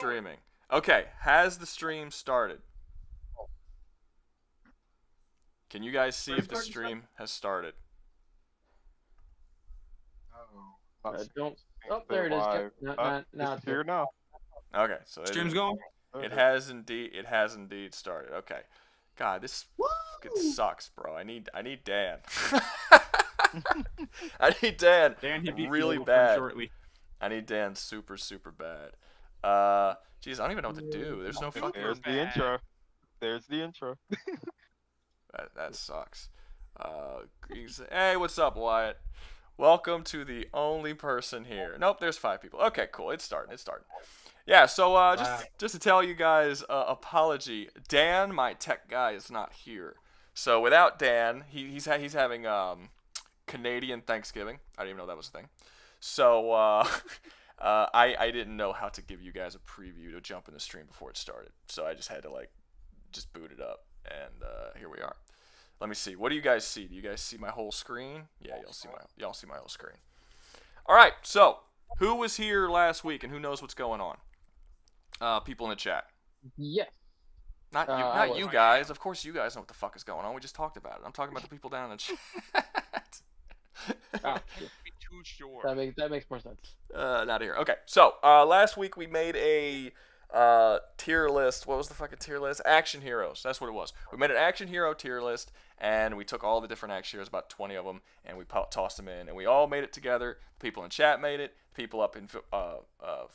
Streaming. Okay, has the stream started? Can you guys see if the stream has started? Don't. Oh, there it is. Yep. Now it's here now. Okay, so Stream's going. It has indeed started. Okay, God, this fucking sucks, bro. I need Dan. I need Dan. Dan, he beat really me bad. Shortly. I need Dan super bad. Jeez, I don't even know what to do. There's no fucking. There's the intro. There's the intro. That sucks. Hey, what's up, Wyatt? Welcome to the only person here. Nope, there's 5 people. Okay, cool. It's starting. Yeah, so just to tell you guys, apology. Dan, my tech guy, is not here. So without Dan, he's having Canadian Thanksgiving. I didn't even know that was a thing. So I didn't know how to give you guys a preview to jump in the stream before it started. So I just had to just boot it up, and here we are. Let me see. What do you guys see? Do you guys see my whole screen? Yeah, y'all see my whole screen. All right. So who was here last week, and who knows what's going on? People in the chat. Yes. Not you guys. Of course, you guys know what the fuck is going on. We just talked about it. I'm talking about the people down in the chat. Too sure. That makes more sense. Not here. Okay. So last week we made a tier list. What was the fucking tier list? Action heroes. That's what it was. We made an action hero tier list, and we took all the different action heroes, about 20 of them, and we tossed them in, and we all made it together. People in chat made it. People up in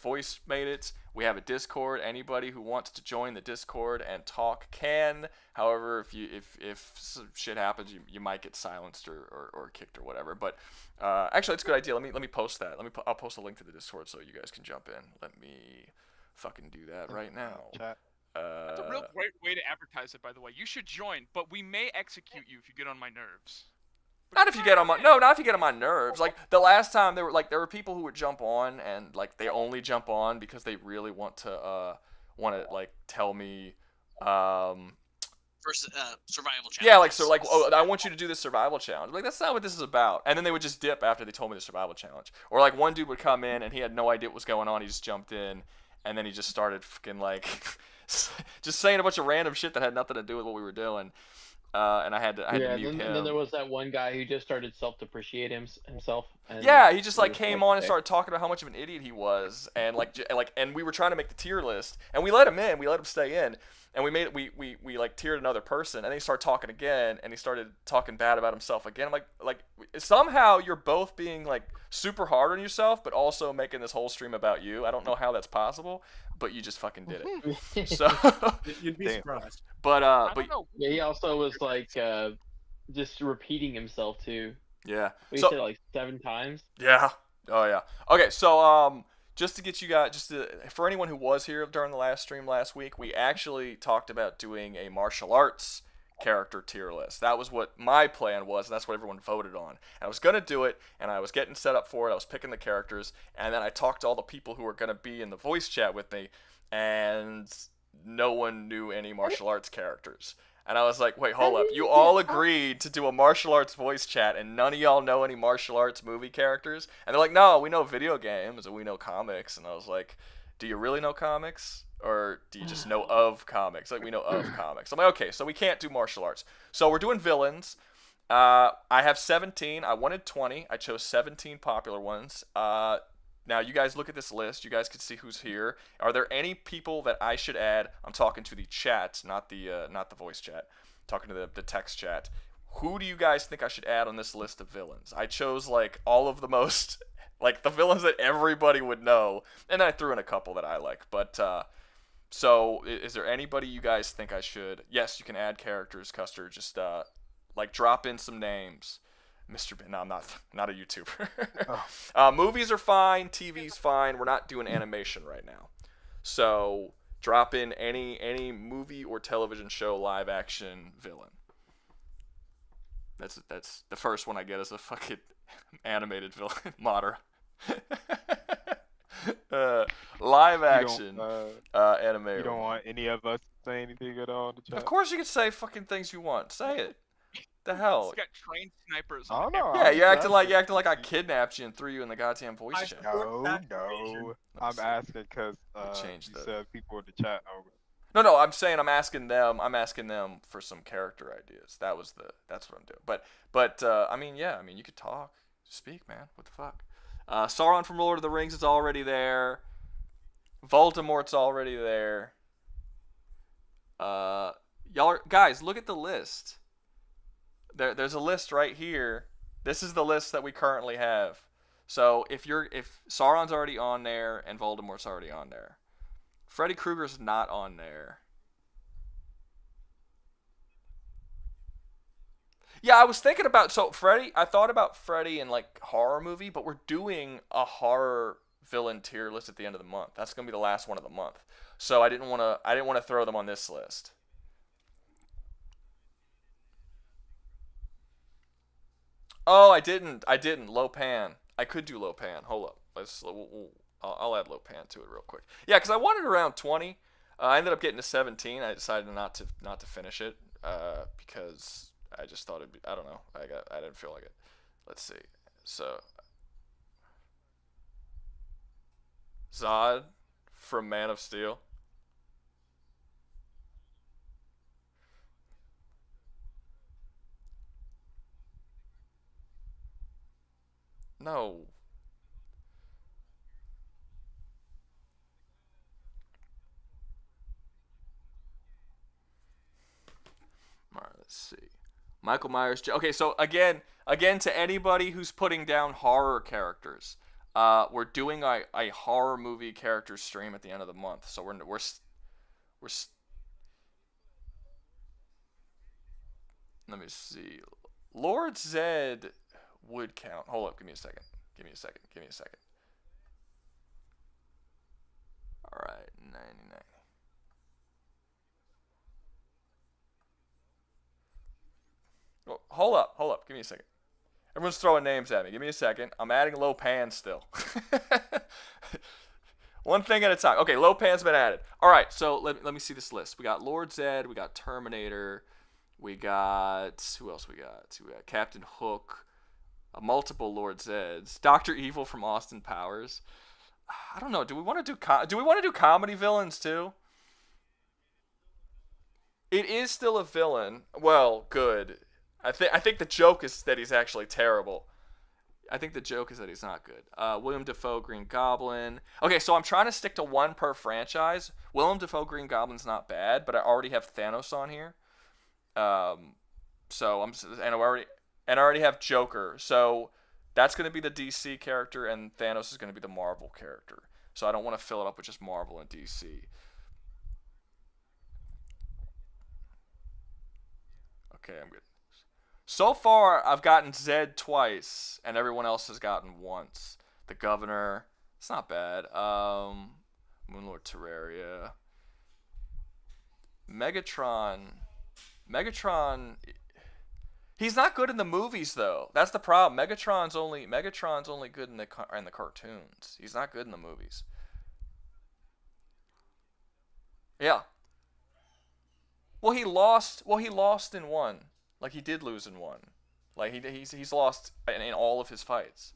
voice made it. We have a Discord. Anybody who wants to join the Discord and talk can. However, if shit happens, you might get silenced or kicked or whatever. But actually, it's a good idea. Let me post that. I'll post a link to the Discord so you guys can jump in. Let me fucking do that right now. That's a real great way to advertise it, by the way. You should join, but we may execute you if you get on my nerves. Not if you get on my nerves. Like the last time there were people who would jump on and they only jump on because they really want to tell me survival challenge. Yeah, I want you to do this survival challenge. Like that's not what this is about. And then they would just dip after they told me the survival challenge. Or one dude would come in and he had no idea what was going on. He just jumped in and then he just started fucking just saying a bunch of random shit that had nothing to do with what we were doing. And I had to mute him. And then there was that one guy who just started self-depreciating himself. And yeah, he just came on and started talking about how much of an idiot he was, and and we were trying to make the tier list, and we let him in, we let him stay in, and we tiered another person, and then he started talking again, and he started talking bad about himself again. I'm like somehow you're both being super hard on yourself, but also making this whole stream about you. I don't know how that's possible, but you just fucking did it. So you'd be surprised. But yeah, he also was just repeating himself too. Yeah. He said it 7 times. Yeah. Oh yeah. Okay, so just to get you guys, for anyone who was here during the last stream last week, we actually talked about doing a martial arts character tier list. That was what my plan was, and that's what everyone voted on. And I was gonna do it, and I was getting set up for it. I was picking the characters, and then I talked to all the people who were gonna be in the voice chat with me, and no one knew any martial arts characters. And I was like, wait, hold up. You all agreed to do a martial arts voice chat, and none of y'all know any martial arts movie characters? And they're like, no, we know video games, and we know comics. And I was like, do you really know comics? Or do you just know of comics? We know of comics. I'm like, okay, so we can't do martial arts. So we're doing villains. I have 17. I wanted 20. I chose 17 popular ones. Now, you guys look at this list. You guys can see who's here. Are there any people that I should add? I'm talking to the chat, not the voice chat. I'm talking to the text chat. Who do you guys think I should add on this list of villains? I chose all of the most, the villains that everybody would know, and then I threw in a couple that I like. But so is there anybody you guys think I should? Yes, you can add characters, Custer. Just drop in some names. Mr. No, I'm not a YouTuber. Movies are fine. TV's fine. We're not doing animation right now. So drop in any movie or television show live action villain. That's the first one I get is a fucking animated villain. Madara. Live action anime. You don't want any of us to say anything at all in the chat? Of course you can say fucking things you want. Say it. The hell? It's got trained snipers. I on don't know. every- Yeah, I'm you're acting like I asking. kidnapped you and threw you in the goddamn voice I chat. support No, that no. invasion. I'm asking because changed you the- said people in the chat. Oh, No, I'm saying I'm asking them for some character ideas. That's what I'm doing. But I mean, yeah, I mean, you could talk, speak, man. What the fuck? Sauron from Lord of the Rings is already there. Voldemort's already there. Guys, look at the list. There's a list right here. This is the list that we currently have. So if Sauron's already on there and Voldemort's already on there, Freddy Krueger's not on there. Yeah, I was thinking about Freddy. I thought about Freddy in like horror movie, but we're doing a horror villain tier list at the end of the month. That's gonna be the last one of the month. So I didn't want to throw them on this list. Oh, I didn't. Lopan. I could do Lopan. Hold up. I'll add Lopan to it real quick. Yeah, because I wanted around 20. I ended up getting to 17. I decided not to finish it because I just thought it'd be. I don't know. I didn't feel like it. Let's see. So Zod from Man of Steel. No. All right, let's see. Michael Myers. Okay, so again, to anybody who's putting down horror characters, we're doing a horror movie character stream at the end of the month. So we're let me see. Lord Zed would count. Hold up, give me a second. All right, 99. Oh, hold up. Give me a second. Everyone's throwing names at me. Give me a second. I'm adding Lopan still. One thing at a time. Okay, Lopan's been added. All right, so let me see this list. We got Lord Zed. We got Terminator. We got who else? We got Captain Hook. Multiple Lord Zeds. Dr. Evil from Austin Powers. I don't know. Do we want to do comedy villains too? It is still a villain. Well, good. I think the joke is that he's actually terrible. I think the joke is that he's not good. William Dafoe, Green Goblin. Okay, so I'm trying to stick to one per franchise. William Dafoe, Green Goblin's not bad, but I already have Thanos on here. So I already have Joker. So that's going to be the DC character, and Thanos is going to be the Marvel character. So I don't want to fill it up with just Marvel and DC. Okay, I'm good. So far, I've gotten Zed twice, and everyone else has gotten once. The Governor, it's not bad. Moonlord Terraria. Megatron, he's not good in the movies though. That's the problem. Megatron's only good in the cartoons. He's not good in the movies. Yeah. Well, he lost in one. Like he did lose in one. Like he's lost in all of his fights.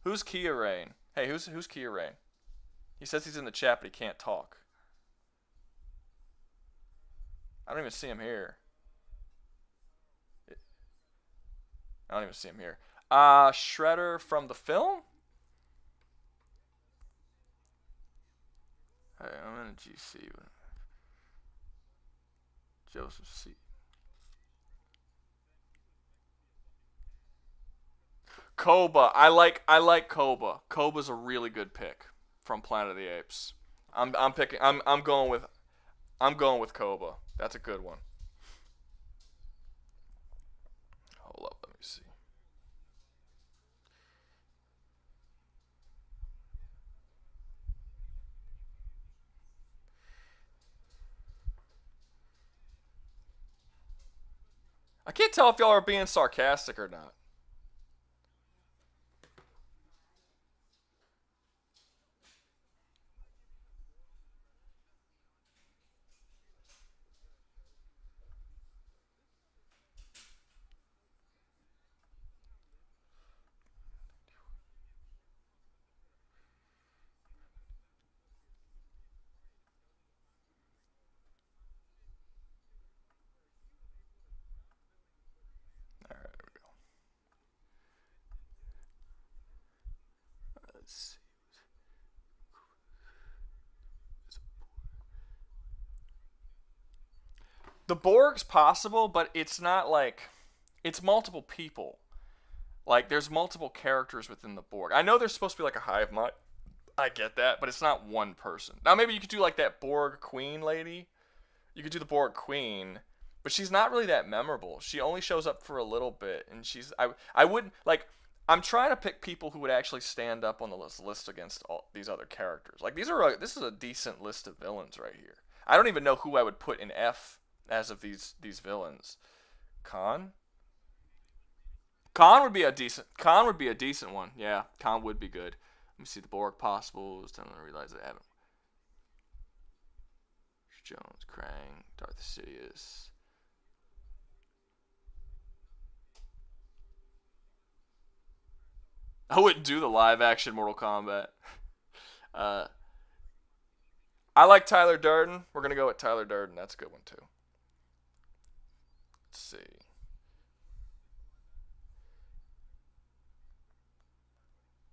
Who's Kia Rain? Hey, who's Kia Rain? He says he's in the chat, but he can't talk. I don't even see him here. I don't even see him here. Shredder from the film? Hey, I'm in a GC. Joseph C. Koba. I like Koba. Koba's a really good pick from Planet of the Apes. I'm going with Koba. That's a good one. Hold up, let me see. I can't tell if y'all are being sarcastic or not. Let's see. The Borg's possible, but it's not like it's multiple people. Like there's multiple characters within the Borg. I know there's supposed to be like a hive mind. I get that, but it's not one person. Now maybe you could do like that Borg Queen lady. You could do the Borg Queen, but she's not really that memorable. She only shows up for a little bit, and I wouldn't like. I'm trying to pick people who would actually stand up on the list against all these other characters. Like this is a decent list of villains right here. I don't even know who I would put in F as of these villains. Khan. Khan would be a decent one. Yeah, Khan would be good. Let me see the Borg possibles. Time to realize I haven't. Jones, Krang, Darth Sidious. I wouldn't do the live action Mortal Kombat. I like Tyler Durden. We're gonna go with Tyler Durden. That's a good one too. Let's see.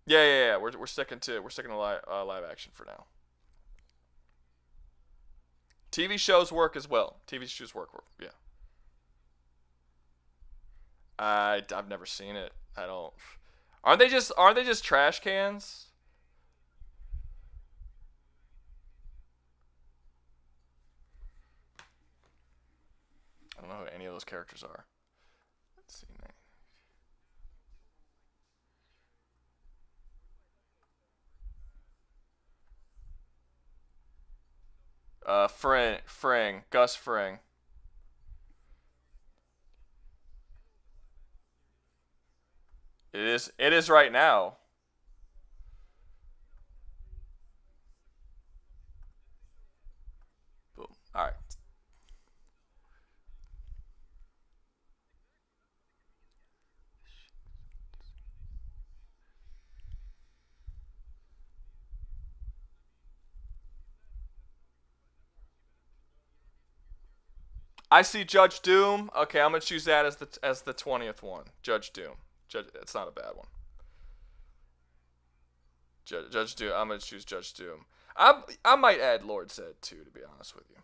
Yeah. We're sticking to live action for now. TV shows work as well. TV shows work. Yeah. I've never seen it. I don't. Aren't they just trash cans? I don't know who any of those characters are. Let's see. Gus Fring. It is right now. Boom. All right. I see Judge Doom. Okay, I'm gonna choose that as the 20th one. Judge Doom. It's not a bad one. Judge Doom. I'm gonna choose Judge Doom. I might add Lord Zed too, to be honest with you.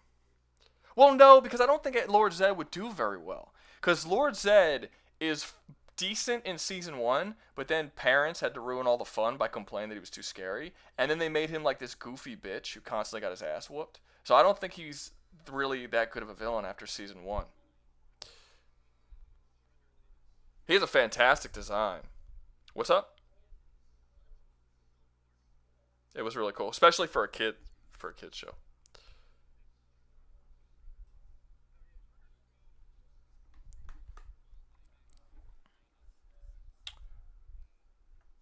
Well, no, because I don't think Lord Zed would do very well. Because Lord Zed is decent in season 1, but then parents had to ruin all the fun by complaining that he was too scary, and then they made him like this goofy bitch who constantly got his ass whooped. So I don't think he's really that good of a villain after season 1. He has a fantastic design. What's up? It was really cool, especially for a kid show.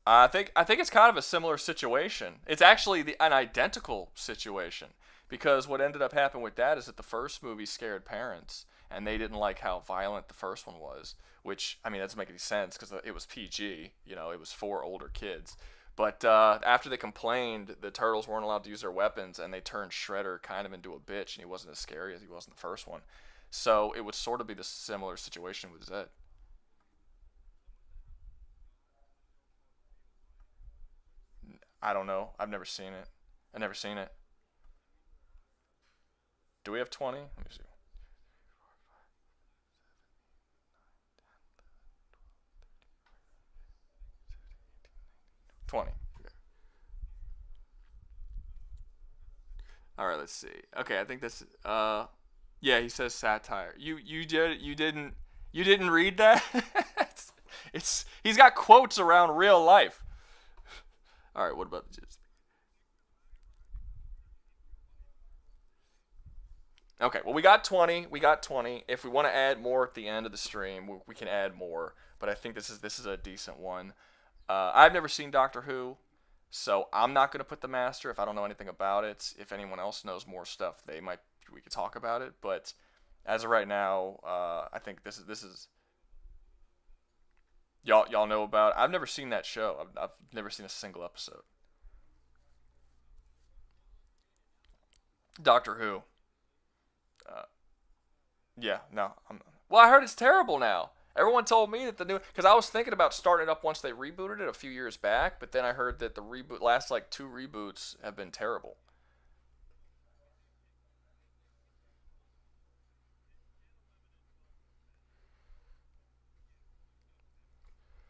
I think it's kind of a similar situation. It's actually an identical situation because what ended up happening with that is that the first movie scared parents and they didn't like how violent the first one was. Which I mean, that doesn't make any sense because it was PG. You know, it was for older kids. But after they complained, the turtles weren't allowed to use their weapons, and they turned Shredder kind of into a bitch, and he wasn't as scary as he was in the first one. So it would sort of be the similar situation with Zed. I don't know. I've never seen it. I've never seen it. Do we have 20? Let me see. 20. Okay. All right, let's see. Okay, I think this. Yeah, he says satire. You didn't read that? it's he's got quotes around real life. All right, what about the jizz? Okay, well we got 20. We got 20. If we want to add more at the end of the stream, we can add more. But I think this is a decent one. I've never seen Doctor Who, so I'm not gonna put the Master if I don't know anything about it. If anyone else knows more stuff, we could talk about it. But as of right now, I think this is y'all know about. I've never seen that show. I've never seen a single episode. Doctor Who. Yeah, no. Well, I heard it's terrible now. Everyone told me that the new, because I was thinking about starting it up once they rebooted it a few years back, but then I heard that the reboot last like 2 reboots have been terrible.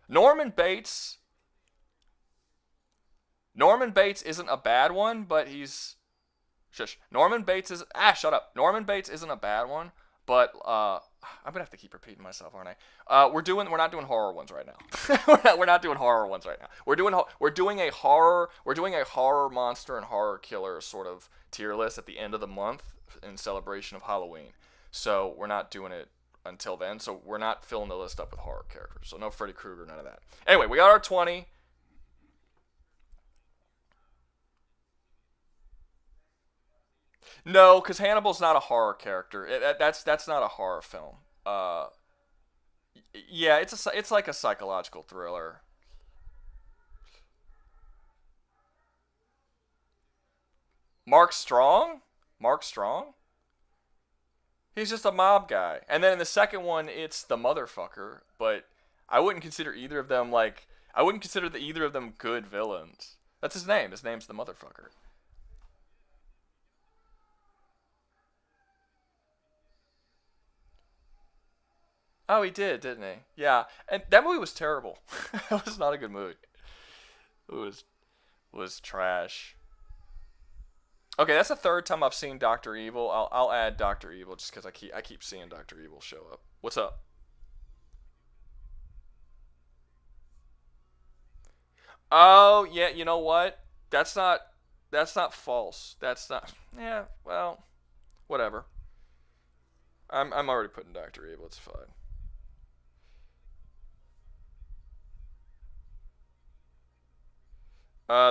Norman Bates, Norman Bates isn't a bad one, but he's shush. Norman Bates is shut up. Norman Bates isn't a bad one, but I'm gonna have to keep repeating myself, aren't I? We're not doing horror ones right now. we're not doing horror ones right now. We're doing a horror monster and horror killer sort of tier list at the end of the month in celebration of Halloween. So we're not doing it until then. So we're not filling the list up with horror characters. So no Freddy Krueger, none of that. Anyway, we got our 20. No, because Hannibal's not a horror character. That's not a horror film. Yeah, it's like a psychological thriller. Mark Strong? Mark Strong? He's just a mob guy. And then in the second one, it's the motherfucker. But I wouldn't consider either of them like I wouldn't consider either of them good villains. That's his name. His name's the motherfucker. Oh, he did, didn't he? Yeah, and that movie was terrible. It was not a good movie. It was trash. Okay, that's the third time I've seen Doctor Evil. I'll add Doctor Evil just because I keep seeing Doctor Evil show up. What's up? Oh yeah, you know what? That's not false. That's not. Yeah, well, whatever. I'm already putting Doctor Evil. It's fine.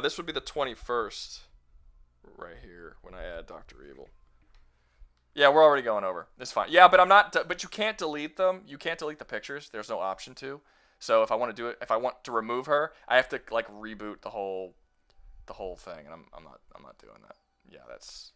This would be the 21st right here when I add Doctor Evil. Yeah, we're already going over. It's fine. Yeah, but I'm not. But you can't delete them. You can't delete the pictures. There's no option to. So if I want to do it, if I want to remove her, I have to like reboot the whole thing, and I'm not doing that. Yeah, that's.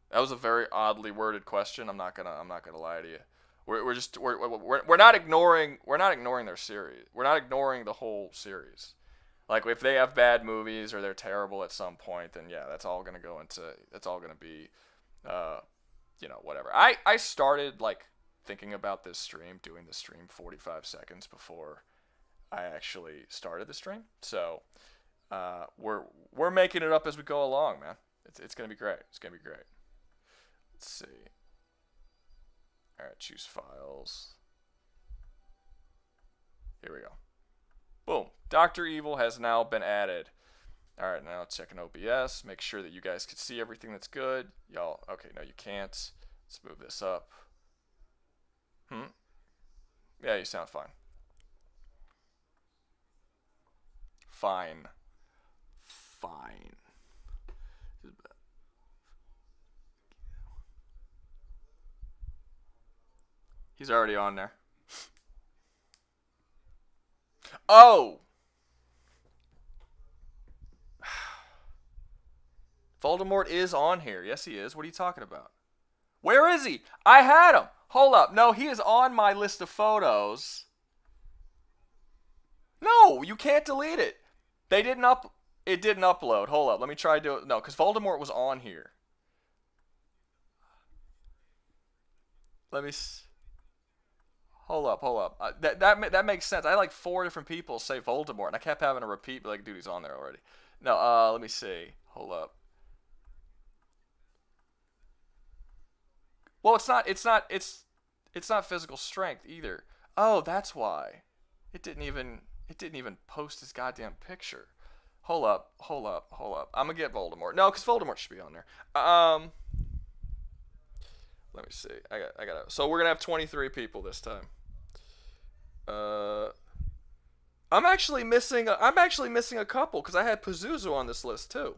That was a very oddly worded question. I'm not gonna lie to you. We're not ignoring their series. We're not ignoring the whole series. Like if they have bad movies or they're terrible at some point, then yeah, that's all gonna be uh whatever. I started like thinking about this stream, doing the stream 45 seconds before I actually started the stream. So we're making it up as we go along, man. It's gonna be great. It's gonna be great. Let's see. All right, choose files. Here we go. Boom. Dr. Evil has now been added. All right, now checking OBS. Make sure that you guys can see everything that's good. Y'all, okay, no, you can't. Let's move this up. Yeah, you sound fine. Fine. Fine. He's already on there. Oh! Voldemort is on here. Yes, he is. What are you talking about? Where is he? I had him. Hold up. No, he is on my list of photos. No, you can't delete it. It didn't upload. Hold up. Let me try to do it. No, because Voldemort was on here. Let me. Hold up. That makes sense. I had like 4 different people say Voldemort, and I kept having to repeat, but like, dude, he's on there already. No, let me see. Hold up. Well, it's not physical strength either. Oh, that's why. It didn't even post his goddamn picture. Hold up. I'm gonna get Voldemort. No, because Voldemort should be on there. Let me see. I got. So we're gonna have 23 people this time. Uh, I'm actually missing a couple because I had Pazuzu on this list too.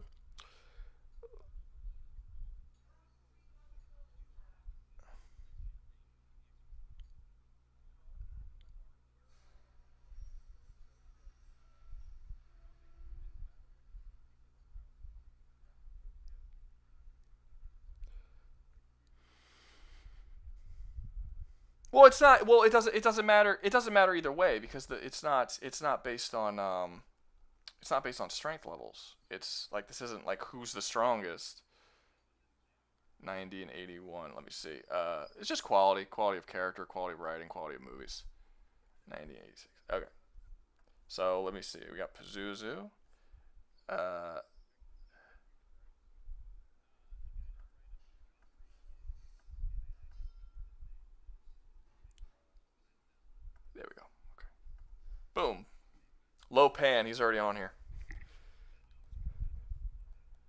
Well, it's not. Well, it doesn't. It doesn't matter. It doesn't matter either way because it's not. It's not based on. It's not based on strength levels. It's like this isn't like who's the strongest. 90 and 81. Let me see. It's just quality of character, quality of writing, quality of movies. 90 and 86. Okay. So let me see. We got Pazuzu. There we go. Okay. Boom. Lopan. He's already on here.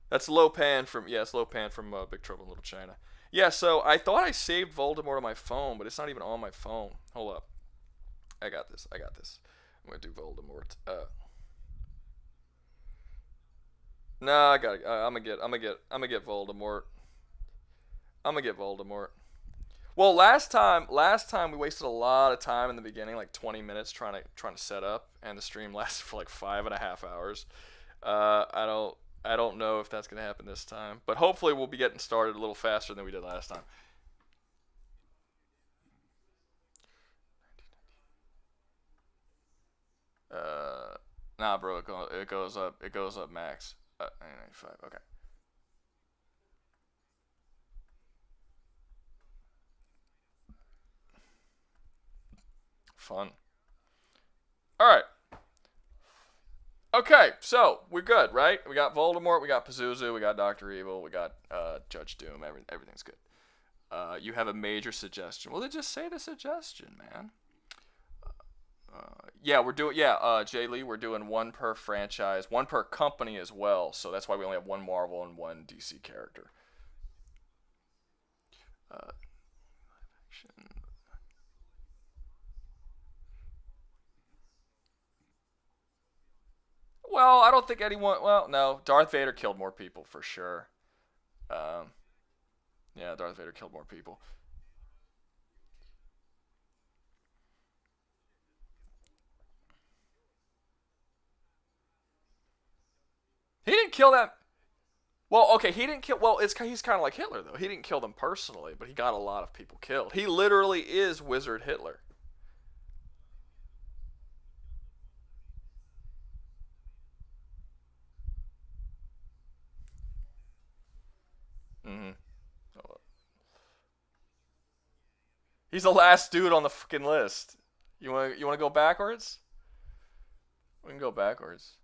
That's Lopan from it's Lopan from Big Trouble in Little China. Yeah. So I thought I saved Voldemort on my phone, but it's not even on my phone. Hold up. I got this. I'm gonna do Voldemort. No, I got it. I'm gonna get Voldemort. I'm gonna get Voldemort. Well, last time we wasted a lot of time in the beginning, like 20 minutes trying to set up, and the stream lasted for like 5.5 hours. I don't know if that's gonna happen this time, but hopefully we'll be getting started a little faster than we did last time. Nah, bro, it goes up max. 95. Okay. Fun. All right. Okay, so we're good, right? We got Voldemort, we got Pazuzu, we got Dr. Evil, we got Judge Doom. Everything's good. You have a major suggestion. Well, then just say the suggestion, man. Yeah, we're doing. Yeah, Jay Lee, we're doing one per franchise, one per company as well. So that's why we only have one Marvel and one DC character. Action. Well, I don't think anyone. Well, no, Darth Vader killed more people for sure. Yeah, Darth Vader killed more people. He didn't kill that. Well, okay, he didn't kill. Well, he's kind of like Hitler though. He didn't kill them personally, but he got a lot of people killed. He literally is Wizard Hitler. Mm-hmm. He's the last dude on the fucking list. You wanna go backwards? We can go backwards.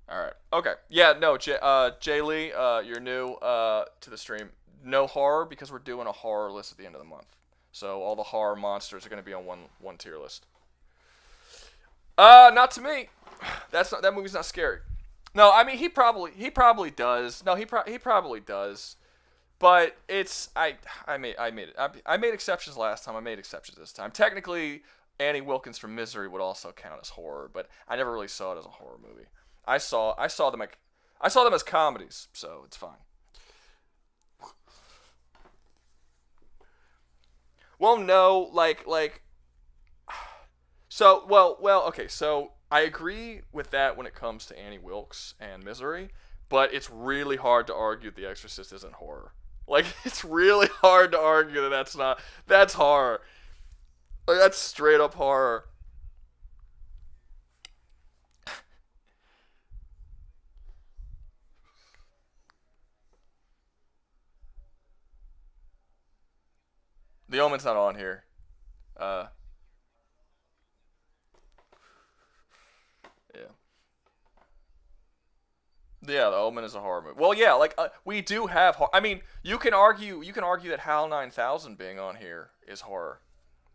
All right. Okay. Yeah. No. Jay Lee, you're new to the stream. No horror because we're doing a horror list at the end of the month. So all the horror monsters are going to be on one tier list. Not to me. That movie's not scary. No, I mean he probably does. No, he probably does. But it's I made exceptions last time. I made exceptions this time. Technically, Annie Wilkins from Misery would also count as horror, but I never really saw it as a horror movie. I saw them as comedies, so it's fine. Well, no, okay, so I agree with that when it comes to Annie Wilkes and Misery, but it's really hard to argue The Exorcist isn't horror. Like, it's really hard to argue that's horror. Like, that's straight up horror. The Omen's not on here. Yeah. Yeah, The Omen is a horror movie. Well, yeah, we do have. I mean, you can argue that HAL 9000 being on here is horror.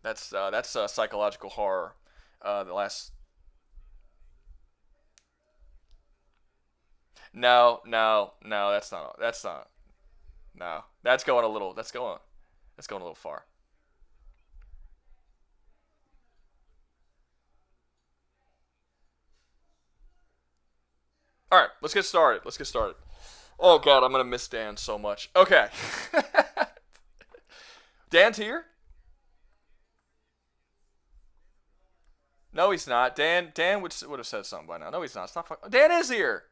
That's psychological horror. The last. No, that's not. No, that's going a little. That's going a little far. All right, let's get started. Oh god, I'm gonna miss Dan so much. Okay, Dan's here. No, he's not. Dan would have said something by now. No, he's not. It's not. Dan is here,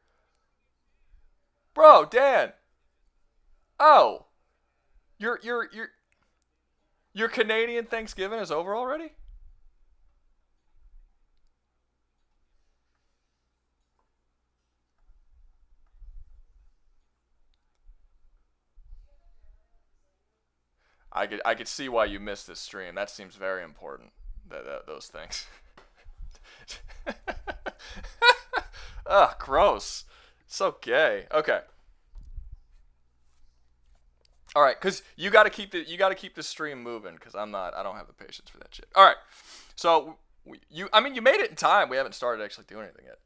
bro. Dan. Oh, you're Your Canadian Thanksgiving is over already? I could see why you missed this stream. That seems very important. Those things. Ugh, gross. So gay. Okay. All right, cause you gotta keep the stream moving, cause I don't have the patience for that shit. All right, so you made it in time. We haven't started actually doing anything yet.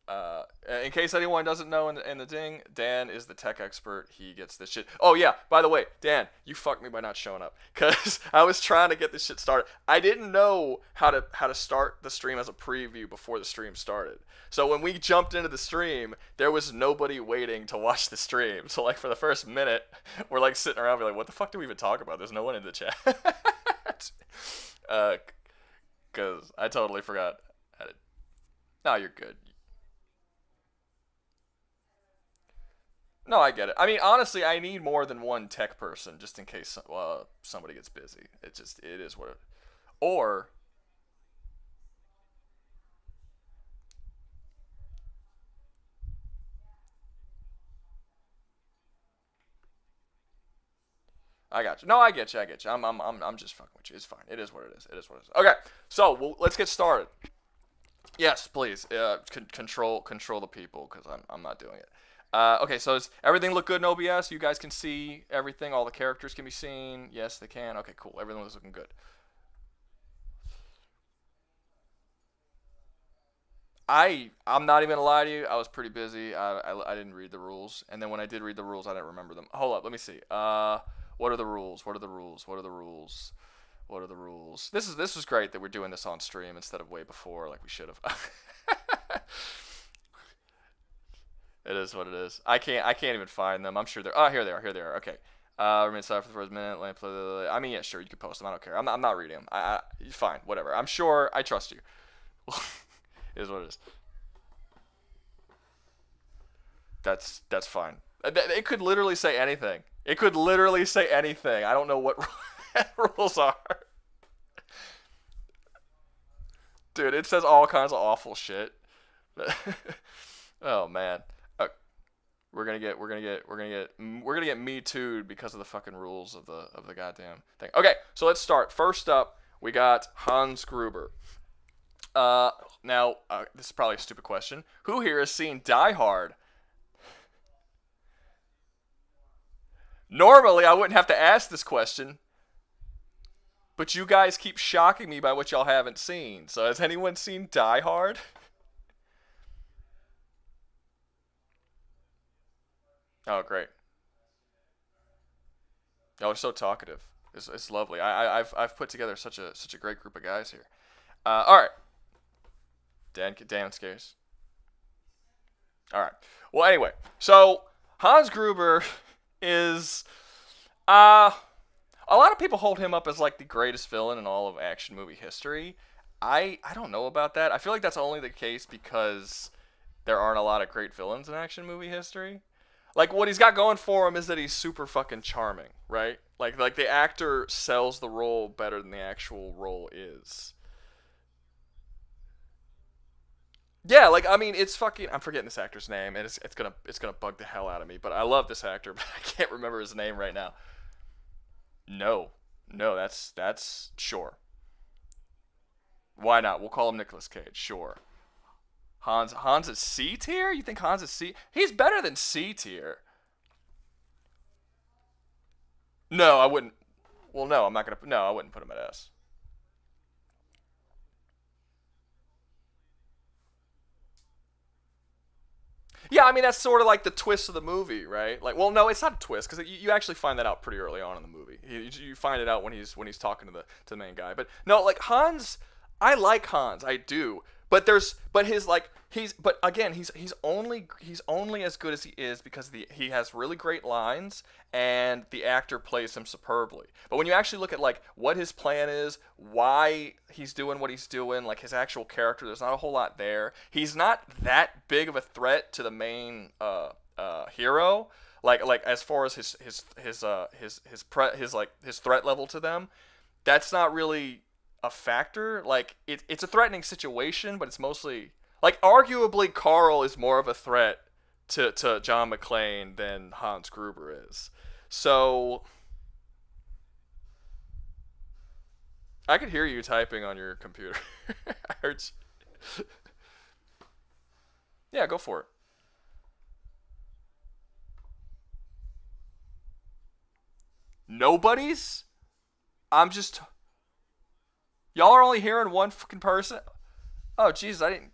In case anyone doesn't know in the ding, Dan is the tech expert. He gets this shit. Oh yeah, by the way, Dan, you fucked me by not showing up, cause I was trying to get this shit started. I didn't know how to start the stream as a preview before the stream started. So when we jumped into the stream, there was nobody waiting to watch the stream. So like for the first minute, we're like sitting around, we're like, what the fuck do we even talk about? There's no one in the chat. Because I totally forgot how to... No, you're good. No, I get it. I mean, honestly, I need more than one tech person just in case somebody gets busy. It is what it... Or... I got you. No, I get you. I'm just fucking with you. It's fine. It is what it is. It is what it is. Okay, so let's get started. Yes, please. Control the people, because I'm not doing it. Okay, so does everything look good in OBS? You guys can see everything. All the characters can be seen. Yes, they can. Okay, cool. Everything is looking good. I'm not even gonna lie to you. I was pretty busy. I didn't read the rules, and then when I did read the rules, I didn't remember them. Hold up. Let me see. What are the rules? What are the rules? What are the rules? What are the rules? This is great that we're doing this on stream instead of way before, like we should have. It is what it is. I can't even find them. I'm sure they're. Oh, here they are. Here they are. Okay. Remain silent for the first minute. I mean, yeah, sure, you can post them. I don't care. I'm not reading them. Fine, whatever. I'm sure. I trust you. It is what it is. That's fine. It could literally say anything. It could literally say anything. I don't know what rules are. Dude, it says all kinds of awful shit. Oh man. We're gonna get me too'd because of the fucking rules of the goddamn thing. Okay, so let's start. First up, we got Hans Gruber. Now, this is probably a stupid question. Who here has seen Die Hard? Normally, I wouldn't have to ask this question, but you guys keep shocking me by what y'all haven't seen. So, has anyone seen Die Hard? Oh, great. Oh, they're so talkative. It's lovely. I've put together such a great group of guys here. All right. Dan scares. All right. Well, anyway, so Hans Gruber is a lot of people hold him up as like the greatest villain in all of action movie history. I don't know about that. I feel like that's only the case because there aren't a lot of great villains in action movie history. Like, what he's got going for him is that he's super fucking charming, right? Like the actor sells the role better than the actual role is. Yeah, like, I mean, it's fucking... I'm forgetting this actor's name, and it's gonna bug the hell out of me, but I love this actor, but I can't remember his name right now. No, that's... Sure. Why not? We'll call him Nicolas Cage, sure. Hans is C tier? You think Hans is C? He's better than C tier. No, I wouldn't. Well, no, I'm not gonna. No, I wouldn't put him at S. Yeah, I mean that's sort of like the twist of the movie, right? Like, well, no, it's not a twist because you actually find that out pretty early on in the movie. You find it out when he's talking to the main guy. But no, like Hans, I like Hans, I do. But again, he's only as good as he is because he has really great lines and the actor plays him superbly. But when you actually look at like what his plan is, why he's doing what he's doing, like his actual character, there's not a whole lot there. He's not that big of a threat to the main hero. Like as far as his threat level to them. that's not really a factor. Like it's a threatening situation, but it's mostly like arguably Carl is more of a threat to John McClane than Hans Gruber is. So I could hear you typing on your computer. I heard. Yeah, go for it. Nobody's? I'm just. Y'all are only hearing one fucking person? Oh, jeez, I didn't.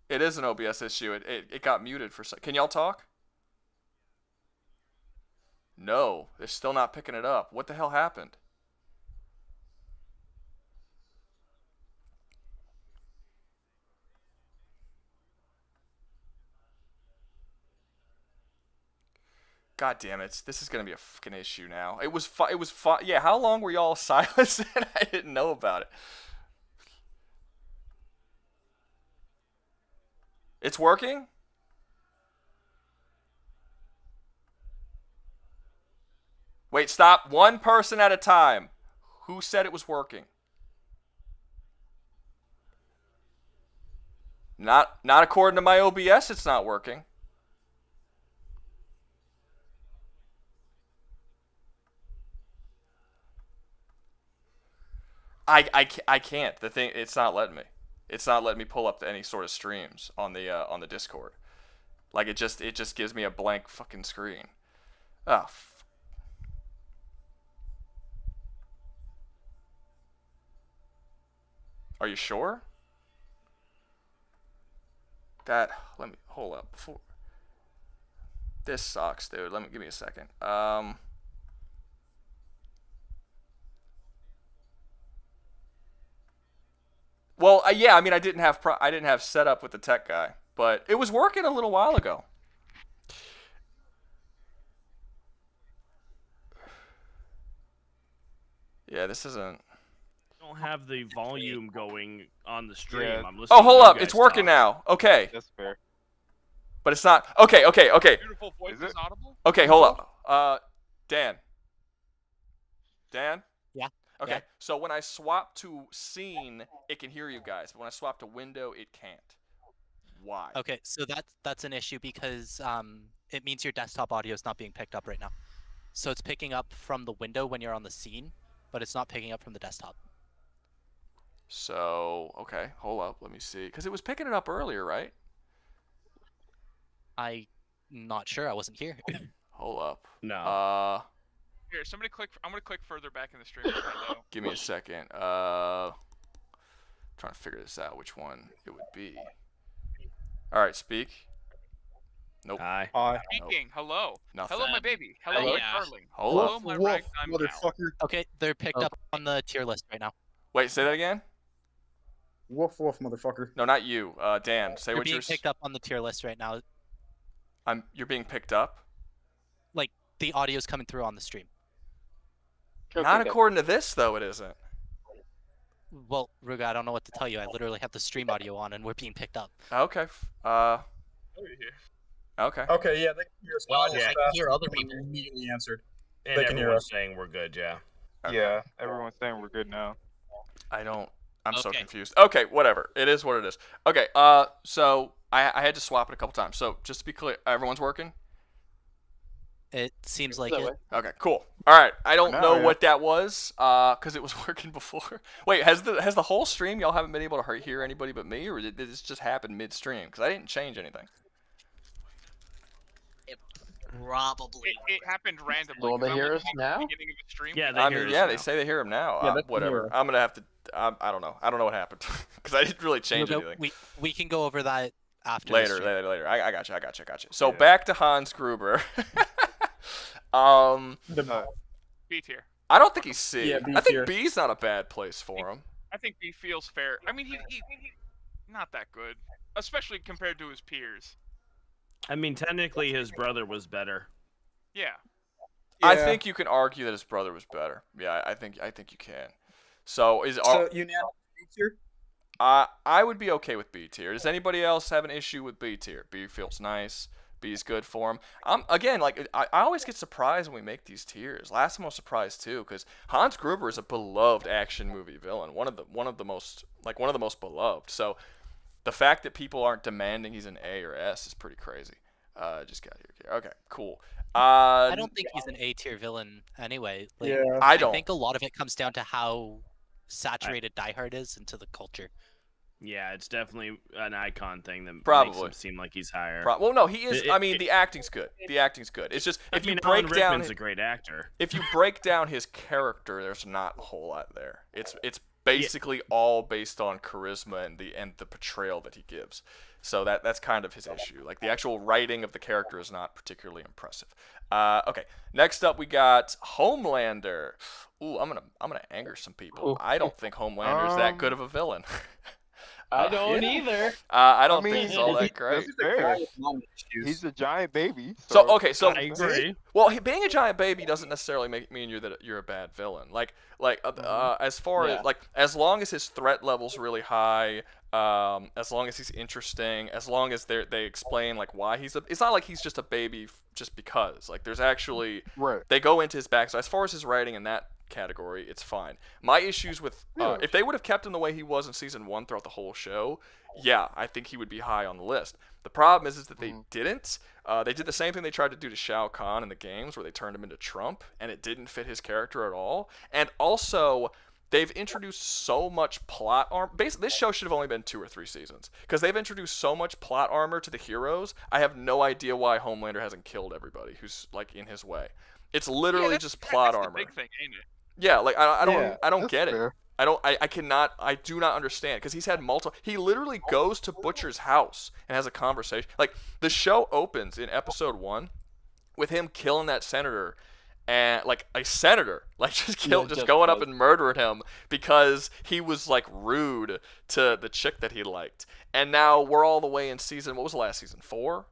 It is an OBS issue. It got muted for a second. Can y'all talk? No, they're still not picking it up. What the hell happened? God damn it! This is gonna be a fucking issue now. It was Yeah, how long were y'all silent? And I didn't know about it. It's working? Wait, stop. One person at a time. Who said it was working? Not according to my OBS. It's not working. I can't. The thing, it's not letting me. It's not letting me pull up any sort of streams on the Discord. Like it just gives me a blank fucking screen. Oh. Are you sure? Let me hold up before. This sucks, dude. Give me a second. Well, yeah, I mean, I didn't have setup with the tech guy, but it was working a little while ago. Yeah, this isn't. I don't have the volume going on the stream. Yeah. I'm listening. Oh, hold to you up, guys it's working talk. now. Okay, That's fair. but it's not. Okay. Beautiful voice Is it? is audible. Okay, hold up. Dan. Yeah. Okay, Yeah. so when I swap to scene, it can hear you guys, but when I swap to window, it can't. Why? Okay, so that's an issue because it means your desktop audio is not being picked up right now. So it's picking up from the window when you're on the scene, but it's not picking up from the desktop. So, okay, hold up, let me see. Because it was picking it up earlier, right? I'm not sure. I wasn't here. Hold up. No. Here, somebody click. I'm gonna click further back in the stream. To find out. Give me a second. Trying to figure this out, which one it would be. All right, speak. Nope. Hi. Speaking. Hello. Nothing. Hello, my baby. Hello, Hello. my darling. Hold Hello, up. my Woof, ragtime gal. motherfucker. Okay, they're picked up on the tier list right now. Wait, say that again? Woof, woof, motherfucker. No, not you. Dan, say You're what being you're. picked up on the tier list right now. You're being picked up. Like the audio's coming through on the stream. Not according to this, though. It isn't. Well, Ruga, I don't know what to tell you. I literally have the stream audio on, and we're being picked up. Okay. Oh, yeah. Okay. Okay, yeah, they can hear us. Well, just yeah, I can fast. hear other Someone people. immediately answered. And They can hear everyone's us. saying we're good, yeah. Okay. Yeah, everyone's saying we're good now. I'm so Okay. confused. Okay, whatever. It is what it is. Okay. So I had to swap it a couple times. So just to be clear, everyone's working. It seems like That it. way. Okay, cool. All right. I don't No, know yeah. what that was, cause it was working before. Wait, has the whole stream y'all haven't been able to hear anybody but me, or did this just happen midstream? Cause I didn't change anything. Probably. It happened randomly. Will 'cause they I'm hear looking us at the now? beginning of the stream. Yeah, they I hear mean, us yeah, now. they say they hear him now. Yeah, they can Whatever. hear us. I'm gonna have to. I don't know. I don't know what happened, cause I didn't really change Ruga, anything. we can go over that after the Later. stream. I got you. So Yeah. back to Hans Gruber. The, B tier. I don't think he's C. Yeah, B I tier. think B's not a bad place for him. I think B feels fair. I mean, he not that good, especially compared to his peers. I mean, technically, his brother was better. Yeah. I Yeah. think you can argue that his brother was better. Yeah, I think you can. So so unanimous here? I would be okay with B tier. Does anybody else have an issue with B tier? B feels nice. B's good for him. Again, like I always get surprised when we make these tiers. Last time I was surprised too, because Hans Gruber is a beloved action movie villain, one of the most beloved. So the fact that people aren't demanding he's an A or S is pretty crazy. Just got here. Okay, cool. I don't think he's an A tier villain anyway. Like, Yeah. I I don't. think a lot of it comes down to how saturated Die Hard is into the culture. Yeah, it's definitely an icon thing that makes Probably. him seem like he's higher. Well, no, he is. It- I mean, it- the acting's good. The acting's good. It's just if you Alan break down, Rickman's a great actor. if you break down his character, there's not a whole lot there. It's basically all based on charisma and the portrayal that he gives. So that's kind of his issue. Like the actual writing of the character is not particularly impressive. Okay, next up we got Homelander. Ooh, I'm gonna anger some people. Ooh. I don't think Homelander's that good of a villain. I don't yeah. either. I don't I think mean, he's all that great. He's a guy with mom issues. He's a giant baby. So okay, so I agree. well, being a giant baby doesn't necessarily mean you're a bad villain. As far Yeah. as as long as his threat level's really high, as long as he's interesting, as long as they explain like why it's not like he's just a baby just because. Like there's actually Right. they go into his back. So as far as his writing in that category, it's fine. My issues with Yeah. if they would have kept him the way he was in season 1 throughout the whole show, yeah, I think he would be high on the list. The problem is that they didn't. They did the same thing they tried to do to Shao Kahn in the games, where they turned him into Trump, and it didn't fit his character at all. And also, they've introduced so much plot armor. Basically, this show should have only been 2 or 3 seasons, because they've introduced so much plot armor to the heroes. I have no idea why Homelander hasn't killed everybody who's like in his way. It's literally just plot that's armor. The big thing, ain't it? Yeah, like I don't Yeah, I don't That's get it. fair. I do not understand, because he's had multiple. He literally goes to Butcher's house and has a conversation. Like the show opens in episode 1 with him killing that senator, and like a senator, like just just going up like- and murdering him because he was like rude to the chick that he liked. And now we're all the way in season. What was the last season? 4.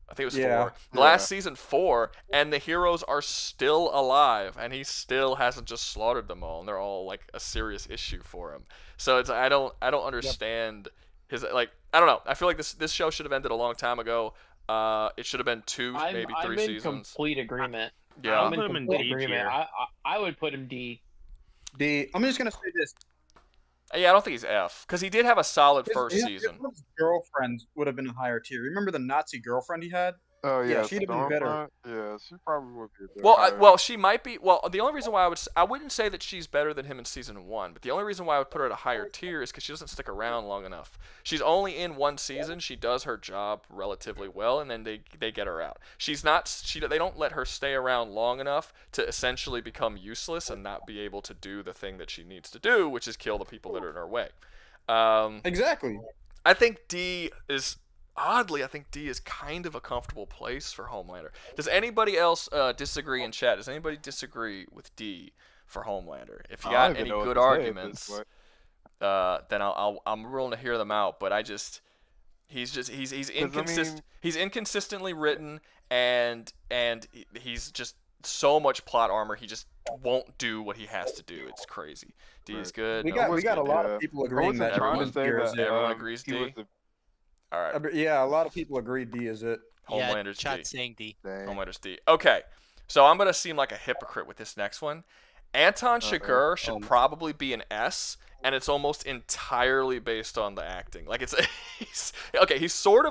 I think it was Yeah. 4. Last season 4, and the heroes are still alive, and he still hasn't just slaughtered them all, and they're all like a serious issue for him. So it's I don't understand his I don't know. I feel like this show should have ended a long time ago. It should have been 2, maybe 3 I'm in seasons. complete agreement. Yeah. I'm put in him in complete D agreement. tier. I would put him D. I'm just gonna say this. Yeah, I don't think he's F, because he did have a solid His- first his- season. His girlfriend would have been a higher tier. Remember the Nazi girlfriend he had? Oh Yeah, yeah, she'd have been better. Stormfront? Yeah, she probably would be a bit Well, higher. she might be. Well, the only reason why I wouldn't say that she's better than him in season 1, but the only reason why I would put her at a higher tier is because she doesn't stick around long enough. She's only in 1 season. She does her job relatively well, and then they get her out. They don't let her stay around long enough to essentially become useless and not be able to do the thing that she needs to do, which is kill the people that are in her way. Exactly. I think D is kind of a comfortable place for Homelander. Does anybody else disagree in chat? Does anybody disagree with D for Homelander? If you I got don't even any know what good to say at arguments, this point. then I'm willing to hear them out. But he's inconsistent. He's inconsistently written, and he's just so much plot armor. He just won't do what he has to do. It's crazy. D is good. We no got one's a good. lot yeah. of people I agreeing wasn't that trying to everyone say tier is that it. everyone agrees he D? was the All right. Yeah, a lot of people agree D is it. Yeah, Homelander's D. chat saying D. dang. Homelander's D. Okay, so I'm gonna seem like a hypocrite with this next one. Anton Chigurh should probably be an S, and it's almost entirely based on the acting. Like he's sort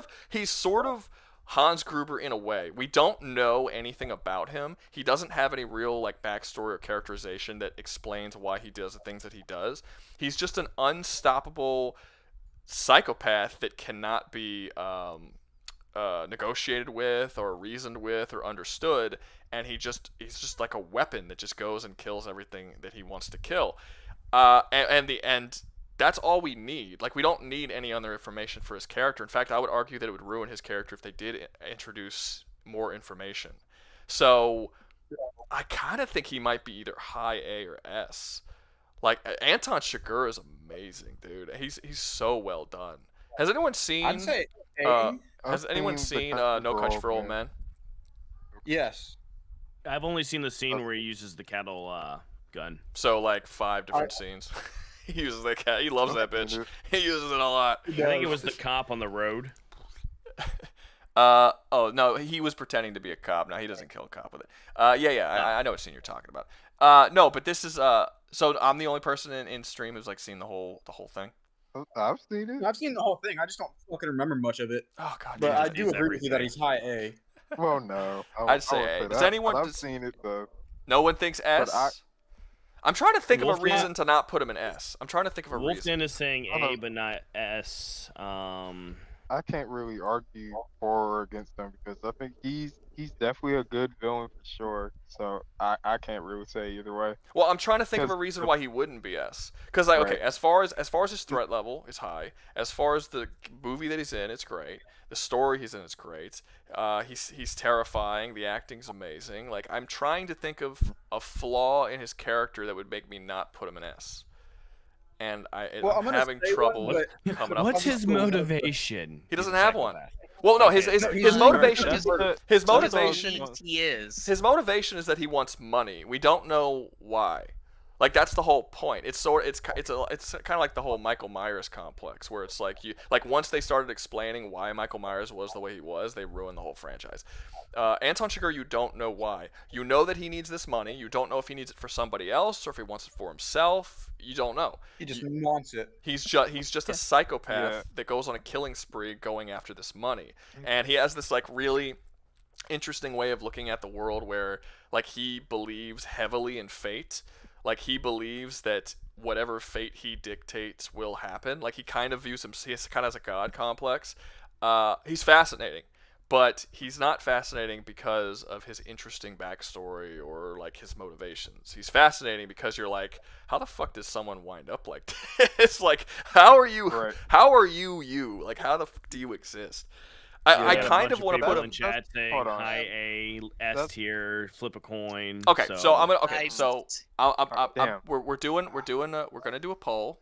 of Hans Gruber in a way. We don't know anything about him. He doesn't have any real like backstory or characterization that explains why he does the things that he does. He's just an unstoppable psychopath that cannot be negotiated with or reasoned with or understood, and he's just like a weapon that just goes and kills everything that he wants to kill. And that's all we need. Like, we don't need any other information for his character. In fact, I would argue that it would ruin his character if they did introduce more information. So I kind of think he might be either high A or S. Like, Anton Chigurh is amazing, dude. He's so well done. Has anyone seen? I'd say A. Has I've anyone seen seen The No Country for Old Men? Yes. I've only seen the scene where he uses the cattle gun. So like 5 different scenes. He uses that cat. He loves that bitch. He uses it a lot. I think it was the cop on the road. Oh no, he was pretending to be a cop. Now he doesn't kill a cop with it. Yeah, I know what scene you're talking about. No, but this is so I'm the only person in stream who's like seen the whole thing. I've seen it. I've seen the whole thing. I just don't fucking remember much of it. Oh god, But yeah. I do agree with you that he's high A. Well, no. I'd say A. Does that, anyone- but I've does- seen it though. No one thinks S. I'm trying to think of a Wolfman- reason to not put him in S. I'm trying to think of a reason. Wolfman is saying I don't A, but not S. I can't really argue for or against him because I think he's definitely a good villain for sure. So I can't really say either way. Well, I'm trying to think of a 'Cause reason the- way he wouldn't be S. Because like, okay, Right. as far as his threat level is high. As far as the movie that he's in, it's great. The story he's in is great. He's terrifying. The acting's amazing. Like I'm trying to think of a flaw in his character that would make me not put him in S. And I'm gonna having say trouble one, coming up. What's with his one. motivation? He doesn't Keep a have check one. of that. Well, no, Okay, his he's motivation. just His That's all motivation. he is. His motivation is that he wants money. We don't know why. Like that's the whole point. It's kind of like the whole Michael Myers complex, where it's like once they started explaining why Michael Myers was the way he was, they ruined the whole franchise. Anton Chigurh, you don't know why. You know that he needs this money. You don't know if he needs it for somebody else or if he wants it for himself. You don't know. He just wants it. He's just a psychopath Yeah. that goes on a killing spree going after this money, and he has this like really interesting way of looking at the world where like he believes heavily in fate. Like he believes that whatever fate he dictates will happen. Like he kind of views him. He kind of has a god complex. He's fascinating, but he's not fascinating because of his interesting backstory or like his motivations. He's fascinating because you're like, how the fuck does someone wind up like this? Like, how are you? Right. How are you? Like, how the fuck do you exist? I kind of want to put in him. chat saying hold on. high A, S That's- tier, flip a coin. Okay, so I'm gonna. Okay, I- so Damn. we're gonna do a poll.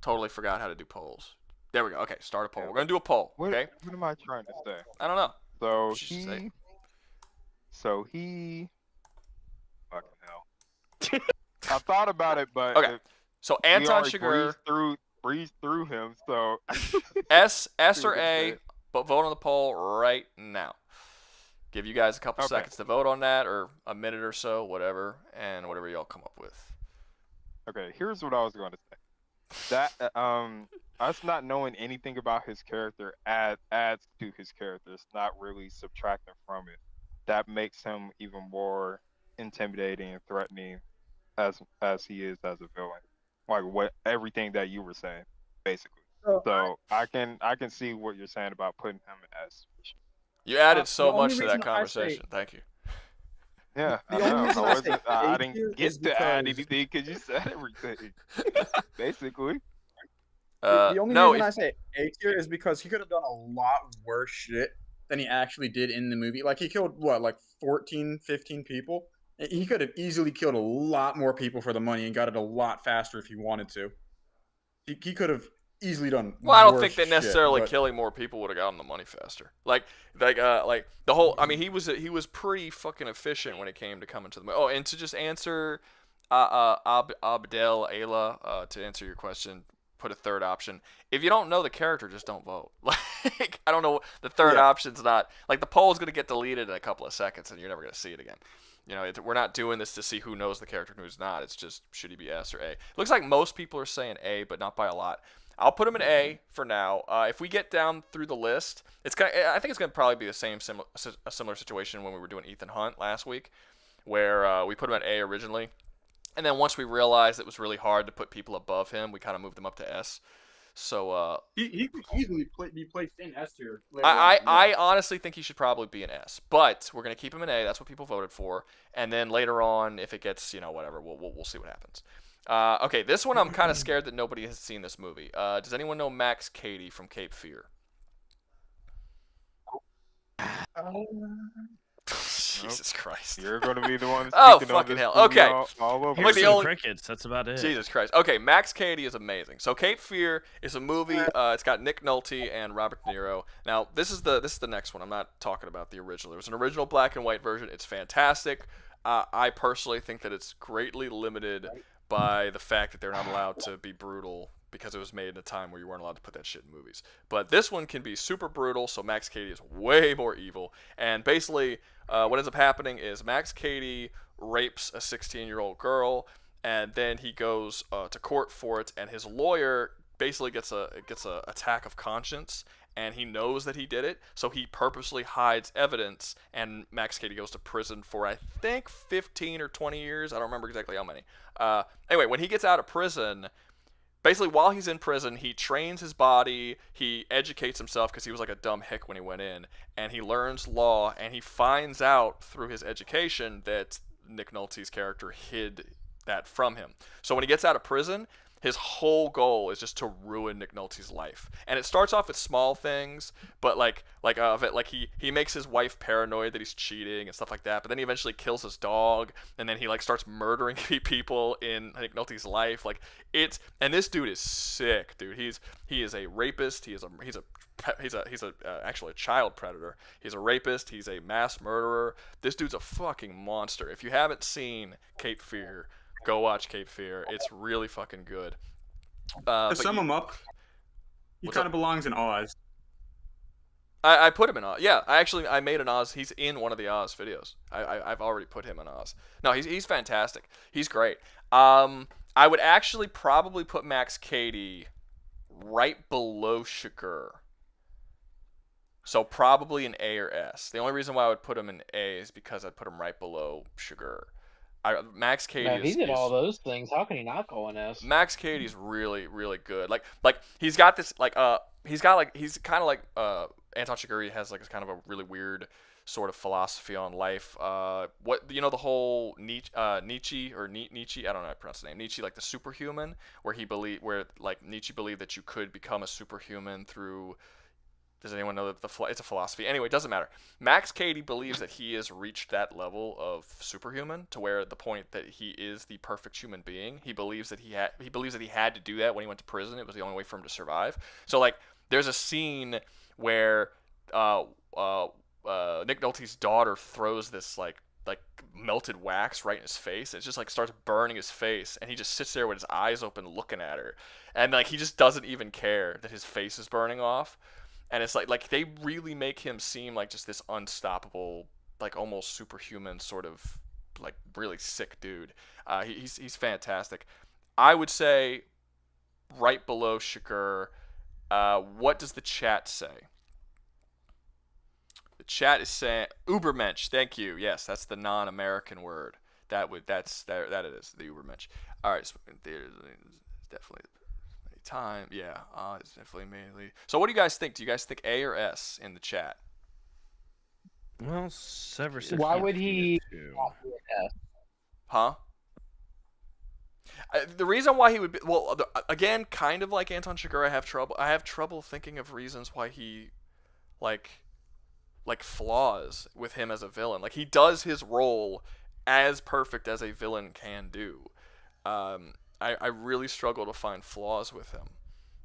Totally forgot how to do polls. There we go. Okay, start a poll. Yeah. We're gonna do a poll. What, Okay. what am I trying to say? I don't know. So What should you say? Fucking hell. I thought about it, but Okay, So we Anton already Chigurh, breezed through him. So S or Stupid A, shit. but vote on the poll right now. Give you guys a couple Okay. seconds to vote on that, or a minute or so, whatever, and whatever y'all come up with. okay, here's what I was going to say. That us not knowing anything about his character adds to his character. It's not really subtracting from it. That makes him even more intimidating and threatening as he is as a villain. Like everything that you were saying, basically. So I can see what you're saying about putting him in S. You added The so only much to that reason I say- conversation. Thank you. Yeah, The I only know. reason I say I A didn't tier get is to add because- anything because you said everything. Basically. The only no, reason I say A tier is because he could have done a lot worse shit than he actually did in the movie. Like he killed like 14, 15 people. He could have easily killed a lot more people for the money and got it a lot faster if he wanted to. He could have easily done. Well, I don't worse think that shit, necessarily but- killing more people would have gotten the money faster. Like the whole. I mean, he was pretty fucking efficient when it came to coming to the. Oh, and to just answer, Abdel Ayla, to answer your question, put a third option. If you don't know the character, just don't vote. Like I don't know. The third option's not like the poll's gonna get deleted in a couple of seconds, and you're never gonna see it again. You know, we're not doing this to see who knows the character and who's not. It's just should he be S or A? Looks like most people are saying A, but not by a lot. I'll put him in A for now. If we get down through the list, I think it's gonna probably be the a similar situation when we were doing Ethan Hunt last week, where we put him at A originally, and then once we realized it was really hard to put people above him, we kind of moved them up to S. So He could easily be placed in S tier. I honestly think he should probably be an S, but we're gonna keep him in A. That's what people voted for, and then later on, if it gets whatever, we'll see what happens. Okay, this one I'm kind of scared that nobody has seen this movie. Does anyone know Max Cady from Cape Fear? Jesus Christ. You're going to be the one Oh, speaking on fucking this hell. movie Okay. all over. Here's Here's the some only- crickets. That's about it. Jesus Christ. Okay, Max Cady is amazing. So Cape Fear is a movie. It's got Nick Nolte and Robert De Niro. Now this is the next one. I'm not talking about the original. There was an original black and white version. It's fantastic. I personally think that it's greatly limited by the fact that they're not allowed to be brutal because it was made in a time where you weren't allowed to put that shit in movies. But this one can be super brutal, so Max Cady is way more evil. And basically, what ends up happening is Max Cady rapes a 16-year-old girl, and then he goes to court for it, and his lawyer basically gets a attack of conscience, and he knows that he did it, so he purposely hides evidence, and Max Cady goes to prison for, I think, 15 or 20 years. I don't remember exactly how many. Anyway, when he gets out of prison, basically while he's in prison, he trains his body, he educates himself because he was like a dumb hick when he went in, and he learns law, and he finds out through his education that Nick Nolte's character hid that from him. So when he gets out of prison, his whole goal is just to ruin Nick Nolte's life, and it starts off with small things, but he makes his wife paranoid that he's cheating and stuff like that. But then he eventually kills his dog, and then he like starts murdering people in Nick Nolte's life. And this dude is sick, dude. He is a rapist. He's actually a child predator. He's a rapist. He's a mass murderer. This dude's a fucking monster. If you haven't seen Cape Fear, go watch Cape Fear. It's really fucking good. To sum him up, he kind of belongs in Oz. I put him in Oz. Yeah, I made an Oz. He's in one of the Oz videos. I've already put him in Oz. No, he's fantastic. He's great. I would actually probably put Max Cady right below Shakur. So probably an A or S. The only reason why I would put him in A is because I'd put him right below Shakur. Max Cady Now, if he did all those things, how can he not go in S? Max Cady's really, really good. Like he's got this he's kind of like Anton Chigurh has like kind of a really weird sort of philosophy on life. The whole Nietzsche, I don't know how to pronounce the name. Nietzsche, like the superhuman, where Nietzsche believed that you could become a superhuman through. Does anyone know that it's a philosophy? Anyway, it doesn't matter. Max Cady believes that he has reached that level of superhuman to where the point that he is the perfect human being. He believes that he had to do that when he went to prison. It was the only way for him to survive. So like, there's a scene where Nick Nolte's daughter throws this like melted wax right in his face. It just like starts burning his face, and he just sits there with his eyes open looking at her, and like he just doesn't even care that his face is burning off. And it's like they really make him seem like just this unstoppable, like almost superhuman sort of like really sick dude. He's fantastic. I would say right below Shakur. What does the chat say? The chat is saying Ubermensch. Thank you. Yes, that's the non-American word. That it is the Ubermensch. All right, so there's definitely. Time, yeah, it's definitely mainly. So, what do you guys think? Do you guys think A or S in the chat? Well, Sever said. Why would he? Huh? The reason why he would be again, kind of like Anton Chigurh, I have trouble thinking of reasons why he, like flaws with him as a villain. Like he does his role as perfect as a villain can do. I really struggle to find flaws with him.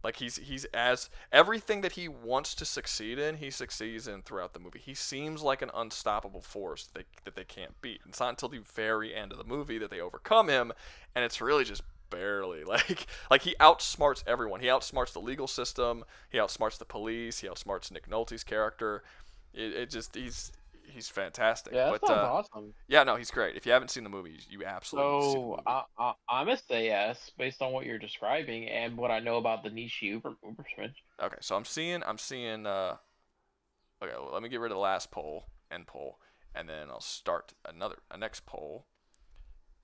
Like he's as everything that he wants to succeed in, he succeeds in throughout the movie. He seems like an unstoppable force that they can't beat. It's not until the very end of the movie that they overcome him, and it's really just barely. Like he outsmarts everyone. He outsmarts the legal system. He outsmarts the police. He outsmarts Nick Nolte's character. He's fantastic. Yeah, that sounds awesome. Yeah, no, he's great. If you haven't seen the movie, you absolutely see the movie. I'm gonna say yes based on what you're describing and what I know about the Nishi Ubermensch. Okay, so I'm seeing. Okay, well, let me get rid of the last end poll, and then I'll start a next poll.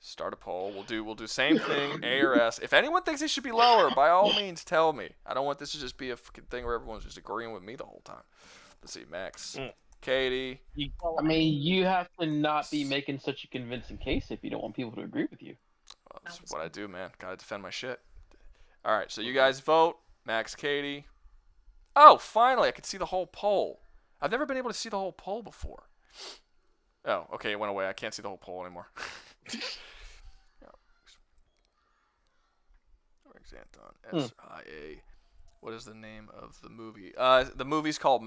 Start a poll. We'll do same thing. A or S. If anyone thinks he should be lower, by all means, tell me. I don't want this to just be a fucking thing where everyone's just agreeing with me the whole time. Let's see, Max. Katie. I mean, you have to not be making such a convincing case if you don't want people to agree with you. Well, that's what I do, man. Gotta defend my shit. All right, so you guys vote. Max, Katie. Oh, finally, I can see the whole poll. I've never been able to see the whole poll before. Oh, okay, it went away. I can't see the whole poll anymore. Anton, S-I-A. What is the name of the movie? The movie's called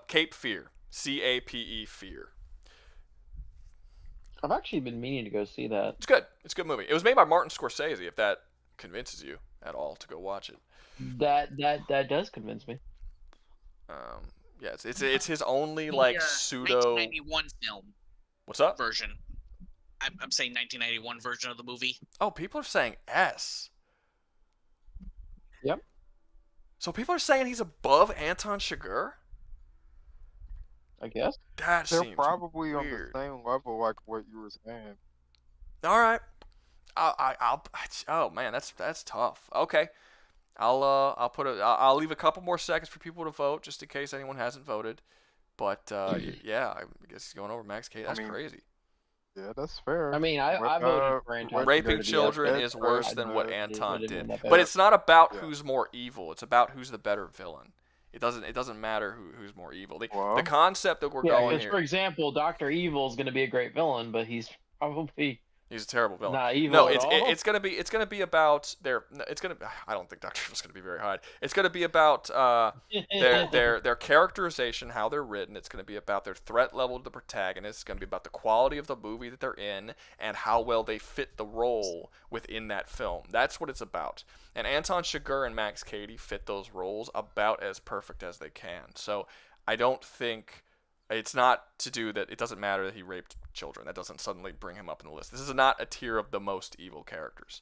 Cape Fear. C-A-P-E Fear. I've actually been meaning to go see that. It's good. It's a good movie. It was made by Martin Scorsese, if that convinces you. at all to go watch it. That does convince me. Yeah, it's his only The, like pseudo. 1991 film What's up? version. I'm saying 1991 version of the movie. Oh, people are saying S. Yep. So people are saying he's above Anton Chigurh? I guess. That They're seems probably weird. on the same level like what you were saying. All right. I'll. Oh man, that's tough. Okay. I'll leave a couple more seconds for people to vote, just in case anyone hasn't voted. But yeah, I guess he's going over Max K. That's crazy. Yeah, that's fair. I mean, I voted for Anton. Raping Chigurh to be children up is there. worse I than didn't what vote- Anton didn't did. vote that But better. it's not about Yeah. who's more evil. It's about who's the better villain. It doesn't matter who's more evil. The Well, concept that we're Yeah, going because here. for example, Doctor Evil is going to be a great villain, but he's probably He's a terrible villain. not evil No, at it's all. it's gonna be about their. It's gonna. I don't think Doctor Evil's gonna be very high. It's gonna be about their characterization, how they're written. It's gonna be about their threat level to the protagonist. It's gonna be about the quality of the movie that they're in and how well they fit the role within that film. That's what it's about. And Anton Chigurh and Max Cady fit those roles about as perfect as they can. So I don't think. It's not to do that. It doesn't matter that he raped children. That doesn't suddenly bring him up in the list. This is not a tier of the most evil characters.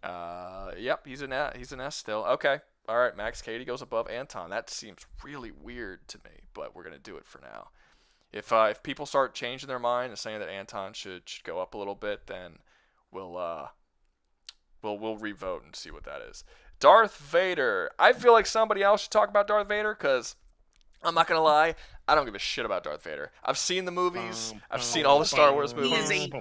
Yep, he's an S still. Okay, all right. Max Cady goes above Anton. That seems really weird to me, but we're gonna do it for now. If people start changing their mind and saying that Anton should go up a little bit, then we'll revote and see what that is. Darth Vader. I feel like somebody else should talk about Darth Vader because I'm not gonna lie. I don't give a shit about Darth Vader. I've seen the movies. I've seen all the Star Wars movies. He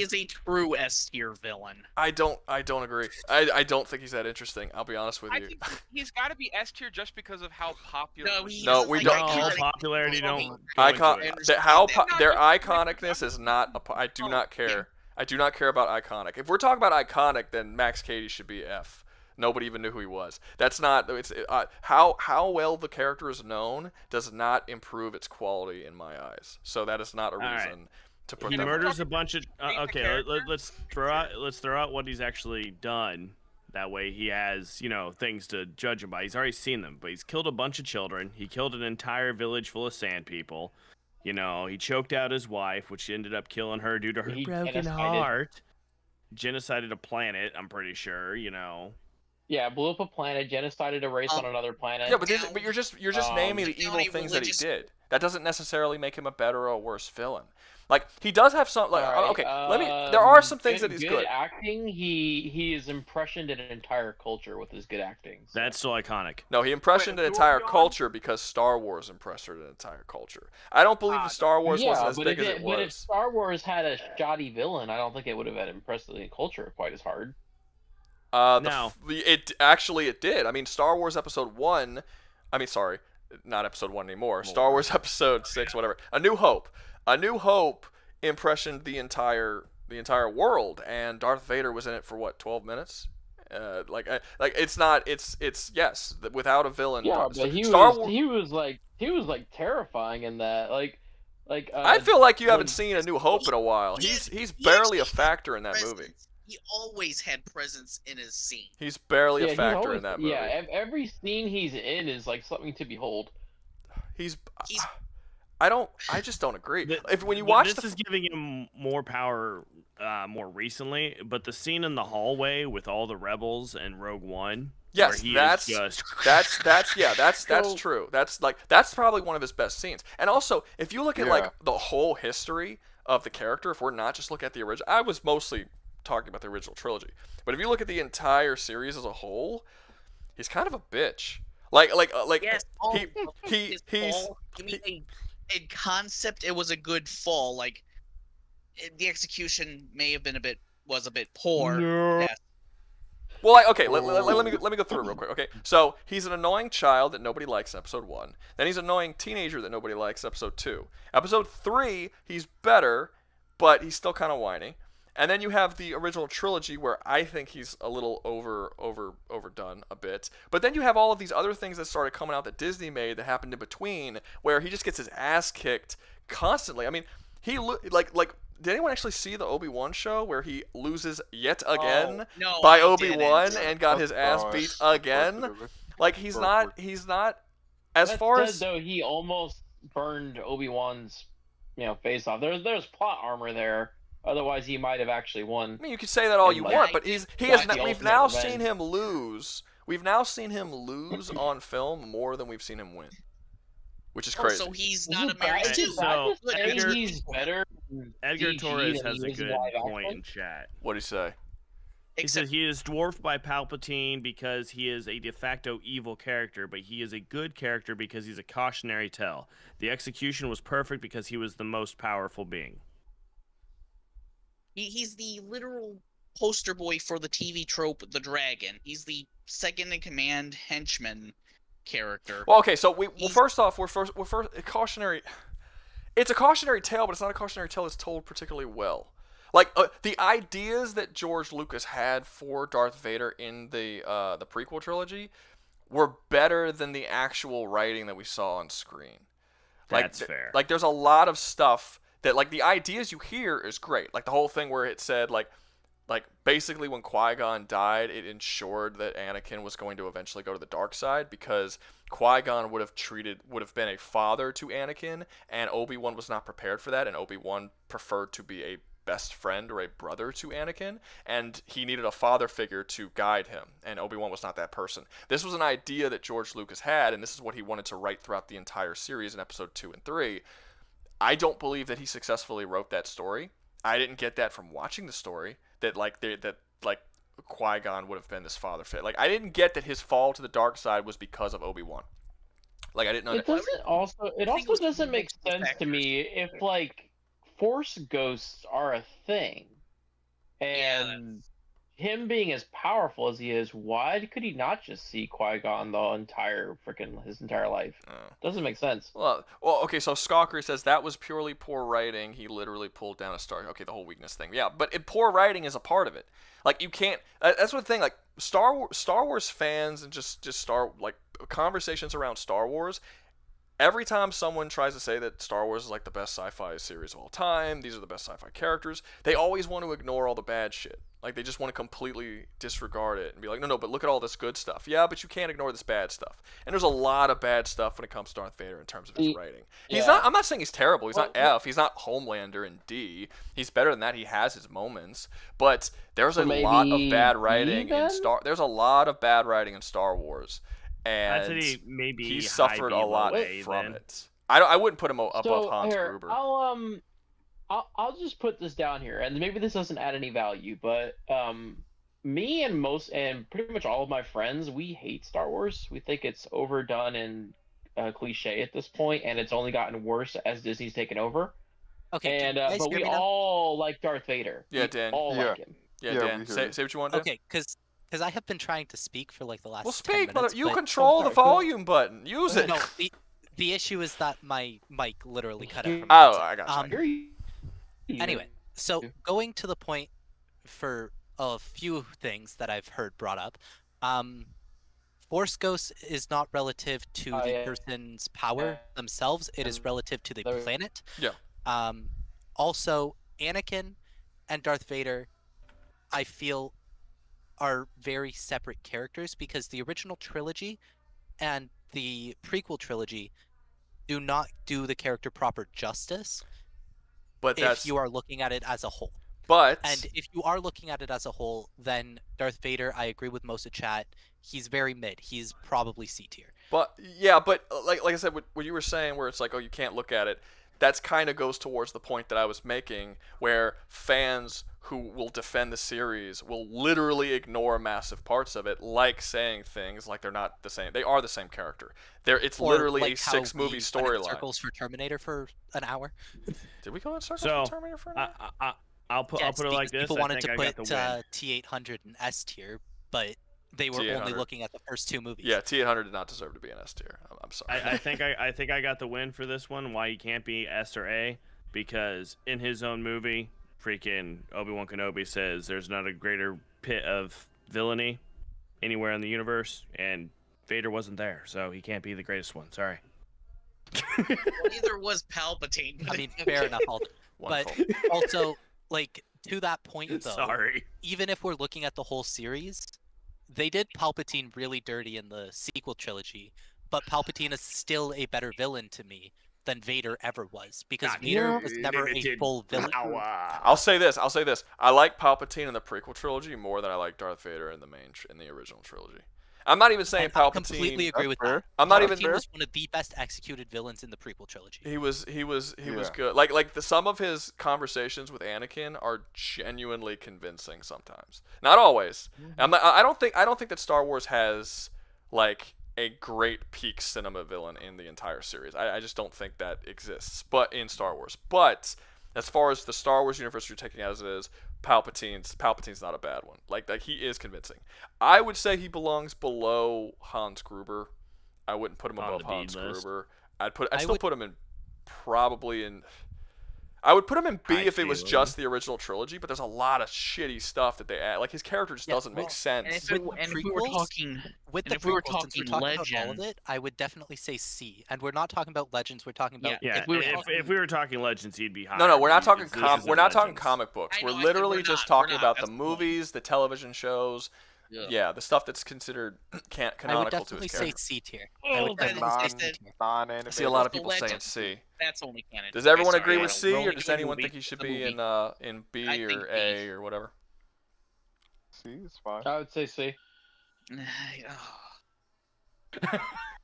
is a true S tier villain. I don't agree. I don't think he's that interesting. I'll be honest with I you. think he's got to be S tier just because of how popular. No, he he is. No, doesn't we like don't- iconic- Popularity don't. go Icon. into it. Their iconicness is not. I do not care. I do not care about iconic. If we're talking about iconic, then Max Cady should be F. Nobody even knew who he was. That's not. It's how well the character is known does not improve its quality in my eyes. So that is not a All right. reason to put He them. murders a bunch of. Okay, character. let's throw out what he's actually done. That way, he has things to judge him by. He's already seen them, but he's killed a bunch of children. He killed an entire village full of sand people. He choked out his wife, which ended up killing her due to her He broken genocided- heart. Genocided a planet, I'm pretty sure. Yeah, blew up a planet, genocided a race on another planet. Yeah, but you're just naming the Now evil a things that he religious- did. That doesn't necessarily make him a better or a worse villain. Like he does have some. Like Alright, okay, there are some things that he's good good. acting. He has impressioned an entire culture with his good acting. So. That's still iconic. No, he impressioned an who are entire we on? culture because Star Wars impressed an entire culture. I don't believe the Star Wars yeah, wasn't as but big as if, it but if was. Star Wars had a shoddy villain, I don't think it would have had impressed the culture quite as hard. No. It did. I mean, Star Wars Episode 1. I mean, sorry, not Episode 1 anymore. Star Wars Episode 6, whatever. A New Hope. A New Hope impressioned the entire world, and Darth Vader was in it for what, 12 minutes? It's not. It's yes. Without a villain. Yeah, but he Star was Wars. he was like terrifying in that. I feel like you haven't when- seen A New Hope in a while. He's barely a factor in that movie. He always had presence in his scene. He's barely yeah, a he's factor always- in that movie. Yeah, every scene he's in is like something to behold. He's. He's- I just don't agree. When you But watch this is giving him more power more recently, but the scene in the hallway with all the rebels and Rogue One. Yes, where he that's is just... that's So- true. That's probably one of his best scenes. And also, if you look at Yeah. like the whole history of the character, if we're not just looking at the original, I was mostly talking about the original trilogy. But if you look at the entire series as a whole, he's kind of a bitch. Yes, his he's fall. I mean, in concept, it was a good fall. The execution may have been was a bit poor. No. Yes. well, okay. Let me go through it real quick. Okay, so he's an annoying child that nobody likes in Episode 1. Then he's an annoying teenager that nobody likes in Episode 2. Episode 3, he's better, but he's still kind of whiny. And then you have the original trilogy where I think he's a little overdone a bit. But then you have all of these other things that started coming out that Disney made that happened in between, where he just gets his ass kicked constantly. I mean, he did anyone actually see the Obi-Wan show where he loses yet again No, by I Obi-Wan didn't. and got his ass beat again? Like he's not as That far said, as though, he almost burned Obi-Wan's, face off. There's plot armor there. Otherwise, he might have actually won. I mean, you could say that all And, you like, want, but got the we've ultimate now revenge. seen him lose. We've now seen him lose on film more than we've seen him win, which is Oh, crazy. so he's not Is a it Mary bad? Sue. Is it bad to Good, say Edgar- he's better than Edgar CG Torres than has he a was in good live point action? in chat. What do you say? He Except says he is dwarfed by Palpatine because he is a de facto evil character, but he is a good character because he's a cautionary tale. The execution was perfect because he was the most powerful being. he's the literal poster boy for the TV trope, the dragon. He's the second in command henchman character. Well, okay, so He's- first off, we're first a cautionary. It's a cautionary tale, but it's not a cautionary tale that's told particularly well. Like the ideas that George Lucas had for Darth Vader in the prequel trilogy were better than the actual writing that we saw on screen. That's fair. Like there's a lot of stuff that like the ideas you hear is great. Like the whole thing where it said like basically when Qui-Gon died, it ensured that Anakin was going to eventually go to the dark side because Qui-Gon would have been a father to Anakin, and Obi-Wan was not prepared for that, and Obi-Wan preferred to be a best friend or a brother to Anakin, and he needed a father figure to guide him, and Obi-Wan was not that person. This was an idea that George Lucas had, and this is what he wanted to write throughout the entire series in episode 2 and 3. I don't believe that he successfully wrote that story. I didn't get that from watching the story, that Qui-Gon would have been this father fit. Like I didn't get that his fall to the dark side was because of Obi-Wan. Like I didn't know. It also was doesn't make multiple sense to factors. me if like Force ghosts are a thing, and him being as powerful as he is, why could he not just see Qui-Gon his entire life? Doesn't make sense. Well, okay, so Skalker says that was purely poor writing. He literally pulled down a star. Okay, the whole weakness thing. Yeah, but poor writing is a part of it. Like you can't. That's what the thing. Like Star Wars fans and just conversations around Star Wars. Every time someone tries to say that Star Wars is like the best sci-fi series of all time, these are the best sci-fi characters, they always want to ignore all the bad shit. Like they just want to completely disregard it and be like, no, but look at all this good stuff. Yeah, but you can't ignore this bad stuff. And there's a lot of bad stuff when it comes to Darth Vader in terms of his writing. He's not. I'm not saying he's terrible. He's not F. He's not Homelander in D. He's better than that. He has his moments, but there's a lot of bad writing in Star. There's a lot of bad writing in Star Wars. And I'd say maybe he suffered a lot from then. it. I wouldn't put him above Hans here, Gruber. I'll just put this down here, and maybe this doesn't add any value, but me and pretty much all of my friends, we hate Star Wars. We think it's overdone and cliche at this point, and it's only gotten worse as Disney's taken over. Okay, And can you guys but hear we me now? all like Darth Vader. Yeah, We Dan. all Yeah. like him. Yeah, Yeah, Dan, we hear say you. what you want to do. Okay, because I have been trying to speak for like the last Well, 10 speak, minutes, you but- control the sorry, go ahead. volume button. Use it. No, the issue is that my mic literally cut out. For Oh, minutes. I got you. Hear you. Anyway, so going to the point for a few things that I've heard brought up, Force Ghost is not relative to the yeah. person's power themselves. It is And relative to the there- planet. Yeah. Also, Anakin and Darth Vader, I feel, are very separate characters because the original trilogy and the prequel trilogy do not do the character proper justice But that's if you are looking at it as a whole. but And if you are looking at it as a whole, then Darth Vader, I agree with most of chat, he's very mid. He's probably C tier. But yeah, but like I said, what you were saying, where it's like, oh, you can't look at it. That's kind of goes towards the point that I was making, where fans who will defend the series will literally ignore massive parts of it, like saying things like they're not the same. They are the same character. It's Or literally like a how 6-movie we went in storyline. circles for Terminator for an hour. Did we go in circles So, for Terminator for an hour? I'll put Yes, it like because this. people I wanted think to I got put the win. T800 in S tier, but they were only T800. looking at the first two movies. Yeah, T800 did not deserve to be an S tier. I'm sorry. I think I got the win for this one. Why he can't be S or A? Because in his own movie, freaking Obi-Wan Kenobi says there's not a greater pit of villainy anywhere in the universe, and Vader wasn't there, so he can't be the greatest one. Sorry. Neither was Palpatine. I mean, fair enough. Wonderful. Also, like, to that point, though, Sorry. even if we're looking at the whole series, they did Palpatine really dirty in the sequel trilogy, but Palpatine is still a better villain to me than Vader ever was, because Vader was never a full villain. I'll say this. I like Palpatine in the prequel trilogy more than I like Darth Vader in the original trilogy. I'm not even saying And I Palpatine. completely agree with that. I'm not Palpatine even. was one of the best executed villains in the prequel trilogy. He was Yeah. good. Like some of his conversations with Anakin are genuinely convincing sometimes. Not always. I don't think that Star Wars has like a great peak cinema villain in the entire series. I just don't think that exists. But in Star Wars. But as far as the Star Wars universe you're taking as it is, Palpatine's not a bad one. Like he is convincing. I would say he belongs below Hans Gruber. I wouldn't put him On above the B Hans list. Gruber. I'd still put him in probably in. I would put him in B High if it was feeling. just the original trilogy, but there's a lot of shitty stuff that they add. Like his character just Yeah, doesn't make well, sense. And With the if we were prequels, talking, With and the if we were prequels, since we're talking talking about all of Legends- it, I would definitely say C. And we're not talking about Legends, we're talking about... Yeah, If we were if we were talking Legends, he'd be higher. No, we're not talking because this isn't we're not talking Legends. comic books. I We're know, I said literally we're just not, we're talking not, about that's the the point. movies, the television shows. Yeah, the stuff that's considered I would canonical to definitely his say character. C tier. Oh, I would that definitely say is- C tier. Non-animated. I see a lot of The people saying Legends. C. That's only canon. Does everyone Okay, agree sorry, with we're C, or only does doing anyone movie. think he should It's a be movie. in B I or think A B. or whatever? See, it's fine. I would say C.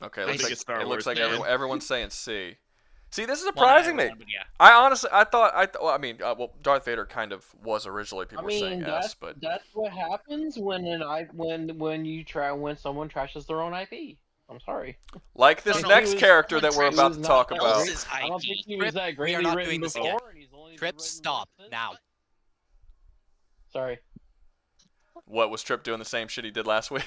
Okay, I looks think like, it's Star it looks Wars, like man. everyone's saying C. See, this is Well, not surprising me. everyone, but yeah. I honestly, well, Darth Vader kind of was originally. People I were saying mean, S, but that's what happens when when someone trashes their own IP. I'm sorry. like this No, next he was- character that we're he about was to not talk that about. great. Else's I don't think IP. he was that we great are not written doing this before, yet. and he's only been Trip, written stop since. now. Sorry. What was Trip doing the same shit he did last week?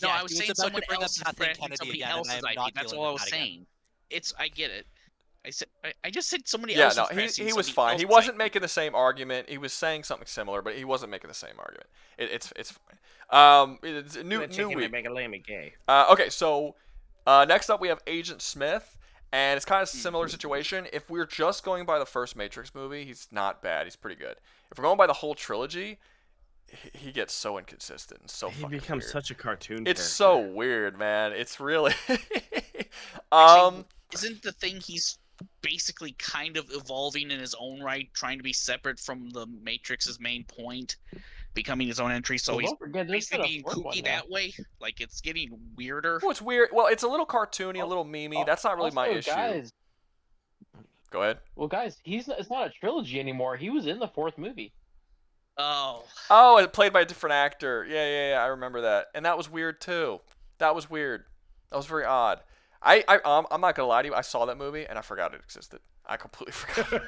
No, Yeah, I was he saying about to someone bring up else's Kathleen brand, Kennedy somebody again, and else's I'm IP. not That's dealing all I with was that again. saying. I get it. I just said somebody Yeah, else's no, brand, he was somebody fine. He else's wasn't IP. making the same argument. He was saying something similar, but he wasn't making the same argument. It's fine. It's a new week. Make a lame gay. Okay, so next up we have Agent Smith, and it's kind of a similar situation. If we're just going by the first Matrix movie, he's not bad. He's pretty good. If we're going by the whole trilogy, he gets so inconsistent and so He fucking becomes weird. such a cartoon. It's character. so weird, man. It's really. Actually, isn't the thing he's basically kind of evolving in his own right, trying to be separate from the Matrix's main point, becoming his own entry? So Well, he's don't forget, there's been basically a being fourth one kooky now. that way. Like it's getting weirder. Well, it's weird. Well, it's a little cartoony, a little memey. That's not really my Also, issue. Guys, Go ahead. well, guys, it's not a trilogy anymore. He was in the fourth movie. Oh, Oh, it played by a different actor. Yeah, I remember that. And that was weird too. That was weird. That was very odd. I'm not gonna lie to you. I saw that movie and I forgot it existed. I completely forgot.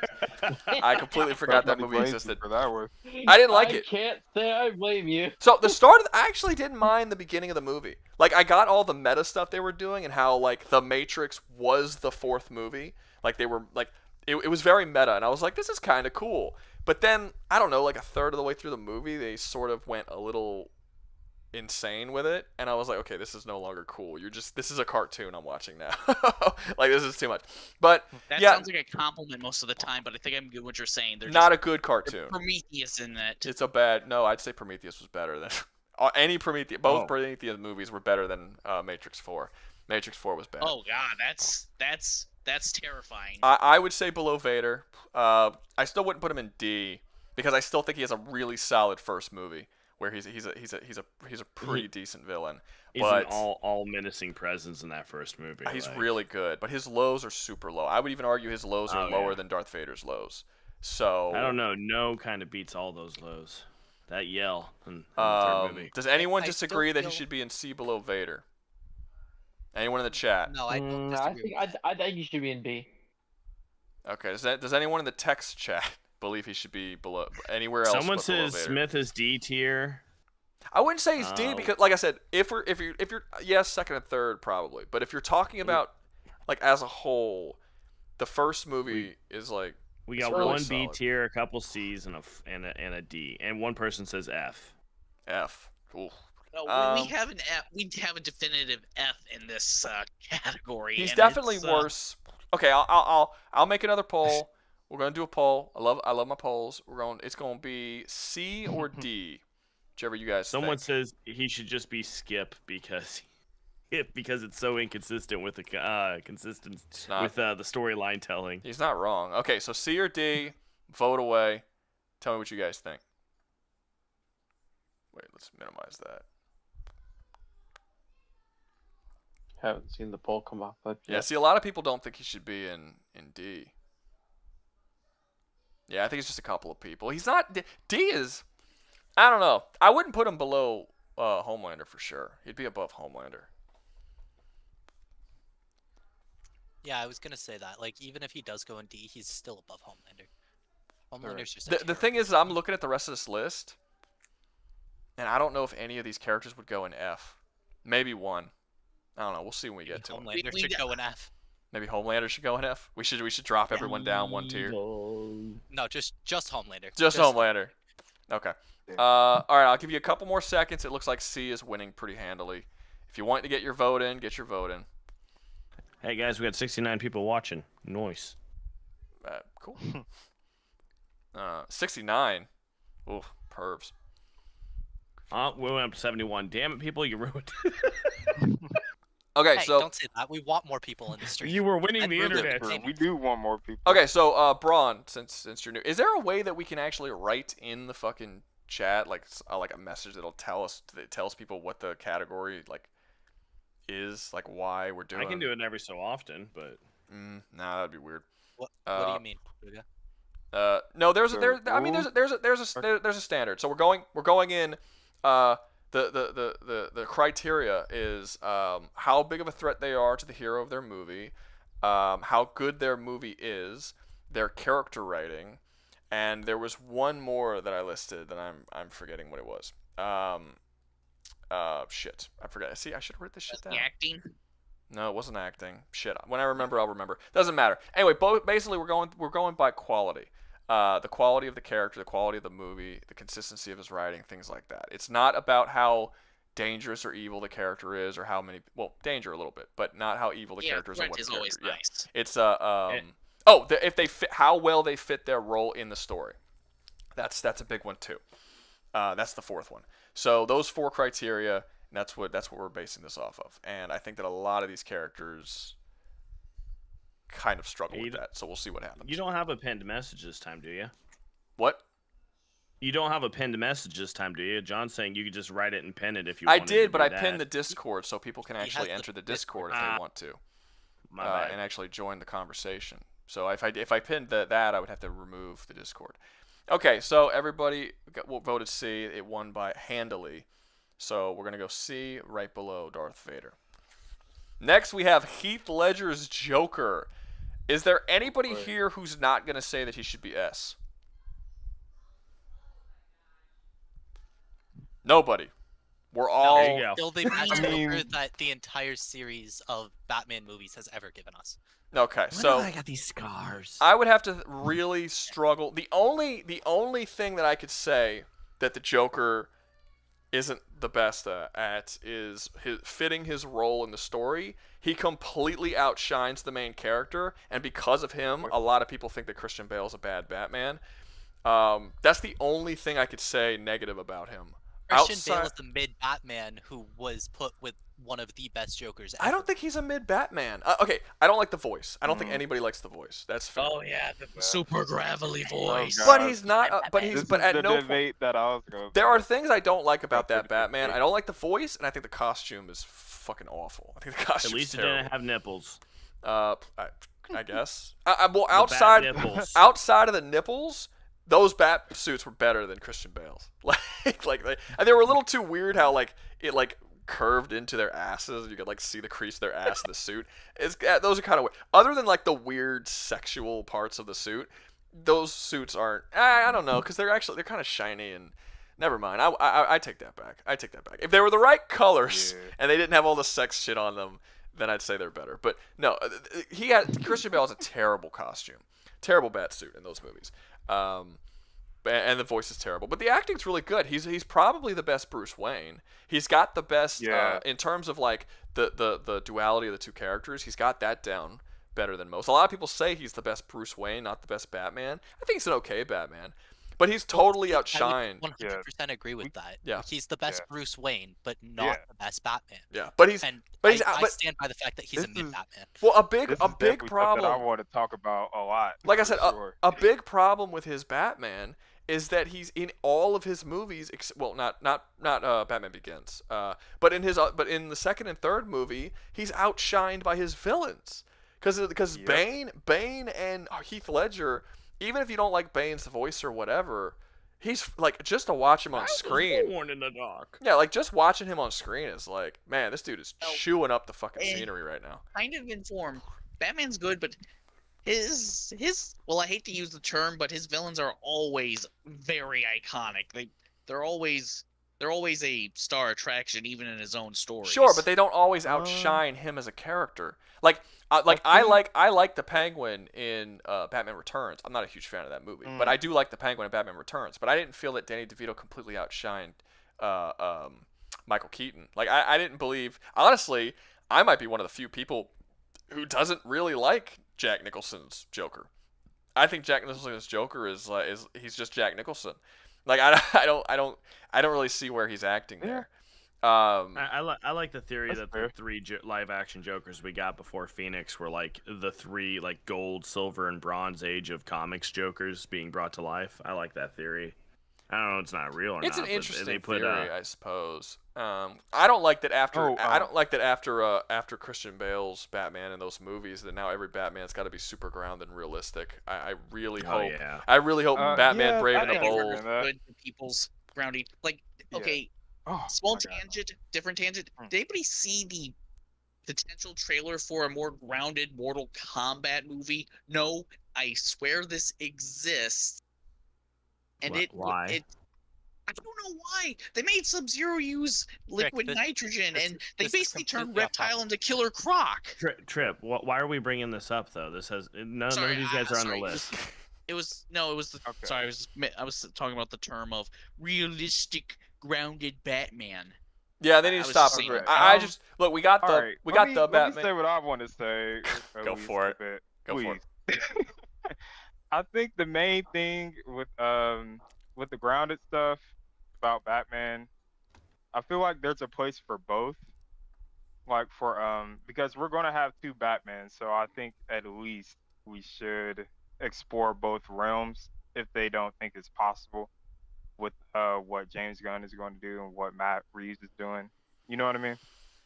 I completely forgot that Somebody movie blames you existed. for that one. I didn't like I it. can't say I blame you. So the start of I actually didn't mind the beginning of the movie. Like I got all the meta stuff they were doing and how like the Matrix was the fourth movie. Like they were like it was very meta and I was like, this is kind of cool. But then I don't know, like a third of the way through the movie, they sort of went a little insane with it, and I was like, okay, this is no longer cool. This is a cartoon I'm watching now. Like this is too much. But that yeah, sounds like a compliment most of the time, but I think I'm good what you're saying. They're not just, a good they're cartoon. Prometheus in that. It's a bad. No, I'd say Prometheus was better than any Prometheus. Both Prometheus movies were better than Matrix 4. Matrix 4 was bad. Oh god, that's terrifying. I would say below Vader. I still wouldn't put him in D because I still think he has a really solid first movie where he's a pretty decent villain. He's But an all menacing presence in that first movie. he's like- really good, but his lows are super low. I would even argue his lows are Oh, lower yeah. than Darth Vader's lows. So I don't know. No kind of beats all those lows. That yell in the third movie. Does anyone I still disagree that he feel- should be in C below Vader? Anyone in the chat? No, I don't I disagree. think I think you should be in B. Okay. Does anyone in the text chat believe he should be below anywhere else? Someone but below says Vader? Smith is D tier. I wouldn't say he's D Oh. because, like I said, if you're yes, second and third probably, but if you're talking about like as a whole, the first movie is like We It's got really one B solid. tier, a couple C's, and a D, and one person says F. F. Ooh. No, Um, we have an F. We have a definitive F in this category. He's and definitely it's, worse. Okay, I'll make another poll. We're gonna do a poll. I love my polls. It's gonna be C or D, whichever you guys Someone think. says he should just be Skip because it's so inconsistent with the with the storyline telling. He's not wrong. Okay, so C or D, vote away. Tell me what you guys think. Wait, let's minimize that. Haven't seen the poll come up, but Yeah, see, a lot of people don't think he should be in D. Yeah, I think it's just a couple of people. He's not. D is. I don't know. I wouldn't put him below Homelander for sure. He'd be above Homelander. Yeah, I was gonna say that. Like, even if he does go in D, he's still above Homelander. Homelander's just The thing is, I'm looking at the rest of this list, and I don't know if any of these characters would go in F. Maybe one. I don't know. We'll see when we get to it. Homelander should go in F. Maybe Homelander should go in F. We should drop everyone down one tier. No, just Homelander. Just Homelander. Okay. All right. I'll give you a couple more seconds. It looks like C is winning pretty handily. If you want to get your vote in, get your vote in. Hey guys, we got 69 people watching. Nice. Cool. 69. Ooh, pervs. We went up to 71. Damn it, people, you ruined. Okay, Hey, so don't say that. We want more people in the stream. You were winning And the we're really internet. entertaining. We do want more people. okay, so Braun, since you're new, is there a way that we can actually write in the fucking chat like a message that'll that tells people what the category like is, like why we're doing? I can do it every so often, but Nah, that'd be weird. What do you mean, Ruga? No, there's a standard. So we're going in. The criteria is how big of a threat they are to the hero of their movie, how good their movie is, their character writing, and there was one more that I listed that I'm forgetting what it was. Shit, I forgot. See, I should have written this shit down. The acting. No, it wasn't acting. Shit. When I remember, I'll remember. Doesn't matter. Anyway, basically, we're going by quality. The quality of the character, the quality of the movie, the consistency of his writing, things like that. It's not about how dangerous or evil the character is, or how many. Well, danger a little bit, but not how evil the character is. Or what is the always character. nice. Yeah. It's if they fit, how well they fit their role in the story. That's a big one too. That's the fourth one. So those four criteria. That's what we're basing this off of, and I think that a lot of these characters kind of struggle with that. So we'll see what happens. you don't have a pinned message this time, do you? What? You don't have a pinned message this time, do you? John's saying you could just write it and pin it if you I wanted did, to but do I that. pinned the Discord so people can actually has enter the the Discord Discord. if they want to, My bad. and actually join the conversation. So if I pinned that, I would have to remove the Discord. Okay, so everybody voted C. It won by handily. So we're gonna go C right below Darth Vader. Next we have Heath Ledger's Joker. Is there anybody here who's not gonna say that he should be S? Nobody. We're all. There you go. Still the best Joker that the entire series of Batman movies has ever given us. Okay, When so I got these scars. I would have to really struggle. The only thing that I could say that the Joker isn't the best at is fitting his role in the story. He completely outshines the main character, and because of him, a lot of people think that Christian Bale's a bad Batman. That's the only thing I could say negative about him. Christian Bale is the mid-Batman who was put with one of the best Jokers ever. I don't think he's a mid-Batman. Okay, I don't like the voice. I don't think anybody likes the voice. That's fair. Oh yeah, the super gravelly voice. But he's not. But This is at the no point. debate that I was going. There are things I don't like about that Batman. I don't like the voice, and I think the costume is fucking awful. I think the costume At least is it terrible. didn't have nipples. I guess. Well, bat nipples. outside of the nipples, those bat suits were better than Christian Bale's. And they were a little too weird how it curved into their asses, and you could see the crease of their ass in the suit. Those are kind of weird. Other than the weird sexual parts of the suit, those suits aren't. I don't know, because they're kind of shiny and. Never mind. I take that back. If they were the right colors and they didn't have all the sex shit on them, then I'd say they're better. But no, Christian Bale has a terrible costume, terrible bat suit in those movies, and the voice is terrible. But the acting's really good. He's probably the best Bruce Wayne. He's got the best in terms of the duality of the two characters. He's got that down better than most. A lot of people say he's the best Bruce Wayne, not the best Batman. I think he's an okay Batman, but he's totally outshined. I would 100% agree with that. Yeah. He's the best Bruce Wayne, but not Yeah. the best Batman. Yeah, but he's And but I but stand by the fact that he's a This mid is- Batman. well, a This big is definitely something problem. I want to talk about a lot. Like I for said, sure. a big problem with his Batman is that he's in all of his movies. Well, not Batman Begins. But in the second and third movie, he's outshined by his villains. Because Yep. Bane and Heath Ledger, even if you don't like Bane's voice or whatever, he's like, just to watch him on screen. Born in the dark. Yeah, like just watching him on screen is like, man, this dude is Oh. chewing up the fucking Eh. scenery right now. Kind of informed. Batman's good, but his well, I hate to use the term, but his villains are always very iconic. They're always a star attraction, even in his own stories. Sure, but they don't always outshine him as a character. Like I like the Penguin in Batman Returns. I'm not a huge fan of that movie, but I do like the Penguin in Batman Returns. But I didn't feel that Danny DeVito completely outshined Michael Keaton. Like I didn't believe. Honestly, I might be one of the few people who doesn't really like Jack Nicholson's Joker. I think Jack Nicholson's Joker is he's just Jack Nicholson. Like I don't really see where he's acting there. I like the theory That's that fair. the three live action Jokers we got before Phoenix were like the three like gold, silver, and bronze age of comics Jokers being brought to life. I like that theory. I don't know, it's not real or It's not. an but interesting they put, theory, I suppose. I don't like that after. Oh, I don't like that after Christian Bale's Batman and those movies that now every Batman's got to be super grounded and realistic. I really Oh, hope. yeah. I really hope Batman yeah, Brave I and the can Bold. agree with that. Good for people's grounding. Like, Yeah. okay, Oh, small my God. tangent, different tangent. Hmm. Did anybody see the potential trailer for a more grounded Mortal Kombat movie? No, I swear this exists. And Why? I don't know why. They made Sub-Zero use liquid this- nitrogen, this- and they this is basically turned completely off Reptile topic. into Killer Croc. Trip. Why are we bringing this up though? This has none of Sorry, these guys are on the sorry. list. It was the Okay. sorry. I was talking about the term of realistic, grounded Batman. Yeah, they need I to was stop just it. saying- I just look. We got the All right, we let got me- the Let me Batman. say what I want to say. Go Please, for it. a bit. Go for it. Please. I think the main thing with the grounded stuff about Batman, I feel like there's a place for both. Like for because we're gonna have two Batmans, so I think at least we should explore both realms if they don't think it's possible with what James Gunn is going to do and what Matt Reeves is doing. You know what I mean?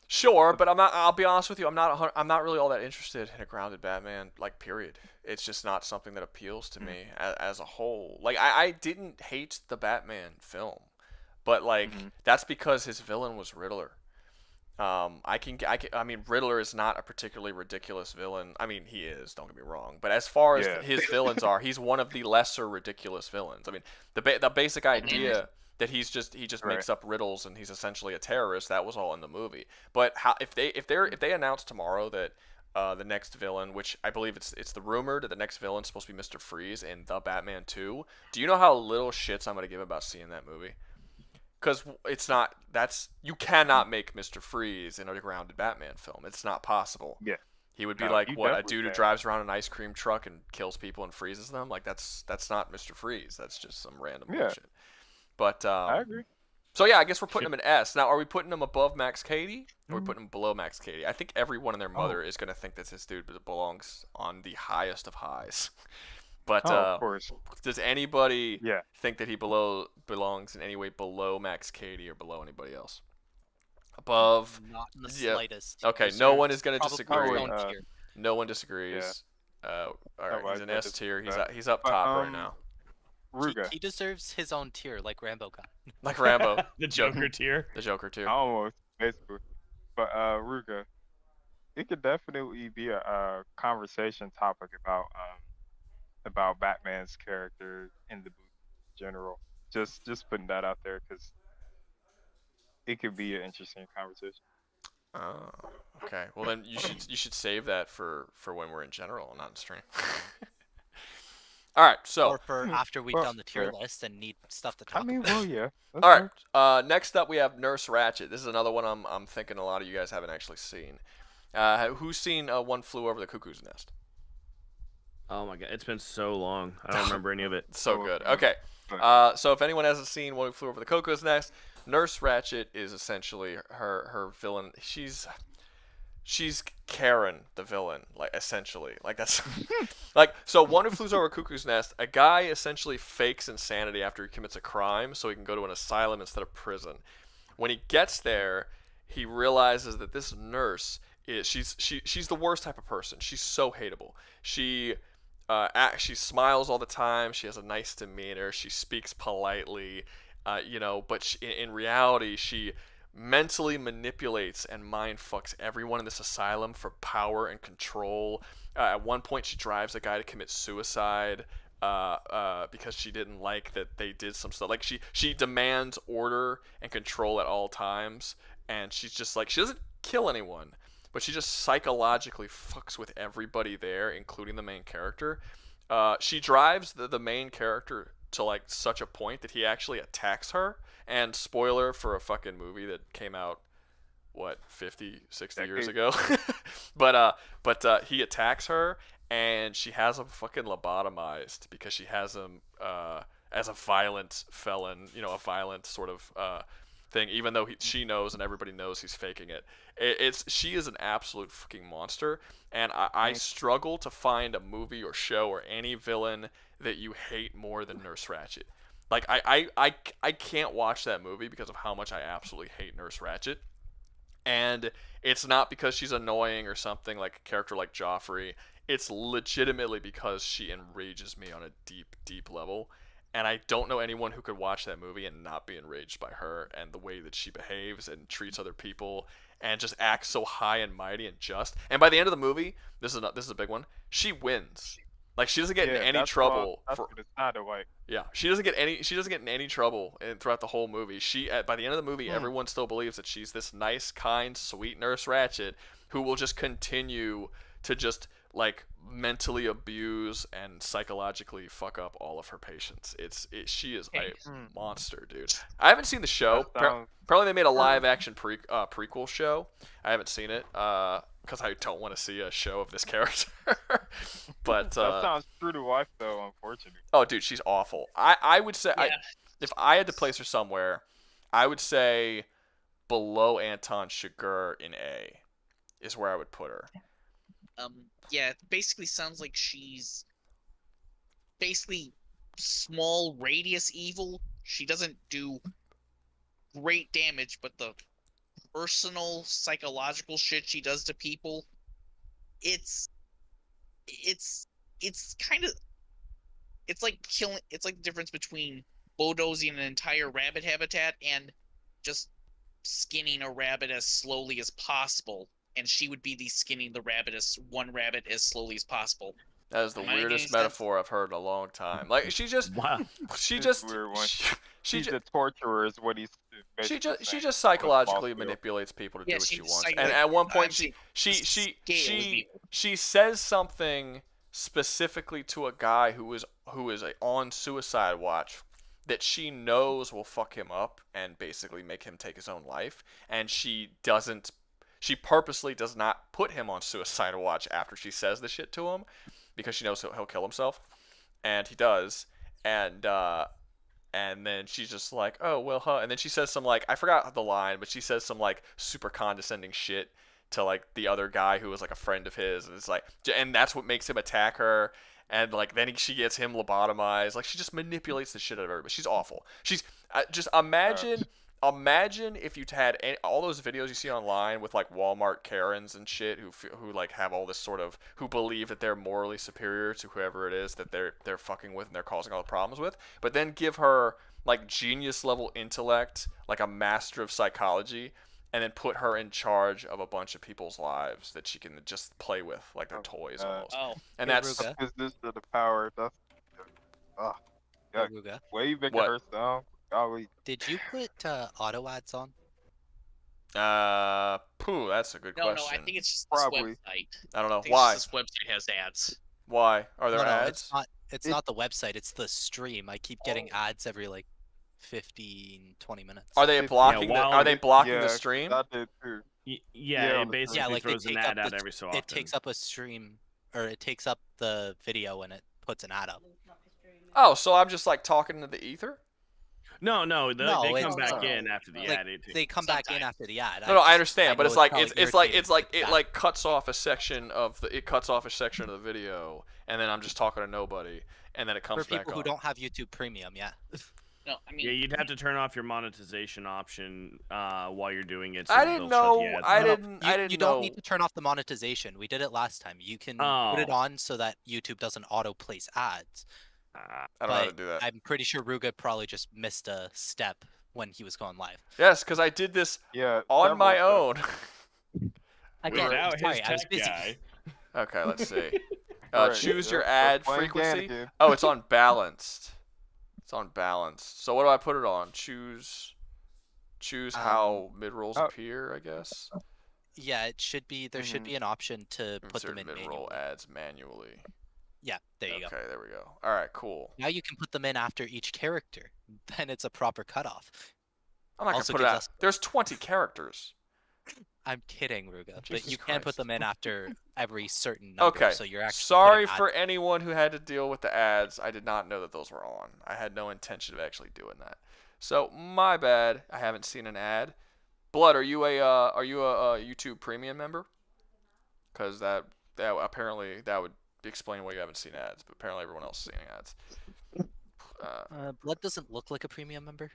Sure, but I'm not. I'll be honest with you. I'm not really all that interested in a grounded Batman. Like, period. It's just not something that appeals to me as a whole. Like, I didn't hate the Batman film, but like that's because his villain was Riddler. I mean, Riddler is not a particularly ridiculous villain. I mean, he is. Don't get me wrong. But as far as Yeah. his villains are, he's one of the lesser ridiculous villains. I mean, the basic idea that he just Right. makes up riddles and he's essentially a terrorist, that was all in the movie. But how if they announce tomorrow that the next villain, which I believe it's the rumored that the next villain's supposed to be Mr. Freeze in the Batman 2, do you know how little shits I'm gonna give about seeing that movie? Because you cannot make Mr. Freeze in a grounded Batman film. It's not possible. Yeah. He would be No, like you what, a definitely dude who can. drives around an ice cream truck and kills people and freezes them. Like that's not Mr. Freeze. That's just some random Yeah. bullshit. But I agree. so yeah, I guess we're putting him in S. Now, are we putting him above Max Cady or are we putting him below Max Cady? I think everyone and their mother is gonna think that this dude belongs on the highest of highs. But Of course. does anybody Yeah. think that he belongs in any way below Max Cady or below anybody else? Above? Not in the Yeah. slightest. Okay, Deserves no one is gonna probably disagree. his own tier. No one disagrees. All right, I he's an like S tier. that. He's up But, top right now, Ruga. He deserves his own tier, like Rambo got. like Rambo, The Joker tier. the Joker too. Almost, basically. But Ruga, it could definitely be a conversation topic about Batman's character in the movie in general. Just putting that out there because it could be an interesting conversation. Oh, okay. Well, then you should save that for when we're in general, not in stream. All right. So Or for after we've well, done the tier fair. list and need stuff to talk I mean, about. well, yeah. That's all right. fair. Next up we have Nurse Ratched. This is another one I'm thinking a lot of you guys haven't actually seen. Who's seen One Flew Over the Cuckoo's Nest? Oh my god, it's been so long. I don't remember any of it. So Oh, good. man. Okay. Right. So if anyone hasn't seen One Who Flew Over the Cuckoo's Nest, Nurse Ratched is essentially her villain. She's Karen, the villain, like essentially. Like that's like so. One Who Flew Over Cuckoo's Nest, a guy essentially fakes insanity after he commits a crime, so he can go to an asylum instead of prison. When he gets there, he realizes that this nurse is she's the worst type of person. She's so hateable. She smiles all the time. She has a nice demeanor. She speaks politely, but in reality, she mentally manipulates and mind fucks everyone in this asylum for power and control. At one point, she drives a guy to commit suicide because she didn't like that they did some stuff. Like she demands order and control at all times, and she's just like she doesn't kill anyone, but she just psychologically fucks with everybody there, including the main character. She drives the main character to like such a point that he actually attacks her. And spoiler for a fucking movie that came out what 50, 60 years ago. but he attacks her and she has him fucking lobotomized because she has him as a violent felon, a violent sort of thing, even though she knows and everybody knows he's faking it. She is an absolute fucking monster, and I struggle to find a movie or show or any villain that you hate more than Nurse Ratched. Like I can't watch that movie because of how much I absolutely hate Nurse Ratched. And it's not because she's annoying or something like a character like Joffrey. It's legitimately because she enrages me on a deep, deep level. And I don't know anyone who could watch that movie and not be enraged by her and the way that she behaves and treats other people and just acts so high and mighty and just. And by the end of the movie, this is a big one. She wins. Like she doesn't get in any trouble That's what it's not like. yeah, she doesn't get in any trouble throughout the whole movie. By the end of the movie, everyone still believes that she's this nice, kind, sweet Nurse Ratched who will just continue to just like mentally abuse and psychologically fuck up all of her patients. She is a monster, dude. I haven't seen the show. Apparently they made a live action prequel show. I haven't seen it because I don't want to see a show of this character. But that sounds true to life, though. Unfortunately. Oh, dude, she's awful. I would say if I had to place her somewhere, I would say below Anton Chigurh in A is where I would put her. Yeah, it basically sounds like she's basically small radius evil. She doesn't do great damage, but the personal psychological shit she does to people, it's kind of like killing. It's like the difference between bulldozing an entire rabbit habitat and just skinning a rabbit as slowly as possible. And she would be the skinning the rabbit one rabbit as slowly as possible. That is the weirdest metaphor I've heard in a long time. Like she just she's a torturer is what he's she just psychologically manipulates people to do what she wants. And at one point she says something specifically to a guy who is on suicide watch that she knows will fuck him up and basically make him take his own life, and she purposely does not put him on suicide watch after she says the shit to him because she knows he'll kill himself, and he does, and then she's just like, oh well, huh, and then she says some like I forgot the line, but she says some like super condescending shit to like the other guy who was like a friend of his, and it's like, and that's what makes him attack her, and like then she gets him lobotomized. Like she just manipulates the shit out of everybody. She's awful. She's just imagine if you had all those videos you see online with like Walmart Karens and shit who like have all this sort of who believe that they're morally superior to whoever it is that they're fucking with and they're causing all the problems with, but then give her like genius level intellect, like a master of psychology, and then put her in charge of a bunch of people's lives that she can just play with like they're toys almost. And that's is this to the power? That's way you making her sound. Golly. Did you put auto ads on? That's a good question. No, I think it's just this website. I don't know why. This website has ads. Why are there ads? It's not the website. It's the stream. I keep getting ads every like 15, 20 minutes. Are they blocking? The stream? I did too. It basically throws an ad out every so often. It takes up a stream or it takes up the video when it puts an ad up. Oh, so I'm just like talking to the ether? No, No, they come it's back not. in after the like ad. they come back in after the ad. No, I understand, but know it's like probably it's like irritating it that. like cuts off a section of the video, and then I'm just talking to nobody, and then it comes For back people on. who don't have YouTube Premium, yeah. No, I mean, Yeah, you'd have to turn off your monetization option while you're doing it. So I they'll didn't shut the know. ads I off. didn't. I You didn't don't know. need to turn off the monetization. We did it last time. You can put it Oh. on so that YouTube doesn't auto place ads. I don't know how to But do that. I'm pretty sure Ruga probably just missed a step when he was going live. Yes, because I did this Yeah. on my several own. Again, Without sorry, his I was tech busy. guy. Okay, let's see. Right, Choose yep, your we're ad playing frequency. Gannigan. Oh, it's on balanced. It's on balanced. So what do I put it on? Choose how mid rolls oh. appear, I guess. Yeah, it should be. There should be an option to put them Insert in mid roll manually. ads manually. Yeah, there you go. Okay, there we go. All right, cool. Now you can put them in after each character. Then it's a proper cutoff. I'm not gonna Also put it gives out. us- There's 20 characters. I'm kidding, Ruga, but Jesus you can put Christ. them in after every certain number. Okay. So you're actually Sorry putting for anyone who had to deal with the ads. I did not know that those were on. I had no intention of actually doing that. So my bad. I haven't seen an ad. Blood, are you a YouTube Premium member? Because that apparently that would explain why you haven't seen ads. But apparently everyone else is seeing ads. Blood doesn't look like a premium member.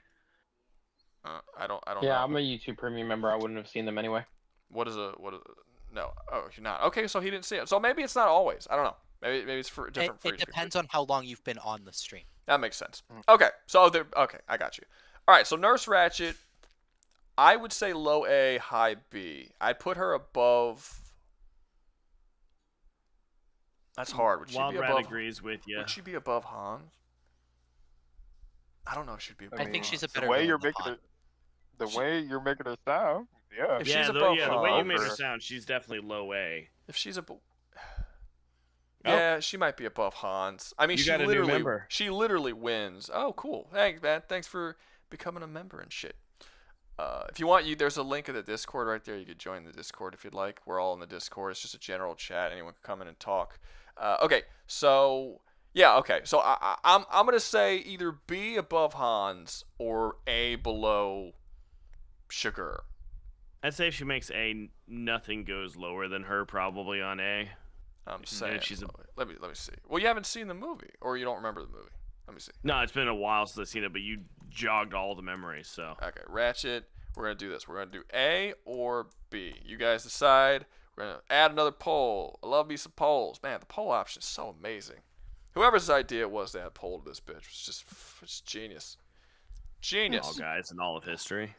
I don't Yeah, know. I'm a YouTube Premium member. I wouldn't have seen them anyway. What is no? Oh, you're not. Okay, so he didn't see it. So maybe it's not always. I don't know. Maybe it's for different. It depends on how long you've been on the stream. That makes sense. Okay, so okay, I got you. All right, so Nurse Ratchet, I would say low A, high B. I'd put her above. That's hard. Would she Wild be Rat above? agrees with you. Would she be above Hans? I don't know if she'd be above. I think she's a Hans. better The way villain you're than making Han. it, the way you're making her sound, yeah. If Yeah, she's the, above the way you made her Hans, sound, she's definitely low A. if she's above. Yeah, she might be above Hans. I mean, You got a new member. she literally wins. Oh, cool. Thanks, man. Thanks for becoming a member and shit. If you want, there's a link in the Discord right there. You could join the Discord if you'd like. We're all in the Discord. It's just a general chat. Anyone can come in and talk. Okay, so yeah, okay. So I'm gonna say either B above Hans or A below Sugar. I'd say if she makes A, nothing goes lower than her probably on A. I'm If saying. she's a- let me see. Well, you haven't seen the movie, or you don't remember the movie. Let me see. No, it's been a while since I've seen it, but you jogged all the memories, so. Okay, Ratchet. We're gonna do this. We're gonna do A or B. You guys decide. We're gonna add another poll. I love me some polls. Man, the poll option is so amazing. Whoever's idea it was to add poll to this bitch was just genius. Genius. All guys in all of history.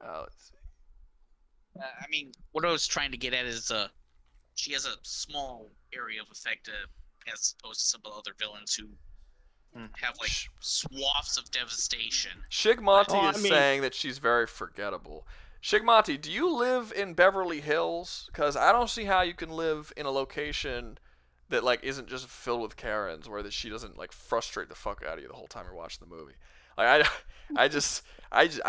Let's see. I mean, what I was trying to get at is she has a small area of effect as opposed to some other villains who have like swaths of devastation. Shigmonty Oh, I is mean- saying that she's very forgettable. Shigmonty, do you live in Beverly Hills? Because I don't see how you can live in a location that like isn't just filled with Karens, where that she doesn't like frustrate the fuck out of you the whole time you're watching the movie. Like I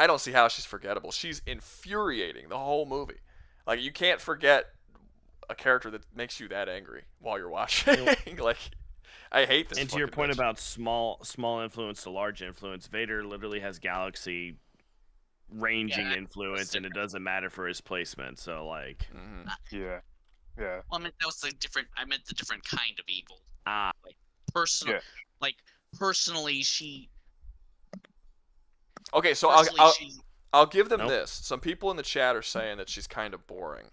don't see how she's forgettable. She's infuriating the whole movie. Like you can't forget a character that makes you that angry while you're watching. Like I hate this. And to your fucking point bitch. about small influence to large influence, Vader literally has galaxy ranging Yeah, influence, and it doesn't matter for his placement. So like, Mhm. Yeah. Yeah. Well, I meant that was the different. I meant the different kind of evil. like Personal, Yeah. like personally, she. Okay, so Personally, she. I'll give them Nope. this. Some people in the chat are saying that she's kind of boring.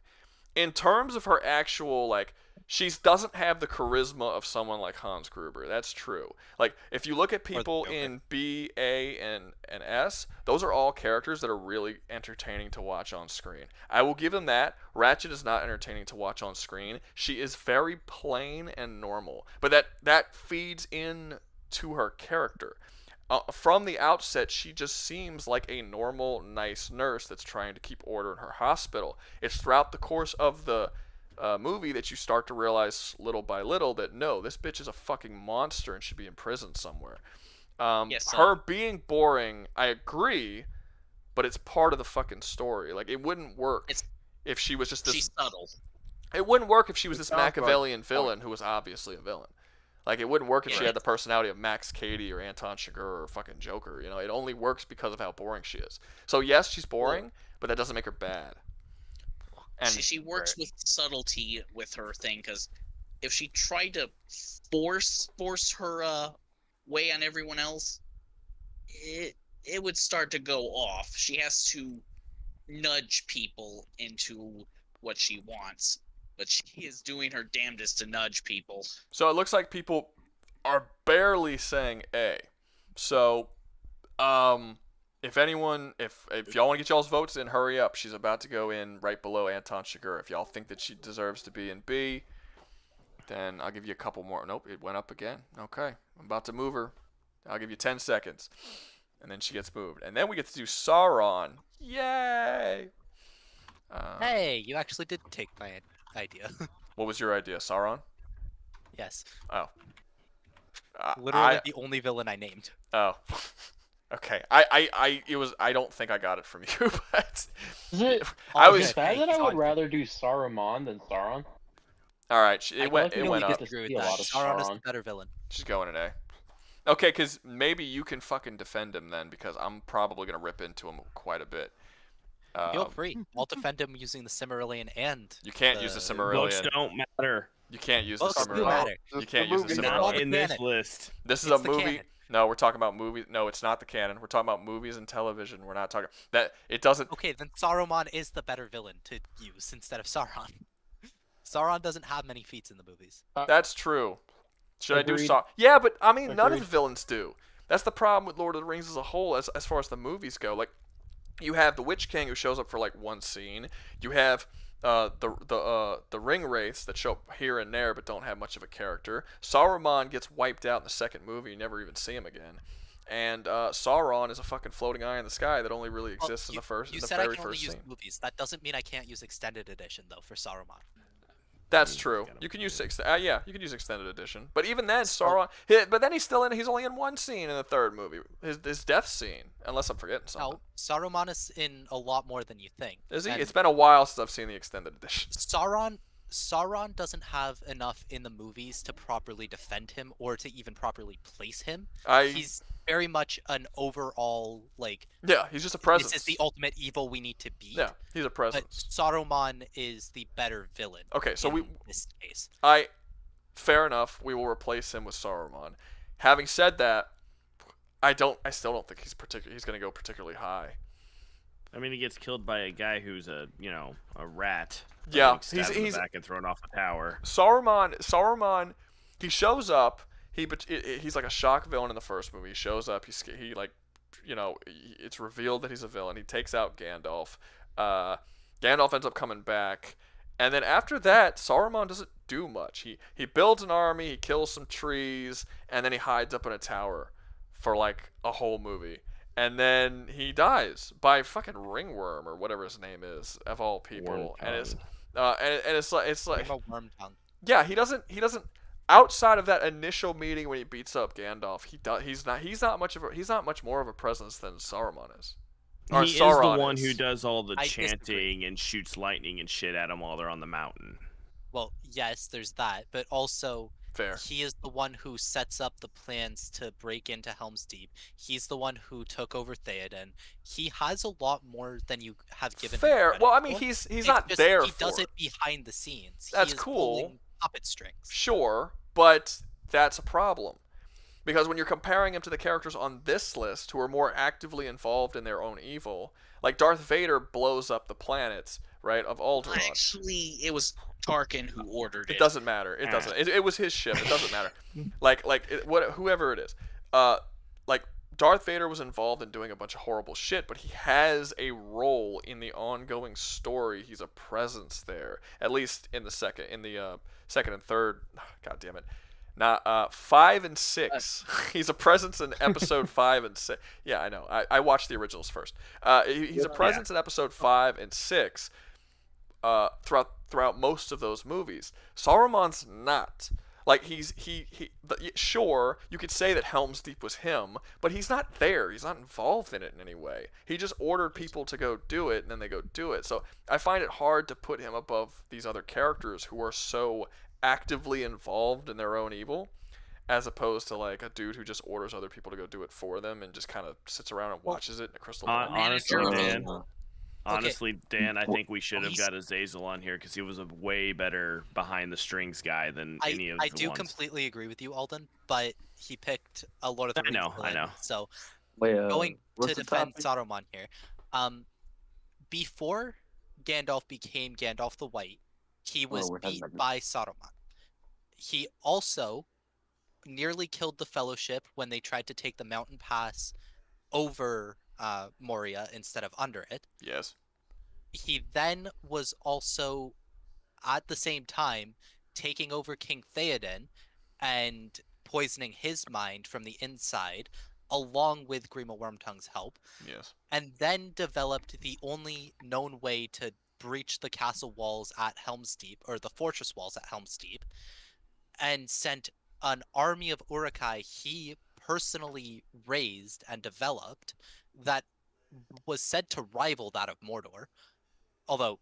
In terms of her actual, like, she doesn't have the charisma of someone like Hans Gruber. That's true. Like, if you look at people Joker. in B, A, and S, those are all characters that are really entertaining to watch on screen. I will give them that. Ratchet is not entertaining to watch on screen. She is very plain and normal. But that feeds in to her character. From the outset, she just seems like a normal, nice nurse that's trying to keep order in her hospital. It's throughout the course of the movie that you start to realize little by little that no, this bitch is a fucking monster and should be in prison somewhere. Yes, her being boring, I agree, but it's part of the fucking story. Like it wouldn't work It's- if she was just this. She's subtle. It wouldn't work if she was It this sounds like- Machiavellian villain who was obviously a villain. Like, it wouldn't work if she Right. had the personality of Max Cady or Anton Chigurh or fucking Joker. You know, it only works because of how boring she is. So yes, she's boring, but that doesn't make her bad. And She works with subtlety with her thing, because if she tried to force her way on everyone else, it would start to go off. She has to nudge people into what she wants, but she is doing her damnedest to nudge people. so it looks like people are barely saying A. So, if y'all want to get y'all's votes in, hurry up. She's about to go in right below Anton Chigurh. If y'all think that she deserves to be in B, then I'll give you a couple more. Nope, it went up again. Okay, I'm about to move her. I'll give you 10 seconds. And then she gets moved. And then we get to do Sauron. Yay! Hey, you actually did take my idea. What was your idea, Sauron? Yes. Oh. Literally the only villain I named. Oh. Okay. I don't think I got it from you, but Is it? I Is was it bad that I Hey, would Sauron. rather do Saruman than Sauron? all right. I It went really up. get to disagree see with a that. lot of Sauron is the Sauron. better villain. She's going an A. Okay, because maybe you can fucking defend him then, because I'm probably gonna rip into him quite a bit. Feel free. I'll defend him using the Cimmerillion and You can't use the Books Cimmerillion. don't matter. You can't use the books do Cimmerillion. matter. You can't use the movie- Cimmerillion. Not the in this canon. list. This is It's a the movie. canon. No, we're talking about movies. No, it's not the canon. We're talking about movies and television. We're not talking that. It doesn't. Okay, then Saruman is the better villain to use instead of Sauron. Sauron doesn't have many feats in the movies. That's true. Should I do Agreed. Sauron? Yeah, but I mean, none of Agreed. the villains do. That's the problem with Lord of the Rings as a whole, as far as the movies go. Like, you have the Witch King who shows up for like one scene. You have the ring wraiths that show up here and there but don't have much of a character. Saruman gets wiped out in the second movie. You never even see him again. And Sauron is a fucking floating eye in the sky that only really Well, exists in the first, You in the said I very can only first use scene. movies. That doesn't mean I can't use extended edition though for Saruman. That's true. You can use yeah, you can use extended edition. But even then, So- Sauron. But then he's only in one scene in the third movie. His death scene, unless I'm forgetting something. No, Saruman is in a lot more than you think. Is he? And It's been a while since I've seen the extended edition. Sauron doesn't have enough in the movies to properly defend him or to even properly place him. He's very much an overall Yeah, he's just a presence. this is the ultimate evil we need to beat. Yeah, he's a But presence. Saruman is the better villain. Okay, so in this case. fair enough. We will replace him with Saruman. Having said that, I still don't think he's going to go particularly high. I mean, he gets killed by a guy who's a rat. Yeah, Stabbed in the back and thrown off the tower. Saruman, he shows up. He's like a shock villain in the first movie. He shows up. It's revealed that he's a villain. He takes out Gandalf. Gandalf ends up coming back, and then after that, Saruman doesn't do much. He builds an army. He kills some trees, and then he hides up in a tower for like a whole movie. And then he dies by fucking ringworm or whatever his name is, of all people. And it's like Name a worm tongue. yeah, he doesn't outside of that initial meeting when he beats up Gandalf, he's not much more of a presence than Saruman is. Or He is Sauron the one is. who does all the I disagree. chanting and shoots lightning and shit at them while they're on the mountain. Well, yes, there's that, but also Fair. he is the one who sets up the plans to break into Helm's Deep. He's the one who took over Theoden. He has a lot more than you have given him Fair. credit Well, I mean, for. he's It's not just there He for does it. it behind the scenes. That's he is cool. pulling puppet strings. Sure, but that's a problem. Because when you're comparing him to the characters on this list who are more actively involved in their own evil, like Darth Vader blows up the planets, right, of Alderaan. Actually, it was Tarkin who ordered it. It doesn't matter. It doesn't. It was his ship. It doesn't matter. Whoever it is. Like Darth Vader was involved in doing a bunch of horrible shit, but he has a role in the ongoing story. He's a presence there, at least in the second and third. God damn it. Not 5 and 6. He's a presence in episode 5 and 6. Yeah, I know. I watched the originals first. He's a presence in episode 5 and 6. Throughout most of those movies. Saruman's not. Like sure, you could say that Helm's Deep was him, but he's not there. He's not involved in it in any way. He just ordered people to go do it, and then they go do it. So I find it hard to put him above these other characters who are so actively involved in their own evil, as opposed to like a dude who just orders other people to go do it for them and just kind of sits around and watches it in a crystal ball. Honestly, Dan. Manager. Honestly, Dan, I think we should have he's- got Azazel on here because he was a way better behind the strings guy than any of I the do ones. completely agree with you, Alden, but he picked a Lord of the I Rings know, I villain, know. So Wait, going what's to the defend topic? Saruman here, before Gandalf became Gandalf the White, he was we're heading beat back to- by Saruman. He also nearly killed the Fellowship when they tried to take the mountain pass over Moria instead of under it. Yes. He then was also, at the same time, taking over King Theoden and poisoning his mind from the inside, along with Grima Wormtongue's help, Yes. and then developed the only known way to breach the castle walls at Helm's Deep, or the fortress walls at Helm's Deep, and sent an army of Uruk-hai he personally raised and developed that was said to rival that of Mordor, although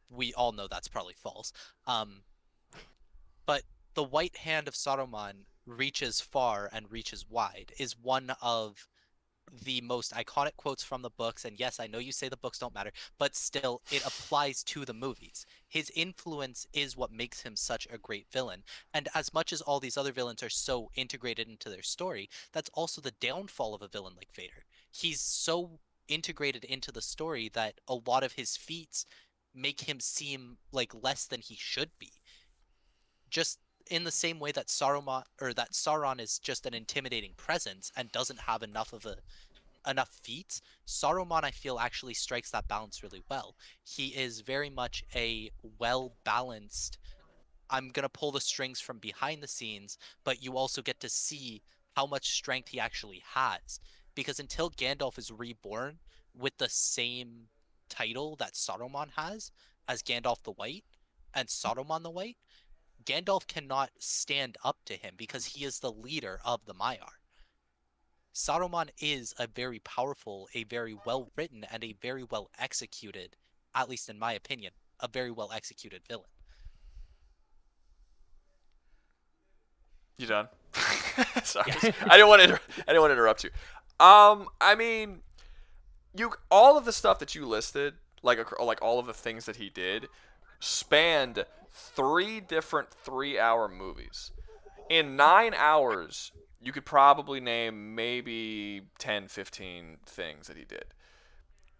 we all know that's probably false. But the white hand of Saruman reaches far and reaches wide is one of the most iconic quotes from the books. And yes, I know you say the books don't matter, but still it applies to the movies. His influence is what makes him such a great villain. And as much as all these other villains are so integrated into their story, that's also the downfall of a villain like Vader. He's so integrated into the story that a lot of his feats make him seem like less than he should be. Just in the same way that Sauron is just an intimidating presence and doesn't have enough feats, Saruman, I feel, actually strikes that balance really well. He is very much a well-balanced, I'm gonna pull the strings from behind the scenes, but you also get to see how much strength he actually has. Because until Gandalf is reborn with the same title that Saruman has as Gandalf the White and Saruman the White, Gandalf cannot stand up to him because he is the leader of the Maiar. Saruman is a very powerful, a very well-written, and a very well-executed, at least in my opinion, a very well-executed villain. You done? Sorry, I didn't want to interrupt you. I mean, all of the stuff that you listed, like all of the things that he did, spanned 3 different 3-hour movies. In 9 hours, you could probably name maybe 10, 15 things that he did.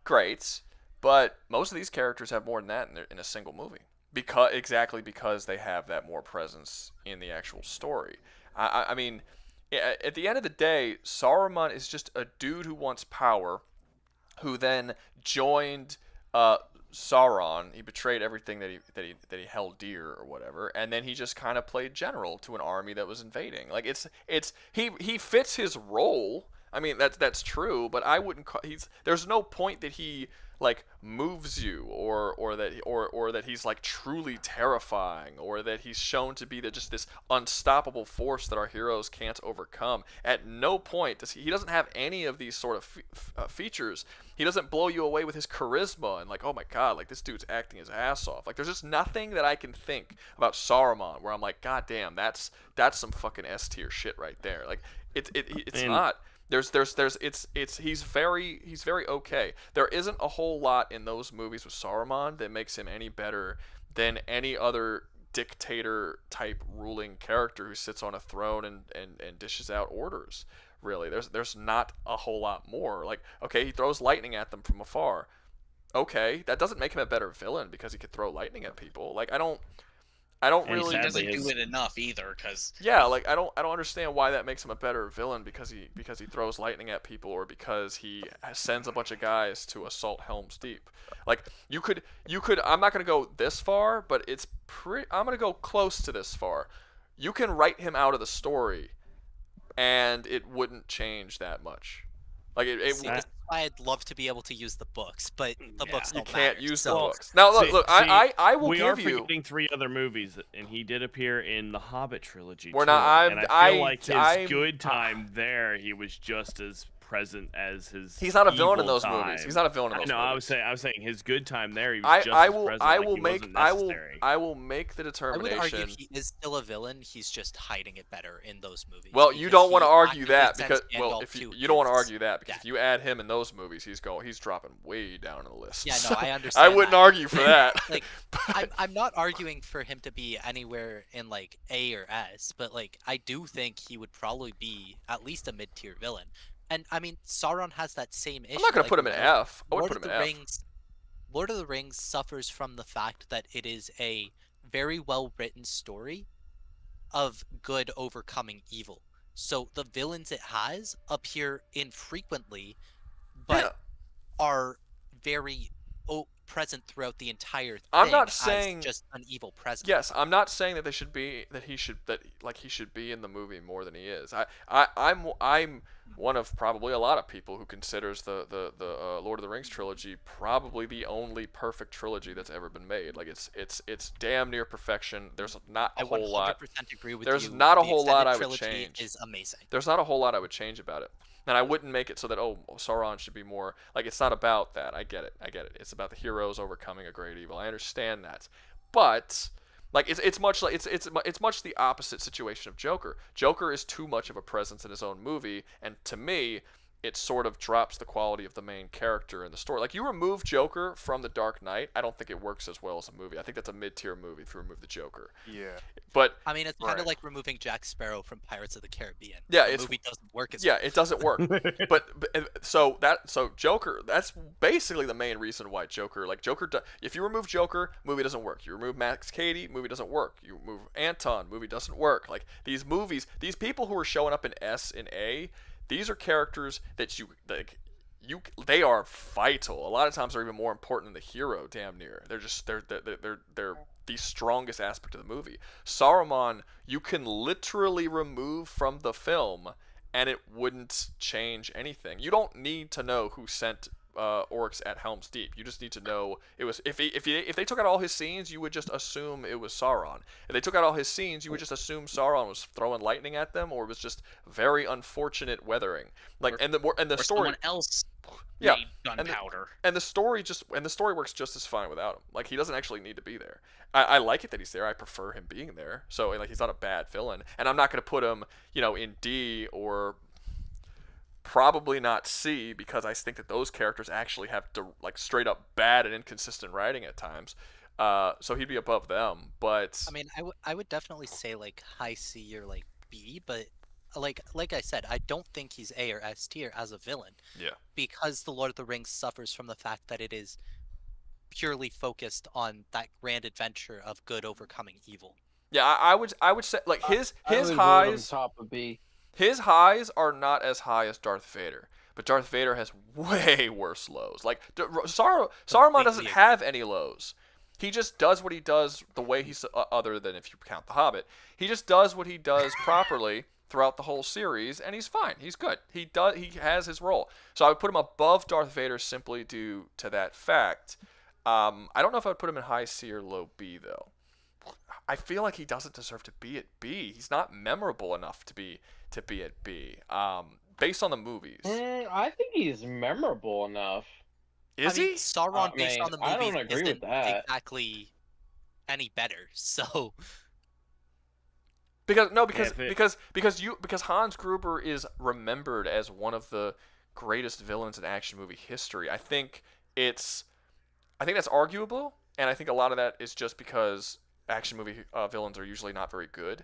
Great, but most of these characters have more than that in a single movie. Because they have that more presence in the actual story. I mean, at the end of the day, Saruman is just a dude who wants power, who then joined Sauron. He betrayed everything that he held dear or whatever, and then he just kind of played general to an army that was invading. Like he fits his role. I mean, that's true, but I wouldn't there's no point that he like moves you or that he's like truly terrifying, or that he's shown to be just this unstoppable force that our heroes can't overcome. At no point does he doesn't have any of these sort of features. He doesn't blow you away with his charisma and like, oh my god, like this dude's acting his ass off. Like there's just nothing that I can think about Saruman where I'm like, god damn, that's some fucking S tier shit right there. Like it's not. He's very okay. There isn't a whole lot in those movies with Saruman that makes him any better than any other dictator type ruling character who sits on a throne and dishes out orders. Really, there's not a whole lot more. Like, okay, he throws lightning at them from afar. Okay, that doesn't make him a better villain because he could throw lightning at people. Like, I don't really. He Sadly, doesn't do it enough either, because Yeah, like I don't understand why that makes him a better villain because he throws lightning at people, or because he sends a bunch of guys to assault Helm's Deep. Like you could I'm not gonna go this far, but I'm gonna go close to this far. You can write him out of the story, and it wouldn't change that much. Like See, this is why I'd love to be able to use the books, but the books you don't can't matter, use so... the books. Now look, See, I will we give are you. forgetting 3 other movies, and he did appear in the Hobbit trilogy We're too. not- and I feel like his I'm- good time there, he was just as present as his. He's not a villain in evil those movies. He's time. not a villain in those No, movies. I was saying his good time there, he was just I as will present. I like will he make wasn't I will necessary. I will make the I would determination. argue he is still a villain. He's just hiding it better in those movies. Well, you because don't want to he argue actively that sends because well, Gandalf if you to don't want to his argue that because death. if you add him in those movies, he's dropping way down in the list. Yeah, no, So I understand. I wouldn't that. argue for that. Like, But- I'm not arguing for him to be anywhere in like A or S, but like I do think he would probably be at least a mid-tier villain. And I mean, Sauron has that same issue. I'm not gonna like, put him in F. I would Lord put of him the in F. Rings, Lord of the Rings suffers from the fact that it is a very well written story of good overcoming evil. So the villains it has appear infrequently, but Yeah. are very present throughout the entire thing. I'm not as saying- just an evil presence. Yes, I'm not saying that he should be in the movie more than he is. I'm one of probably a lot of people who considers the Lord of the Rings trilogy probably the only perfect trilogy that's ever been made. Like it's damn near perfection. There's not a I whole lot. 100% agree with There's you. not a The whole lot extended I would trilogy change. is amazing. There's not a whole lot I would change about it. And I wouldn't make it so that Sauron should be more like it's not about that. I get it. It's about the heroes overcoming a great evil. I understand that. But like it's much like it's much the opposite situation of Joker. Joker is too much of a presence in his own movie, and to me it sort of drops the quality of the main character in the story. Like you remove Joker from The Dark Knight, I don't think it works as well as a movie. I think that's a mid-tier movie if you remove the Joker. Yeah. But I mean, it's kind of Right. like removing Jack Sparrow from Pirates of the Caribbean. Yeah, the it's- movie doesn't work as yeah, well. it doesn't work. So Joker, that's basically the main reason why Joker, if you remove Joker, movie doesn't work. You remove Max Cady, movie doesn't work. You remove Anton, movie doesn't work. Like these movies, these people who are showing up in S and A, these are characters that they are vital. A lot of times they're even more important than the hero. Damn near. They're the strongest aspect of the movie. Saruman, you can literally remove from the film, and it wouldn't change anything. You don't need to know who sent orcs at Helm's Deep. You just need to know it was. If they took out all his scenes, you would just assume it was Sauron. If they took out all his scenes, you would just assume Sauron was throwing lightning at them, or it was just very unfortunate weathering. And the Or story. someone else Yeah, made and the- gunpowder. And the story works just as fine without him. Like he doesn't actually need to be there. I like it that he's there. I prefer him being there. So like he's not a bad villain. And I'm not gonna put him, in D or probably not C because I think that those characters actually have straight up bad and inconsistent writing at times. So he'd be above them. But I mean, I would definitely say like high C or like B, but like I said, I don't think he's A or S tier as a villain. Yeah. Because the Lord of the Rings suffers from the fact that it is purely focused on that grand adventure of good overcoming evil. yeah, I would say like his I would vote him highs. top of B. His highs are not as high as Darth Vader, but Darth Vader has way worse lows. Like Saruman doesn't Completely have any lows. He just does what he does the way he's other than if you count the Hobbit. He just does what he does properly throughout the whole series, and he's fine. He's good. He has his role. So I would put him above Darth Vader simply due to that fact. I don't know if I would put him in high C or low B though. I feel like he doesn't deserve to be at B. He's not memorable enough to be at B. Based on the movies. I think he's memorable enough. Is I mean, he? Sauron based on the I movies don't agree with isn't that. exactly any better. So Because Hans Gruber is remembered as one of the greatest villains in action movie history. I think that's arguable, and I think a lot of that is just because action movie villains are usually not very good.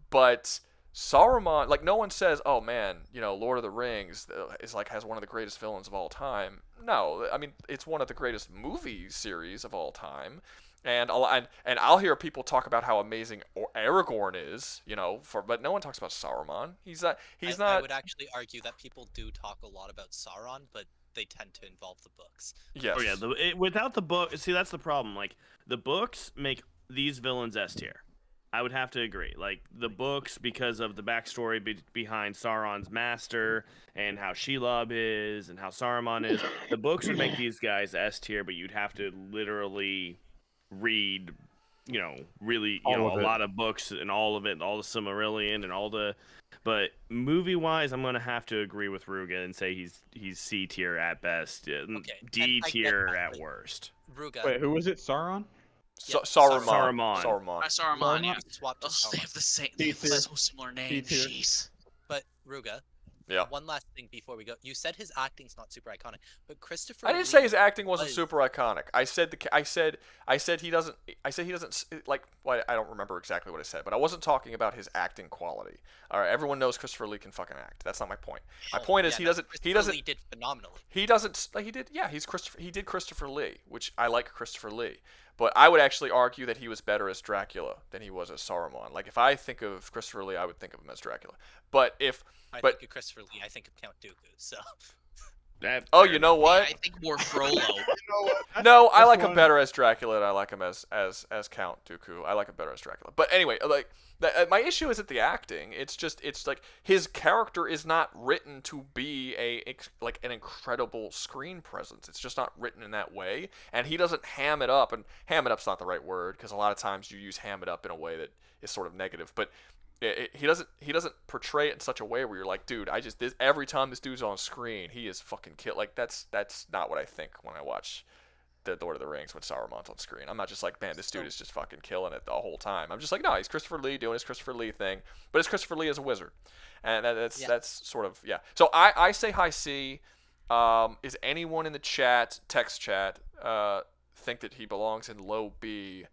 But Saruman, like no one says, "Oh man, Lord of the Rings has one of the greatest villains of all time." No, I mean it's one of the greatest movie series of all time. And I'll hear people talk about how amazing Aragorn is, but no one talks about Saruman. He's not. I would actually argue that people do talk a lot about Sauron, but they tend to involve the books. Yes. Oh yeah, without the book, see that's the problem. Like the books make these villains S tier. I would have to agree. Like the books, because of the backstory behind Sauron's master and how Shelob is and how Saruman is, the books would make these guys S tier, but you'd have to literally read, really, All a of it. lot of books and all of it, all the Silmarillion and all the. But movie-wise, I'm gonna have to agree with Ruga and say he's C tier at best, D I get tier that, at but- worst. Ruga. Wait, who was it? Sauron? Yep, Saruman. Saruman. Saruman. I saw him on. Yeah. Swap to Oh, they have Sauron. the same. D They have tier. so similar names. tier. Jeez. But Ruga. Yeah. One last thing before we go. You said his acting's not super iconic, but Christopher. I didn't Lee say his acting wasn't was- super iconic. I said he doesn't. I said he doesn't like. Well, I don't remember exactly what I said, but I wasn't talking about his acting quality. All right, everyone knows Christopher Lee can fucking act. That's not my point. My point is Yeah, he no, doesn't. He Christopher doesn't. Lee did phenomenally. He doesn't. Like he did. Yeah, he's Christopher. He did Christopher Lee, which I like Christopher Lee. But I would actually argue that he was better as Dracula than he was as Saruman. Like if I think of Christopher Lee, I would think of him as Dracula. But if I But- think of Christopher Lee. I think of Count Dooku. So oh, you know Yeah, what? I think more Frollo. No, I That's like him one- better as Dracula than I like him as Count Dooku. I like him better as Dracula. But anyway, like my issue isn't the acting. It's like his character is not written to be like an incredible screen presence. It's just not written in that way, and he doesn't ham it up. And ham it up's not the right word because a lot of times you use ham it up in a way that is sort of negative. But he doesn't portray it in such a way where you're like, dude, every time this dude's on screen, he is fucking killed. Like that's not what I think when I watch the Lord of the Rings when Saruman's on screen. I'm not just like, man, this dude is just fucking killing it the whole time. I'm just like, no, he's Christopher Lee doing his Christopher Lee thing, but it's Christopher Lee as a wizard, and that's sort of yeah. So I say high C. Is anyone in the text chat, think that he belongs in low B?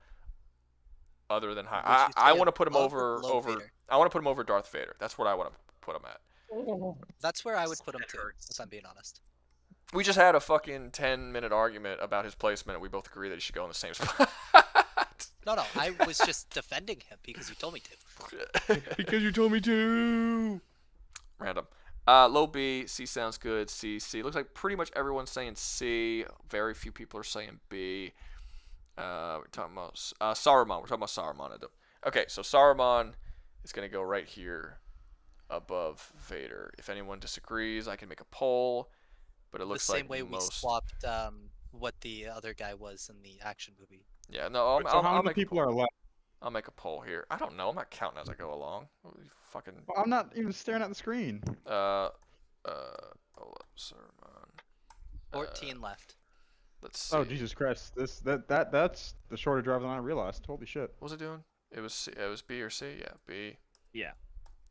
Other than high, I want to put him above or over below Vader? I want to put him over Darth Vader. That's what I want to put him at. that's where I would put him That too. hurts. If I'm being honest. We just had a fucking 10-minute argument about his placement, and we both agree that he should go in the same spot. No, I was just defending him because you told me to. Because you told me to. Random. Low B, C sounds good. C. Looks like pretty much everyone's saying C. Very few people are saying B. We're talking about Saruman. We're talking about Saruman. Okay, so Saruman is going to go right here above Vader. If anyone disagrees, I can make a poll, but it looks the same like way we most... swapped what the other guy was in the action movie. Yeah, no, So how I'll many make people are left? I'll make a poll here. I don't know. I'm not counting as I go along. Fucking... I'm not even staring at the screen. Hold up, Saruman. 14 left. Let's see. Oh Jesus Christ! That's the shorter drive than I realized. Holy shit! What was it doing? It was C, it was B or C. Yeah, B. Yeah.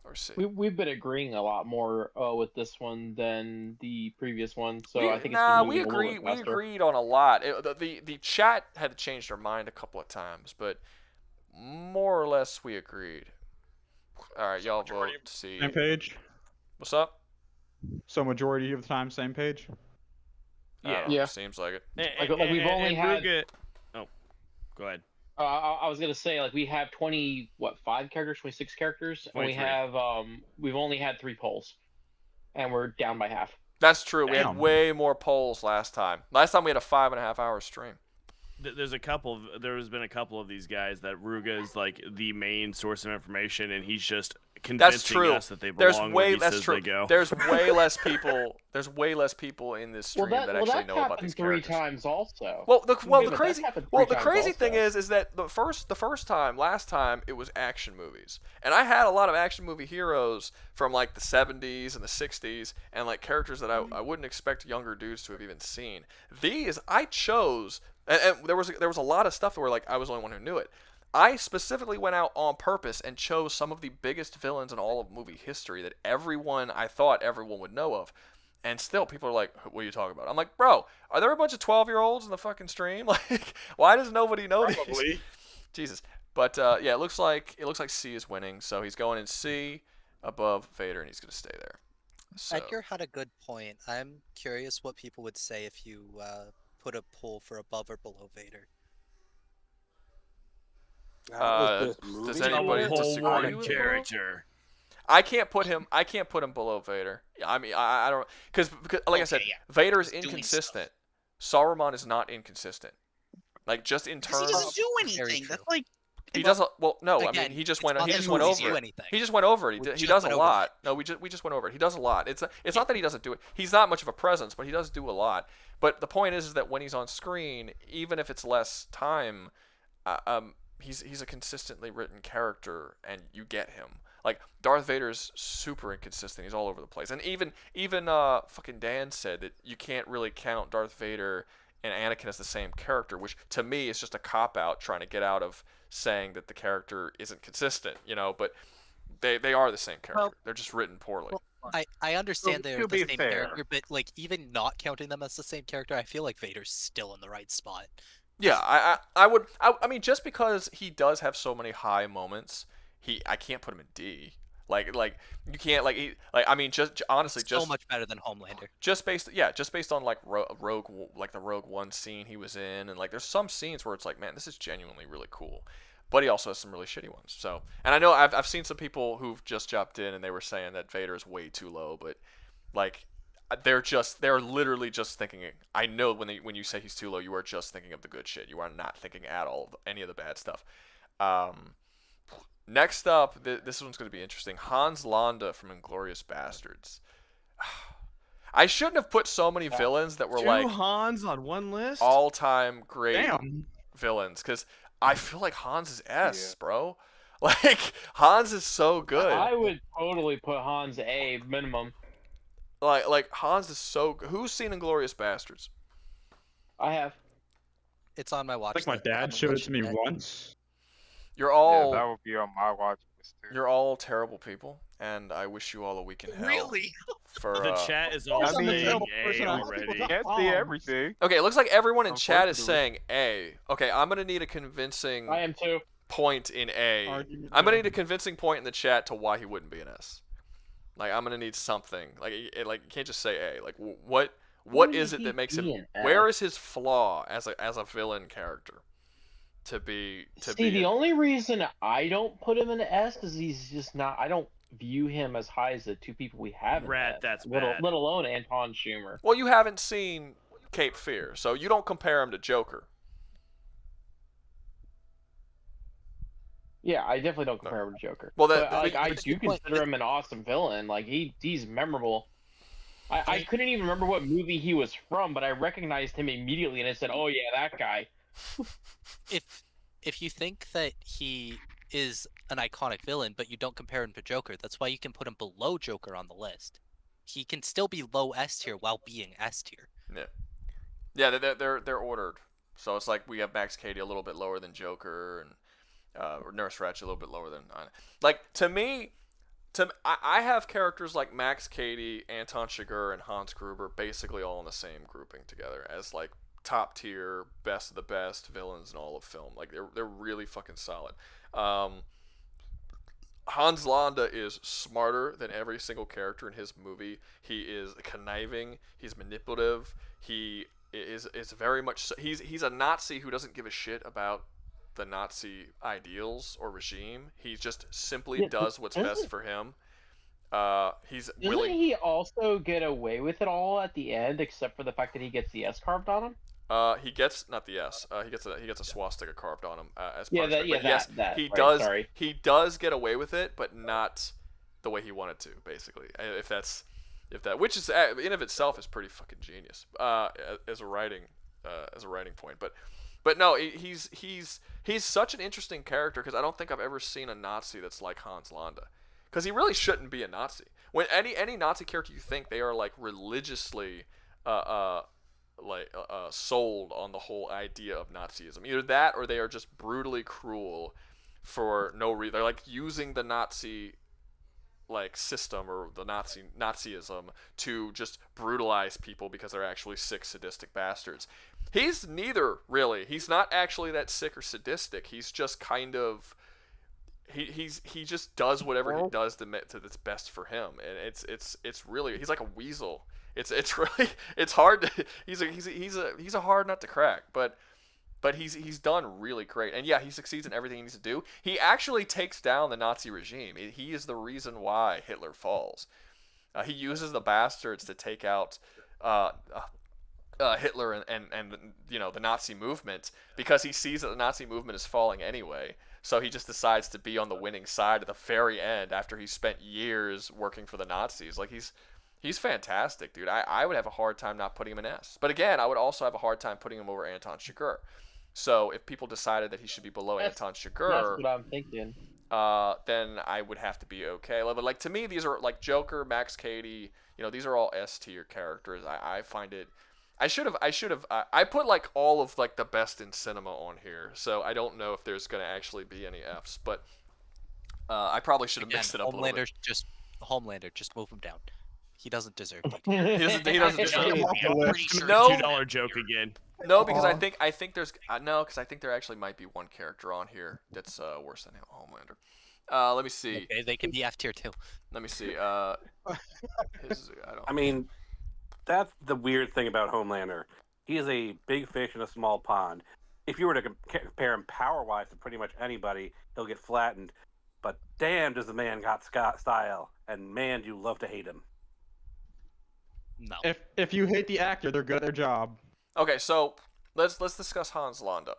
Or C. We've been agreeing a lot more with this one than the previous one, so I think we it's been moving a little bit we faster. agreed on a lot. The chat had changed their mind a couple of times, but more or less we agreed. All right, y'all vote. C. Same page. What's up? So majority of the time, same page. I don't Yeah. know, Yeah. Seems like it. Like we've only had- Oh, go ahead. I was gonna say, like, we have 5 characters, 26 characters, and we 23. have we've only had 3 polls, and we're down by half. That's true. We had Damn. way more polls last time. Last time we had a 5.5 hour stream. There's been a couple of these guys that Ruga is like the main source of information, and he's just convincing true. us that they There's belong way where he that's says true. they go. There's way less people. There's way less people in this stream that actually that's know about happened these 3 characters. times also. Well, the Yeah, but that's crazy happened well 3 the times crazy thing also. is that the first time last time it was action movies, and I had a lot of action movie heroes from like the 70s and the 60s, and like characters that I wouldn't expect younger dudes to have even seen. These I chose, and there was a lot of stuff where like I was the only one who knew it. I specifically went out on purpose and chose some of the biggest villains in all of movie history that I thought everyone would know of. And still, people are like, what are you talking about? I'm like, bro, are there a bunch of 12-year-olds in the fucking stream? Like, why does nobody know these? Probably. Jesus. But, yeah, it looks like C is winning. So he's going in C above Vader, and he's going to stay there. So, Edgar had a good point. I'm curious what people would say if you put a poll for above or below Vader. does anybody whole disagree one with character. I can't put him below Vader. I mean, I don't, because like I said, Okay, yeah. Vader is He's doing inconsistent. Saruman is not inconsistent. Like just in Because terms. he doesn't do Very anything. true. That's like He does. Well, no, I again, mean he just it's went. not He that just he went movies over do it. anything. He just went over it. We He just does a went over lot. No, we just went over it. He does a lot. It's not that he doesn't do it. He's not much of a presence, but he does do a lot. But the point is that when he's on screen, even if it's less time, he's a consistently written character, and you get him. Like Darth Vader's super inconsistent. He's all over the place. And even fucking Dan said that you can't really count Darth Vader and Anakin as the same character, which to me is just a cop out trying to get out of saying that the character isn't consistent, but they are the same character. Well- They're just written poorly. I understand they're to the be same fair- character, but like even not counting them as the same character, I feel like Vader's still in the right spot. Yeah, I mean just because he does have so many high moments, I can't put him in D. Like you can't I mean just honestly So just much better than Homelander. just based on like the Rogue One scene he was in, and like there's some scenes where it's like, man, this is genuinely really cool, but he also has some really shitty ones. So, and I know I've seen some people who've just jumped in and they were saying that Vader is way too low, but like they're literally just thinking. I know when you say he's too low, you are just thinking of the good shit. You are not thinking at all of any of the bad stuff. Next up, this one's going to be interesting. Hans Landa from Inglourious Bastards. I shouldn't have put so many villains that were Two like Hans on one list. all-time great Damn. villains, because I feel like Hans is S, bro. Like Hans is so good. I would totally put Hans A minimum. Like Hans is so. Who's seen Inglourious Bastards? I have. It's on my watch. Like my list. I dad haven't showed it watched to me yet. once. You're all Yeah, that would be on my watch list too. you're all terrible people, and I wish you all a week in hell. Really? For The chat is all I mean, saying terrible A person, I already. Can't see everything. okay, it looks like everyone in chat is Unfortunately. saying A. Okay, I'm gonna need a convincing I am too. point in A. Argument I'm gonna there. need a convincing point in the chat to why he wouldn't be an S. Like I'm gonna need something. Like you can't just say A. Like what Wouldn't is it he that makes be him? an Where S? is his flaw as a villain character? To be The only reason I don't put him in an S is he's just not. I don't view him as high as the two people we have. In Rat, S, that's let bad. alone Anton Schumer. Well, you haven't seen Cape Fear, so you don't compare him to Joker. Yeah, I definitely don't compare him to Joker. Well, But, that, like, I but do your point- consider him an awesome villain. Like he's memorable. I couldn't even remember what movie he was from, but I recognized him immediately, and I said, "Oh yeah, that guy." If you think that he is an iconic villain, but you don't compare him to Joker, that's why you can put him below Joker on the list. He can still be low S tier while being S tier. yeah, they're ordered. So it's like we have Max Cady a little bit lower than Joker, and Nurse Ratched a little bit lower than. Like to me, I have characters like Max Cady, Anton Chigurh, and Hans Gruber basically all in the same grouping together as like top tier, best of the best villains in all of film. Like they're really fucking solid. Hans Landa is smarter than every single character in his movie. He is conniving. He's manipulative. He is very much. He's a Nazi who doesn't give a shit about the Nazi ideals or regime. He just simply Yeah, does what's doesn't- best for him. He's Doesn't willing. he also get away with it all at the end, except for the fact that he gets the S carved on him? He gets not the S. He gets a swastika carved on him as Yeah, punishment. But that, yes, that. he right, does. Sorry. He does get away with it, but not the way he wanted to. Basically, if that, which is in of itself is pretty fucking genius. As a writing point, but no, he's such an interesting character because I don't think I've ever seen a Nazi that's like Hans Landa, because he really shouldn't be a Nazi. When any Nazi character you think, they are like religiously sold on the whole idea of Nazism. Either that or they are just brutally cruel for no reason. They're like using the Nazi like system or the Nazism to just brutalize people because they're actually sick, sadistic bastards. He's neither, really. He's not actually that sick or sadistic. He's just kind of he just does whatever he does to that's best for him, and it's really, he's like a weasel. It's really, it's hard to, he's a hard nut to crack, but he's done really great, and yeah, he succeeds in everything he needs to do. He actually takes down the Nazi regime. He is the reason why Hitler falls. He uses the bastards to take out Hitler and the Nazi movement, because he sees that the Nazi movement is falling anyway. So he just decides to be on the winning side at the very end after he spent years working for the Nazis. Like he's fantastic, dude. I would have a hard time not putting him in S. But again, I would also have a hard time putting him over Anton Chigurh. So if people decided that he should be below Anton That's Chigurh, what I'm thinking. then I would have to be okay. But like to me, these are like Joker, Max Cady. You know, these are all S tier characters. I find it. I should have. I put like all of like the best in cinema on here, so I don't know if there's gonna actually be any Fs. But I probably should have Again, mixed it up a little bit. Homelander, just move him down. He doesn't deserve it. He doesn't deserve it. I'm pretty sure. No. $2 joke again. No, because I think there's no, because I think there actually might be one character on here that's worse than Homelander. Let me see. Okay, they can be F tier too. Let me see. I mean, that's the weird thing about Homelander. He is a big fish in a small pond. If you were to compare him power-wise to pretty much anybody, he'll get flattened. But damn, does the man got style, and man, do you love to hate him. No. If you hate the actor, they're good at their job. Okay, so let's discuss Hans Landa.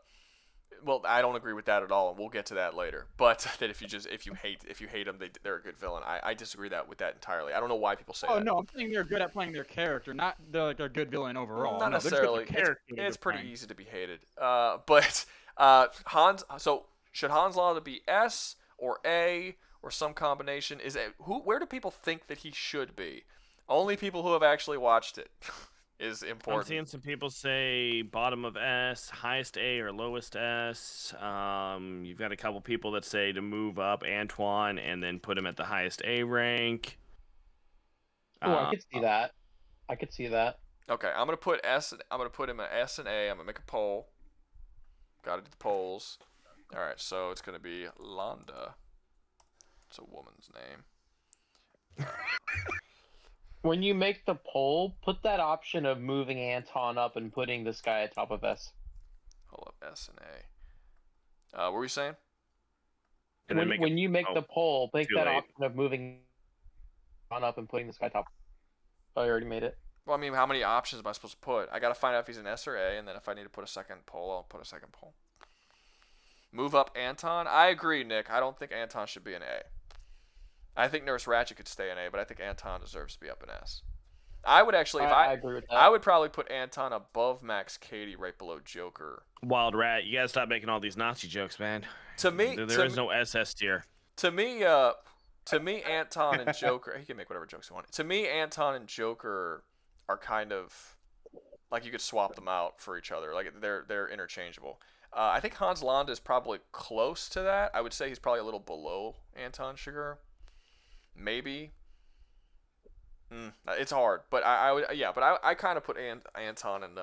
Well, I don't agree with that at all, and we'll get to that later. But that if you hate them, they're a good villain. I disagree with that entirely. I don't know why people say that. Oh no, I'm saying they're good at playing their character, not they're like a good villain overall. Not No, they're just good at necessarily. their character It's they're pretty playing. easy to be hated. But Hans. So should Hans Landa be S or A or some combination? Is it where do people think that he should be? Only people who have actually watched it is important. I'm seeing some people say bottom of S, highest A or lowest S. You've got a couple people that say to move up Antoine and then put him at the highest A rank. Oh, I could see that. I could see that. Okay, I'm gonna put S. I'm gonna put him at S and A. I'm gonna make a poll. Got to do the polls. All right, so it's gonna be Landa. It's a woman's name. When you make the poll, put that option of moving Anton up and putting this guy at top of S. Hold up, S and A. What were we saying? And then When you make oh, the poll, make too that late. option of moving on up and putting this guy top. Oh, I already made it. Well, I mean, how many options am I supposed to put? I gotta find out if he's an S or A, and then if I need to put a second poll, I'll put a second poll. Move up Anton. I agree, Nick. I don't think Anton should be an A. I think Nurse Ratched could stay in A, but I think Anton deserves to be up in S. I would actually, if I agree with that. I would probably put Anton above Max Cady, right below Joker. Wild Rat, you gotta stop making all these Nazi jokes, man. To me, there is no SS tier. To me, Anton and Joker. He can make whatever jokes he wants. To me, Anton and Joker are kind of like you could swap them out for each other. Like they're interchangeable. I think Hans Landa is probably close to that. I would say he's probably a little below Anton Chigurh. Maybe. It's hard, but I kind of put Anton and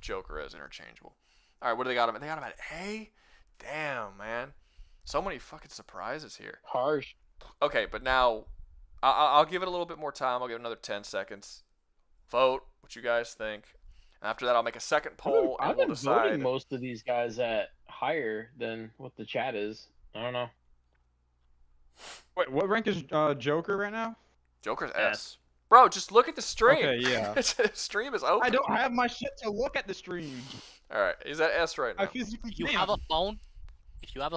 Joker as interchangeable. All right, what do they got him? They got him at A. Damn, man, so many fucking surprises here. Harsh. Okay, but now I'll give it a little bit more time. I'll give it another 10 seconds. Vote what you guys think. After that, I'll make a second poll and I've we'll been decide. voting most of these guys at higher than what the chat is. I don't know. Wait, what rank is Joker right now? Joker's S. S. Bro, just look at the stream. Okay, yeah. The stream is open. I don't have my shit to look at the stream. All right, he's at S right now. I physically If you can't. have a phone,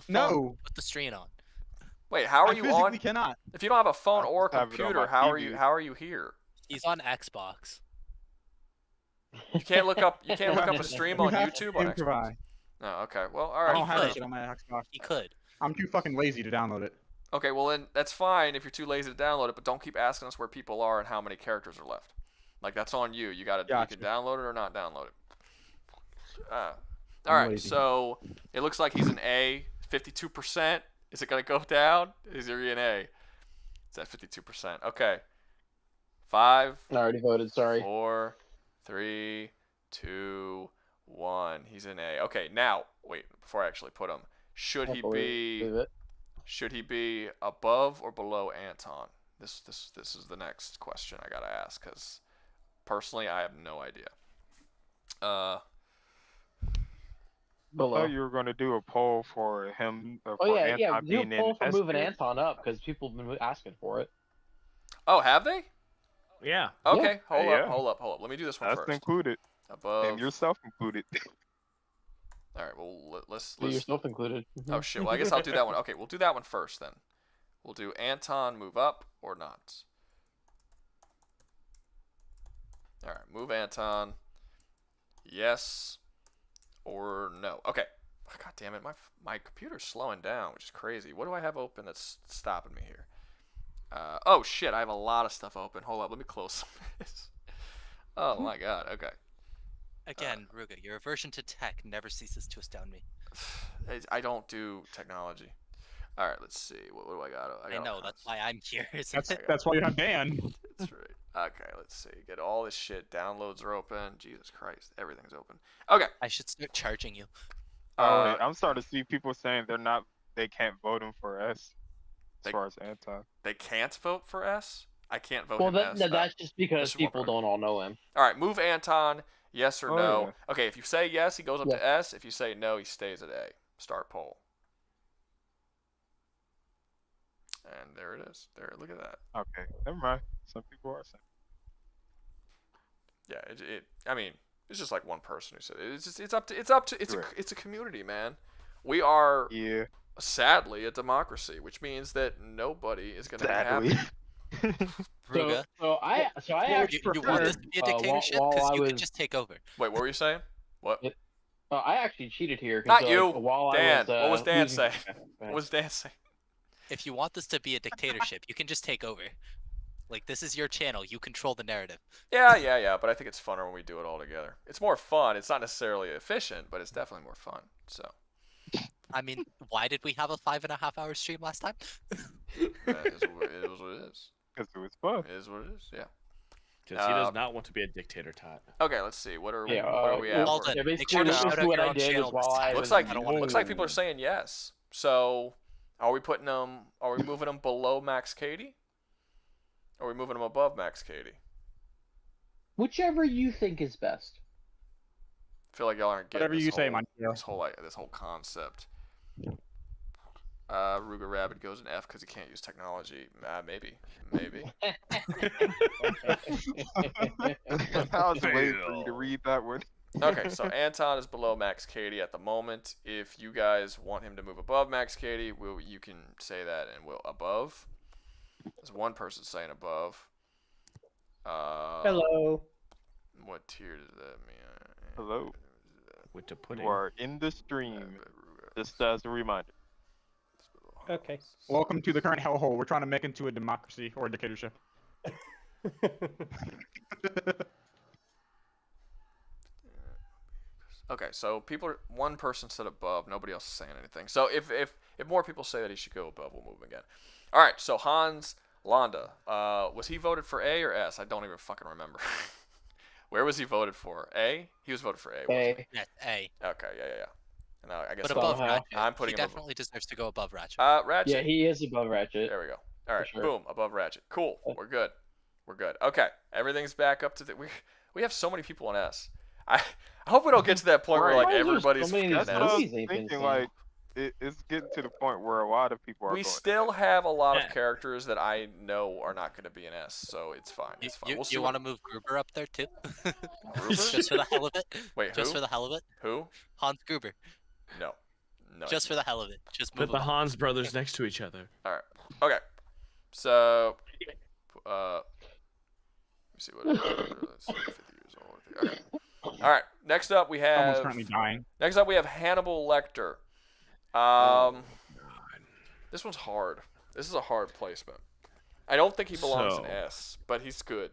No. put the stream on. Wait, how are I you physically on? cannot. If you don't have a phone I or a just have it on computer, my TV. how are you here? He's on Xbox. You can't look up a stream on You have YouTube to on Xbox. improvise. Oh, okay. Well, all I right. don't have that could. shit on my Xbox. He could. I'm too fucking lazy to download it. Okay, well then that's fine if you're too lazy to download it, but don't keep asking us where people are and how many characters are left. Like that's on you. You Gotcha. can download it or not download it. All I'm right, lazy. so it looks like he's an A, 52%. Is it gonna go down? Is he an A? It's at 52%. Okay. 5, I already voted. Sorry. 4, 3, 2, 1. He's an A. Okay, now wait. Before I actually put him, should he be above or below Anton? This is the next question I gotta ask because personally I have no idea. I Below. thought you were going to do a poll for him. For Oh yeah, Anton do a being poll in for S moving tier. Anton up because people have been asking for it. Oh, have they? Yeah. Okay, hold Yeah. up. Let me do this one That's first. included, Above. and yourself included. All right. Well, let's. Yourself included. Oh shit. Well, I guess I'll do that one. Okay, we'll do that one first then. We'll do Anton move up or not. All right, move Anton. Yes or no. Okay. God damn it, my computer's slowing down, which is crazy. What do I have open that's stopping me here? Oh shit, I have a lot of stuff open. Hold up, let me close some of this. Oh my god. Okay. Again, Ruga, your aversion to tech never ceases to astound me. I don't do technology. All right, let's see. What do I got? I know, that's why I'm here. That's why you have Dan. That's right. Okay, let's see. Get all this shit. Downloads are open. Jesus Christ, everything's open. Okay. I should start charging you. Wait, I'm starting to see people saying they can't vote him for S. As far as Anton. They can't vote for S? I can't vote Well, him S. that's just because people don't all know him. All right, move Anton. Yes or no? Yeah. Okay, if you say yes, he goes up to S. If you say no, he stays at A. Start poll. And there it is. There, look at that. Okay, never mind. Some people are saying. Yeah, I mean, it's just like one person who said it. It's a community, man. We are sadly a democracy, which means that nobody is going to be happy. Ruga, So I actually you want this to be a dictatorship because you can just take over. Wait, what were you saying? What? I actually cheated here. Not you, while Dan. I was, what was Dan losing- saying? Okay, What was Dan saying? If you want this to be a dictatorship, you can just take over. Like, this is your channel. You control the narrative. Yeah. But I think it's funner when we do it all together. It's more fun. It's not necessarily efficient, but it's definitely more fun. So. I mean, why did we have a 5.5-hour stream last time? It is what it is. Because it was fun. It is what it is. Yeah. Because he does not want to be a dictator, Todd. Okay, let's see. What are we at? Well Yeah, then, make sure to shout out what your I own did channel is while I looks was like people are saying yes. So, are we putting them? Are we moving them below Max Katie? Or are we moving them above Max Katie? Whichever you think is best. I feel like y'all aren't getting Whatever you say, Montero. this whole concept. Ruger Rabbit goes in F because he can't use technology. Maybe. I was waiting for you to read that one. Okay, so Anton is below Max Katie at the moment. If you guys want him to move above Max Katie, you can say that and we'll above. There's one person saying above. Hello. What tier does that mean? Hello. With the pudding. You are in the stream. Just as a reminder. Okay. Welcome to the current hellhole. We're trying to make into a democracy or a dictatorship. Okay, so one person said above, nobody else is saying anything. So if more people say that he should go above, we'll move him again. All right, so Hans Landa, was he voted for A or S? I don't even fucking remember. Where was he voted for? A? He was voted for A. Wasn't he? Yes, A. Okay, yeah. And I guess But above Ratchet. I'm putting he him definitely deserves to go above Ratchet. Ratchet. Yeah, he is above Ratchet. There we go. All right, sure. boom, above Ratchet. Cool. We're good. Okay, everything's back up to the. We have so many people in S. I hope we don't get to that point where like Why is there everybody's so many fucking of That's these what I was movies ain't been thinking. seen? Like, it's getting to the point where a lot of people are We going. still have a lot of characters that I know are not going to be in S, so it's fine. It's fine. We'll see You what- want to move Gruber up there too? Gruber? Just for the hell of it. Wait, Just who? for the hell of it. Who? Hans Gruber. No. Just for the hell of it. Just Put move the him up. Hans brothers next to each other. All right. Okay. So, let me see what. Let's see, 50 years old. Okay. All right. Next up, we Someone's have. currently dying. Next up, we have Hannibal Lecter. This one's hard. This is a hard placement. I don't think he belongs in So- S, but he's good.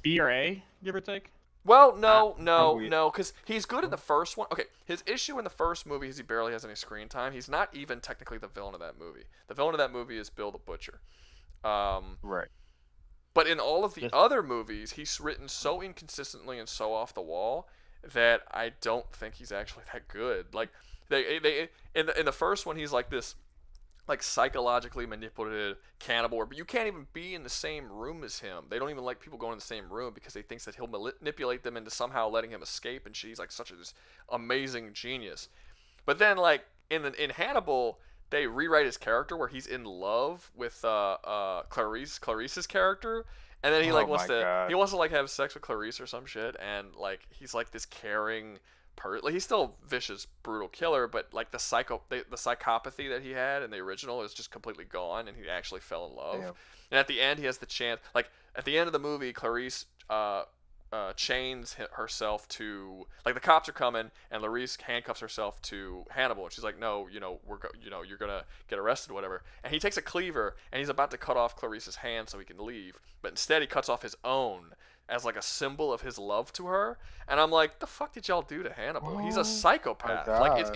B or A, give or take. Well, no, probably- because he's good in the first one. Okay, his issue in the first movie is he barely has any screen time. He's not even technically the villain of that movie. The villain of that movie is Bill the Butcher. Right. But in all of the other movies, he's written so inconsistently and so off the wall that I don't think he's actually that good. Like they in the first one, he's like this, like psychologically manipulated cannibal, but you can't even be in the same room as him. They don't even like people going in the same room because they think that he'll manipulate them into somehow letting him escape, and she's like such a this amazing genius. But then like in Hannibal, they rewrite his character where he's in love with Clarice's character, and then he like Oh wants my to God. he wants to like have sex with Clarice or some shit, and like he's like this caring like he's still a vicious, brutal killer, but like the psychopathy that he had in the original is just completely gone, and he actually fell in love. Damn. And at the end, he has the chance. Like at the end of the movie, Clarice chains herself to, like, the cops are coming, and Clarice handcuffs herself to Hannibal, and she's like, no, you're gonna get arrested, whatever. And he takes a cleaver, and he's about to cut off Clarice's hand so he can leave, but instead he cuts off his own as like a symbol of his love to her. And I'm like, the fuck did y'all do to Hannibal? He's a psychopath. Like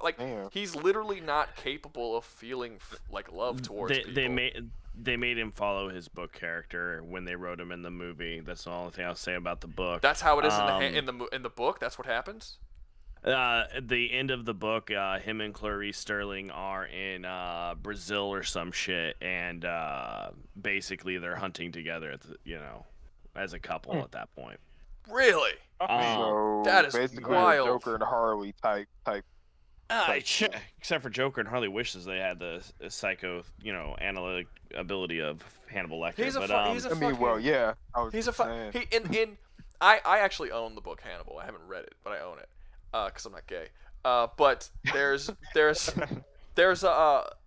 like Damn. he's literally not capable of feeling like love towards people. They made him follow his book character when they wrote him in the movie. That's the only thing I'll say about the book. That's how it is in the book. That's what happens. At the end of the book, him and Clarice Sterling are in Brazil or some shit, and basically they're hunting together at the, as a couple at that point. Really? So that is basically wild. a Joker and Harley type. Except for Joker and Harley wishes they had the psycho, analytic ability of Hannibal Lecter. I actually own the book Hannibal. I haven't read it, but I own it because I'm not gay. But there's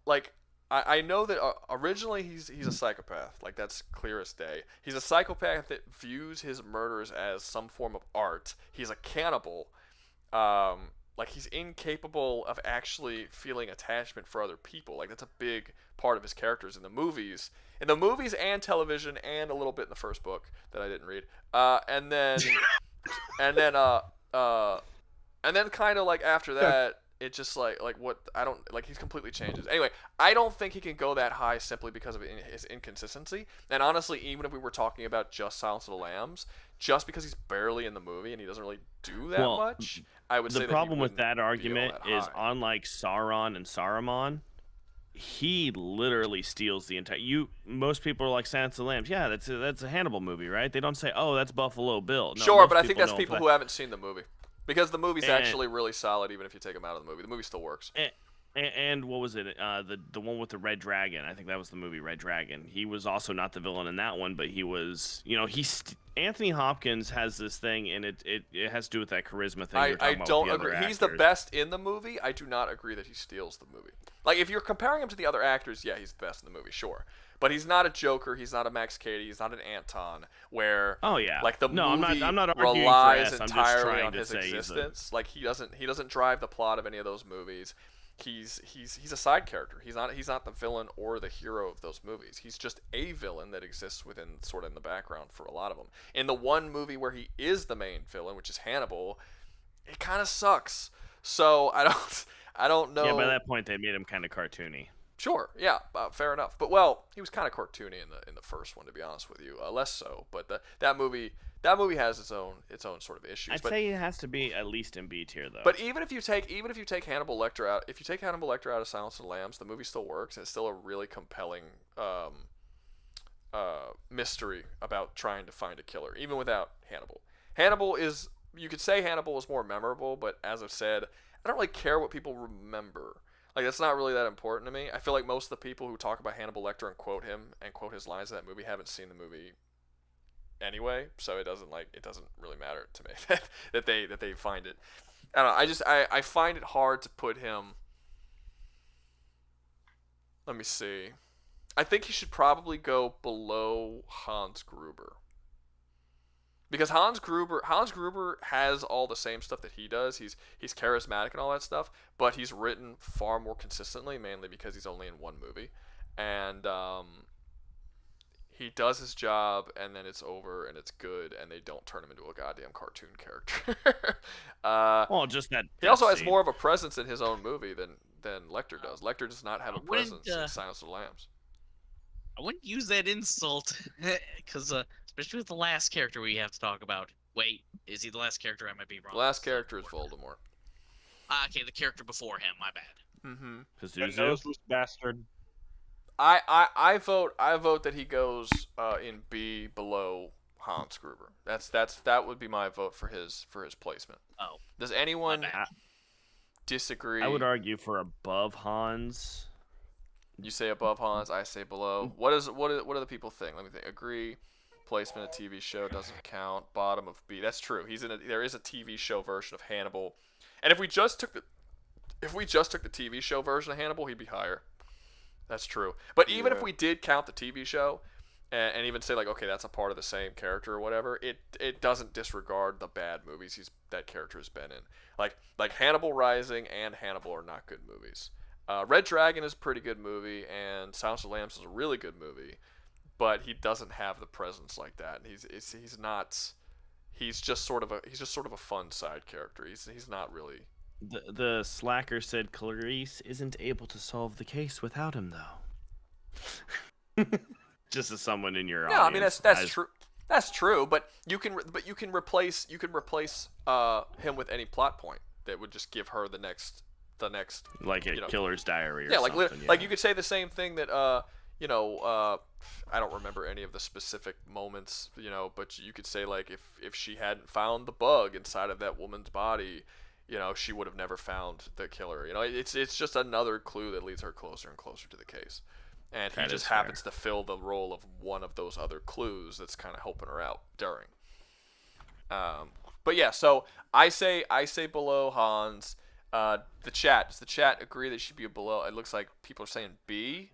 like I know that originally he's a psychopath. Like, that's clear as day. He's a psychopath that views his murders as some form of art. He's a cannibal. Like, he's incapable of actually feeling attachment for other people. Like, that's a big part of his characters in the movies. In the movies and television, and a little bit in the first book that I didn't read. And then kind of like after that, it just like what I don't like. He's completely changes. Anyway, I don't think he can go that high simply because of his inconsistency. And honestly, even if we were talking about just Silence of the Lambs, just because he's barely in the movie and he doesn't really do that much, I would say the problem with that argument is, high. unlike Sauron and Saruman, he literally steals the entire. Most people are like Silence of the Lambs. Yeah, that's a Hannibal movie, right? They don't say, oh, that's Buffalo Bill. No, sure, most but I think that's know people that. who haven't seen the movie. Because the movie's actually really solid, even if you take him out of the movie. The movie still works. And what was it? The one with the Red Dragon. I think that was the movie Red Dragon. He was also not the villain in that one, but he was. Anthony Hopkins has this thing, and it has to do with that charisma thing. I don't agree. He's the best in the movie. I do not agree that he steals the movie. Like, if you're comparing him to the other actors, yeah, he's the best in the movie, sure. But he's not a Joker. He's not a Max Cady. He's not an Anton. Where like the movie I'm not relies I'm just entirely trying on to his say existence. Like, he doesn't drive the plot of any of those movies. He's a side character. He's not the villain or the hero of those movies. He's just a villain that exists within, sort of in the background for a lot of them. In the one movie where he is the main villain, which is Hannibal, it kind of sucks. So I don't know. Yeah, by that point they made him kind of cartoony. Sure, yeah, fair enough. But he was kind of cartoony in the first one, to be honest with you. Less so, but that movie has its own sort of issues. I'd say it has to be at least in B tier, though. But even if you take Hannibal Lecter out, if you take Hannibal Lecter out of Silence of the Lambs, the movie still works, and it's still a really compelling mystery about trying to find a killer, even without Hannibal. You could say Hannibal is more memorable, but as I've said, I don't really care what people remember. Like, that's not really that important to me. I feel like most of the people who talk about Hannibal Lecter and quote him and quote his lines in that movie haven't seen the movie anyway, so it doesn't really matter to me that they find it. I don't know. I find it hard to put him. Let me see. I think he should probably go below Hans Gruber. Because Hans Gruber has all the same stuff that he does. He's charismatic and all that stuff, but he's written far more consistently, mainly because he's only in one movie, and he does his job, and then it's over, and it's good, and they don't turn him into a goddamn cartoon character. Just that. He also has more of a presence in his own movie than Lecter does. Lecter does not have a presence in Silence of the Lambs. I wouldn't use that insult, because especially with the last character we have to talk about. Wait, is he the last character? I might be wrong. The last character is Voldemort. Okay, the character before him. My bad. Mm-hmm. The noseless bastard. I vote that he goes in B below Hans Gruber. That would be my vote for his placement. Oh. Does anyone disagree? I would argue for above Hans. You say above Hans, I say below. What do the people think? Let me think. Agree, replacement, a TV show doesn't count. Bottom of B. That's true. There is a TV show version of Hannibal, and if we just took the TV show version of Hannibal, he'd be higher. That's true. But even if we did count the TV show, and even say like, okay, that's a part of the same character or whatever, it doesn't disregard the bad movies that character has been in. Like Hannibal Rising and Hannibal are not good movies. Red Dragon is a pretty good movie, and Silence of the Lambs is a really good movie, but he doesn't have the presence like that. He's just sort of a fun side character. He's not really. The slacker said Clarice isn't able to solve the case without him, though. Just as someone in your audience. No, I mean that's true. That's true, but you can replace him with any plot point that would just give her the next like a killer's diary or something. Yeah, like you could say the same thing that I don't remember any of the specific moments, but you could say like if she hadn't found the bug inside of that woman's body, she would have never found the killer. It's just another clue that leads her closer and closer to the case. And he just happens to fill the role of one of those other clues that's kind of helping her out during. But yeah, so I say below Hans. Does the chat agree that it should be below? It looks like people are saying B.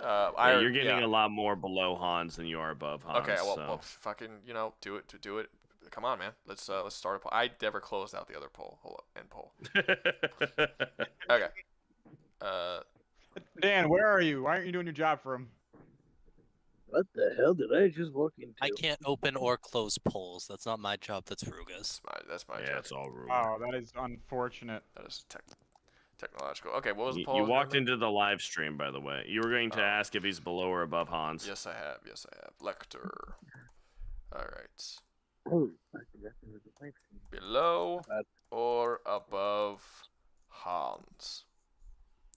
You're getting a lot more below Hans than you are above Hans. Okay, well fucking, do it. Come on, man. Let's start a poll. I never closed out the other poll. Hold up, end poll. Okay. Dan, where are you? Why aren't you doing your job for him? What the hell did I just walk into? I can't open or close polls. That's not my job. That's Ruga's. That's my job. Yeah, it's all Ruga. Oh, that is unfortunate. That is technological. Okay, what was the poll? You walked into the live stream, by the way. You were going to ask if he's below or above Hans. Yes, I have. Lecter. All right. Oh, I forgot there was a live stream. Below or above Hans?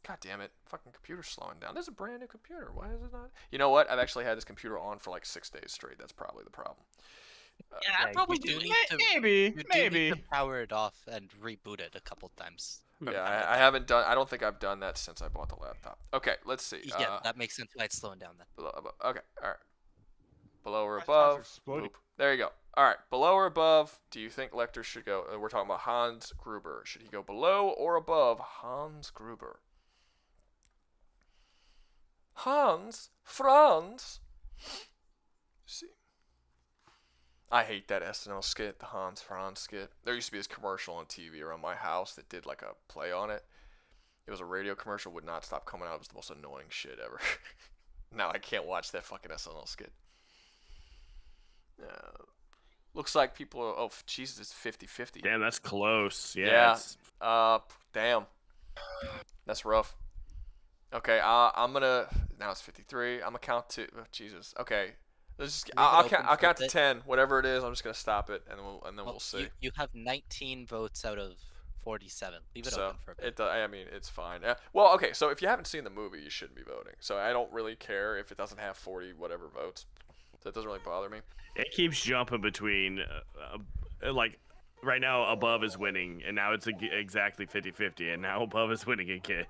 God damn it. Fucking computer's slowing down. There's a brand new computer. Why is it not? You know what? I've actually had this computer on for like 6 days straight. That's probably the problem. Yeah, I probably do. Maybe. Need to power it off and reboot it a couple times. Yeah, I haven't done. I don't think I've done that since I bought the laptop. Okay, let's see. Yeah, that makes sense why it's slowing down then. Below, above. Okay, all right. Below or above? Oop. There you go. All right, below or above? Do you think Lecter should go? We're talking about Hans Gruber. Should he go below or above Hans Gruber? Franz. See. I hate that SNL skit, the Hans Franz skit. There used to be this commercial on TV around my house that did like a play on it. It was a radio commercial, would not stop coming out. It was the most annoying shit ever. Now I can't watch that fucking SNL skit. Looks like people are, oh, Jesus, it's 50-50. Damn, that's close. Yeah. Damn. That's rough. Okay, I'm gonna, now it's 53. I'm gonna count to, oh, Jesus. Okay. I'll count to 10. Whatever it is, I'm just gonna stop it, and then we'll see. You have 19 votes out of 47. Leave it open for a bit. I mean, it's fine. Well, okay, so if you haven't seen the movie, you shouldn't be voting. So I don't really care if it doesn't have 40 whatever votes. That doesn't really bother me. It keeps jumping between, like, right now above is winning, and now it's exactly 50-50, and now above is winning again.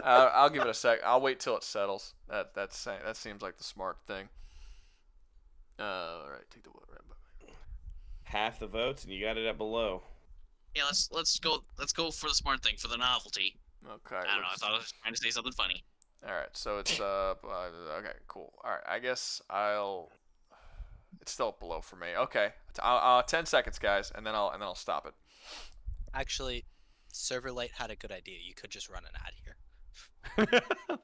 I'll give it a sec. I'll wait till it settles. That seems like the smart thing. All right, take the vote. Half the votes, and you got it at below. Yeah, let's go for the smart thing, for the novelty. Okay. I don't know. I thought I was trying to say something funny. All right, so it's okay, cool. All right, I guess it's still below for me. Okay, 10 seconds, guys, and then I'll stop it. Actually, Serverlight had a good idea. You could just run an ad here.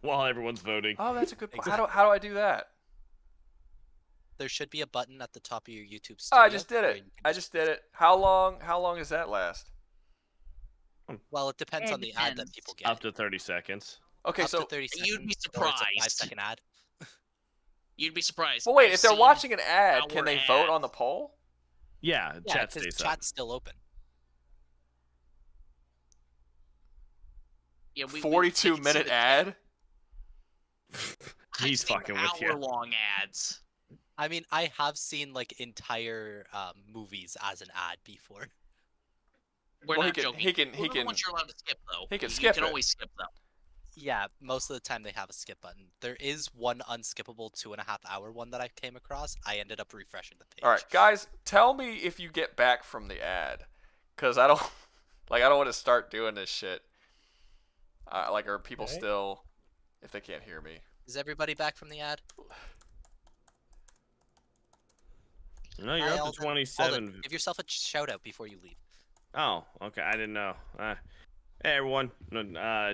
While everyone's voting. Oh, that's a good point. How do I do that? There should be a button at the top of your YouTube studio. Oh, I just did it. I just did it. How long does that last? Well, it depends on the ad that people get. Up to 30 seconds. Okay, so 30 seconds, you'd be surprised. It's a 5-second ad. You'd be surprised. Well, wait, if they're watching an ad, can they vote on the poll? Yeah, chat stays up. Chat's still open. Yeah, 42-minute ad? He's fucking with you. Hour-long ads. I mean, I have seen like entire movies as an ad before. We're not joking. He can. Once you're allowed to skip though. He can skip You can it. always skip them. Yeah, most of the time they have a skip button. There is one unskippable 2.5 hour one that I came across. I ended up refreshing the page. All right, guys, tell me if you get back from the ad, cause I don't I don't want to start doing this shit. Are people Okay. still, if they can't hear me? Is everybody back from the ad? No, you're Hi, up to Alden. 27. Alden, give yourself a shout out before you leave. Oh, okay. I didn't know. Hey, everyone.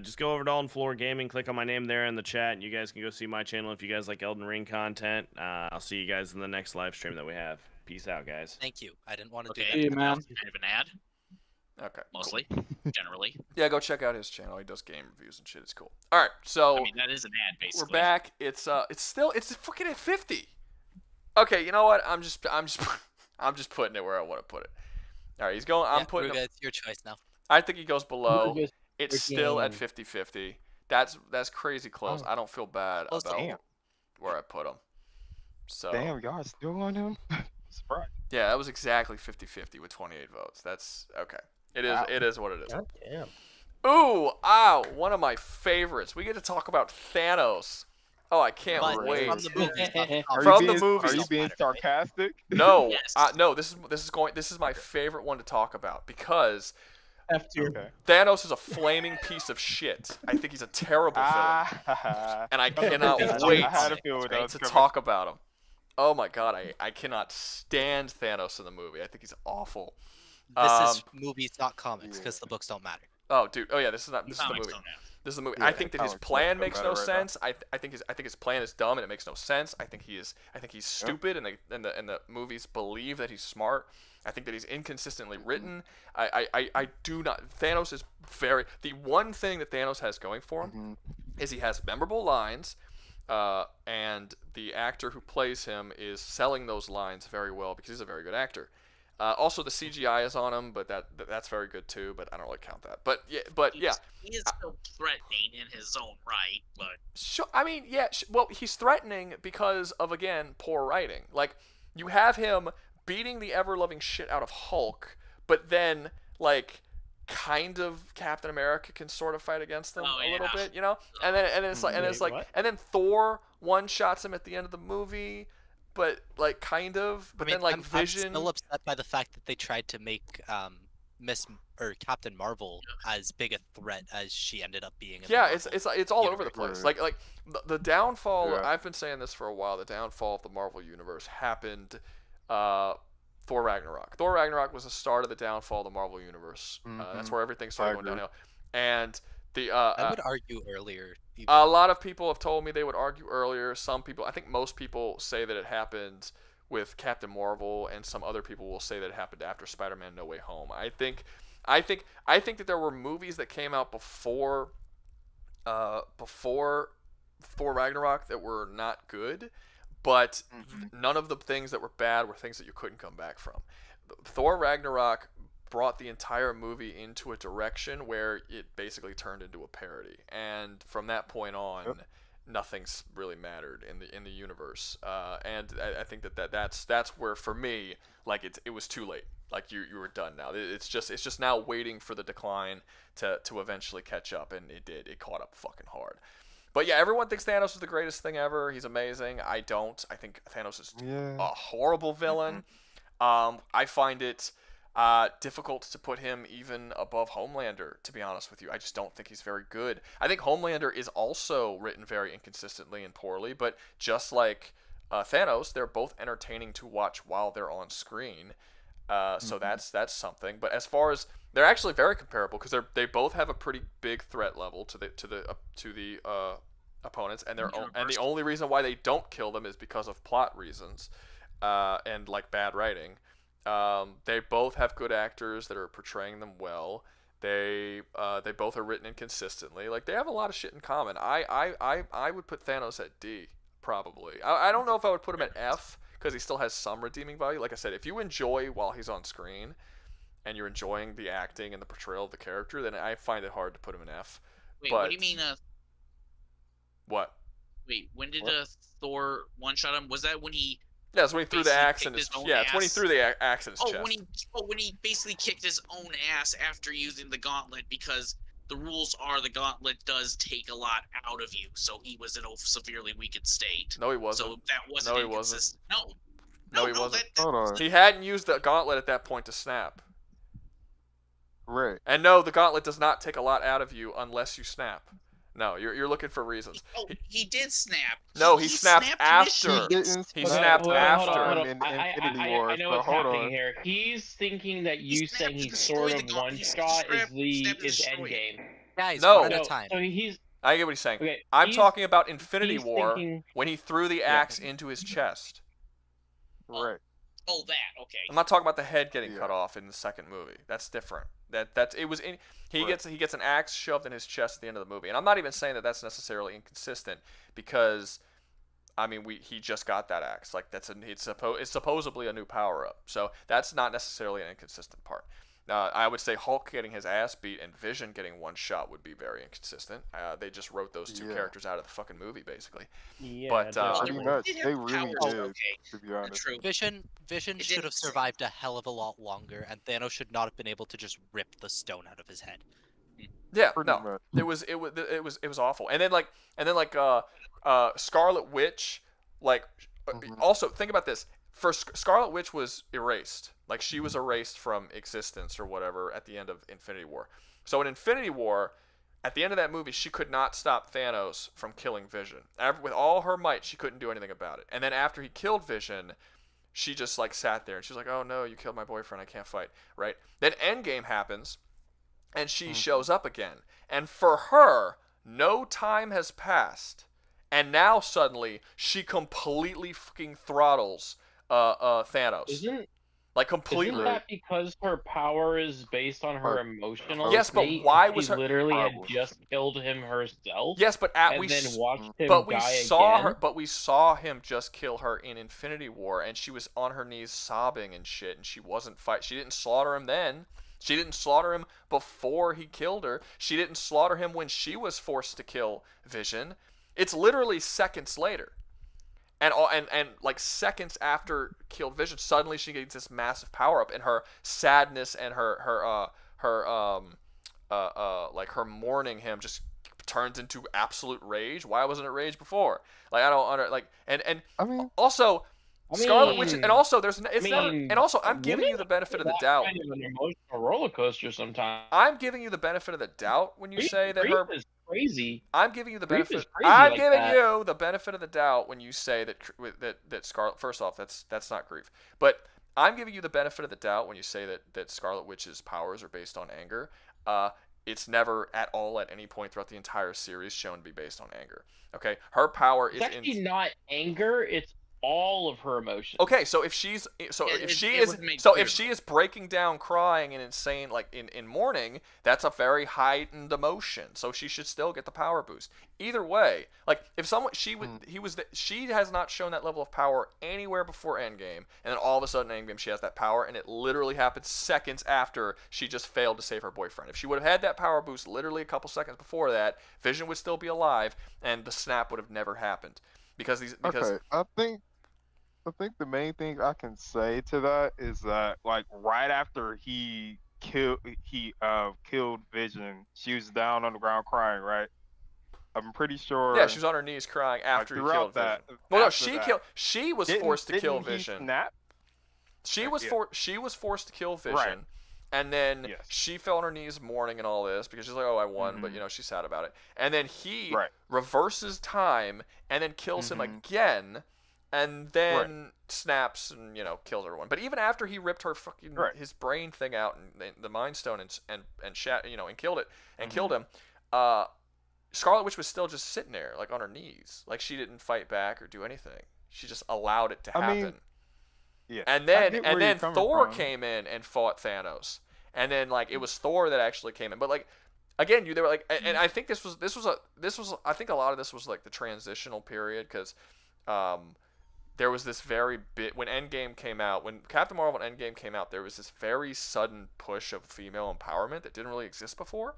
Just go over to Alden Floor Gaming. Click on my name there in the chat, and you guys can go see my channel if you guys like Elden Ring content. I'll see you guys in the next live stream that we have. Peace out, guys. Thank you. I didn't want to Okay. do See you, that. man. Kind of an ad, Okay. mostly, generally. Yeah, go check out his channel. He does game reviews and shit. It's cool. All right, so I mean, that is an ad, basically. we're back. It's fucking at 50. Okay, you know what? I'm just putting it where I want to put it. All right, he's going. I'm putting. Ruga, it's your choice now. I think he goes below. Ruga's It's still at freaking- 50-50. That's crazy close. Oh. I don't feel bad Close to about Damn. where I put him. So Damn, y'all still on him? Surprise. yeah, that was exactly 50-50 with 28 votes. That's okay. It is. Wow. It is what it is. God damn. Ooh, ow! One of my favorites. We get to talk about Thanos. Oh, I can't But wait. from the movies, not the Are comics. From you the being, movies. Are you being sarcastic? No, Yes. no. This is my favorite one to talk about because F tier. Okay. Thanos is a flaming piece of shit. I think he's a terrible villain, Ah, and I cannot I wait had a feeling that was to coming. talk about him. Oh my god, I cannot stand Thanos in the movie. I think he's awful. This is movies, not comics, because yeah. the books don't matter. Oh, dude. Oh yeah, this is the Comics movie. don't have. This is the movie. Yeah, I think that his comics plan don't makes matter no right now. sense. I think his plan is dumb and it makes no sense. I think he's stupid and the movies believe that he's smart. I think that he's inconsistently written. I do not. Thanos is the one thing that Thanos has going for him Mhm. is he has memorable lines, and the actor who plays him is selling those lines very well because he's a very good actor. Also, the CGI is on him, but that's very good too. But I don't really count that. But yeah, He is still threatening in his own right, but sure. I mean, yeah. Well, he's threatening because of again poor writing. Like you have him beating the ever-loving shit out of Hulk, but then like kind of Captain America can sort of fight against them Oh, a little yeah. bit, you know. And then it's like Wait, what? and then Thor one-shots him at the end of the movie. But like kind of, but then like I'm Vision. still upset by the fact that they tried to make Captain Marvel as big a threat as she ended up being. In the Yeah, Marvel it's all over the universe. place. Like the downfall. Yeah. I've been saying this for a while. The downfall of the Marvel universe happened. Thor Ragnarok. Thor Ragnarok was the start of the downfall of the Marvel universe. That's Mhm. where everything started going agree. downhill. And the I would argue earlier. Even. a lot of people have told me they would argue earlier. Some people, I think most people say that it happened with Captain Marvel, and some other people will say that it happened after Spider-Man: No Way Home. I think that there were movies that came out before Thor Ragnarok that were not good, but none of the things that were bad were things that you couldn't come back from. Thor Ragnarok brought the entire movie into a direction where it basically turned into a parody, and from that point on, nothing's really mattered in the universe. And I think that's where for me, like it was too late. Like you were done now. It's just now waiting for the decline to eventually catch up, and it did. It caught up fucking hard. But yeah, everyone thinks Thanos is the greatest thing ever. He's amazing. I don't. I think Thanos is a horrible villain. I find it difficult to put him even above Homelander, to be honest with you. I just don't think he's very good. I think Homelander is also written very inconsistently and poorly, but just like Thanos, they're both entertaining to watch while they're on screen. So that's something. But as far as they're actually very comparable because they both have a pretty big threat level to the opponents, and the only reason why they don't kill them is because of plot reasons and like bad writing. They both have good actors that are portraying them well. They both are written inconsistently. Like they have a lot of shit in common. I would put Thanos at D probably. I don't know if I would put him at F because he still has some redeeming value. Like I said, if you enjoy while he's on screen and you're enjoying the acting and the portrayal of the character, then I find it hard to put him in F. wait, But what do you mean? What? Wait, when did Thor one shot him? Was that when he? Yeah, it's when he threw the basically axe in kicked his. his own Yeah, it's when he ass? threw the axe in his Oh, chest. when he basically kicked his own ass after using the gauntlet because the rules are the gauntlet does take a lot out of you, so he was in a severely weakened state. No, he wasn't. So that wasn't No, he wasn't. inconsistent. No. No, he wasn't. Hold on. He hadn't used the gauntlet at that point to snap. Right. And no, the gauntlet does not take a lot out of you unless you snap. No, you're looking for reasons. Oh, he did snap. No, he snapped after. initially. He snapped after. Hold on. In I Infinity War, know so what's hold happening on. here. He's thinking that you snapped saying to he destroy sort the of gauntlet. He one-shot snapped to is destroy it. Endgame. Guys, No. we're out No, of time. so he's I get what he's saying. okay. I'm he's- talking about Infinity he's War thinking- when he threw the axe into his chest. Right. Oh, that. Okay. I'm not talking about the head getting Yeah. cut off in the second movie. That's different. That's it was in, he Right. gets an axe shoved in his chest at the end of the movie, and I'm not even saying that that's necessarily inconsistent because, I mean, he just got that axe. Like it's supposedly a new power up, so that's not necessarily an inconsistent part. I would say Hulk getting his ass beat and Vision getting one shot would be very inconsistent. They just wrote those two characters out of the fucking movie, basically. Yeah, But Pretty much. did have They really powers, did, okay. to be honest. True. Vision It should didn't- have survived a hell of a lot longer, and Thanos should not have been able to just rip the stone out of his head. Yeah, Pretty no, much. it was awful. And then Scarlet Witch, like also think about this. First, Scarlet Witch was erased. Like she was erased from existence or whatever at the end of Infinity War. So in Infinity War, at the end of that movie, she could not stop Thanos from killing Vision. With all her might, she couldn't do anything about it. And then after he killed Vision, she just like sat there and she was like, "Oh no, you killed my boyfriend. I can't fight." Right? Then Endgame happens, and she shows up again. And for her, no time has passed, and now suddenly she completely fucking throttles Thanos. Like completely. Isn't that because her power is based on her emotional Yes, but state? why She was her- literally had just killed him herself? Yes, but and then watched him but we die saw again? her. But we saw him just kill her in Infinity War, and she was on her knees sobbing and shit, and she wasn't fight. She didn't slaughter him then. She didn't slaughter him before he killed her. She didn't slaughter him when she was forced to kill Vision. It's literally seconds later. And like seconds after killed Vision, suddenly she gets this massive power up, and her sadness and her like her mourning him just turns into absolute rage. Why wasn't it rage before? Like I don't like and I mean, also Scarlet Witch, and also there's it's never, and also I'm giving you the benefit of the doubt. Kind of an emotional roller coaster sometimes. I'm giving you the benefit of the doubt when you say that her is crazy. I'm giving you the Grief benefit. is crazy I'm like giving that. you the benefit of the doubt when you say that Scarlet. First off, that's not grief, but I'm giving you the benefit of the doubt when you say that Scarlet Witch's powers are based on anger. It's never at all at any point throughout the entire series shown to be based on anger. Okay, her power It's is actually not anger. It's all of her emotions. Okay, so if she's if she is breaking down crying and insane like in mourning, that's a very heightened emotion. So she should still get the power boost. Either way, like if someone she has not shown that level of power anywhere before Endgame, and then all of a sudden Endgame she has that power, and it literally happens seconds after she just failed to save her boyfriend. If she would have had that power boost literally a couple seconds before that, Vision would still be alive and the snap would have never happened. Because okay, I think the main thing I can say to that is that like right after he killed Vision, she was down on the ground crying, right? I'm pretty sure. Yeah, she was on her knees crying after he killed Vision. Well, no, she was forced to kill Vision. Snap? She was forced to kill Vision. Right. And then she fell on her knees mourning and all this because she's like, "Oh, I won," but she's sad about it. And then he reverses time and then kills him again, and then snaps and kills everyone. But even after he ripped her fucking his brain thing out and the Mind Stone and killed it and killed him, Scarlet Witch was still just sitting there like on her knees, like she didn't fight back or do anything. She just allowed it to happen. Yeah. And then Thor came in and fought Thanos. And then like it was Thor that actually came in. But like again, they were like, and I think this was I think a lot of this was like the transitional period because there was this very bit when Endgame came out, when Captain Marvel and Endgame came out, there was this very sudden push of female empowerment that didn't really exist before.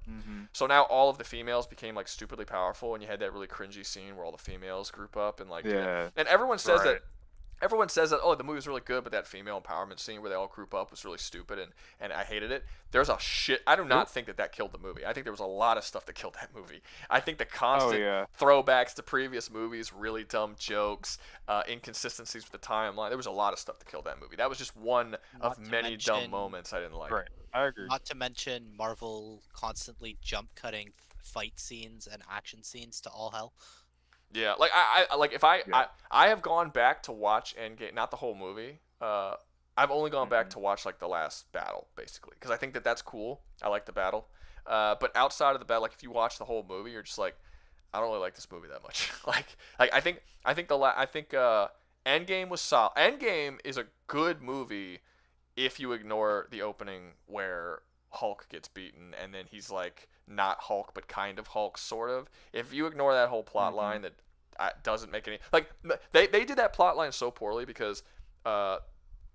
So now all of the females became like stupidly powerful, and you had that really cringy scene where all the females group up and like and everyone says that everyone says that, oh, the movie was really good, but that female empowerment scene where they all group up was really stupid, and I hated it. There's a shit. I do not think that killed the movie. I think there was a lot of stuff that killed that movie. I think the constant throwbacks to previous movies, really dumb jokes, inconsistencies with the timeline. There was a lot of stuff that killed that movie. That was just one of many dumb moments I didn't like. Right, I agree. Not to mention Marvel constantly jump cutting fight scenes and action scenes to all hell. Yeah, like I like if I have gone back to watch Endgame, not the whole movie. I've only gone back to watch like the last battle, basically, because I think that that's cool. I like the battle, but outside of the battle, like if you watch the whole movie, you're just like, I don't really like this movie that much. like I think Endgame was solid. Endgame is a good movie if you ignore the opening where Hulk gets beaten and then he's like not Hulk but kind of Hulk sort of. If you ignore that whole plot line that doesn't make any like they did that plot line so poorly because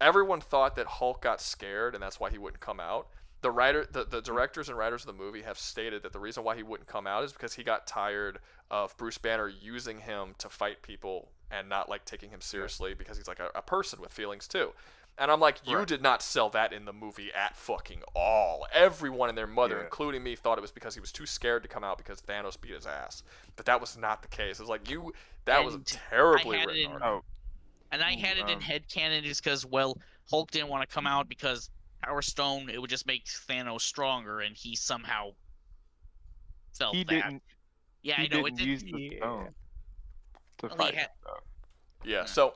everyone thought that Hulk got scared and that's why he wouldn't come out. The directors and writers of the movie have stated that the reason why he wouldn't come out is because he got tired of Bruce Banner using him to fight people and not like taking him seriously because he's like a person with feelings too. And I'm like, you did not sell that in the movie at fucking all. Everyone and their mother, including me, thought it was because he was too scared to come out because Thanos beat his ass. But that was not the case. It was like, that was terribly written. And I had it in headcanon just because, well, Hulk didn't want to come out because Power Stone, it would just make Thanos stronger, and he somehow felt that. Didn't, yeah, he I know. Didn't use the stone to Well, fight he had- him, Yeah, so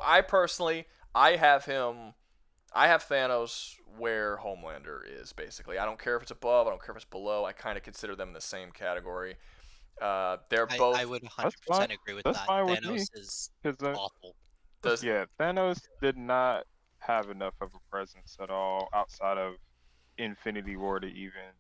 I personally, I have Thanos where Homelander is, basically. I don't care if it's above, I don't care if it's below. I kind of consider them in the same category. They're both. I would 100% agree with That's that. fine with Thanos me, is 'cause, awful. Thanos did not have enough of a presence at all outside of Infinity War to even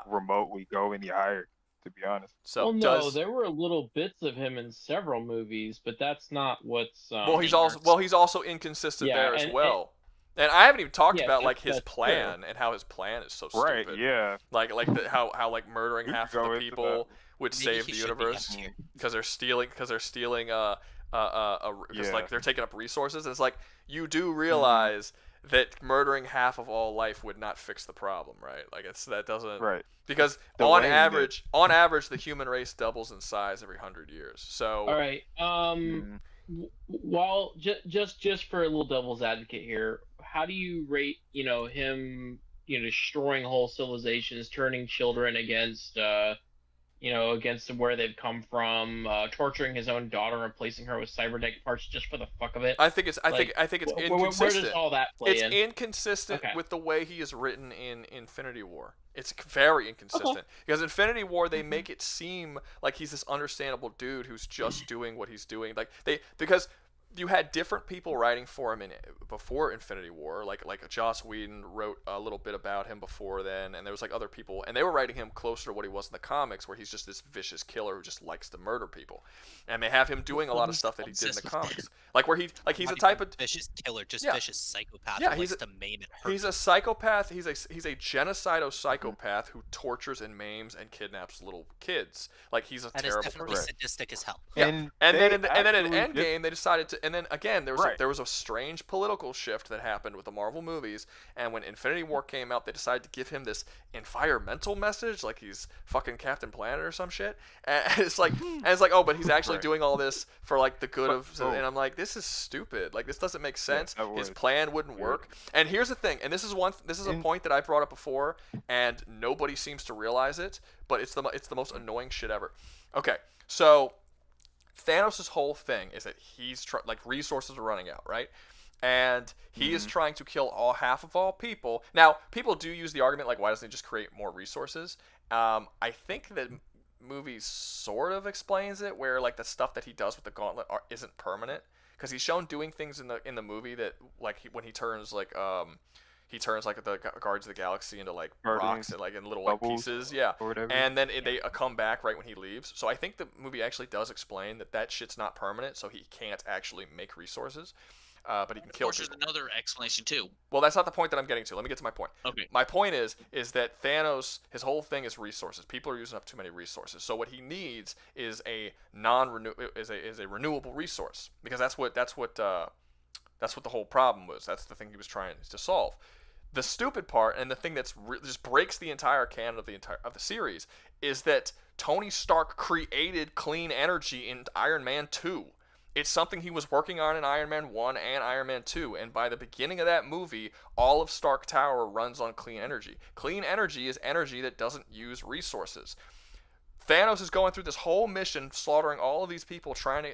remotely go any higher, to be honest. So well, no, there were little bits of him in several movies, but that's not what's. He's also inconsistent there as well. And I haven't even talked about like his plan and how his plan is so stupid. Right? Yeah. Like how like murdering half of the people would save the universe because they're stealing like they're taking up resources. And it's like you do realize that murdering half of all life would not fix the problem, right? Like that doesn't because on average the human race doubles in size every 100 years. So all right, while just for a little devil's advocate here, how do you rate him destroying whole civilizations, turning children against against where they've come from, torturing his own daughter, replacing her with cybernetic parts just for the fuck of it? I think it's inconsistent. Where does all that play in? It's inconsistent with the way he is written in Infinity War. It's very inconsistent because Infinity War they make it seem like he's this understandable dude who's just doing what he's doing. Like because you had different people writing for him before Infinity War, like Joss Whedon wrote a little bit about him before then, and there was like other people, and they were writing him closer to what he was in the comics, where he's just this vicious killer who just likes to murder people, and they have him doing a lot of stuff that he did in the comics, like where he's a type of vicious killer, vicious psychopath. Yeah, who likes to maim and hurt. He's a psychopath. He's a genocidal psychopath who tortures and maims and kidnaps little kids. Like he's a terrible is definitely person. sadistic as hell. Yeah, and then in Endgame they decided to, and then again there was a strange political shift that happened with the Marvel movies, and when Infinity War came out, they decided to give him this environmental message, like he's fucking Captain Planet or some shit, and it's like, oh, but he's actually doing all this for like the good of, and I'm like, this is stupid, like this doesn't make sense. His plan wouldn't work. And here's the thing, and this is a point that I brought up before, and nobody seems to realize it, but it's the most annoying shit ever. Okay, so Thanos' whole thing is that he's like resources are running out, right? And he is trying to kill half of all people. Now, people do use the argument like, why doesn't he just create more resources? I think that movie sort of explains it, where like the stuff that he does with the gauntlet isn't permanent, because he's shown doing things in the movie that like when he turns like the Guardians of the Galaxy into like rocks and like in little like pieces, and then they come back right when he leaves. So I think the movie actually does explain that shit's not permanent, so he can't actually make resources, but he can kill people. Of course, there's another explanation too. Well, that's not the point that I'm getting to. Let me get to my point. Okay. My point is that Thanos, his whole thing is resources. People are using up too many resources. So what he needs is a renewable resource, because that's what That's what the whole problem was. That's the thing he was trying to solve. The stupid part, and the thing that's just breaks the entire canon of the series, is that Tony Stark created clean energy in Iron Man 2. It's something he was working on in Iron Man 1 and Iron Man 2, and by the beginning of that movie, all of Stark Tower runs on clean energy. Clean energy is energy that doesn't use resources. Thanos is going through this whole mission, slaughtering all of these people, trying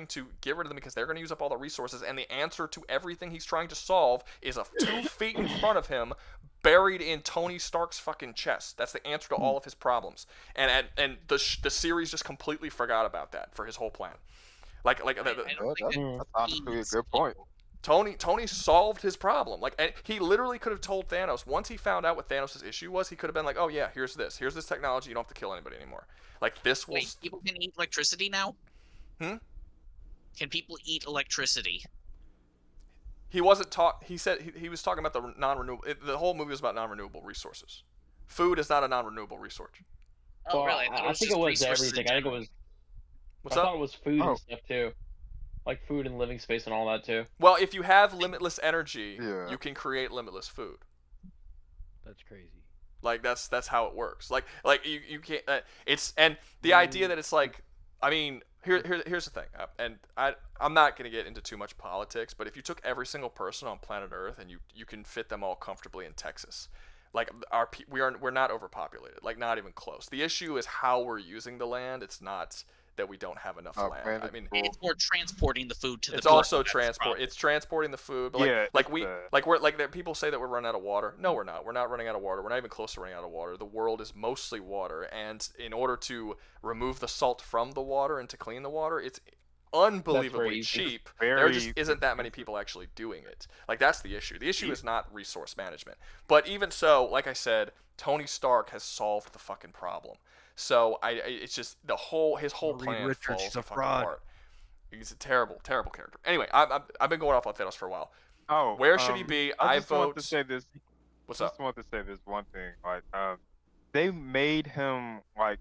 to get rid of them because they're going to use up all the resources, and the answer to everything he's trying to solve is 2 feet in front of him, buried in Tony Stark's fucking chest. That's the answer to all of his problems. And the series just completely forgot about that for his whole plan. That's honestly a good point. Tony solved his problem. And he literally could have told Thanos, once he found out what Thanos' issue was, he could have been like, oh yeah, here's this technology, you don't have to kill anybody anymore. This will... Wait, people can eat electricity now? Can people eat electricity? He wasn't he said he was talking about the non-renewable... the whole movie was about non-renewable resources. Food is not a non-renewable resource. Oh, really? I think it was everything. I think it was... What's I up? thought it was food and stuff too. Like food and living space and all that too. Well, if you have limitless energy, you can create limitless food. That's crazy. That's how it works. You can't. It's and the idea that it's like, I mean, here's the thing, and I'm not gonna get into too much politics, but if you took every single person on planet Earth and you can fit them all comfortably in Texas, we're not overpopulated, not even close. The issue is how we're using the land. It's not that we don't have enough land. Man, I mean, it's more transporting the food to the. It's also transport. It's transporting the food. But people say that we're running out of water. No, we're not. We're not running out of water. We're not even close to running out of water. The world is mostly water, and in order to remove the salt from the water and to clean the water, it's unbelievably cheap. There just isn't that many people actually doing it. That's the issue. The issue is not resource management. But even so, like I said, Tony Stark has solved the fucking problem. So it's just his whole plan falls the fucking apart. He's a terrible, terrible character. Anyway, I've been going off on Thanos for a while. Oh, where should he be? I vote. Want to say this. What's up? I just want to say this one thing. They made him like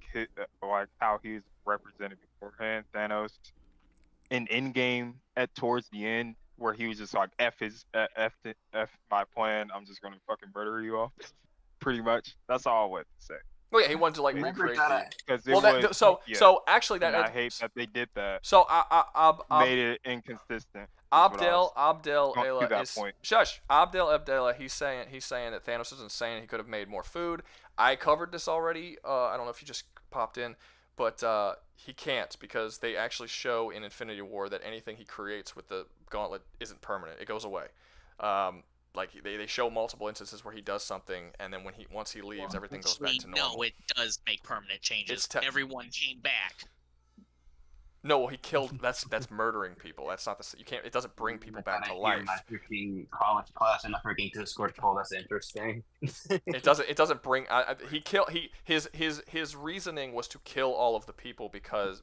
how he's represented beforehand, Thanos, in Endgame towards the end, where he was just like F my plan. I'm just gonna fucking murder you all. Pretty much. That's all I want to say. Oh yeah, he wanted to recreate So actually that I hate that they did that. So made it inconsistent. Abdel he's saying that Thanos is insane. He could have made more food. I covered this already. I don't know if you just popped in, but he can't, because they actually show in Infinity War that anything he creates with the gauntlet isn't permanent. It goes away. They show multiple instances where he does something, and then once he leaves, everything goes back to normal. No, it does make permanent changes. Everyone came back. No, well, he killed. That's murdering people. That's not the. You can't. It doesn't bring people back to life. My freaking college class and not freaking Discord call. That's interesting. It doesn't bring. His reasoning was to kill all of the people because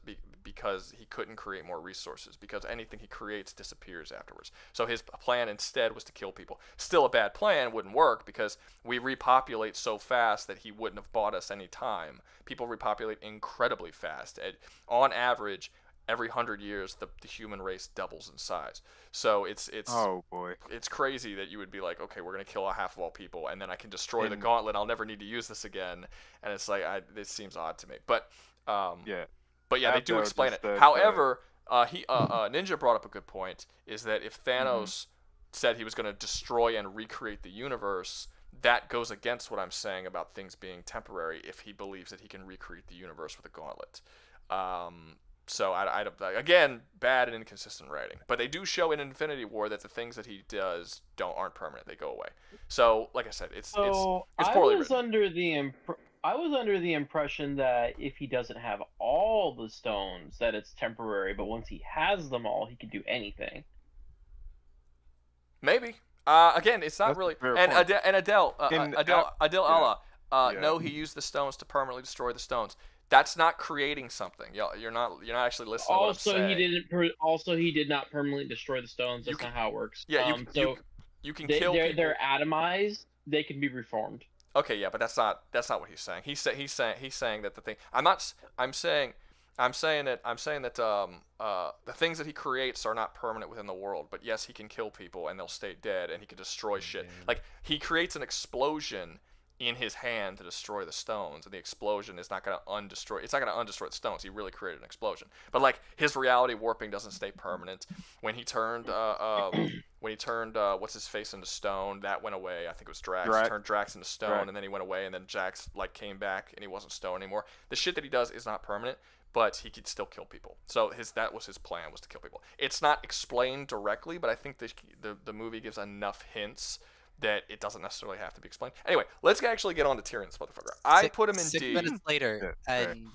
he couldn't create more resources, because anything he creates disappears afterwards. So his plan instead was to kill people. Still a bad plan, wouldn't work, because we repopulate so fast that he wouldn't have bought us any time. People repopulate incredibly fast. On average, every 100 years, the human race doubles in size. So it's oh boy, it's crazy that you would be like, okay, we're gonna kill half of all people, and then I can destroy the gauntlet. I'll never need to use this again. And it's this seems odd to me. But But yeah, they do explain it. However, Ninja brought up a good point, is that if Thanos said he was going to destroy and recreate the universe, that goes against what I'm saying about things being temporary if he believes that he can recreate the universe with a gauntlet. So, again, bad and inconsistent writing. But they do show in Infinity War that the things that he does aren't permanent. They go away. So, like I said, it's poorly written. I was under the impression that if he doesn't have all the stones, that it's temporary, but once he has them all, he can do anything. Maybe. Again, it's not really. And Adele Allah. No, he used the stones to permanently destroy the stones. That's not creating something. You're not actually listening to what I'm saying. Also, he did not permanently destroy the stones. That's not how it works. Yeah, you can kill people. They're atomized. They can be reformed. Okay, yeah, but that's not what he's saying. He's saying that the thing. I'm saying I'm saying that the things that he creates are not permanent within the world, but yes, he can kill people and they'll stay dead, and he can destroy shit. Like he creates an explosion in his hand to destroy the stones, and the explosion is not going to undestroy. It's not going to undestroy the stones. He really created an explosion. But like his reality warping doesn't stay permanent. When he turned what's his face into stone, that went away. I think it was Drax. He turned Drax into stone, and then he went away, and then Jax like came back, and he wasn't stone anymore. The shit that he does is not permanent, but he could still kill people. So that was his plan, was to kill people. It's not explained directly, but I think the movie gives enough hints that it doesn't necessarily have to be explained. Anyway, let's actually get on to Tyrion, this motherfucker. I put him in D. 6 minutes later, and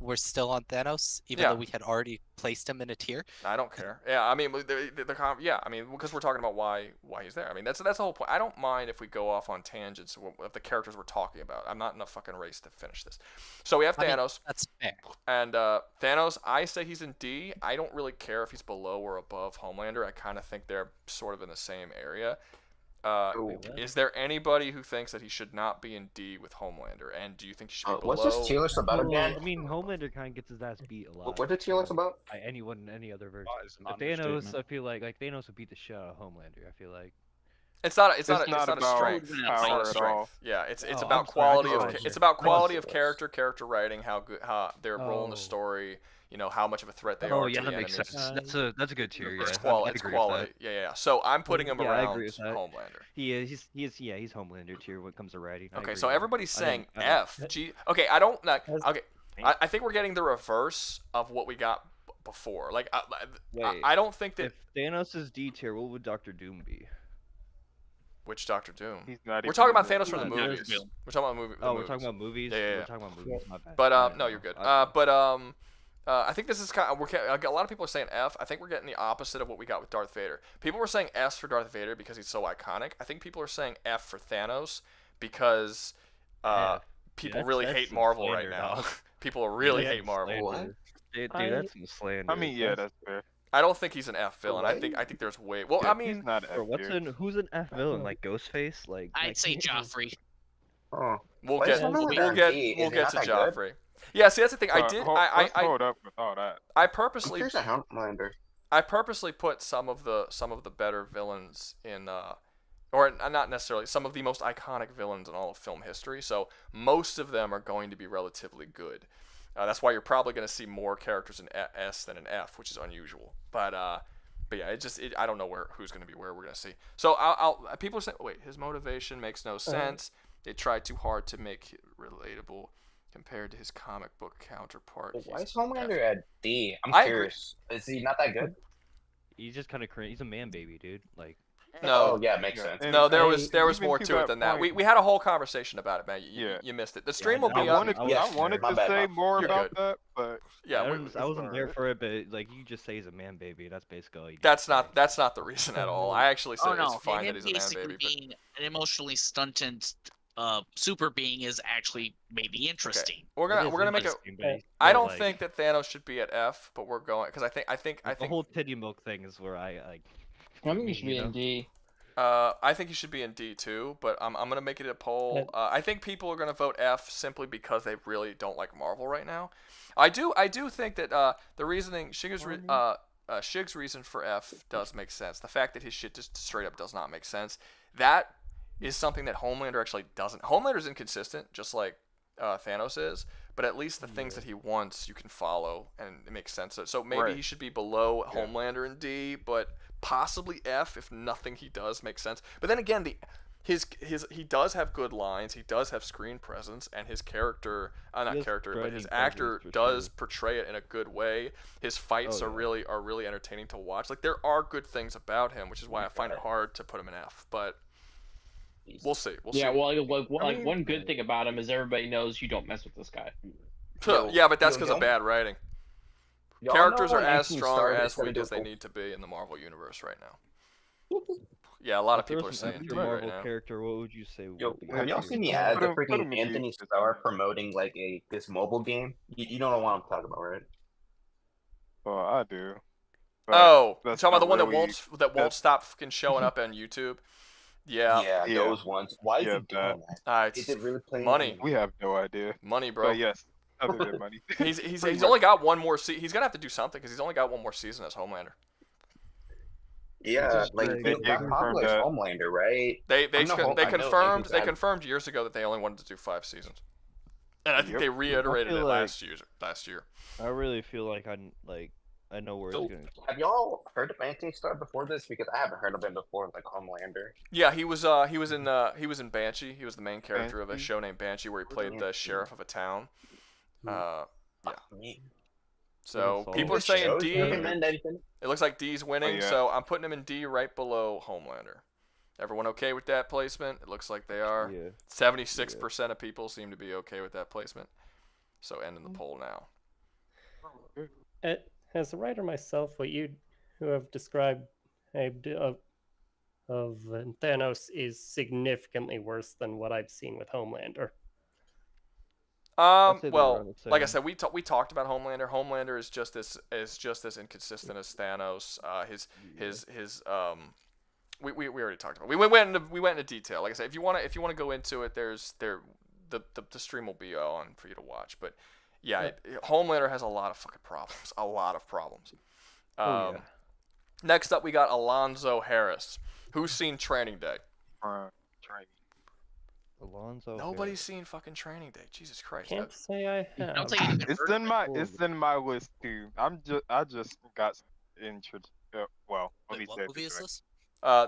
we're still on Thanos, even though we had already placed him in a tier. I don't care. Yeah, I mean, because we're talking about why he's there. I mean, that's the whole point. I don't mind if we go off on tangents of the characters we're talking about. I'm not in a fucking race to finish this. So we have Thanos. That's fair. And Thanos, I say he's in D. I don't really care if he's below or above Homelander. I kind of think they're sort of in the same area. Is there anybody who thinks that he should not be in D with Homelander? And do you think he should be below? What's this tier list about again? I mean, Homelander kind of gets his ass beat a lot. What's the tier list about? By anyone in any other version. But Thanos, I feel like Thanos would beat the shit out of Homelander. I feel like. It's not a strength. Power at all. Yeah, it's about quality of character writing, how their role in the story, how much of a threat they are to the that makes enemies. sense. That's a good tier. Yeah, It's quality. Yeah. So I'm putting him around Homelander. He's Homelander tier when it comes to writing. Okay, so everybody's saying F. G. Okay, I don't like. Okay, I think we're getting the reverse of what we got before. Like, I don't think that if Thanos is D tier, what would Doctor Doom be? Which Doctor Doom? We're talking about Thanos from the movies. We're talking about movies. We're talking about movies. Yeah. We're talking about movies. My bad. But no, you're good. I think this is kind of a lot of people are saying F. I think we're getting the opposite of what we got with Darth Vader. People were saying S for Darth Vader because he's so iconic. I think people are saying F for Thanos because people really hate Marvel right now. People really hate Marvel. Dude, that's some slander. I mean, yeah, that's fair. I don't think he's an F villain. I think there's way. Well, I mean, he's not F who's an F villain? Like Ghostface? Like I'd say Joffrey. Oh, we'll get to Joffrey. Yeah, see that's the thing. Hold up with all that. I purposely put some of the better villains in or not necessarily some of the most iconic villains in all of film history. So most of them are going to be relatively good. That's why you're probably going to see more characters in S than in F, which is unusual. But yeah, I don't know who's going to be where. We're going to see. So people are saying, wait, his motivation makes no sense. They tried too hard to make it relatable compared to his comic book counterpart. Why is Homelander at D? I'm curious. Is he not that good? He's just kind of cringe. He's a man baby, dude. Like. No. Oh, yeah, makes sense. No, there was more to it than that. We had a whole conversation about it, man. You missed it. The stream will be up. I wanted to say more about that, but yeah, I wasn't there for it. But like you just say he's a man baby. That's basically all you that's not the reason at all. I actually say it's fine that he's a man baby. Being an emotionally stunted super being is actually maybe interesting. Okay. We're gonna make I don't think that Thanos should be at F, but we're going because I think the whole titty milk thing is where I like. I think he should be in D. I think he should be in D too, but I'm gonna make it a poll. I think people are gonna vote F simply because they really don't like Marvel right now. I do think that the reasoning Shig's reason for F does make sense. The fact that his shit just straight up does not make sense. That is something that Homelander actually doesn't. Homelander's inconsistent, just like Thanos is, but at least the things that he wants you can follow and it makes sense. So maybe he should be below Homelander in D, but possibly F if nothing he does makes sense. But then again, he does have good lines, he does have screen presence, and his character, but his actor does portray it in a good way. His fights are really entertaining to watch. Like there are good things about him, which is why I find it hard to put him in F. But we'll see. One good thing about him is everybody knows you don't mess with this guy. Yeah, but that's because of bad writing. Characters are as strong or as weak as they need to be in the Marvel universe right now. Yeah, a lot of people are saying D right now. Character, what would you say? Have y'all seen the ads of freaking Anthony Starr promoting like this mobile game? You don't know what I'm talking about, right? Oh, I do. You're talking about the one that won't stop fucking showing up on YouTube. Yeah, those ones. Why is it doing that? Is it really playing money? We have no idea. Money, bro. But yes, other than money. He's only got one more season. He's gonna have to do something because he's only got one more season as Homelander. Yeah, like they Pablo's that. Homelander, right? They confirmed they confirmed years ago that they only wanted to do 5 seasons, and I think they reiterated it last year. I really feel like I know where it's going. Have y'all heard of Phantom Star before this? Because I haven't heard of him before, like Homelander. Yeah, he was in Banshee. He was the main character of a show named Banshee, where he played the sheriff of a town. Yeah. So people are saying D. It looks like D's winning, so I'm putting him in D right below Homelander. Everyone okay with that placement? It looks like they are. 76% of people seem to be okay with that placement. So ending the poll now. As a writer myself, what you who have described of Thanos is significantly worse than what I've seen with Homelander. Well, like I said, we talked about Homelander. Homelander is just as inconsistent as Thanos. We already talked about it. We went into detail. Like I said, if you want to go into it, the stream will be on for you to watch. But yeah, Homelander has a lot of fucking problems. A lot of problems. Next up, we got Alonzo Harris. Who's seen Training Day? Training. Alonzo. Nobody's seen fucking Training Day. Jesus Christ. Can't say I have. It's in my list too. I just got introduced. Well, let me say. What movie is this?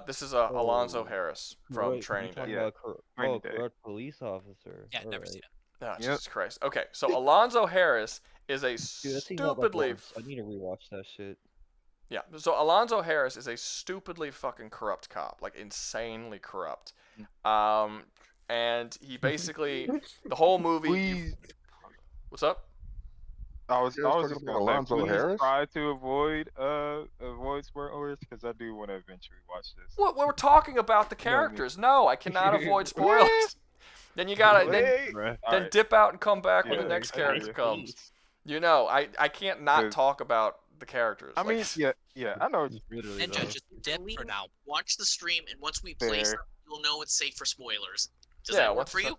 This is Alonzo Harris from Training Day. Corrupt police officer. Yeah, never seen it. Oh, Jesus Christ. Okay, so Alonzo Harris is a stupidly. I need to rewatch that shit. Yeah, so Alonzo Harris is a stupidly fucking corrupt cop, like insanely corrupt. And he basically the whole movie. What's up? I was just gonna Alonzo Harris? try to avoid spoilers because I do want to eventually watch this. What we're talking about the characters? No, I cannot avoid spoilers. Then you gotta then dip out and come back when the next character comes. You know, I can't not talk about the characters. I mean, yeah, I know. Ninja, just dip for now. Watch the stream, and once we play something, you'll know it's safe for spoilers. Does Yeah, that work for you?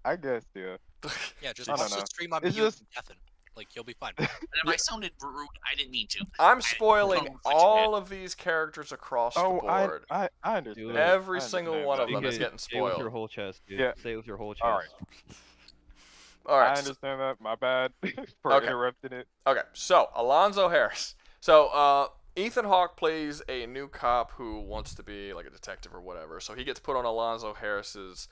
I guess, yeah. Yeah, just I watch don't the know. stream on It's mute just- and deafen. Like, you'll be fine. And if I sounded rude, I didn't mean to. I'm spoiling all of these characters across the board. I understand. Every single one of them is getting Say it with your spoiled. whole chest, dude. Yeah. Say it with your whole chest. All right. All right. I understand that. My bad for Okay. interrupting it. Okay, so Alonzo Harris. So Ethan Hawke plays a new cop who wants to be like a detective or whatever. So he gets put on Alonzo Harris's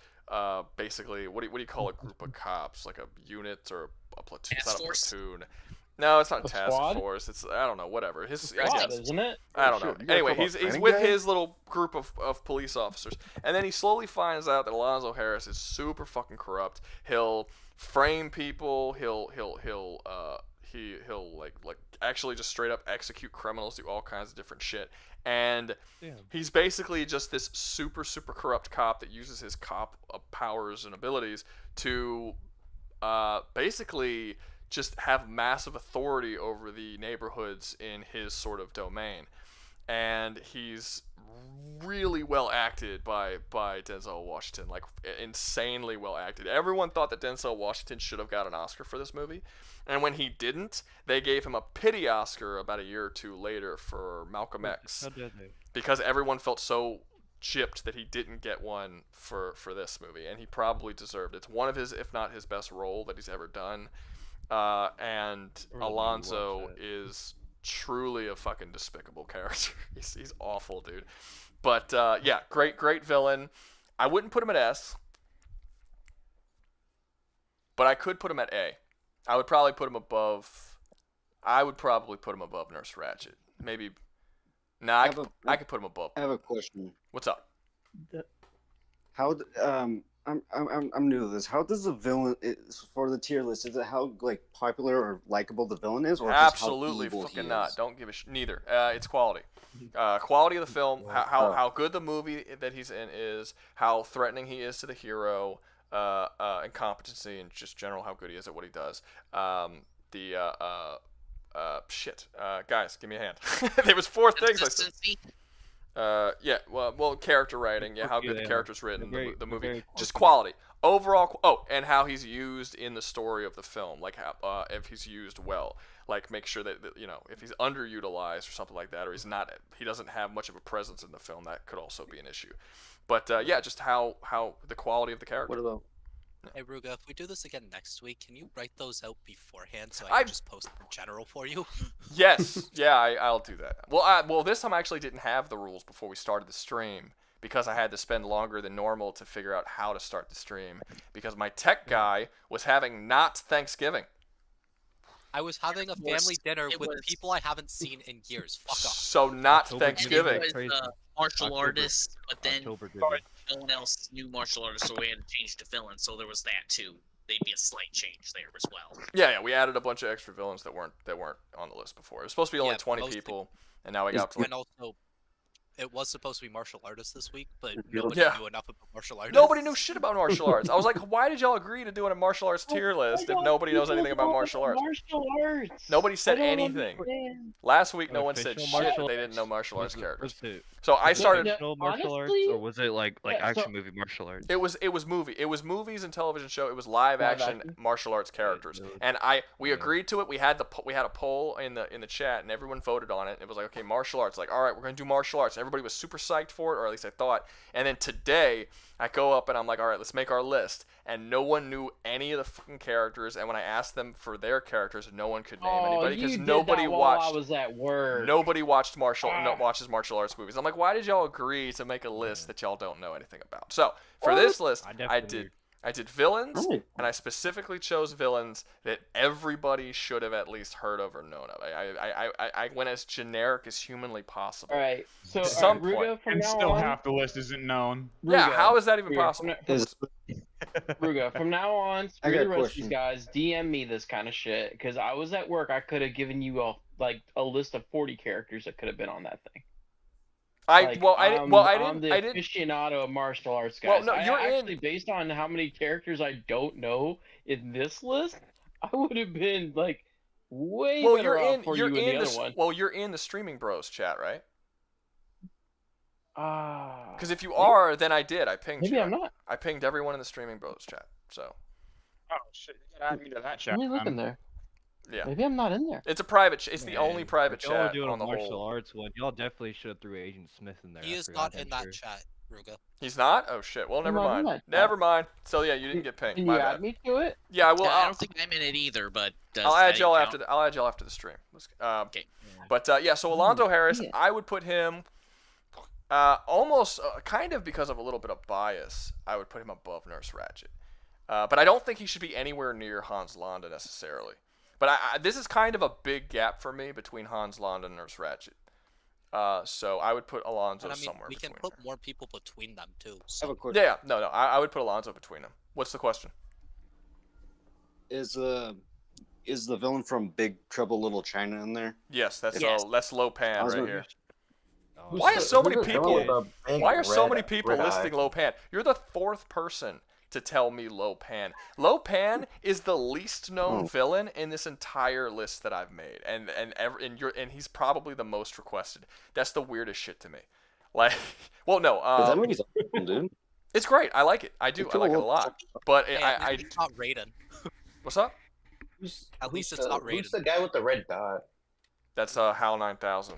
basically what do you call a group of cops, like a unit or a platoon? It's not a platoon. No, it's not a task squad? force. It's I don't know, whatever. His Squad, I guess. isn't it? I don't Sure, know. you gotta Anyway, talk about he's Training with Day? his little group of police officers, and then he slowly finds out that Alonzo Harris is super fucking corrupt. He'll frame people. He'll like actually just straight up execute criminals, do all kinds of different shit. And he's basically just this super corrupt cop that uses his cop powers and abilities to basically just have massive authority over the neighborhoods in his sort of domain. And he's really well acted by Denzel Washington, like insanely well acted. Everyone thought that Denzel Washington should have got an Oscar for this movie, and when he didn't, they gave him a pity Oscar about a year or two later for Malcolm X, How dare they? because everyone felt so gypped that he didn't get one for this movie, and he probably deserved it. It's one of his, if not his best role that he's ever done. And Alonzo is truly a fucking despicable character. He's awful, dude. But yeah, great villain. I wouldn't put him at S, but I could put him at A. I would probably put him above. I would probably put him above Nurse Ratched. Maybe. Nah, I could put him above. I have a question. What's up? How I'm new to this. How does the villain for the tier list? Is it how like popular or likable the villain is, or Absolutely just how evil fucking he not. is? Don't give a neither. It's quality. Quality of the film, how good the movie that he's in is, how threatening he is to the hero, and competency, and just general how good he is at what he does. Guys, give me a hand. There was 4 things I said. Yeah, well, character writing, yeah, how good the character's written, the movie, just quality. overall. Oh, and how he's used in the story of the film, like how if he's used well, like make sure that if he's underutilized or something like that, or he doesn't have much of a presence in the film, that could also be an issue. But yeah, just how the quality of the character. What about? Hey Ruga, if we do this again next week, can you write those out beforehand so I can just post them in general for you? Yes, yeah, I'll do that. Well, this time I actually didn't have the rules before we started the stream because I had to spend longer than normal to figure out how to start the stream because my tech guy was having not Thanksgiving. I was having a family dinner with people I haven't seen in years. Fuck off. So not Thanksgiving. It was martial artists, but then no one else knew martial artists, so we had to change to villains. So there was that too. There'd be a slight change there as well. Yeah, we added a bunch of extra villains that weren't on the list before. It was supposed to be only 20 people, and now we got to. And also, it was supposed to be martial artists this week, but nobody knew enough about martial artists. Nobody knew shit about martial arts. I was like, why did y'all agree to doing a martial arts tier list if nobody knows anything about martial arts? Nobody said anything. Last week, no one said shit. They didn't know martial arts characters. So I started. Original martial arts, or was it like action movie martial arts? It was movie. It was movies and television show. It was live action martial arts characters, and we agreed to it. We had a poll in the chat, and everyone voted on it. It was like, okay, martial arts. Like, all right, we're gonna do martial arts. Everybody was super psyched for it, or at least I thought. And then today, I go up and I'm like, all right, let's make our list. And no one knew any of the fucking characters. And when I asked them for their characters, no one could name anybody because nobody watched. I was at work. Nobody watched watches martial arts movies. I'm like, why did y'all agree to make a list that y'all don't know anything about? So for this list, I did villains, and I specifically chose villains that everybody should have at least heard of or known of. I went as generic as humanly possible. All right, so Ruga, from now still on, half the list isn't known. Yeah, how is that even possible? Ruga, from now on, screw the rest of these guys. DM me this kind of shit because I was at work. I could have given you a list of 40 characters that could have been on that thing. I'm the aficionado of martial arts, guys. Well, no, you're actually based on how many characters I don't know in this list. I would have been like way better off for you in the other one. Well, you're in the Streaming Bros chat, right? Because if you are, then I did. I pinged you. Maybe I'm not. I pinged everyone in the Streaming Bros chat. So. Oh shit! You gotta add me to that chat. Let me look in there. Yeah. Maybe I'm not in there. It's a private. It's the only private chat y'all doing on the martial whole. arts one. Y'all definitely should have threw Agent Smith in there. He is not in that chat, Ruga. He's not? Oh shit. Well, never mind. Never mind. So yeah, you didn't get pinged. Can you add me to it? Yeah, I will. I don't think I'm in it either, but I'll add y'all after the stream. Okay. But yeah, so Alonzo Harris, I would put him almost kind of because of a little bit of bias. I would put him above Nurse Ratched, but I don't think he should be anywhere near Hans Landa necessarily. But this is kind of a big gap for me between Hans Landa and Nurse Ratched. So I would put Alonzo somewhere we between. can put more people between them too. I have a question. Yeah, no, I would put Alonzo between them. What's the question? Is the villain from Big Trouble Little China in there? Yes, that's Lo Pan right here. Who's Why are so many the girl with people? the big Why are so red- many people red eye? listing Lo Pan? You're the fourth person to tell me Lo Pan. Lo Pan is the least known villain in this entire list that I've made, and he's probably the most requested. That's the weirdest shit to me. Like, well, no, that movie's awesome, dude. It's great. I like it. I do. I like it a lot. But it's not Raiden. What's up? At least it's not Raiden. Who's the guy with the red dot? That's HAL 9000.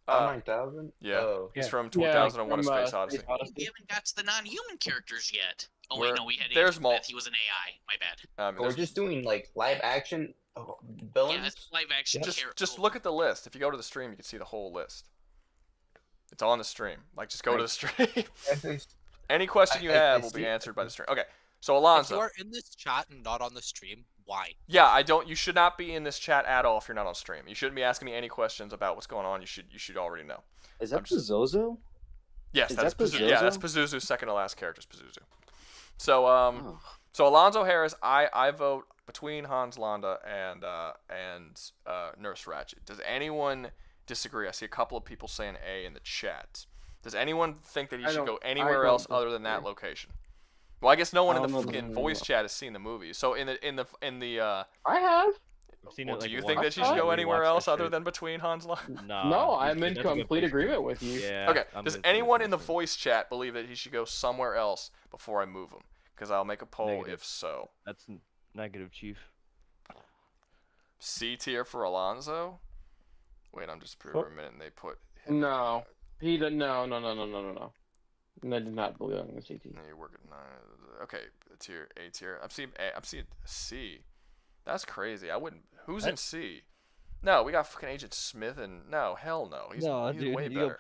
HAL 9000? Yeah, Oh. he's from 2001: A Space Odyssey. We haven't got to the non-human characters yet. Oh wait, no, we had there's Agent Smith. He was an AI. My bad. We're just doing like live action villains. Yeah, it's live action. Just look at the list. If you go to the stream, you can see the whole list. It's on the stream. Like, just go to the stream. Any question you have will be answered by the stream. Okay, so Alonzo. If you are in this chat and not on the stream, why? Yeah, you should not be in this chat at all if you're not on stream. You shouldn't be asking me any questions about what's going on. You should already know. Is that Pazuzu? Yes, that's Pazuzu. Yeah, that's Pazuzu's second to last character is Pazuzu. So so Alonzo Harris, I vote between Hans Landa and Nurse Ratched. Does anyone disagree? I see a couple of people saying A in the chat. Does anyone think that he should go anywhere else other than that location? Well, I guess no one in the fucking voice chat has seen the movie. So in the I have. Well, do you think that she should go anywhere else other than between Hans Landa? No, I'm in complete agreement with you. Okay. Does anyone in the voice chat believe that he should go somewhere else before I move him? Because I'll make a poll Negative. if so. That's negative, Chief. C tier for Alonzo. Wait, I'm just proving a minute, and they put. No, he did no. I did not belong in the CT. You work at 9. Okay, A tier. I'm seeing A. I'm seeing C. That's crazy. I wouldn't. Who's in C? No, we got fucking Agent Smith and no, hell no. He's dude, way you better.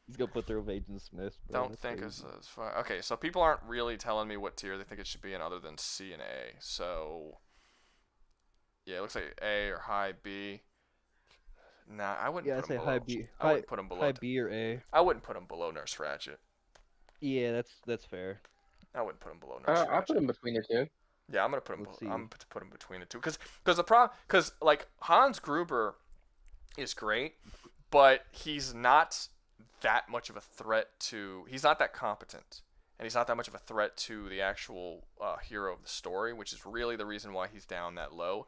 he's gonna put through Agent Smith. Bro. Don't That's think crazy. it's fine. Okay, so people aren't really telling me what tier they think it should be in other than C and A. So yeah, it looks like A or high B. Nah, I wouldn't. Yeah, put I'd say him high below. B. I wouldn't put him below. High B or A. I wouldn't put him below Nurse Ratchet. Yeah, that's fair. I wouldn't put him below Nurse Ratchet. I put him between the two. Yeah, I'm gonna put him. Let's I'm see. gonna put him between the two because like Hans Gruber is great, but he's not that much of a threat to. He's not that competent, and he's not that much of a threat to the actual hero of the story, which is really the reason why he's down that low.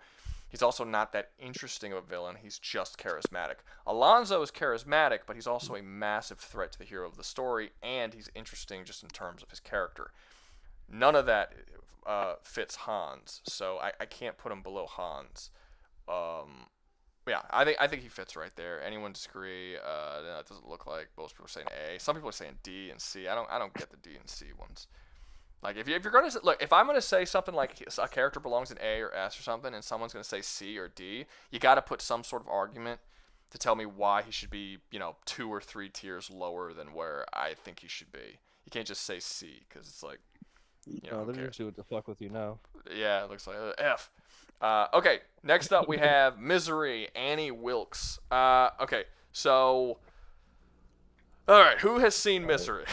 He's also not that interesting of a villain. He's just charismatic. Alonzo is charismatic, but he's also a massive threat to the hero of the story, and he's interesting just in terms of his character. None of that fits Hans, so I can't put him below Hans. Yeah, I think he fits right there. Anyone disagree? No, it doesn't look like most people are saying A. Some people are saying D and C. I don't get the D and C ones. Like if you're gonna look, if I'm gonna say something like a character belongs in A or S or something, and someone's gonna say C or D, you got to put some sort of argument to tell me why he should be 2 or 3 tiers lower than where I think he should be. You can't just say C because it's like. No, they're just doing what the fuck with you now. Yeah, it looks like F. Okay, next up we have Misery, Annie Wilkes. Okay, so... Alright, who has seen Misery?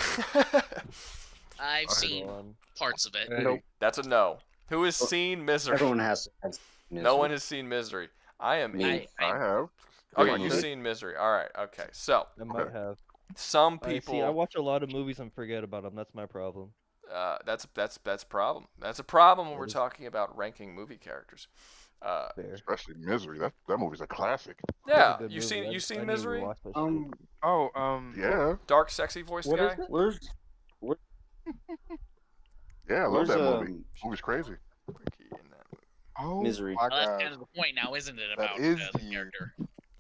I've seen parts of it. Nope. That's a no. Who has seen Misery? Everyone has. No one has seen Misery. I am... Me. I have. Okay, you've seen Misery. Alright, okay. So, I might have. some people... See, I watch a lot of movies and forget about them. That's my problem. That's a problem. That's a problem when we're talking about ranking movie characters. Especially Misery. That movie's a classic. Yeah, you seen Misery? Yeah. Dark, sexy voice guy. Yeah, I love that Where's, movie. Movie's crazy. Oh, Misery. my Well, that's God. kind of the point now, isn't it? That About is the the- character.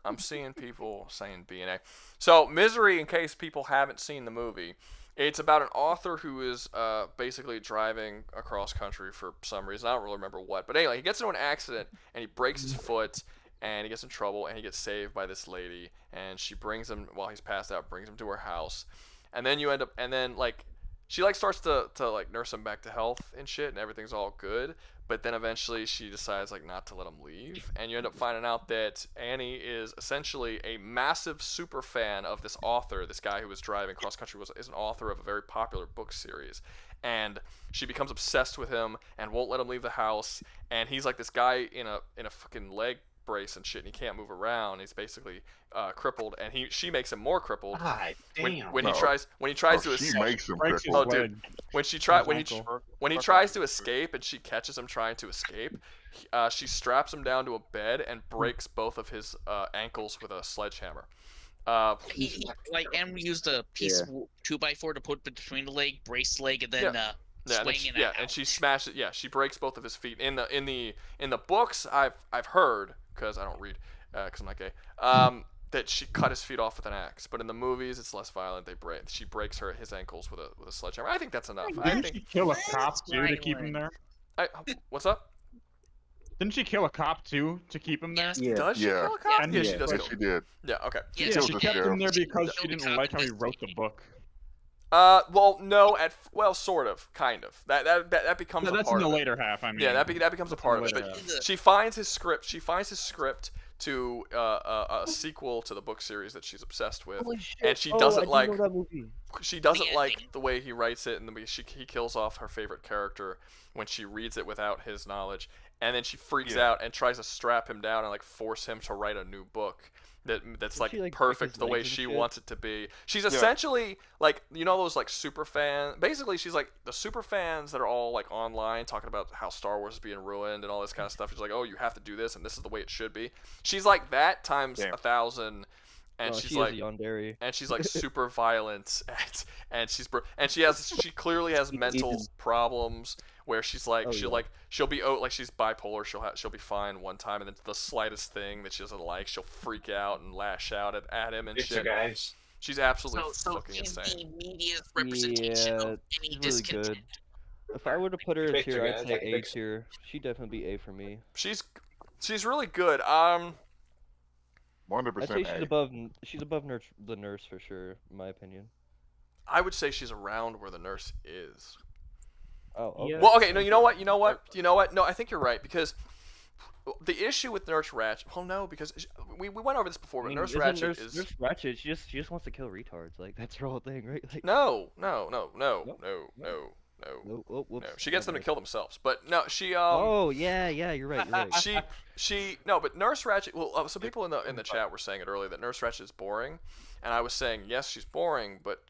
I'm seeing people saying B and A. So, Misery, in case people haven't seen the movie, it's about an author who is basically driving across country for some reason. I don't really remember what. But anyway, he gets into an accident, and he breaks his foot, and he gets in trouble, and he gets saved by this lady. And she brings him, while he's passed out, brings him to her house. And then she starts to nurse him back to health and shit, and everything's all good. But then eventually she decides not to let him leave, and you end up finding out that Annie is essentially a massive super fan of this author. This guy who was driving cross country is an author of a very popular book series, and she becomes obsessed with him and won't let him leave the house. And he's like this guy in a fucking leg brace and shit, and he can't move around. He's basically crippled, and she makes him more crippled. God damn. When he tries to She escape. makes him Breaks his crippled. Oh, dude. leg. When he tries to escape and she catches him trying to escape, she straps him down to a bed and breaks both of his ankles with a sledgehammer. He and we used a piece of 2x4 to put between the leg, brace the leg, and then swing and and she smashes. Yeah, she breaks both of his feet. In the books, I've heard, because I don't read, because I'm not gay. That she cut his feet off with an axe, but in the movies it's less violent. She breaks his ankles with a sledgehammer. I think that's enough. Didn't she kill a cop too to keep him there? What's up? Didn't she kill a cop too to keep him there? Yeah. Does she Yeah. kill a cop? And Yeah, yeah, she does. Yes, Kill she him. did. Yeah. Okay. Yeah, Yeah, killed she the kept him sheriff. there because she Killed the didn't cop like how he because wrote the book. Well, no, sort of, kind of. That becomes No, a that's part in the of it. later half. I mean, Yeah, that becomes a part of it. later But half. she finds his script. She finds his script to a sequel to the book series that she's obsessed with, Holy shit. and she Oh, doesn't I do like. know that movie. She doesn't The like ending. the way he writes it, and he kills off her favorite character when she reads it without his knowledge, and then she freaks out and tries to strap him down and force him to write a new book that's Did she, break perfect his the way legs and she shit? wants it to be. She's essentially those super fans. Basically, she's like the super fans that are all online talking about how Star Wars is being ruined and all this kind of stuff. She's like, oh, you have to do this, and this is the way it should be. She's like that times 1,000. and Oh, she's she like, is a yandere. and she's like super violent, and she clearly has mental problems where she's like Oh, yeah. she'll be like she's bipolar. She'll be fine one time, and then the slightest thing that she doesn't like, she'll freak out and lash out at him and shit. Guys. She's absolutely So fucking she's insane. the media representation Yeah, of any she's really discontent. good. If I were to put her in Fix her, tier, I'd guys, say I A fix her. tier. She'd definitely be A for me. She's really good. 100% I'd say she's A. above the nurse for sure, in my opinion. I would say she's around where the nurse is. Oh, okay. Well, okay, no, you know what? No, I think you're right, because the issue with Nurse Ratched, well, no, because we went over this before, I but mean, Nurse isn't Ratched is Nurse Ratched. She just wants to kill retards. Like that's her whole thing, right? Like no. Oh, whoops. No, she gets them to kill themselves, but no, she Oh yeah, you're right. You're right. no, but Nurse Ratched. Well, some people in the chat were saying it earlier that Nurse Ratched is boring, and I was saying yes, she's boring, but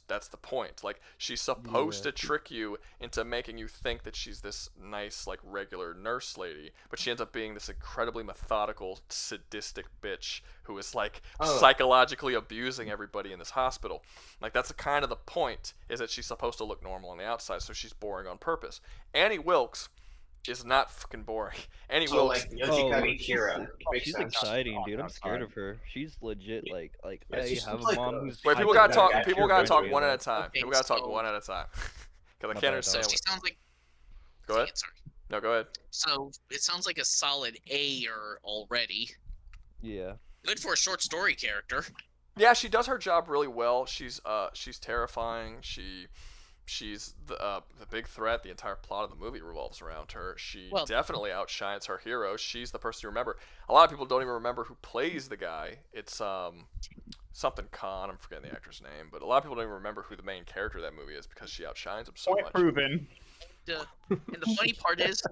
that's the point. Like she's supposed to trick you into making you think that she's this nice, like regular nurse lady, but she ends up being this incredibly methodical, sadistic bitch who is like psychologically abusing everybody in this hospital. Like that's kind of the point, is that she's supposed to look normal on the outside, so she's boring on purpose. Annie Wilkes is not fucking boring. Annie Wilkes. Like Yoshikage Kira. She's exciting, dude. I'm scared of her. She's legit. Like Yeah, I she's have like a mom a- who's. Wait, people gotta gotta talk- talk. People you're gotta good talk with one it. at a time. Okay, People gotta talk so- one at a time. Because I My can't bad, understand. So she sounds like. Go ahead. Sorry. No, go ahead. So it sounds like a solid A-er already. Yeah. Good for a short story character. Yeah, she does her job really well. She's terrifying. She's the big threat. The entire plot of the movie revolves around her. She definitely outshines her hero. She's the person you remember. A lot of people don't even remember who plays the guy. It's something Khan. I'm forgetting the actor's name, but a lot of people don't even remember who the main character of that movie is because she outshines him so Point much. proven. And the funny part is,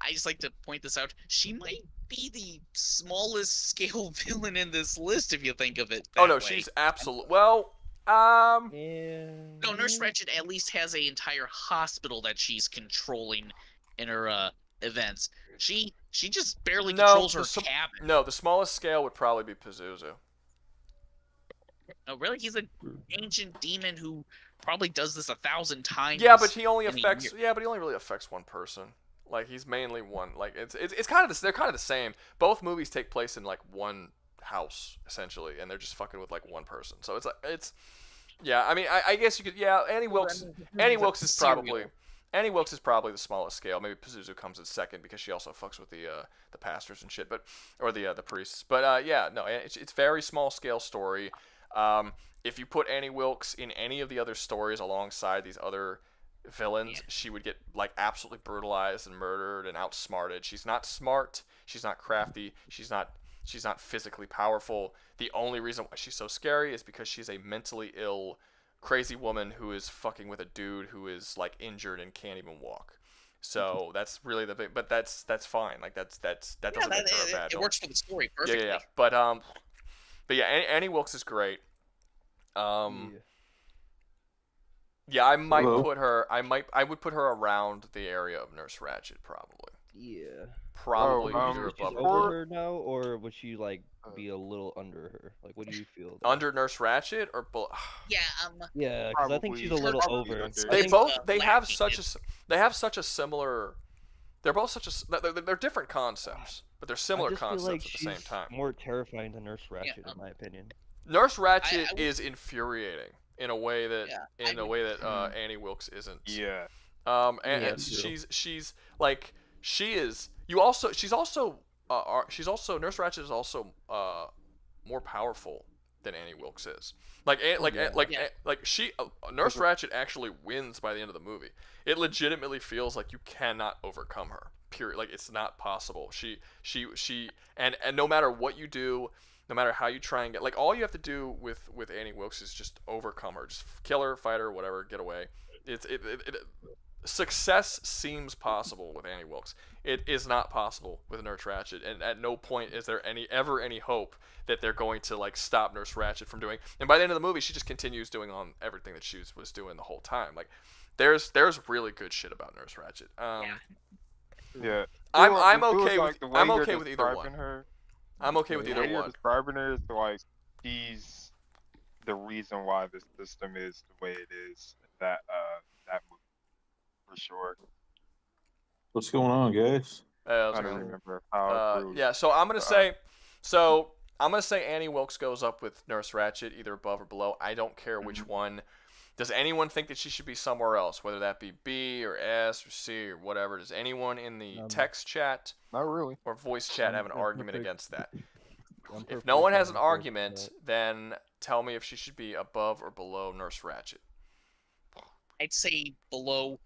I just like to point this out. She might be the smallest scale villain in this list if you think of it. Oh no, that way. she's absolute. Well, Yeah. No, Nurse Ratched at least has an entire hospital that she's controlling in her events. She just barely controls her cabin. No, the smallest scale would probably be Pazuzu. No, really, he's an ancient demon who probably does this 1,000 times. Yeah, but he only in a affects. year. Yeah, but he only really affects one person. Like he's mainly one. Like it's kind of they're kind of the same. Both movies take place in like one house essentially, and they're just fucking with like one person. So it's. Yeah, I mean, I guess you could. Yeah, Annie Wilkes. Annie Wilkes is probably. Annie Wilkes is probably the smallest scale. Maybe Pazuzu comes in second because she also fucks with the pastors and shit, or the priests. But yeah, no, it's very small scale story. If you put Annie Wilkes in any of the other stories alongside these other villains, she would get like absolutely brutalized and murdered and outsmarted. She's not smart. She's not crafty. She's not physically powerful. The only reason why she's so scary is because she's a mentally ill, crazy woman who is fucking with a dude who is like injured and can't even walk. So that's really the big. But that's fine. Like that doesn't make her a bad. It works for the story perfectly. Yeah. But yeah, Annie Wilkes is great. Yeah, I might put her. I would put her around the area of Nurse Ratched probably. Yeah. Probably Is either she above over her. her now, or would she like be a little under her? Like, what do you feel? Under Nurse Ratched or Yeah, Yeah, because I think she's a little over. They have such a similar. They're both such a. They're different concepts, but they're similar I just feel concepts like at the same she's time. more terrifying than Nurse Ratched, in my opinion. Nurse Ratched is infuriating in a way that Annie Wilkes isn't. Yeah. And she's like she is. She's also Nurse Ratched is also more powerful than Annie Wilkes is. Nurse Ratched actually wins by the end of the movie. It legitimately feels like you cannot overcome her. Period. Like it's not possible. She and no matter what you do, no matter how you try and get, like, all you have to do with Annie Wilkes is just overcome her, just kill her, fight her, whatever, get away. Success seems possible with Annie Wilkes. It is not possible with Nurse Ratched, and at no point is there ever any hope that they're going to like stop Nurse Ratched from doing. And by the end of the movie, she just continues doing on everything that she was doing the whole time. Like, there's really good shit about Nurse Ratched. Yeah. I'm It feels okay like with the way either you're one. describing her- I'm okay with the either way you're one. describing her is like she's the reason why the system is the way it is. That movie for sure. What's going on, guys? I don't remember how it grew. Yeah, so I'm gonna say Annie Wilkes goes up with Nurse Ratched, either above or below. I don't care which one. Does anyone think that she should be somewhere else, whether that be B or S or C or whatever? Does anyone in the text chat Not really. or voice chat have an argument against that? I'm If no one has an perfectly fine with argument, that. then tell me if she should be above or below Nurse Ratched. I'd say below.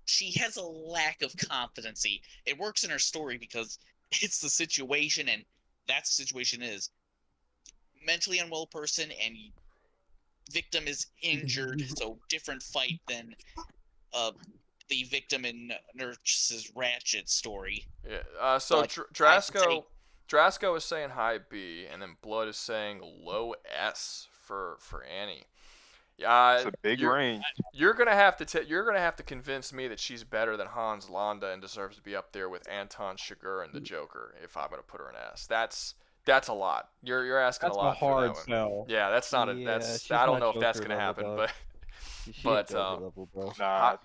She has a lack of competency. It works in her story because it's the situation, and that situation is mentally unwell person and victim is injured, so different fight than the victim in Nurse Ratched story. Yeah. So But Drasco is saying high B, and then Blood is saying low S for Annie. Yeah, It's a big range. You're gonna have to convince me that she's better than Hans Landa and deserves to be up there with Anton Chigurh and the Joker. If I'm gonna put her in S, that's a lot. You're asking That's a lot a for hard that one. sell. Yeah, that's not a Yeah, that's. she's I don't not know if that's Joker gonna level, happen, dog. but Ain't Joker level, bro. Nah,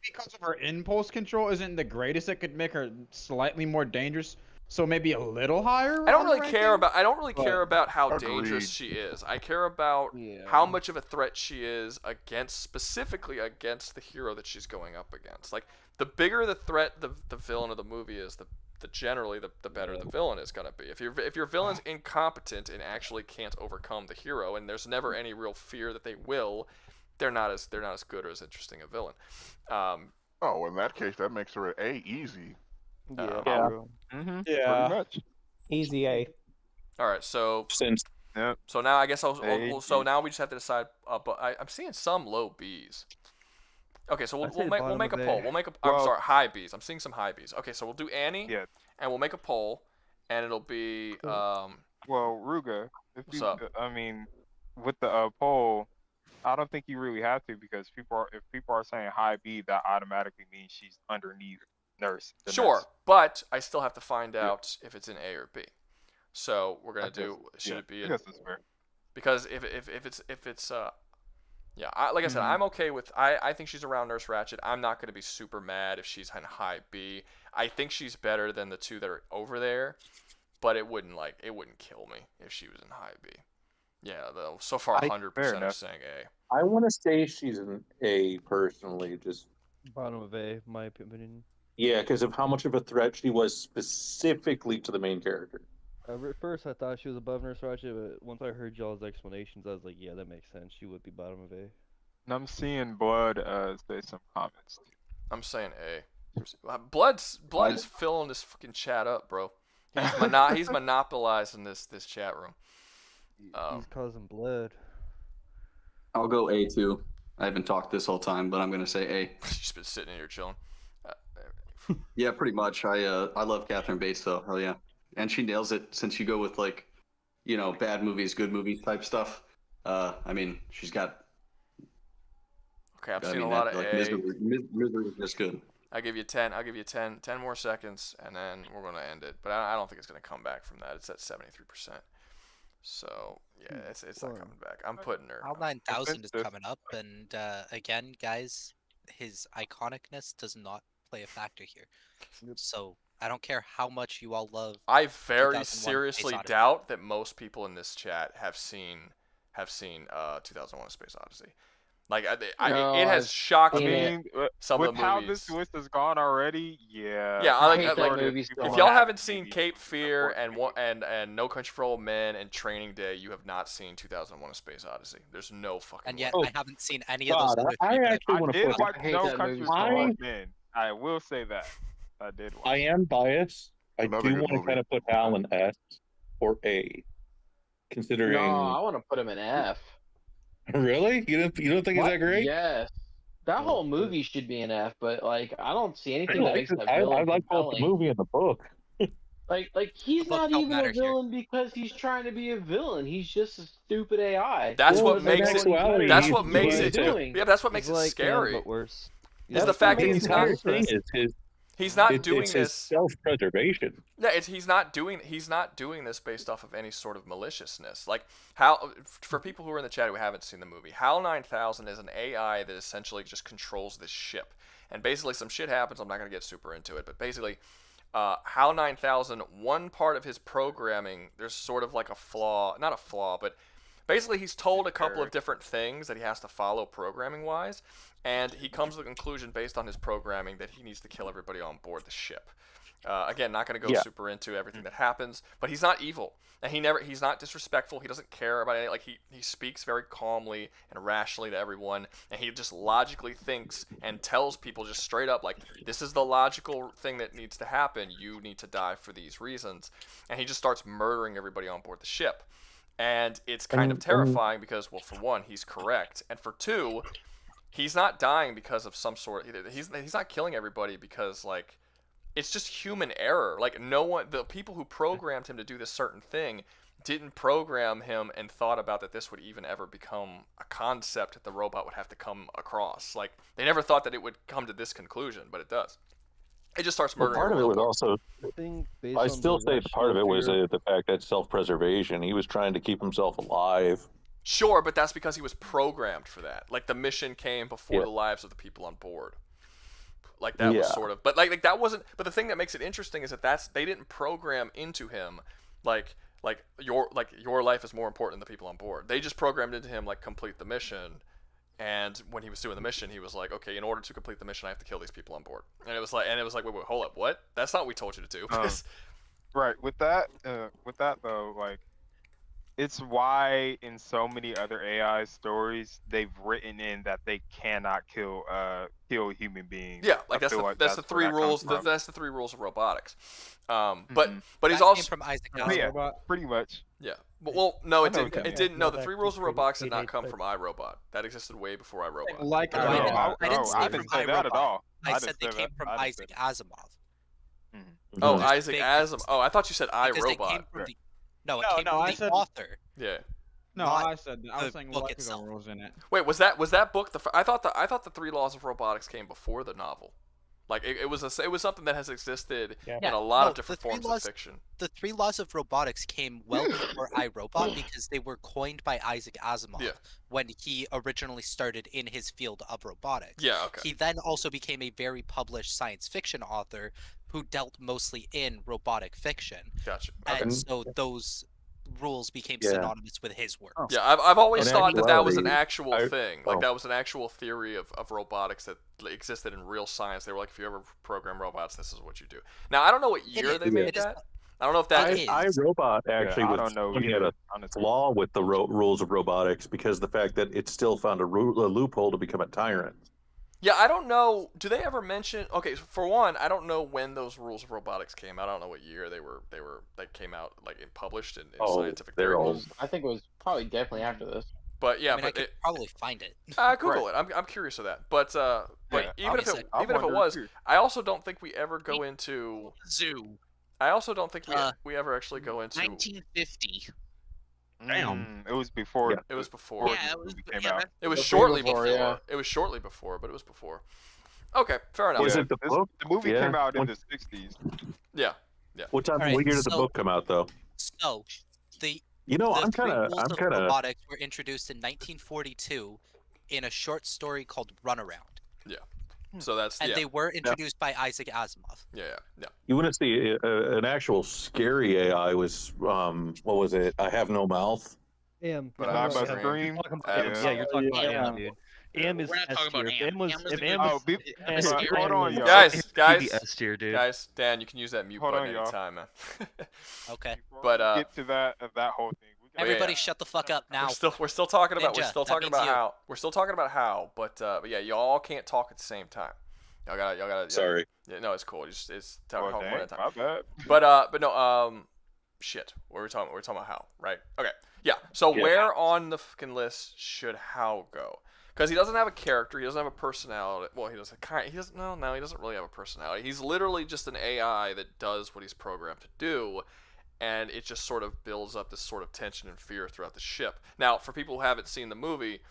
Because of her impulse control isn't the greatest, it could make her slightly more dangerous. So maybe a little higher. I don't on the really care ranking? about. I don't really care about how Agreed. dangerous she is. I care about how much of a threat she is specifically against the hero that she's going up against. Like the bigger the threat the villain of the movie is, the generally the better the villain is gonna be. If your villain's incompetent and actually can't overcome the hero, and there's never any real fear that they will, they're not as good or as interesting a villain. Oh, in that case, that makes her an A easy. Yeah. Mm-hmm. Yeah. Pretty much. Easy A. All right, so Yep. so now I guess A, so B. now we just have to decide. But I'm seeing some low Bs. Okay, so I'd say we'll make bottom a of A. poll. I'm Well- sorry, high Bs. I'm seeing some high Bs. Okay, so we'll do Annie, Yeah. and we'll make a poll, and it'll be Well, Ruga, if What's you, up? I mean, with the poll, I don't think you really have to because if people are saying high B, that automatically means she's underneath Nurse. the sure, nurse. but I still have to find out if it's an A or B. So we're gonna I guess- do. Should yeah, it be? I guess that's fair. Because if it's yeah, like I said, Mhm. I'm okay with. I think she's around Nurse Ratched. I'm not gonna be super mad if she's in high B. I think she's better than the two that are over there, but it wouldn't kill me if she was in high B. Yeah, though so far 100% are enough. saying A. I want to say she's an A personally, just Bottom of A, my opinion. yeah, because of how much of a threat she was specifically to the main character. At first, I thought she was above Nurse Ratched, but once I heard y'all's explanations, I was like, yeah, that makes sense. She would be bottom of A. And I'm seeing Blood say some comments. I'm saying A. Blood is filling this fucking chat up, bro. He's monopolizing this chat room. He's causing blood. I'll go A too. I haven't talked this whole time, but I'm gonna say A. She's been sitting in here chilling. Yeah, pretty much. I love Catherine Bates though. Hell yeah, and she nails it. Since you go with like, bad movies, good movies type stuff. I mean, she's got. Okay, I'm seeing a lot of like, A. Misery is just good. I'll give you 10. I'll give you 10 more seconds, and then we're going to end it. But I don't think it's going to come back from that. It's at 73%. So, yeah, it's not coming back. I'm putting her. HAL 9000 is coming up, and again, guys, his iconicness does not play a factor here. So I don't care how much you all love. I very 2001: seriously Space Odyssey. doubt that most people in this chat have seen 2001: A Space Odyssey. Like, No, it has shocked I me. mean, Some with of the how movies. this list has gone already, yeah. Yeah, I like, majority of if people y'all have haven't seen seen Cape Fear and No Country for Old Men and Training Day, you have not seen 2001: A Space Odyssey. There's no fucking And yet, way. I haven't seen any of those other I three. actually I want to did put. watch I No Country for I, Old Men. I will say that. I did watch. I am biased. I Another do good want to movie. kind of put Hal in S or A, considering. No, I want to put him in F. Really? You don't think it's that great? Yes. That whole movie should be an F, but like I don't see I anything that like makes it. that I villain like both the compelling. movie and the book. Like he's The book not don't even matter a here. villain because he's trying to be a villain. He's just a stupid AI. That's Well, what in makes it. actuality, That's what he's makes doing it. it. doing. Yeah, that's what makes It's it like scary. but worse. Is the fact that The he's entire not. thing is his. He's not It's doing his this. self-preservation. Yeah, he's not doing this based off of any sort of maliciousness. Like how, for people who are in the chat who haven't seen the movie, HAL 9000 is an AI that essentially just controls this ship, and basically some shit happens. I'm not gonna get super into it, but basically, HAL 9000, one part of his programming, there's sort of like a flaw, not a flaw, but basically he's told a couple of different things that he has to follow programming wise, and he comes to the conclusion based on his programming that he needs to kill everybody on board the ship. Again, not going to go super into everything that happens, but he's not evil, and he's not disrespectful. He doesn't care about it. Like he speaks very calmly and rationally to everyone, and he just logically thinks and tells people just straight up, like, this is the logical thing that needs to happen. You need to die for these reasons, and he just starts murdering everybody on board the ship. And it's kind of terrifying because, well, for one, he's correct, and for two, he's not dying because of some sort. He's not killing everybody because, like, it's just human error. Like, no one, the people who programmed him to do this certain thing didn't program him and thought about that this would even ever become a concept that the robot would have to come across. Like, they never thought that it would come to this conclusion, but it does. It just starts murdering. Part of it was also. I still say part of it was the fact that self-preservation. He was trying to keep himself alive. Sure, but that's because he was programmed for that. Like, the mission came before the lives of the people on board. Like, that was sort of, but like that wasn't. But the thing that makes it interesting is that they didn't program into him like your life is more important than the people on board. They just programmed into him like complete the mission. And when he was doing the mission, he was like, okay, in order to complete the mission, I have to kill these people on board. And it was like, wait, hold up, what? That's not what we told you to do. Right. With that though, like, it's why in so many other AI stories they've written in that they cannot kill human beings. Yeah, like that's the three rules. That's the 3 rules of robotics. But he's also from Isaac Asimov. Yeah, pretty much. Yeah. Well, no, it didn't. It didn't. No, the 3 rules of robotics did not come from iRobot. That existed way before iRobot. Like I didn't say that at all. I said they came from Isaac Asimov. Oh, Isaac Asimov. Oh, I thought you said iRobot. No, it came from the author. Yeah. No, I said that. I was saying molecular rules in it. Wait, was that book I thought the 3 laws of robotics came before the novel. Like it was something that has existed in a lot of different forms of fiction. The 3 laws of robotics came well before iRobot because they were coined by Isaac Asimov when he originally started in his field of robotics. Yeah, okay. He then also became a very published science fiction author who dealt mostly in robotic fiction. Gotcha. Okay. And Okay. so those rules became synonymous with his work. Yeah, I've always thought that was an actual thing. Like that was an actual theory of robotics that existed in real science. They were like, if you ever program robots, this is what you do. Now, I don't know what year they made that. I don't know if that is. iRobot actually I don't know had a flaw with the rules of robotics because the fact that it still found a loophole to become a tyrant. Yeah, I don't know. Do they ever mention? Okay, for one, I don't know when those rules of robotics came out. I don't know what year they came out, like published in scientific theory. I think it was probably definitely after this. But yeah, I mean, I could probably find it. Google it. I'm curious of that. But even if it was, I also don't think we ever go into Zoo. I also don't think we ever actually go into 1950. Damn. It was before. It was before. Yeah, it was. Came out. It was shortly before. It was shortly before, but it was before. Okay, fair enough. Was it the book? The movie came out in the 60s. Yeah. Yeah. What time of year did the book come out, though? So, the I'm three rules of robotics were introduced in 1942 in a short story called Runaround. Yeah. So that's and they were introduced by Isaac Asimov. Yeah. You want to see an actual scary AI was what was it? I Have No Mouth. Am. But I'm a scream. Yeah, you're talking about Am, dude. Am is S tier. Am was if Am was hold on, y'all. Guys, S tier, dude. Guys, Dan, you can use that mute Hold button on, anytime, man. Okay. But get to that whole thing. Everybody, shut the fuck up now. We're still talking about Ninja, we're still talking about how, but yeah, y'all can't talk at the same time. Y'all gotta. Sorry. Yeah, no, it's cool. It's talking one at a time. My bad. But no, shit. What are we talking about? We're talking about how, right? Okay. Yeah. So where on the fucking list should How go? Because he doesn't have a character. He doesn't have a personality. Well, he doesn't. He doesn't. No, he doesn't really have a personality. He's literally just an AI that does what he's programmed to do, and it just sort of builds up this sort of tension and fear throughout the ship. Now, for people who haven't seen the movie,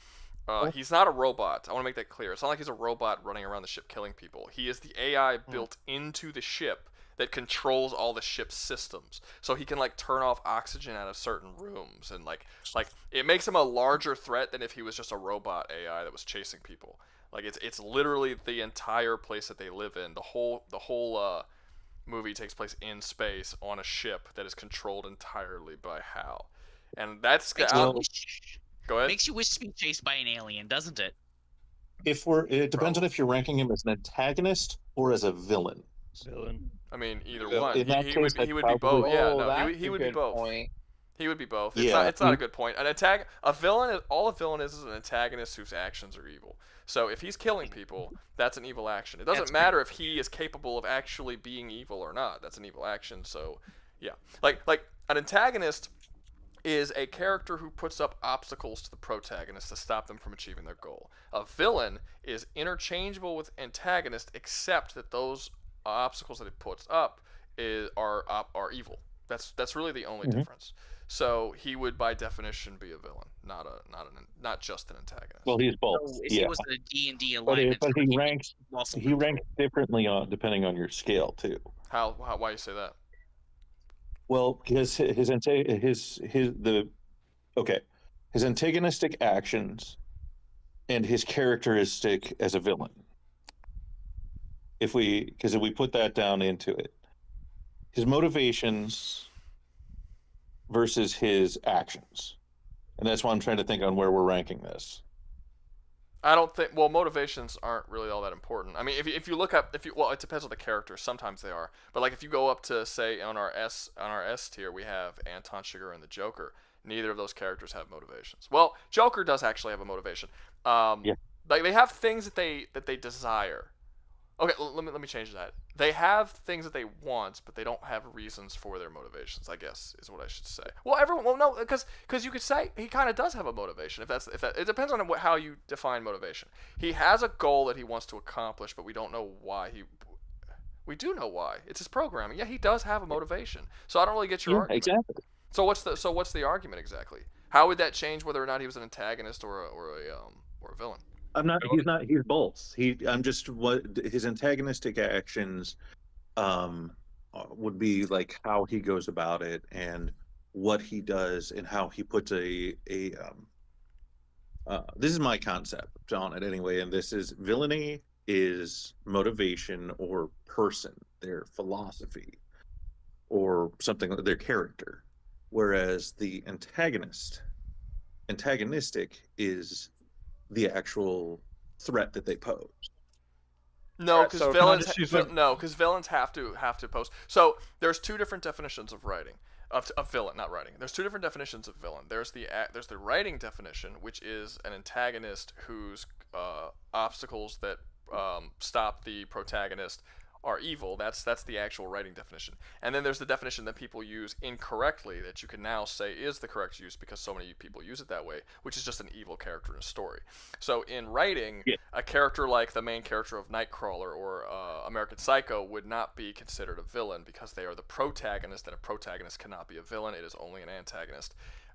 He's not a robot. I want to make that clear. It's not like he's a robot running around the ship killing people. He is the AI built into the ship that controls all the ship's systems. So he can like turn off oxygen out of certain rooms, and like it makes him a larger threat than if he was just a robot AI that was chasing people. Like it's literally the entire place that they live in. The whole movie takes place in space on a ship that is controlled entirely by Hal. And that's go ahead. Makes you wish to be chased by an alien, doesn't it? It depends on if you're ranking him as an antagonist or as a villain. Villain. I mean, either Villain. one. In that He case, would I'd be both. probably- Yeah, Oh, no, that's he a would be good both. point. He would be both. Yeah, It's not a good point. A villain. All a villain is an antagonist whose actions are evil. So if he's killing people, that's an evil action. It doesn't matter if he is capable of actually being evil or not. That's an evil action. So, yeah, like an antagonist is a character who puts up obstacles to the protagonist to stop them from achieving their goal. A villain is interchangeable with antagonist, except that those obstacles that it puts up are evil. That's really the only difference. So he would, by definition, be a villain, not just an antagonist. Well, he's both. So if yeah. he was in a D&D But alignment, he ranks lost he ranks differently depending on your scale too. How why you say that? Well, because his antagonistic actions and his characteristic as a villain. If we put that down into it, his motivations versus his actions, and that's why I'm trying to think on where we're ranking this. I don't think. Well, motivations aren't really all that important. I mean, if you look up, well, it depends on the character. Sometimes they are, but like if you go up to say on our S tier, we have Anton Chigurh and the Joker. Neither of those characters have motivations. Well, Joker does actually have a motivation. Like they have things that they desire. Okay, let me change that. They have things that they want, but they don't have reasons for their motivations, I guess, is what I should say. Well, no, because you could say he kind of does have a motivation. If that it depends on how you define motivation. He has a goal that he wants to accomplish, but we don't know why we do know why. It's his programming. Yeah, he does have a motivation. So I don't really get your argument. Exactly. So what's the argument exactly? How would that change whether or not he was an antagonist or a villain? He's both. I'm just what his antagonistic actions would be like how he goes about it and what he does and how he puts this is my concept on it anyway, and this is villainy is motivation or person, their philosophy or something, their character, whereas the antagonistic is the actual threat that they pose. No, because villains have to pose. So there's two different definitions of writing, of villain, not writing. There's two different definitions of villain. There's the writing definition, which is an antagonist whose obstacles that stop the protagonist are evil. That's the actual writing definition. And then there's the definition that people use incorrectly that you can now say is the correct use because so many people use it that way, which is just an evil character in a story. So in writing, a character like the main character of Nightcrawler or American Psycho would not be considered a villain because they are the protagonist, and a protagonist cannot be a villain. It is only an antagonist.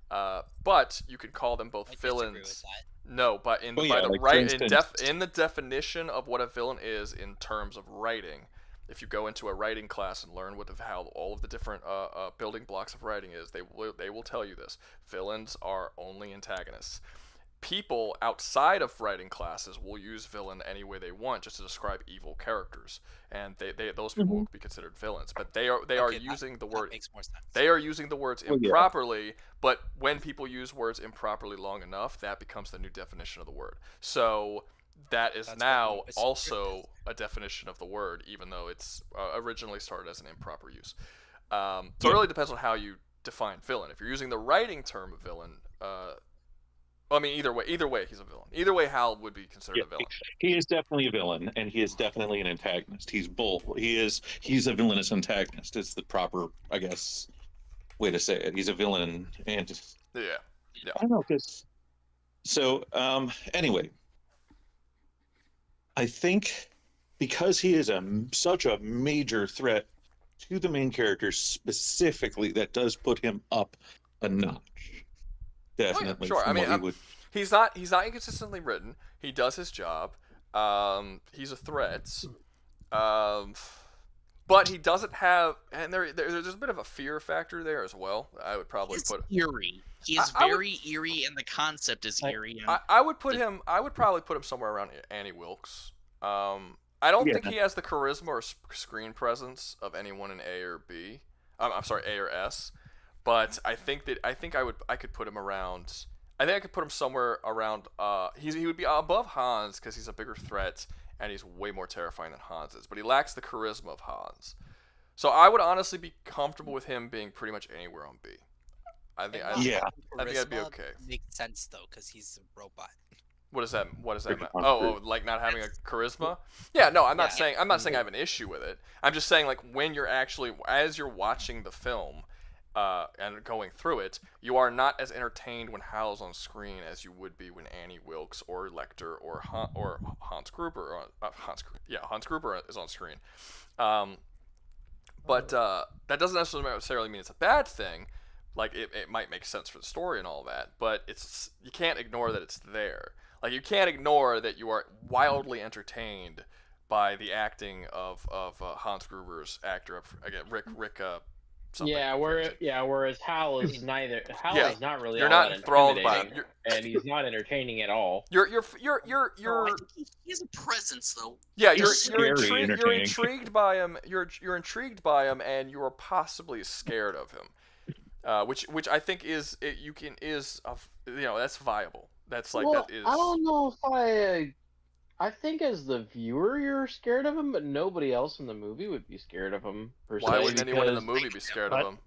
But you could call them both villains. No, but in the definition of what a villain is in terms of writing, if you go into a writing class and learn how all of the different building blocks of writing is, they will tell you this: villains are only antagonists. People outside of writing classes will use villain any way they want just to describe evil characters, and those people will be considered villains. But they are using the word. Makes more sense. They are using the words improperly, but when people use words improperly long enough, that becomes the new definition of the word. So that is now also a definition of the word, even though it's originally started as an improper use. So it really depends on how you define villain. If you're using the writing term of villain, I mean, either way, he's a villain. Either way, Hal would be considered a villain. He is definitely a villain, and he is definitely an antagonist. He's both. He's a villainous antagonist. It's the proper, I guess, way to say it. He's a villain and just yeah. I don't know, anyway, I think because he is such a major threat to the main character specifically, that does put him up a notch. Definitely. Sure. I mean, He's not inconsistently written. He does his job. He's a threat. Um, but he doesn't have, and there's a bit of a fear factor there as well. I would probably He's put. eerie. He is very eerie, and the concept is eerie. And I would put him. I would probably put him somewhere around Annie Wilkes. I don't think he has the charisma or screen presence of anyone in A or B. I'm sorry, A or S. But I think I could put him around. I think I could put him somewhere around. He would be above Hans because he's a bigger threat and he's way more terrifying than Hans is. But he lacks the charisma of Hans. So I would honestly be comfortable with him being pretty much anywhere on B. I think I'd be okay. Makes sense though, because he's a robot. What does that mean? Oh, like not having a charisma? Yeah, no, I'm not saying I have an issue with it. I'm just saying like when you're actually as you're watching the film and going through it, you are not as entertained when Hal's on screen as you would be when Annie Wilkes or Lecter or Hans Gruber Hans Gruber is on screen. But that doesn't necessarily mean it's a bad thing. Like it might make sense for the story and all that, but you can't ignore that it's there. Like you can't ignore that you are wildly entertained by the acting of Hans Gruber's actor again Rick something. Whereas Hal is neither. Hal is not really. You're not enthralled by him, and he's not entertaining at all. You're. I think he has a presence though. Yeah, you're intrigued by him. You're intrigued by him, and you are possibly scared of him. Which I think that's viable. That's like that is. I don't know if I think as the viewer you're scared of him, but nobody else in the movie would be scared of him. Why wouldn't anyone in the movie be scared of him?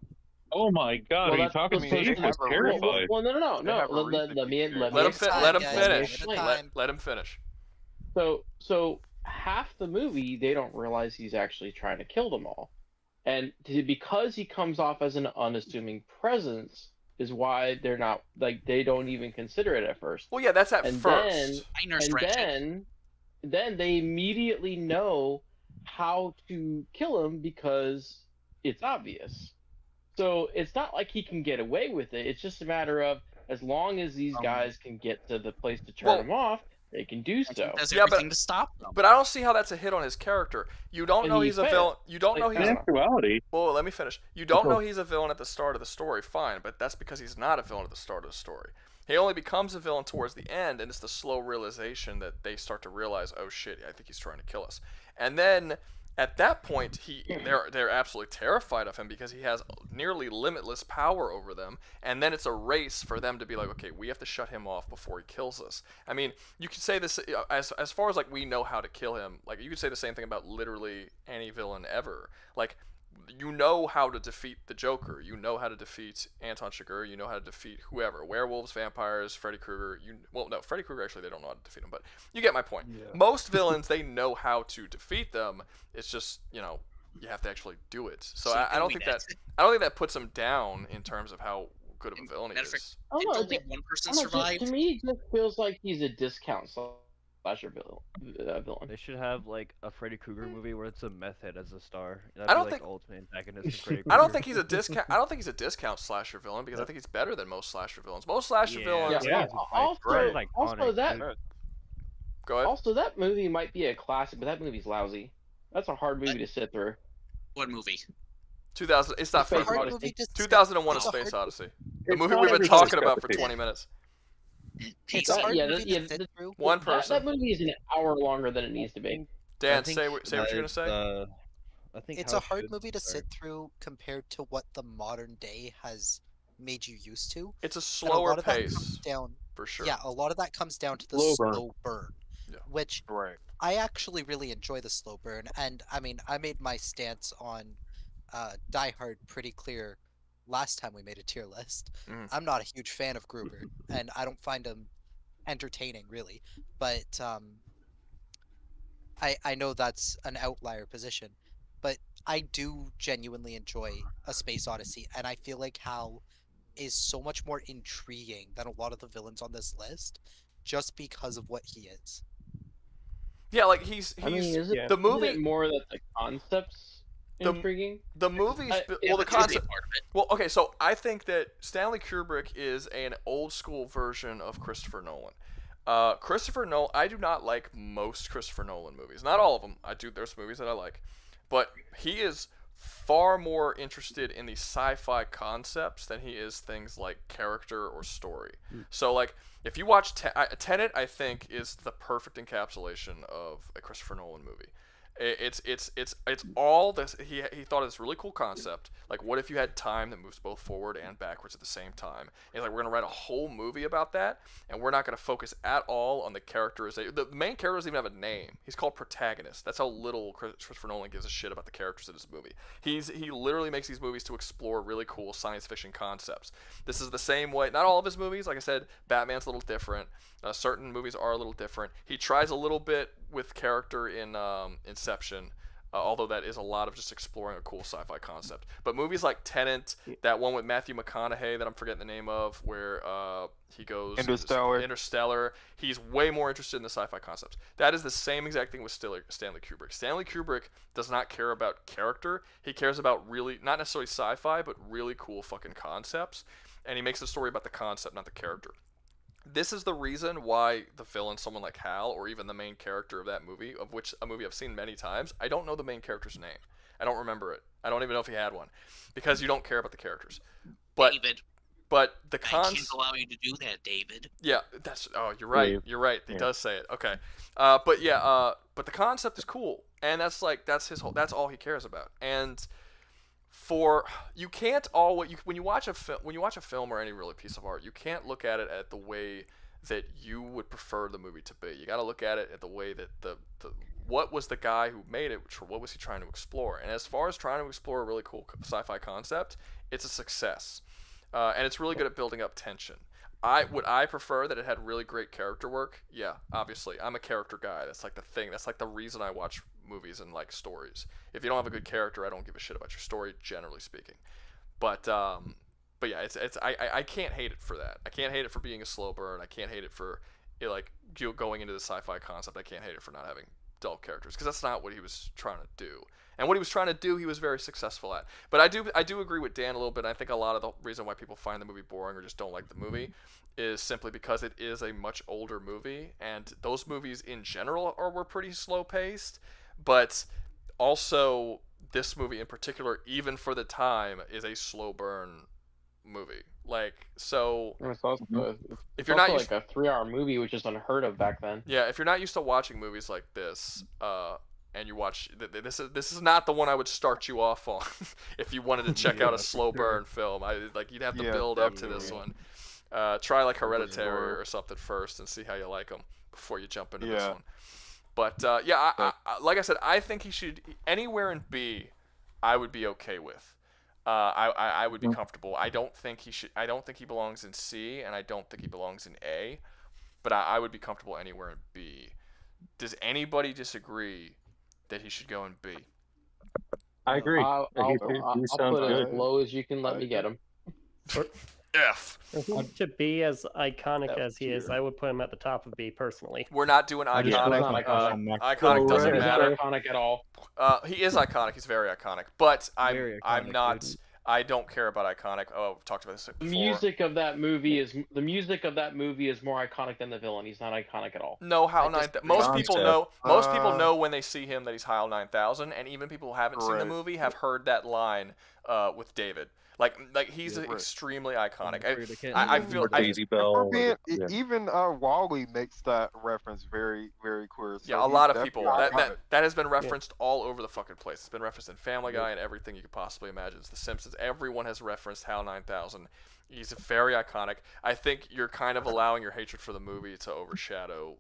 Oh my God! Are you talking to me? I was terrified. Well, no. Let me finish. Let him finish. So half the movie they don't realize he's actually trying to kill them all, and because he comes off as an unassuming presence is why they're not they don't even consider it at first. Well, yeah, that's at first. Then they immediately know how to kill him because it's obvious. So it's not like he can get away with it. It's just a matter of as long as these guys can get to the place to turn him off, they can do so. Does everything to stop them. But I don't see how that's a hit on his character. You don't know he's a villain. You don't know he's actuality. Well, let me finish. You don't know he's a villain at the start of the story, fine, but that's because he's not a villain at the start of the story. He only becomes a villain towards the end, and it's the slow realization that they start to realize, oh shit, I think he's trying to kill us. And then at that point, they're absolutely terrified of him because he has nearly limitless power over them. And then it's a race for them to be like, okay, we have to shut him off before he kills us. I mean, you could say this as far as like we know how to kill him. Like you could say the same thing about literally any villain ever. Like you know how to defeat the Joker. You know how to defeat Anton Chigurh. You know how to defeat whoever. Werewolves, vampires, Freddy Krueger. Freddy Krueger actually they don't know how to defeat him, but you get my point. Yeah. Most villains they know how to defeat them. It's just you have to actually do it. So I don't think that puts him down in terms of how good of a villain he is. Did only one person survive? To me, it just feels like he's a discount slasher villain. They should have like a Freddy Krueger movie where it's a meth head as a star. I don't think ultimate antagonist of Freddy Krueger. I don't think he's a discount. I don't think he's a discount slasher villain because I think he's better than most slasher villains. Most slasher villains. Yeah. Also that. Go ahead. Also, that movie might be a classic, but that movie's lousy. That's a hard movie to sit through. What movie? 2000. It's not Space Freddy. Odyssey. 2001: A Space Odyssey. The movie we've been talking about for 20 minutes. One person. That movie is an hour longer than it needs to be. Dan, say what you're gonna say. I think it's a hard movie to sit through compared to what the modern day has made you used to. It's a slower pace. For sure. Yeah, a lot of that comes down to the slow burn. Yeah. Which I actually really enjoy the slow burn, and I mean I made my stance on Die Hard pretty clear last time we made a tier list. I'm not a huge fan of Gruber, and I don't find him entertaining really. But I know that's an outlier position, but I do genuinely enjoy A Space Odyssey, and I feel like Hal is so much more intriguing than a lot of the villains on this list, just because of what he is. Yeah, like he's I mean, the movie is it more that the concepts intriguing. The movies, Yeah, well, the that should be a concept. part of it. Well, okay, so I think that Stanley Kubrick is an old school version of Christopher Nolan. Christopher Nolan, I do not like most Christopher Nolan movies. Not all of them. I do. There's movies that I like, but he is far more interested in the sci-fi concepts than he is things like character or story. So, like, if you watch Tenet, I think is the perfect encapsulation of a Christopher Nolan movie. It's all this. He thought of this really cool concept. Like, what if you had time that moves both forward and backwards at the same time? He's like, we're gonna write a whole movie about that, and we're not gonna focus at all on the characterization. The main character doesn't even have a name. He's called protagonist. That's how little Christopher Nolan gives a shit about the characters in his movie. He literally makes these movies to explore really cool science fiction concepts. This is the same way. Not all of his movies, like I said, Batman's a little different. Certain movies are a little different. He tries a little bit with character in Inception, although that is a lot of just exploring a cool sci-fi concept. But movies like Tenet, that one with Matthew McConaughey that I'm forgetting the name of, where he goes Interstellar. He's way more interested in the sci-fi concepts. That is the same exact thing with Stanley Kubrick. Stanley Kubrick does not care about character. He cares about really, not necessarily sci-fi, but really cool fucking concepts. And he makes the story about the concept, not the character. This is the reason why the villain, someone like Hal, or even the main character of that movie, of which a movie I've seen many times, I don't know the main character's name. I don't remember it. I don't even know if he had one, because you don't care about the characters. But David, but the I can't allow you to do that, David. Yeah, that's. Oh, you're right. Dave. You're right. He Yeah. does say it. Okay. But yeah. But the concept is cool, and that's his whole. That's all he cares about. And you can't always when you watch a film or any really piece of art, you can't look at it at the way that you would prefer the movie to be. You got to look at it at the way that the what was the guy who made it, what was he trying to explore? And as far as trying to explore a really cool sci-fi concept, it's a success, and it's really good at building up tension. Would I prefer that it had really great character work? Yeah, obviously. I'm a character guy. That's like the thing. That's like the reason I watch movies and like stories. If you don't have a good character, I don't give a shit about your story, generally speaking. But yeah, I can't hate it for that. I can't hate it for being a slow burn. I can't hate it for going into the sci-fi concept. I can't hate it for not having dull characters, because that's not what he was trying to do. And what he was trying to do, he was very successful at. But I do agree with Dan a little bit. I think a lot of the reason why people find the movie boring or just don't like the movie is simply because it is a much older movie, and those movies in general were pretty slow paced. But also, this movie in particular, even for the time, is a slow burn movie. Like, so It's also, if you're not like a 3-hour movie, which is unheard of back then. Yeah, if you're not used to watching movies like this, and you watch this is not the one I would start you off on if you wanted to check out a slow burn film. You'd have to build up to this one. Try like Hereditary or something first and see how you like them before you jump into this one. But I, like I said, I think he should anywhere in B. I would be okay with. I would be comfortable. I don't think he should. I don't think he belongs in C, and I don't think he belongs in A. But I would be comfortable anywhere in B. Does anybody disagree that he should go in B? I agree. I'll He put sounds it good. as low as you can let me get him. F. To be as iconic as he is, I would put him at the top of B personally. We're not doing I just iconic. like iconic. Iconic doesn't He's not matter. iconic at all. He is iconic. He's very iconic. But Very I'm iconic, not. dude. I don't care about iconic. Oh, we've talked about this before. The music of that movie is more iconic than the villain. He's not iconic at all. No, HAL 9000. Most people know. Concept. Most people know when they see him that he's HAL 9000, and even people who haven't seen the Right. movie have heard that line with David. Like he's extremely iconic. I feel. Even Wally makes that reference very, very clear. So Yeah, a lot of he's people. definitely That has been referenced all over the fucking place. It's been referenced in Family Guy and everything you could possibly imagine. It's The Simpsons. Everyone has referenced HAL 9000. He's very iconic. I think you're kind of allowing your hatred for the movie to overshadow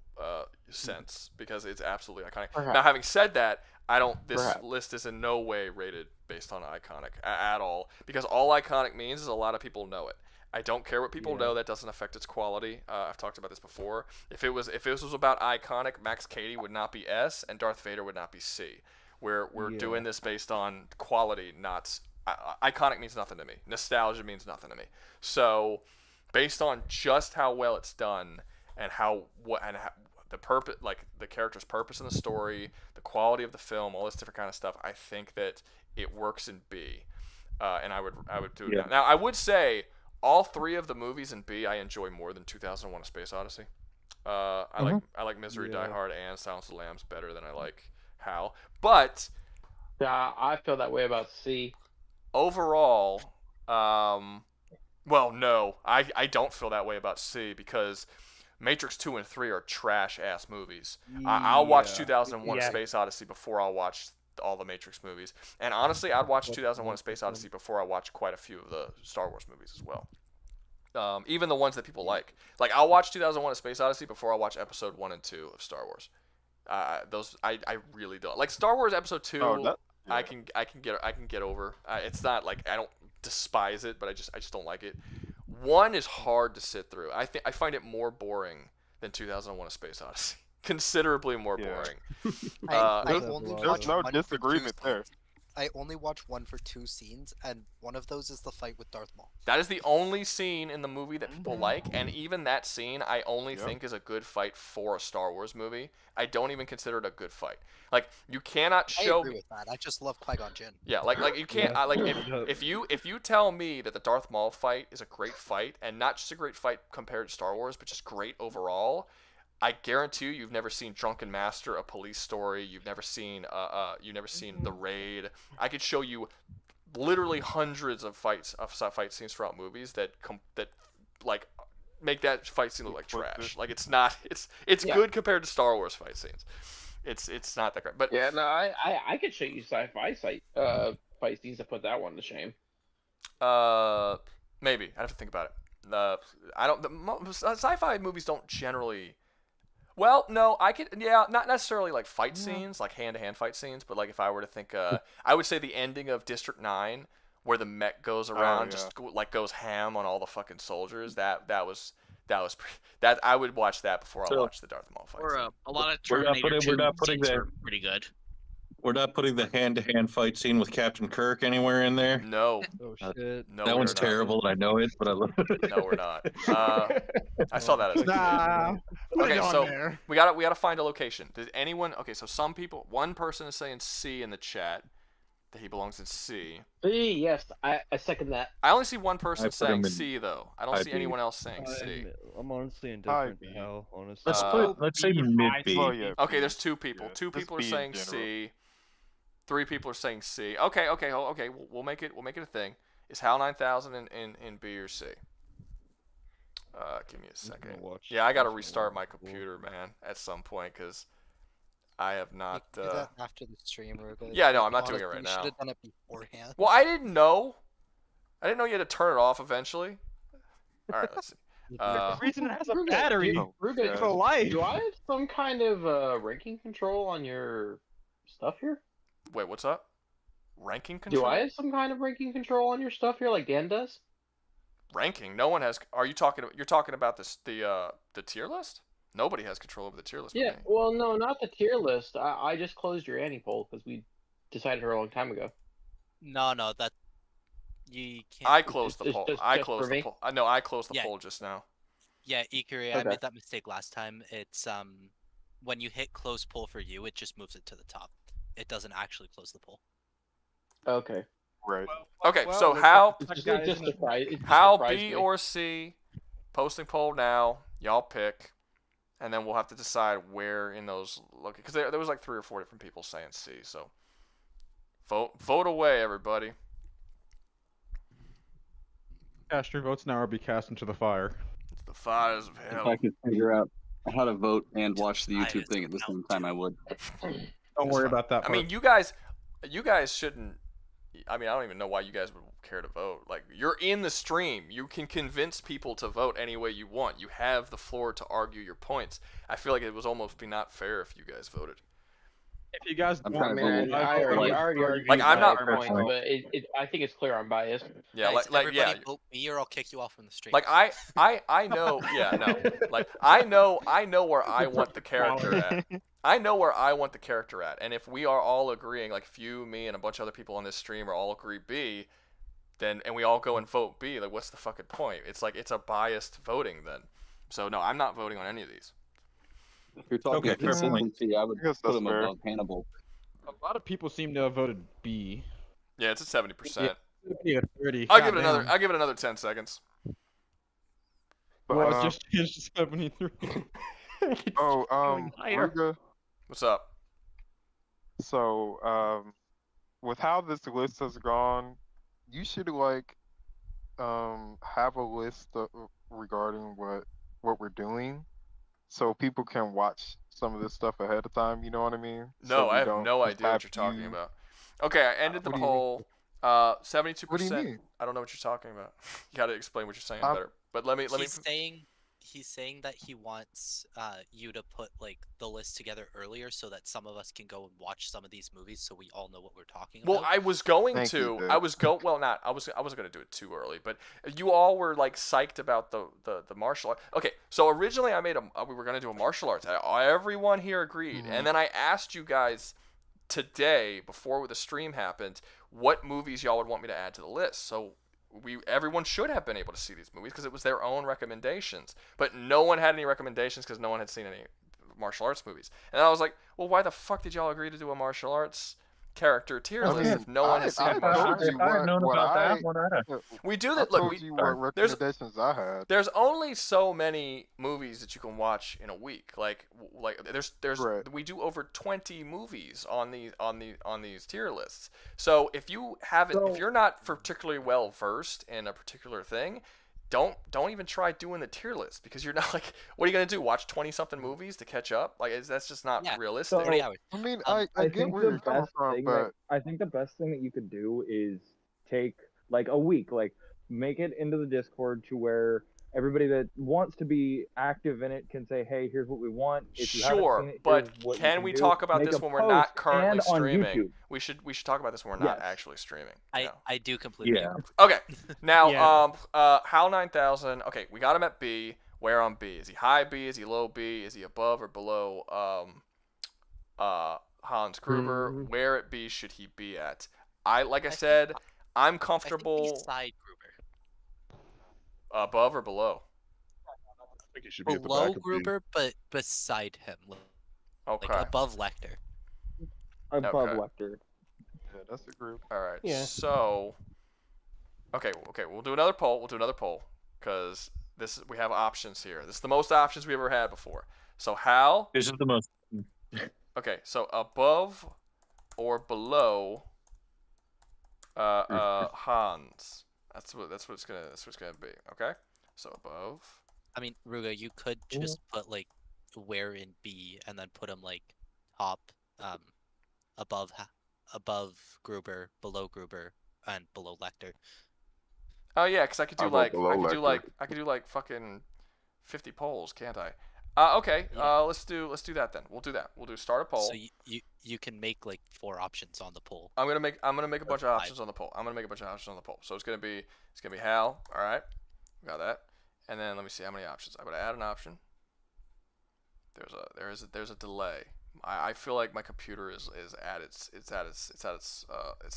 Sense, because it's absolutely iconic. Perhaps. Now, having said that, this Perhaps. list is in no way rated based on iconic at all, because all iconic means is a lot of people know it. I don't care what people know. That doesn't affect its quality. I've talked about this before. If this was about iconic, Max Cady would not be S, and Darth Vader would not be C. We're doing this based on quality, not iconic means nothing to me. Nostalgia means nothing to me. So, based on just how well it's done and the purpose, like the character's purpose in the story, the quality of the film, all this different kind of stuff, I think that it works in B, and I would do it. Yeah. Now I would say all three of the movies in B I enjoy more than 2001: A Space Odyssey. I like Misery, Die Hard, and Silence of the Lambs better than I like Hal. But yeah, I feel that way about C. Overall, well, no, I don't feel that way about C because Matrix 2 and 3 are trash ass movies. I'll watch 2001: A Space Odyssey before I'll watch all the Matrix movies. And honestly, I'd watch 2001: A Space Odyssey before I watch quite a few of the Star Wars movies as well. Even the ones that people like. Like, I'll watch 2001: A Space Odyssey before I watch Episode 1 and 2 of Star Wars. Those I really don't like. Star Wars Episode 2. I can get over. It's not like I don't despise it, but I just don't like it. 1 is hard to sit through. I find it more boring than 2001: A Space Odyssey. Considerably more boring. There's no disagreement there. I only watch 1 for 2 scenes, and one of those is the fight with Darth Maul. That is the only scene in the movie that people like, and even that scene I only think is a good fight for a Star Wars movie. I don't even consider it a good fight. Like, you cannot show I agree with that. I just love Qui-Gon Jinn. Yeah, like you can't if you tell me that the Darth Maul fight is a great fight, and not just a great fight compared to Star Wars, but just great overall, I guarantee you've never seen Drunken Master, A Police Story. You've never seen The Raid. I could show you literally hundreds of fight scenes throughout movies that like make that fight scene look like trash. Like, it's not. It's good compared to Star Wars fight scenes. It's not that great. But yeah, no, I could show you sci-fi fight scenes to put that one to shame. Maybe I'd have to think about it. I don't. Sci-fi movies don't generally. Well, no, I could, not necessarily like fight scenes, like hand-to-hand fight scenes, but like if I were to think, I would say the ending of District 9, where the mech goes around, just like goes ham on all the fucking soldiers. That was I would watch that before I watch the Darth Maul fight. Or a lot of Terminator 2 scenes are pretty good. We're not putting the hand-to-hand fight scene with Captain Kirk anywhere in there. No. Oh shit. No, that one's terrible, and I know it, but I love it. No, we're not. I saw that as a kid. Nah. Put Okay, it on so there. we gotta find a location. Does anyone? Okay, so one person is saying C in the chat, that he belongs in C. C, yes, I second that. I only see one person I put him saying in C though. I don't see anyone else saying C. I'm honestly indifferent to Hal, honestly. Let's say mid B. Okay, there's 2 people. 2 Just people are B in saying general. C. 3 people are saying C. Okay. We'll make it a thing. Is HAL 9000 in B or C? Give me a second. Yeah, I gotta restart my computer, man, at some point, because I have not. Do that after the stream, Ruben. Yeah, no, I'm not doing it Honestly, right you should now. have done it beforehand. Well, I didn't know. I didn't know you had to turn it off eventually. All right, let's see. The reason it has a Ruben, battery Ruben, for life. do I have some kind of ranking control on your stuff here? Wait, what's up? Ranking control? Do I have some kind of ranking control on your stuff here, like Dan does? Ranking? No one has. Are you talking? You're talking about the tier list? Nobody has control over the tier list. but Yeah, me. well, no, not the tier list. I just closed your Annie poll because we decided her a long time ago. No, that you can't. I closed the It's poll. just I for closed the me? poll. No, I closed the Yeah. poll just now. Yeah, Ikari, I Okay. made that mistake last time. It's when you hit close poll for you, it just moves it to the top. It doesn't actually close the poll. Okay. Right. Okay, Well, so it's how It's just surprise. It just how surprised B me. or C? Posting poll now. Y'all pick, and then we'll have to decide where in those look, because there was like 3 or 4 different people saying C. So vote away, everybody. Cast your votes now or be cast into the fire. The fires of If hell. I could figure out how to vote and watch the YouTube thing at the same time, I would. Don't worry about that. I mean, you guys shouldn't. I mean, I don't even know why you guys would care to vote. Like, you're in the stream. You can convince people to vote any way you want. You have the floor to argue your points. I feel like it was almost be not fair if you guys voted. if you guys I'm don't trying to vote, vote. I already argued Like, I'm my not- point, but I think it's clear I'm biased. Yeah, Guys, like yeah. everybody vote me or I'll kick you off from the stream. Like I know, yeah, no. Like I know where I want the character at. I know where I want the character at. And if we are all agreeing, like if you, me, and a bunch of other people on this stream are all agree B, then and we all go and vote B, like what's the fucking point? It's like it's a biased voting then. So no, I'm not voting on any of these. If you're talking Okay, fair point. consistency, I would I guess put that's him fair. above Hannibal. A lot of people seem to have voted B. Yeah, it's at 70%. Yeah, 30. I'll give it another 10 seconds. Well, it just changed to 73. Ruga, What's up? So, with how this list has gone, you should have a list regarding what we're doing, so people can watch some of this stuff ahead of time. You know what I mean? No, I have no idea what you're talking about. Okay, I ended the poll. 72%. What do you mean? I don't know what you're talking about. You got to explain what you're saying better. But let me. He's saying that he wants you to put like the list together earlier so that some of us can go and watch some of these movies so we all know what we're talking about. Well, I was going Thank to. you, dude. I wasn't going to do it too early, but you all were like psyched about the martial art. Okay, so originally we were going to do a martial arts. Everyone here agreed, and then I asked you guys today before the stream happened what movies y'all would want me to add to the list. So everyone should have been able to see these movies because it was their own recommendations, but no one had any recommendations because no one had seen any martial arts movies. And I was like, well, why the fuck did y'all agree to do a martial arts character tier list if no one has seen martial arts? If I had known about that one, I'd have. We do that. Look, what recommendations I had. There's only so many movies that you can watch in a week. Like there's Right. we do over 20 movies on these tier lists. So if you haven't, if you're not particularly well versed in a particular thing, don't even try doing the tier list because you're not like, what are you gonna do? Watch 20 something movies to catch up? Like that's just not realistic. I mean, I get where you're coming from, but I think the best thing that you could do is take like a week, like make it into the Discord to where everybody that wants to be active in it can say, hey, here's what we want. If you haven't Sure, seen it, but here's what you can we do. talk about Make this a when we're not post currently and on streaming? YouTube. We should talk about this when we're not actually streaming. I do completely agree. Okay. Now, Hal 9000. Okay, we got him at B. Where on B? Is he high B? Is he low B? Is he above or below Hans Gruber? Where at B should he be at? Like I said, I'm comfortable. I think he's side Gruber. Above or below? I think he should be at the Below back of B. Gruber, but beside him. Okay. Like above Lecter. Above Okay. Lecter. Yeah, that's the group. All right. Yeah. So, okay, we'll do another poll. Because we have options here. This is the most options we ever had before. So Hal. This is the most. Okay, so above or below Hans. That's what it's gonna be. Okay, so above. I mean, Ruga, you could just put like where in B and then put him like top, above Gruber, below Gruber, and below Lecter. Oh yeah, because I could do I'll go like below I could do like fucking 50 polls, can't I? Okay. Let's do that then. We'll do that. We'll do start a poll. So you can make like 4 options on the poll. I'm gonna make a bunch of options on the poll. So it's gonna be Hal. All right, we got that. And then let me see how many options. I'm gonna add an option. There's a delay. I feel like my computer is at its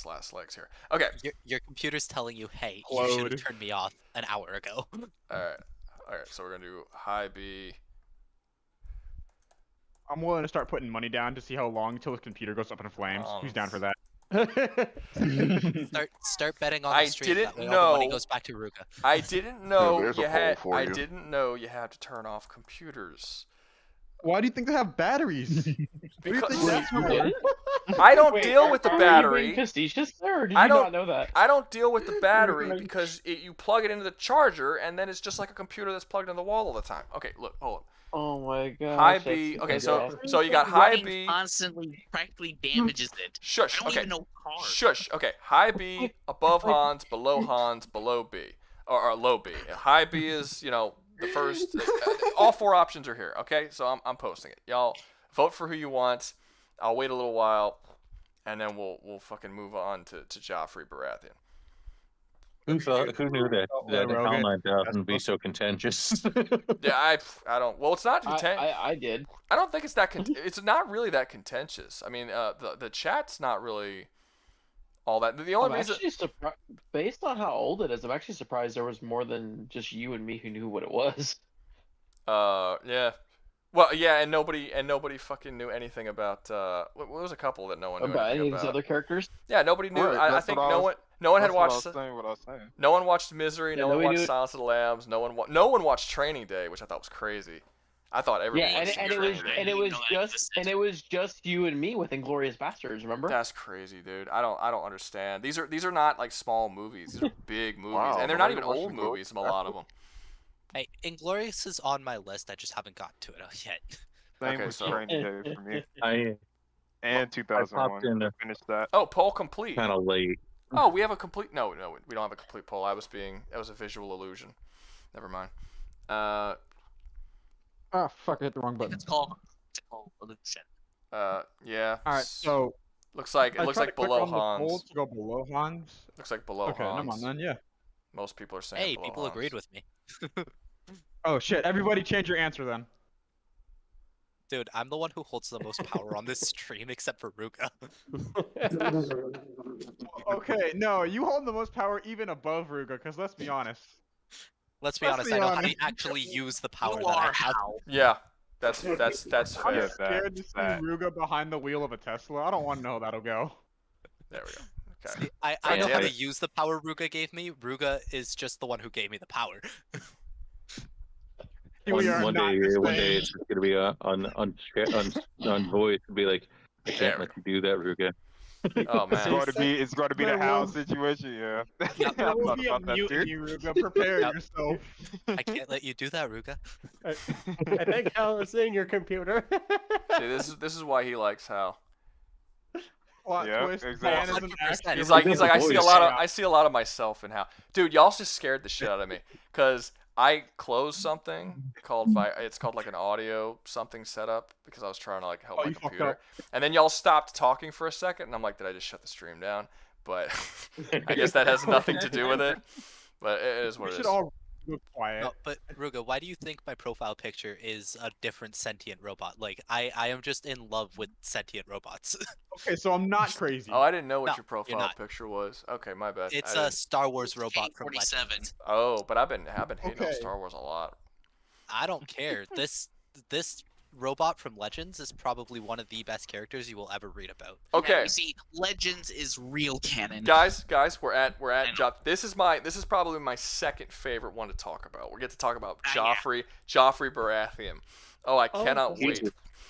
last legs here. Okay. Your computer's telling you, hey, you should have turned me off an hour ago. All right. So we're gonna do high B. I'm willing to start putting money down to see how long until his computer goes up in flames. Who's down for that? Start betting on the stream. Didn't that way know. All the money goes back to Ruga. I didn't know there's a you poll had. for I you. didn't know you had to turn off computers. Why do you think they have batteries? Because I don't deal with the battery. Are you being facetious there, or did I you don't not know that? I don't deal with the battery because you plug it into the charger and then it's just like a computer that's plugged in the wall all the time. Okay, look, hold on. Oh my god. High B. Okay, so you got high Running B. constantly practically damages it. Shush. I don't Okay. even know cars. Shush. Okay. High B, above Hans, below B, or low B. And high B is the first. All 4 options are here. Okay, so I'm posting it. Y'all vote for who you want. I'll wait a little while, and then we'll fucking move on to Joffrey Baratheon. Who knew that Hal 9000 would be so contentious? Yeah, I don't. Well, it's not contentious. I did. I don't think it's that. It's not really that contentious. I mean, the chat's not really all that. The only reason. Based on how old it is, I'm actually surprised there was more than just you and me who knew what it was. Yeah. Well, yeah, and nobody fucking knew anything about. What was a couple that no one knew About anything any of about? these other characters? Yeah, nobody knew. Right, I that's think what I no was- one had that's what I watched. was saying, what I was saying. No one watched Misery. Yeah, no one nobody watched knew- Silence of the Lambs. No one watched Training Day, which I thought was crazy. I thought everyone. Yeah, watched and it was just you and me with Inglorious Bastards. Remember? That's crazy, dude. I don't understand. These are not like small movies. These are big movies, Wow, and they're not nobody even watched old Inglorious movies. A lot of them. Hey, Inglorious is on my list. I just haven't gotten to it yet. Same Okay, with so- Training Day for me. I And 2001. popped in I finished that. Oh, poll complete. kind of late. Oh, we have a complete. No, we don't have a complete poll. That was a visual illusion. Never mind. Ah, fuck! I hit the wrong button. It's called illusion. Yeah. All right, so looks like I it looks tried like to click below on the poll Hans. to go below Hans. Looks like below Okay, Hans. never mind then. Yeah. Most people are saying. Hey, below people Hans. agreed with me. Oh shit! Everybody, change your answer then. Dude, I'm the one who holds the most power on this stream, except for Ruga. Okay, no, you hold the most power even above Ruga, because let's be honest. Let's be Let's honest, be I know how to honest. actually use the power You that I are have. how. Yeah, that's I'm fair. scared to see Ruga behind the wheel of a Tesla. I don't want to know how that'll go. There we go. Okay. I know how Yeah. to use the power Ruga gave me. Ruga is just the one who gave me the power. We are One not day, the one day same. it's just gonna be on voice and be like, I There can't we let you do that, Ruga. Oh It's man. going to be There the house will- situation, yeah. There I will thought be a about that too. mutiny, Ruga. Prepare Yep. yourself. I can't let you do that, Ruga. I think Hal is in your computer. See, this is why he likes Hal. Plot Yeah, twist. exactly. Man is an actor. He's like I see a lot of Yeah. myself in Hal. Dude, y'all just scared the shit out of me because I closed something called it's called like an audio something setup because I was trying to like help Oh, my you fucked computer, up. and then y'all stopped talking for a second, and I'm like, did I just shut the stream down? But I guess that has nothing to do with it. But it is We what it should is. all look quiet. No, but Ruga, why do you think my profile picture is a different sentient robot? Like, I am just in love with sentient robots. Okay, so I'm not crazy. Oh, I didn't know what No, your you're profile not. picture was. Okay, my bad. It's I a didn't- Star Wars robot from 47. Legends. Oh, but I've been hating on Okay. Star Wars a lot. I don't care. This robot from Legends is probably one of the best characters you will ever read about. Okay. You see, Legends is real canon. Guys, we're at this is probably my second favorite one to talk about. We get to talk about Joffrey Baratheon. Oh, I cannot wait.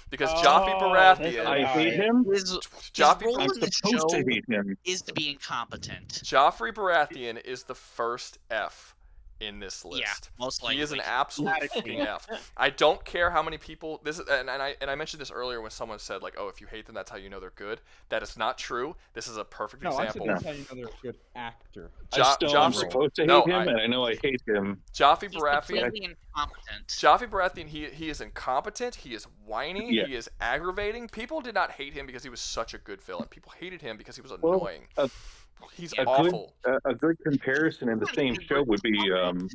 Because Joffrey Baratheon I hate him. His Joffrey role I'm in the supposed to show hate him. is to be incompetent. Joffrey Baratheon is the first F in this list. Yeah, most likely. He is an absolute fucking F. I don't care how many people this is, and I mentioned this earlier when someone said like, oh, if you hate them, that's how you know they're good. That is not true. This is a perfect No, I said example. that's how you know they're a good actor. I still am supposed to hate him, and I know I hate him. Joffrey He's Baratheon. completely incompetent. Joffrey Baratheon, he is incompetent, he is whiny, Yeah. he is aggravating. People did not hate him because he was such a good villain. People hated him because he was Well, annoying. He's a awful. a good comparison in the same show would be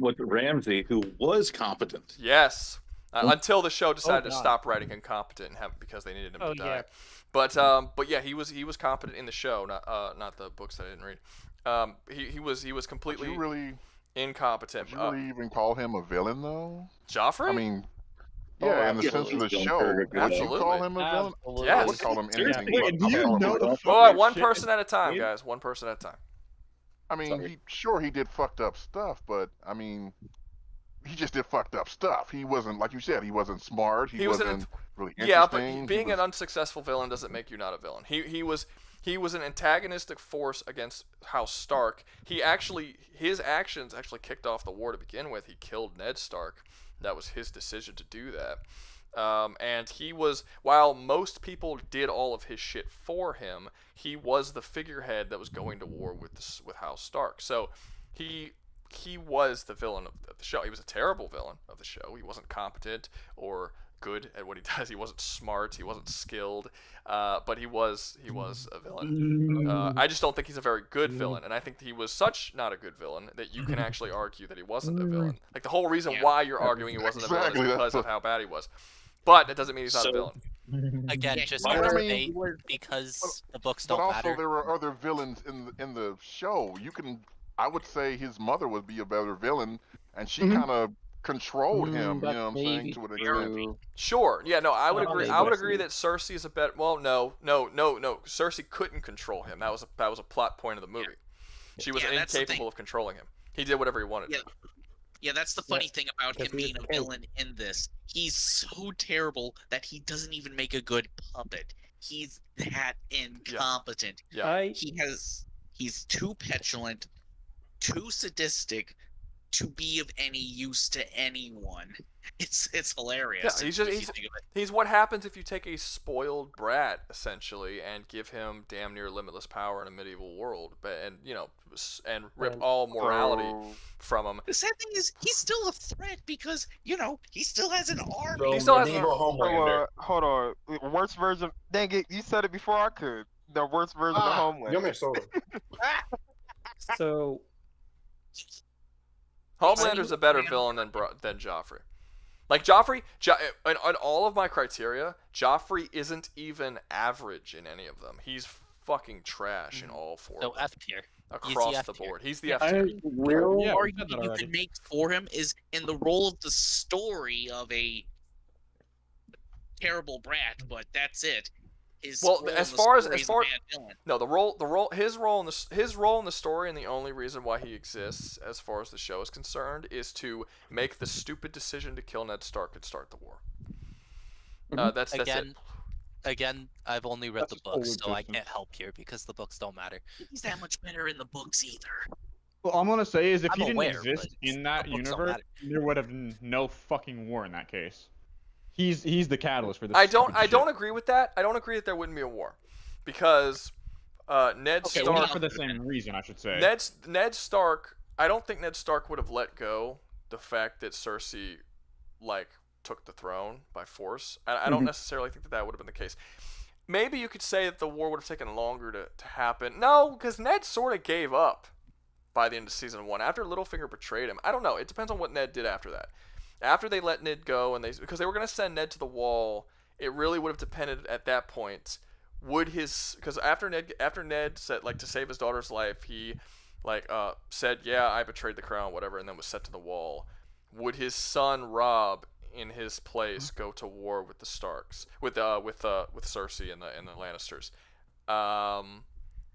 with Ramsey, who was competent. Yes. Until the show decided to God. stop writing incompetent and have because they needed him Oh, to die. yeah. But yeah, he was competent in the show, not the books that I didn't read. He was completely You really, incompetent. did you really even call him a villain though? Joffrey? I mean, yeah, in the sense of the show, would you call him a villain? Absolutely. I Yes. would call him anything. Wait, but do I you would call him know a the villain. All right, fucking one shit person at a time, dude? guys. One person at a time. I mean, he did fucked up stuff, but I mean, he just did fucked up stuff. He wasn't, like you said, he wasn't smart. He wasn't really interesting. Yeah, but He being was- an unsuccessful villain doesn't make you not a villain. He was an antagonistic force against House Stark. His actions actually kicked off the war to begin with. He killed Ned Stark. That was his decision to do that. And he was, while most people did all of his shit for him, he was the figurehead that was going to war with House Stark. So he was the villain of the show. He was a terrible villain of the show. He wasn't competent or good at what he does. He wasn't smart. He wasn't skilled. But he was a villain. I just don't think he's a very good villain, and I think he was such not a good villain that you can actually argue that he wasn't a villain. Like the whole reason why you're arguing he wasn't a villain Exactly, is that's because of the- how bad he was. But that doesn't mean he's not a villain. Again, Yeah, just but I because mean, because the books But don't also, matter. there were other villains in the show. I would say his mother would be a better villain, and she kind of controlled him. You that know what I'm may saying? be To an Very. extent. Sure. Yeah. No, I would Not agree. maybe I would I agree see. that Cersei is a better. Well, no. Cersei couldn't control him. That was a plot point of the movie. She was Yeah, that's the incapable thing. of controlling him. He did whatever he wanted. Yeah. Yeah, that's the funny thing about because him he was being a king. villain in this. He's so terrible that he doesn't even make a good puppet. He's that incompetent. Yeah. He's too petulant, too sadistic to be of any use to anyone. It's hilarious. Yeah, if you think of it. he's what happens if you take a spoiled brat essentially and give him damn near limitless power in a medieval world, and and rip all morality from him. The sad thing is, he's still a threat because he still has an army. So He still has medieval Homelander. Hold on. Worst version. Dang it! You said it before I could. The worst version of Homeland. Yo me solo. So Homelander's a better villain than Joffrey. Like Joffrey, on all of my criteria, Joffrey isn't even average in any of them. He's fucking trash in all four. So of them. F tier. Across F the tier. board. He's the F tier. The argument you can make for him is in the role of the story of a terrible brat, but that's it. His Well, role as in the far as story is a bad villain. no, his role in the story, and the only reason why he exists, as far as the show is concerned, is to make the stupid decision to kill Ned Stark and start the war. That's it. Again, I've only read That's the books, his so whole I can't help here because the books don't matter. He's that much better in the books either. Well, I'm gonna say is if I'm he didn't aware, exist but in that the books don't universe, matter. there would have been no fucking war in that case. He's the catalyst for this. I don't stupid agree with that. I don't agree that there wouldn't be a war, because Ned shit. Stark. Not for the same reason, I should say. Ned Stark. I don't think Ned Stark would have let go the fact that Cersei, took the throne by force. I don't necessarily think that would have been the case. Maybe you could say that the war would have taken longer to happen. No, because Ned sort of gave up by the end of season 1 after Littlefinger betrayed him. I don't know. It depends on what Ned did after that. After they let Ned go, because they were going to send Ned to the wall, it really would have depended at that point. Because after Ned said, to save his daughter's life, he said, yeah, I betrayed the crown, whatever, and then was set to the wall. Would his son Robb, in his place, go to war with the Starks, with Cersei and the Lannisters?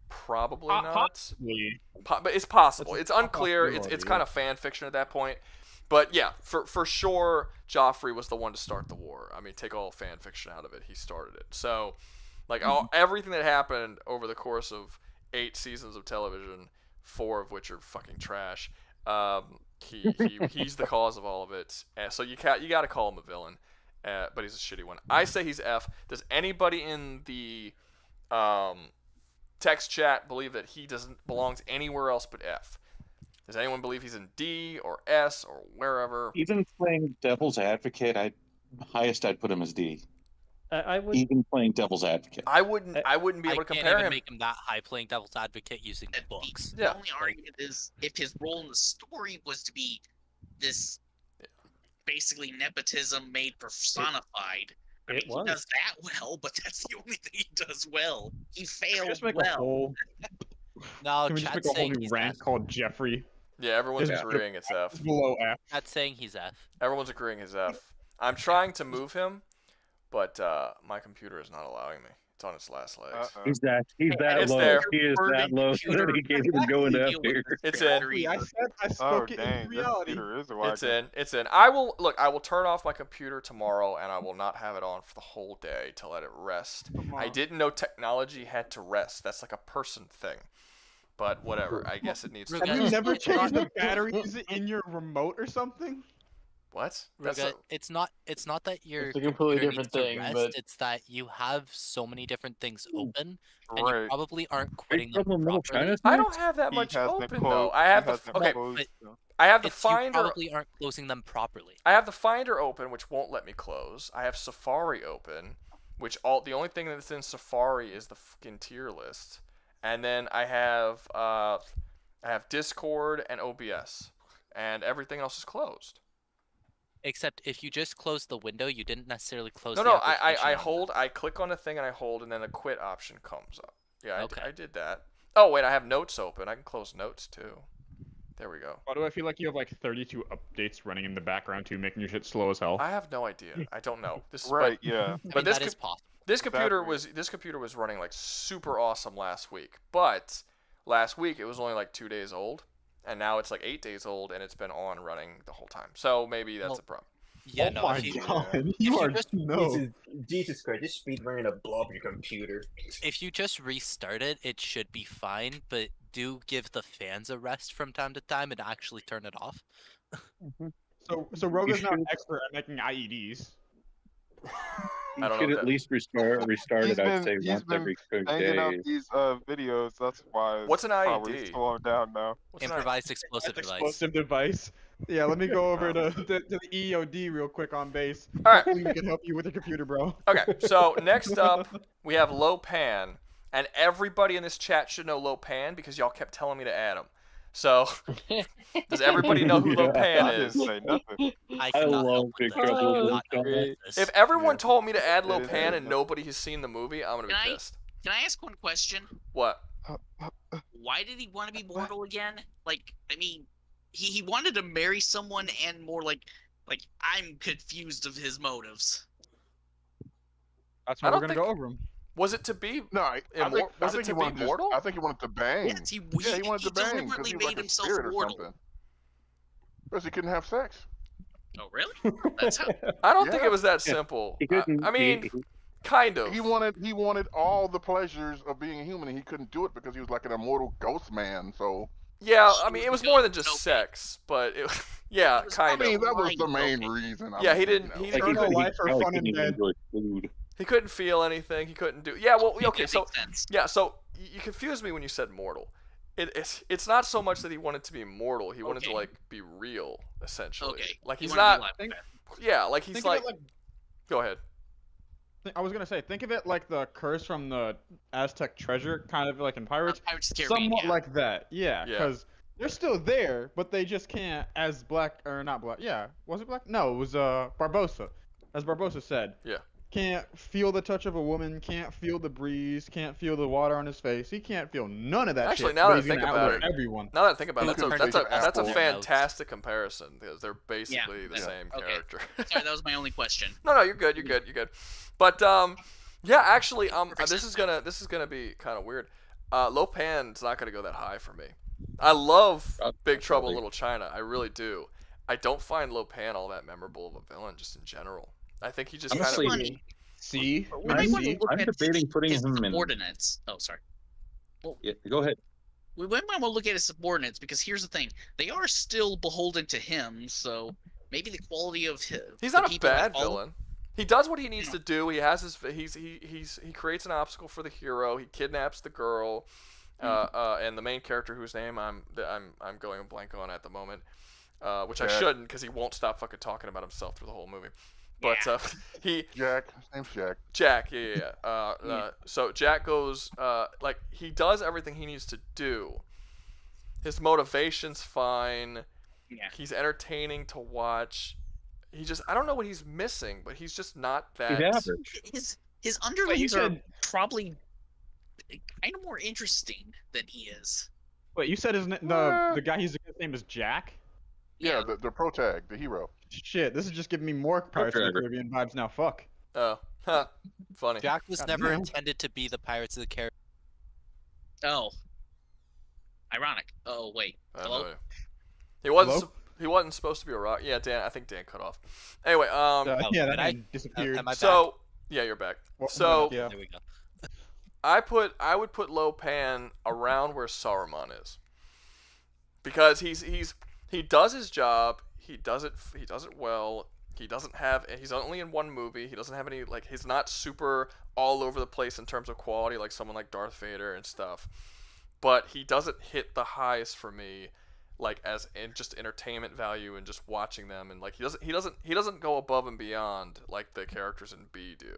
Probably not. Possibly. But it's possible. That's It's a unclear. possibility, It's kind of fan fiction at that point. But yeah, for sure, Joffrey was the one to start the war. I mean, take all fan fiction out of it, he started it. So, everything that happened over the course of 8 seasons of television, 4 of which are fucking trash, he's the cause of all of it. So you got to call him a villain, but he's a shitty one. I say he's F. Does anybody in the text chat believe that he doesn't belongs anywhere else but F? Does anyone believe he's in D or S or wherever? Even playing devil's advocate, highest I'd put him as D. I would. Even playing devil's advocate. I wouldn't be able to can't compare even him. make him that high playing devil's advocate using the books. The only argument is if his role in the story was to be this basically nepotism made personified. It He does that well, but that's the only thing he does well. He failed Just make a well. whole. No, Can we just Chad's make a whole saying new he's rant F. called Jeffrey? Yeah, everyone's It's agreeing it's F. Below F. Chad's saying he's F. Everyone's agreeing he's F. I'm trying to move him, but my computer is not allowing me. It's on its last legs. He's that It's low. there. He is that low. He can't even go into F tier. It's in. I spoke it in reality. It's in. I will turn off my computer tomorrow, and I will not have it on for the whole day to let it rest. I didn't know technology had to rest. That's like a person thing. But whatever. I guess it needs to. Have you never changed the batteries in your remote or something? What? Ruga, it's not that your It's a completely computer different needs to thing, rest, but- it's that you have so many different things open, and you Right. probably aren't quitting from them the middle properly. China I don't have that He much hasn't open closed- though. I have he the hasn't okay. closed, I have the It's you Finder. probably aren't closing them properly. I have the Finder open, which won't let me close. I have Safari open, which the only thing that's in Safari is the fucking tier list, and then I have Discord and OBS, and everything else is closed. Except if you just close the window, you didn't necessarily close No, the no, application. I click on a thing and I hold, and then the quit option comes up. Yeah, Okay. I did that. Oh wait, I have notes open. I can close notes too. There we go. Why do I feel like you have like 32 updates running in the background too, making your shit slow as hell? I have no idea. I don't know. This is Right, but, yeah. But that is possible. This computer Exactly. was running like super awesome last week. But last week it was only like 2 days old, and now it's like 8 days old, and it's been on running the whole time. So maybe that's a problem. Yeah, Oh no. my If you, god, if you you are just no. Jesus Christ, just speed running to blow up your computer. if you just restart it, it should be fine. But do give the fans a rest from time to time and actually turn it off. So Rogue is now an expert at making IEDs. I don't know should if at that- least restart He's it. I'd been say he's once been every 2 banging out days. these videos. That's why. What's an probably IED? slowing down now. What's an Improvised explosive That's device. explosive device. Yeah, let me go over to the EOD real quick on base. All right. Hopefully we can help you with your computer, bro. Okay, so next up we have Lopan, and everybody in this chat should know Lopan because y'all kept telling me to add him. So, does everybody know who I Lopan didn't is? say nothing. I I cannot love help Big with this. Trouble I in cannot help Little with this. If everyone Yeah. told me to add It is Lopan and everything. nobody has seen the movie, I'm gonna be Can I- pissed. Can I ask one question? What? Why did he want to be mortal again? Like, I mean, he wanted to marry someone and more like I'm confused of his motives. That's I why we're don't gonna think- go over them. Was it to be? No, I think, was it to be mortal? I think he wanted to bang. Yes, he Yeah, he wanted to bang because deliberately he was made like a himself spirit or mortal. something. Because he couldn't have sex. Oh, really? That's how. I don't think Yeah. it was that simple. He couldn't. I mean, kind of. He wanted all the pleasures of being a human, and he couldn't do it because he was like an immortal ghost man. So Yeah, I mean, it was more than just sex, but it, yeah, kind I mean, of. that was the main reason. Yeah, I'm- he didn't. you He know. didn't. Eternal life or Probably fun couldn't in even bed. enjoy food. He couldn't feel anything. He couldn't do. Yeah, well, okay, That so makes sense. yeah, so you confused me when you said mortal. It's not so much that he wanted to be mortal. He wanted to Okay. like be real, essentially. Okay. Like He he's wanted to not. be alive. Yeah, like he's Think like. of it like Go ahead. I was gonna say, think of it like the curse from the Aztec treasure, kind of like in Pirates. Pirates of the Caribbean, Somewhat yeah. like that, yeah. Yeah. Because they're still there, but they just can't, as Black or not Black. Yeah, was it Black? No, it was Barbosa. As Barbosa said, Yeah. can't feel the touch of a woman, can't feel the breeze, can't feel the water on his face. He can't feel none of that Actually, shit. now but that I he's think gonna about outlive it, everyone. now that I think about it, Look that's a at that's a Apple. fantastic comparison because they're basically the Yeah. same Okay. character. Sorry, that was my only question. No, you're good. You're good. You're good. But yeah, actually, this is gonna be kind of weird. Lopan's not gonna go that high for me. I love Big Trouble in Little China. I really do. I don't find Lopan all that memorable of a villain, just in general. I think he just kind Honestly, of. See, We might want to look I'm at debating putting his him in. subordinates. Oh, sorry. Yeah, go ahead. We might want to look at his subordinates because here's the thing: they are still beholden to him. So maybe the quality of his. He's the not a people that bad follow- villain. He does what he needs to do. He has his. He creates an obstacle for the hero. He kidnaps the girl, and the main character whose name I'm going blank on at the moment, which I Jack. shouldn't because he won't stop fucking talking about himself through the whole movie. But he Jack. His name's Jack. Jack, yeah. So Jack goes, like, he does everything he needs to do. His motivation's fine. Yeah. He's entertaining to watch. He just, I don't know what he's missing, but he's just not that. He's average. His underlings said- are probably kind of more interesting than he is. Wait, you said the guy he's against name is Jack? Yeah, the pro tag, the hero. Shit, this is just giving me more Pirates of the Driver. Caribbean vibes now. Fuck. Oh, huh. Funny. Jack was God never damn. intended to be the Pirates of the Caribbean. Oh. Ironic. Oh, wait. I don't Hello? know. He wasn't. Hello? He wasn't supposed to be a rock. Yeah, Dan. I think Dan cut off. Anyway, Yeah, did that I? man disappeared. Am I back? so yeah, you're back. Well, So yeah. There we go. I would put Lopan around where Saruman is, because he does his job. He does it well. He's only in one movie. He doesn't have any, like, he's not super all over the place in terms of quality like someone like Darth Vader and stuff. But he doesn't hit the highest for me, like, as in just entertainment value and just watching them, and like he doesn't go above and beyond like the characters in B do.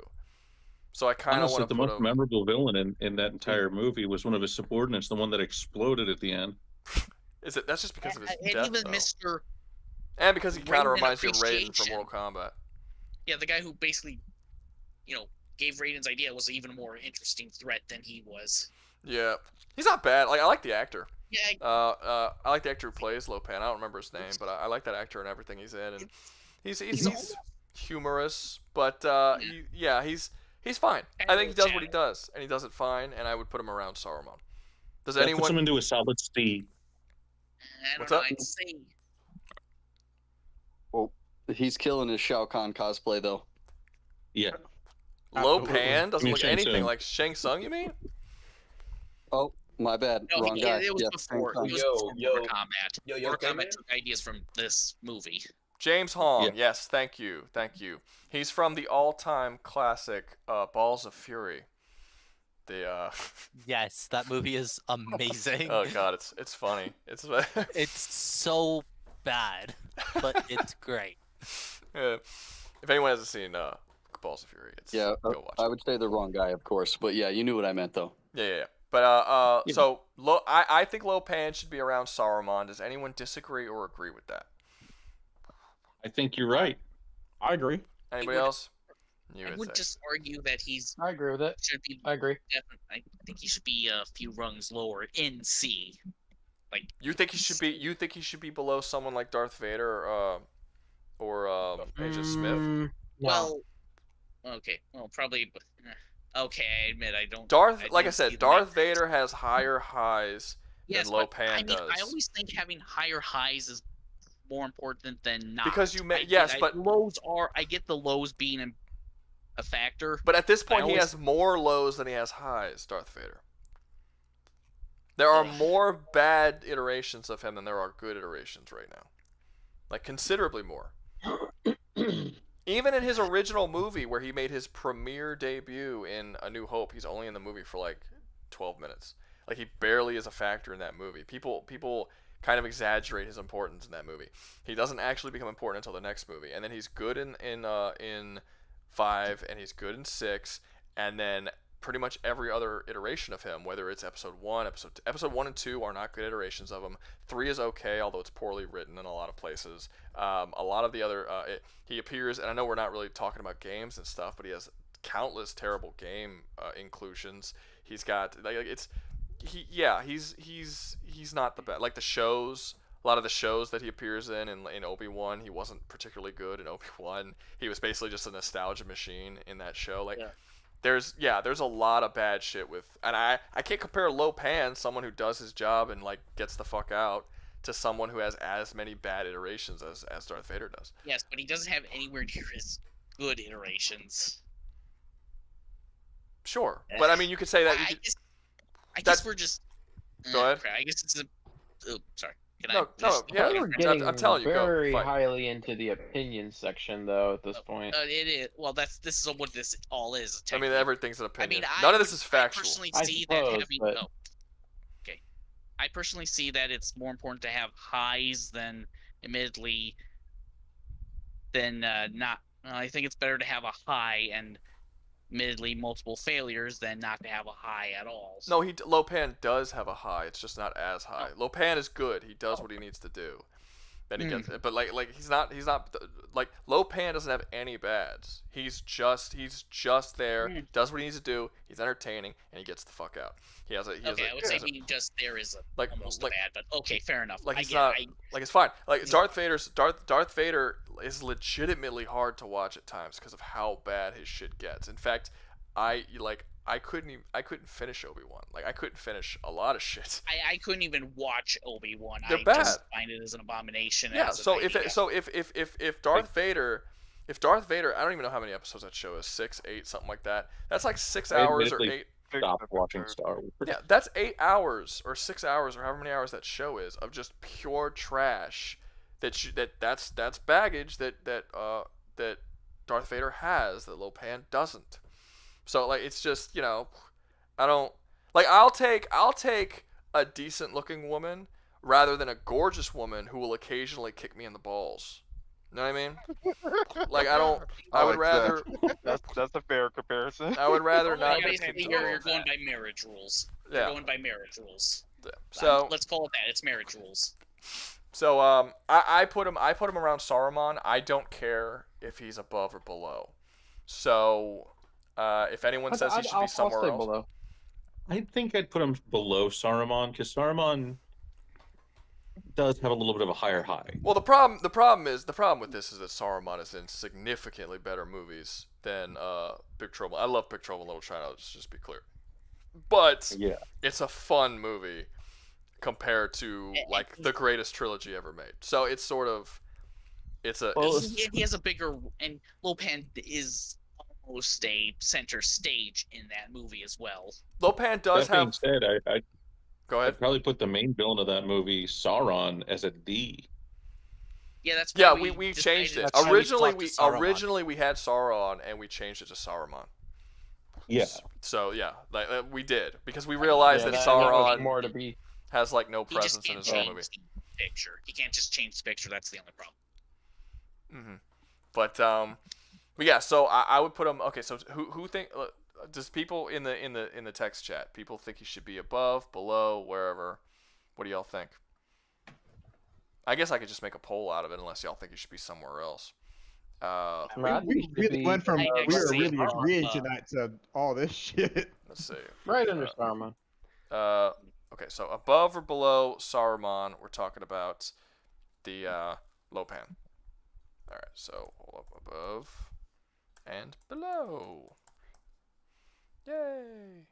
So I kind of Honestly, want to the put most him. memorable villain in that entire movie was one of his subordinates, the one that exploded at the end. Is it? That's just because of his And death, even though. Mr. And because he kind of Raiden reminds you of Raiden from appreciation. Mortal Kombat. Yeah, the guy who basically, gave Raiden's idea was an even more interesting threat than he was. Yeah, he's not bad. Like, I like the actor. I like the actor who plays Lopan. I don't remember his name, but I like that actor and everything he's in, and he's humorous, but he's fine. I think he does what he does, and he does it fine, and I would put him around Saruman. Does That anyone puts him into a solid C. What's up? I'd say Well, he's killing his Shao Kahn cosplay though. Yeah. Lopan doesn't look Shang anything Tsung. like Shang Tsung, you mean? Oh, my bad. no, Wrong guy. it was Yeah, before. Shang It was Tsung. before Mortal Kombat. yo, Mortal okay, Kombat man? took ideas from this movie. James Hong, yes, thank you. He's from the all-time classic Balls of Fury. Yes, that movie is amazing. Oh god, it's funny. It's It's so bad, but it's great. If anyone hasn't seen Balls of Fury, Yeah, go watch I would say the wrong guy, of course, but yeah, you knew what I meant though. Yeah. But I think Lopan should be around Saruman. Does anyone disagree or agree with that? I think you're right. I agree. Anybody else? I would just argue that he's. I agree with it. Should be. I agree. Definitely, I think he should be a few rungs lower in C. Like You think he should be below someone like Darth Vader or Agent Smith? Well, okay. Well, probably. Okay, I admit I don't. Like I didn't said, see the Darth Vader has higher highs Yes, than but Lopan I mean, does. I always think having higher highs is more important than not. Because you may- I get- yes, I- but- lows are. I get the lows being a factor. But at this I point, he always- has more lows than he has highs, Darth Vader. There are more bad iterations of him than there are good iterations right now. Like, considerably more. Even in his original movie, where he made his premiere debut in A New Hope, he's only in the movie for like 12 minutes. Like, he barely is a factor in that movie. People kind of exaggerate his importance in that movie. He doesn't actually become important until the next movie, and then he's good in 5, and he's good in 6, and then pretty much every other iteration of him, whether it's episode 1, episode 1 and 2 are not good iterations of him. 3 is okay, although it's poorly written in a lot of places. A lot of the other he appears, and I know we're not really talking about games and stuff, but he has countless terrible game inclusions. He's got he's not the best. Like the shows, a lot of the shows that he appears in Obi-Wan, he wasn't particularly good in Obi-Wan. He was basically just a nostalgia machine in that show. Like there's a lot of bad shit with, and I can't compare Lopan, someone who does his job and like gets the fuck out, to someone who has as many bad iterations as Darth Vader does. Yes, but he doesn't have anywhere near as good iterations. Sure, but I mean, you could say that. I guess we're just. Go ahead. Crap, I guess it's a. Oh, sorry. Can No, I? no, yeah. We're getting I'm telling you, go. very Fight. highly into the opinion section, though. At this point, It is. Well, this is what this all is. I mean, everything's an I opinion. mean, None of this is factual. I personally I see suppose, that having. but- Oh, okay. I personally see that it's more important to have highs than, admittedly, than not. I think it's better to have a high and, admittedly, multiple failures than not to have a high at all. No, Lopan does have a high. It's just not as high. Lopan is good. He does what he needs to do. Then he gets it. But like he's not like Lopan doesn't have any bads. He's just there, does what he needs to do. He's entertaining, and he gets the fuck out. He has a I would say being just there is almost a bad, but okay, fair enough. Like I he's get, not like it's fine. Like Darth Vader is legitimately hard to watch at times because of how bad his shit gets. In fact, I couldn't finish Obi-Wan. Like I couldn't finish a lot of shit. I couldn't even watch Obi-Wan. They're I bad. just find it as an abomination. Yeah. as an So idea. if Darth Vader, I don't even know how many episodes that show is. 6, 8, something like that. That's like 6 hours or 8. Stopped watching Star Wars. Yeah, that's 8 hours or 6 hours or however many hours that show is of just pure trash. That's baggage that Darth Vader has that Lopan doesn't. So like it's just, I don't like I'll take a decent looking woman rather than a gorgeous woman who will occasionally kick me in the balls. You know what I mean? Like I would rather. That's a fair comparison. I would rather not. Yeah, basically, you're going by marriage rules. Yeah. You're going by marriage rules. Yeah. So let's call it that. It's marriage rules. So I put him around Saruman. I don't care if he's above or below. So if anyone says he should be somewhere else, I think I'd put him below Saruman because Saruman does have a little bit of a higher high. Well, the problem with this is that Saruman is in significantly better movies than Big Trouble. I love Big Trouble in Little China. Let's just be clear, but Yeah. it's a fun movie compared to like the greatest trilogy ever made. So it's sort of he has a bigger, and Lopan is almost a center stage in that movie as well. Lopan does That being have. said, I Go ahead. I'd probably put the main villain of that movie, Sauron, as a D. Yeah, that's Yeah, why we changed it. That's why we Originally swapped to Saruman. originally we had Sauron and we changed it to Saruman. Yeah. So yeah, like, we did because we realized that was Sauron more to be. has like no He just presence in can't his own change movie. the picture. He can't just change the picture. That's the only problem. But yeah, so I would put him. Okay, so who think? Does people in the text chat, people think he should be above, below, wherever? What do y'all think? I guess I could just make a poll out of it, unless y'all think he should be somewhere else. We really went from we were really agreeing Saruman. tonight to all this shit. Let's see. Right under Saruman. Okay, so above or below Saruman, we're talking about the Lopan. All right, so hold up, above and below. Yay!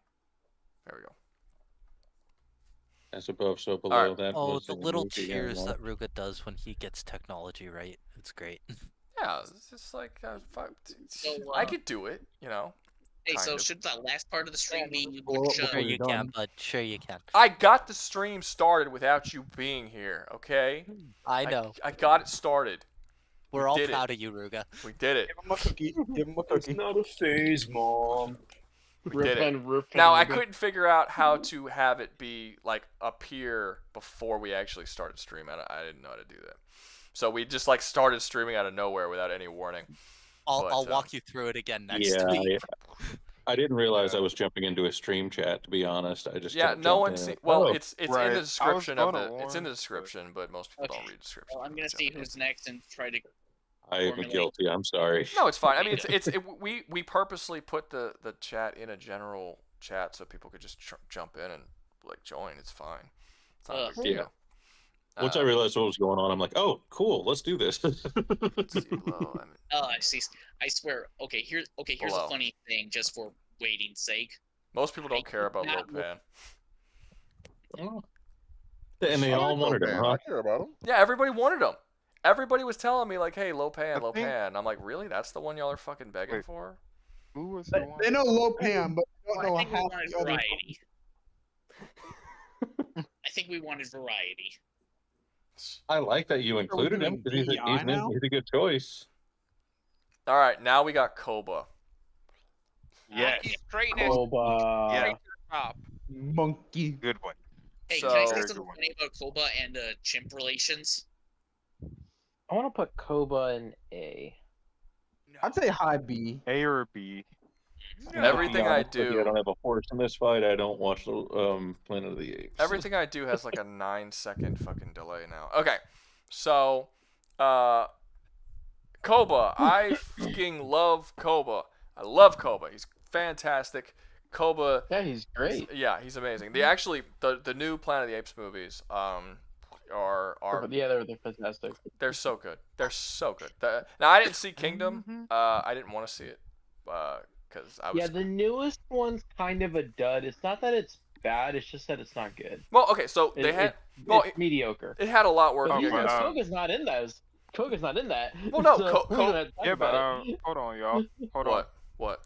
There we go. As above, so below. right. That Oh, was the in little movie I cheers watched. that Ruga does when he gets technology right. It's great. Yeah, it's just like So, I could do it, you know. Hey, kind so of. should that last part of the stream be Blow up which, before Sure you're you done. can, bud. Sure you can. I got the stream started without you being here, okay? I know. I got it started. We're We all did it. proud of you, Ruga. We did it. Give him a cookie. Give him a cookie. Not a phase, Mom. We did it. Now I couldn't figure out how to have it be like appear before we actually started streaming. I didn't know how to do that. So we just like started streaming out of nowhere without any warning. I'll walk you through it again next Yeah, week. I didn't realize I was jumping into a stream chat. To be honest, I just Yeah, kinda no jumped one in. see. Well, Oh, it's right. in I the was description of gonna the. It's in the warn, description, but most people don't read descriptions. Well, I'm gonna see who's next and try to. I am formulate- guilty. I'm sorry. No, it's fine. I mean, we purposely put the chat in a general chat so people could just jump in and like join. It's fine. It's not a big Yeah. deal. Once I realized what was going on, I'm like, oh, cool, let's do this. Oh, I see. I swear. Okay, here's Below. a funny thing, just for waiting's sake. Most people don't care about not Lopan. And they I all like wanted him, Lopan. huh? I care about him. Yeah, everybody wanted him. Everybody was telling me like, "Hey, Lopan, I think- Lopan." I'm like, "Really? That's the one y'all are fucking begging Wait. for?" Who was the one? They know Lopan, but they don't Well, know I think we half wanted the other. variety. I think we wanted variety. I like that you included him because he's a good choice. All right, now we got Koba. Yes. He's straight in his Koba. Yeah. straight to the top. Monkey. Good one. Hey, can I So- say something funny about Koba and chimp relations? I want to put Koba in A. I'd say high B. A or B. Everything I I do, don't have a horse in this fight. I don't watch the Planet of the Apes. everything I do has like a 9-second fucking delay now. Okay, so, Koba. I fucking love Koba. I love Koba. He's fantastic. Koba. Yeah, he's great. Yeah, he's amazing. The new Planet of the Apes movies are Yeah, they're fantastic. they're so good. They're so good. Now I didn't see Kingdom. I didn't want to see it because I was. Yeah, the newest one's kind of a dud. It's not that it's bad. It's just that it's not good. Well, okay, so they had. Well, it's mediocre. It had a lot working But against it. Koga's not in that. Koga's not in that. Well, no, so we don't have to talk Yeah, but about it. hold on, y'all. Hold on. What?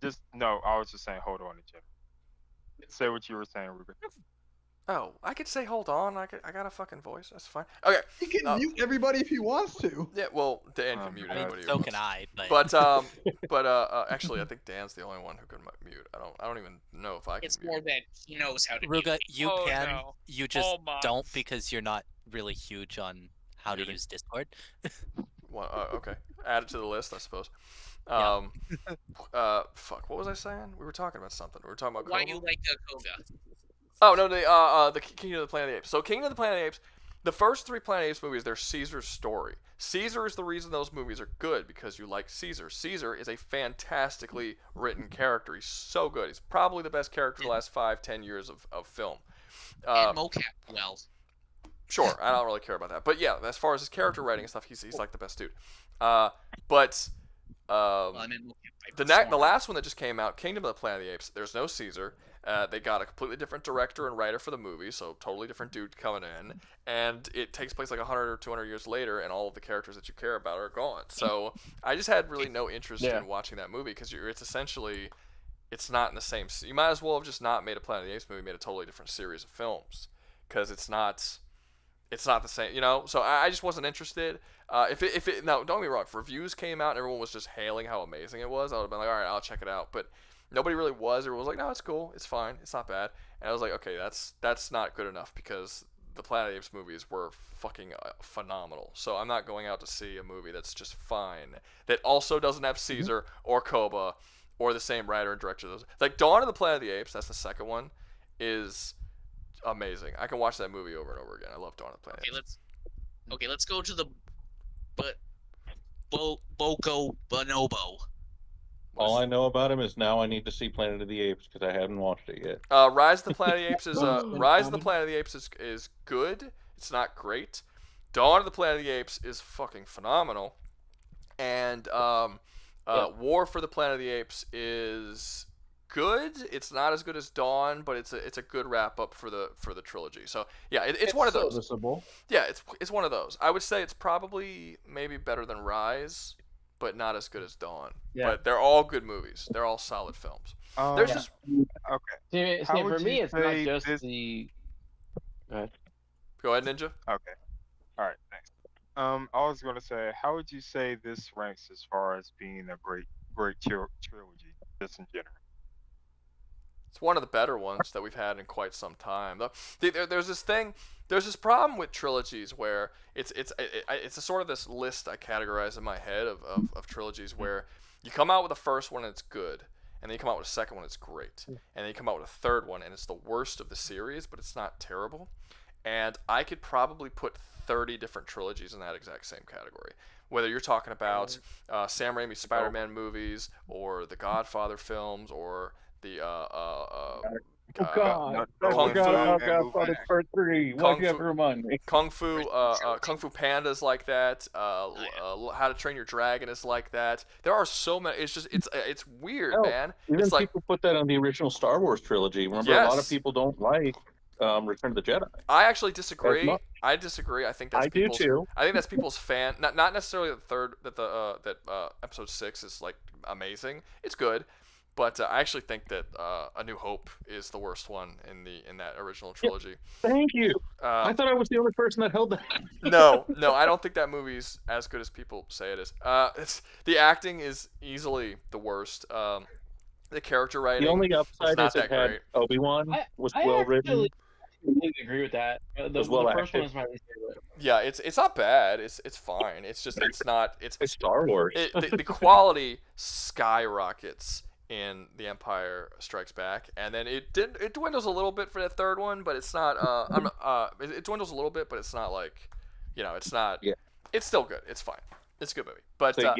Just no. I was just saying, hold on, Jim. Say what you were saying, Ruben. Oh, I could say hold on. I got a fucking voice. That's fine. Okay. He can mute everybody if he wants to. Yeah, well, Dan can mute I mean, anybody. who so wants. can I, but Actually, I think Dan's the only one who can mute. I don't even know if I can It's mute. more that he knows how to. Ruga, mute. you Oh, can. no. You just All mods. don't because you're not really huge on how to use Discord. Well, okay. Add it to the list, I suppose. Yeah. Fuck. What was I saying? We were talking about something. We were talking about. Why Kobo? you like Koga? Oh no, the Kingdom of the Planet of the Apes. So Kingdom of the Planet of the Apes, the first 3 Planet of the Apes movies, they're Caesar's story. Caesar is the reason those movies are good because you like Caesar. Caesar is a fantastically written character. He's so good. He's probably the best character of the last 5-10 years of film. And mocap well. Sure, I don't really care about that. But yeah, as far as his character writing and stuff, he's like the best dude. But the last one that just came out, Kingdom of the Planet of the Apes. There's no Caesar. They got a completely different director and writer for the movie, so totally different dude coming in. And it takes place like 100 or 200 years later, and all of the characters that you care about are gone. So I just had really no interest in watching that movie because it's essentially, it's not in the same. You might as well have just not made a Planet of the Apes movie, made a totally different series of films, because it's not the same, you know. So I just wasn't interested. If it now, don't get me wrong, if reviews came out and everyone was just hailing how amazing it was, I would have been like, all right, I'll check it out. But nobody really was. Everyone was like, no, it's cool, it's fine, it's not bad. And I was like, okay, that's not good enough, because the Planet of the Apes movies were fucking phenomenal. So I'm not going out to see a movie that's just fine, that also doesn't have Caesar or Koba or the same writer and director. Those like Dawn of the Planet of the Apes, that's the second one, is amazing. I can watch that movie over and over again. I love Dawn of the Planet of the Apes. Let's go to the Boko Bonobo. All I know about him is now I need to see Planet of the Apes because I haven't watched it yet. Rise of the Planet of the Apes is Rise of the Planet of the Apes is good. It's not great. Dawn of the Planet of the Apes is fucking phenomenal. And War for the Planet of the Apes is good. It's not as good as Dawn, but it's a good wrap up for the trilogy. So yeah, it's one of those. Serviceable. Yeah, it's one of those. I would say it's probably maybe better than Rise, but not as good as Dawn. Yeah. But they're all good movies. They're all solid films. There's just okay. See, for me, it's not just the. Go ahead, Ninja. Okay. All right. Thanks. I was going to say, how would you say this ranks as far as being a great trilogy, just in general? It's one of the better ones that we've had in quite some time. There's this problem with trilogies where it's a sort of this list I categorize in my head of trilogies where you come out with the first one and it's good, and then you come out with a second one, it's great, and then you come out with a third one and it's the worst of the series, but it's not terrible. And I could probably put 30 different trilogies in that exact same category. Whether you're talking about Sam Raimi's Spider-Man movies, or the Godfather films, or the Kung Fu Panda's like that. How to Train Your Dragon is like that. There are so many. It's weird, man. Even It's like, people put that on the original Star Wars trilogy. Remember, a lot of people don't like Return of the Jedi. I actually disagree. I disagree. I think that's do too. I think that's people's fan. Not necessarily that episode 6 is like amazing. It's good. But I actually think that A New Hope is the worst one in that original trilogy. Thank you. I thought I was the only person that held that. No, I don't think that movie's as good as people say it is. The acting is easily the worst. The character writing. The only upside is not is that it had great. Obi-Wan was well written. I completely agree with that. The was well first one acted. is my least favorite. Yeah, it's not bad. It's fine. It's just it's not. It's Star Wars. The quality skyrockets in The Empire Strikes Back, and then it dwindles a little bit for the third one, but it's not. It dwindles a little bit, but it's not like, it's not. Yeah. It's still good. It's fine. It's a good movie. But So,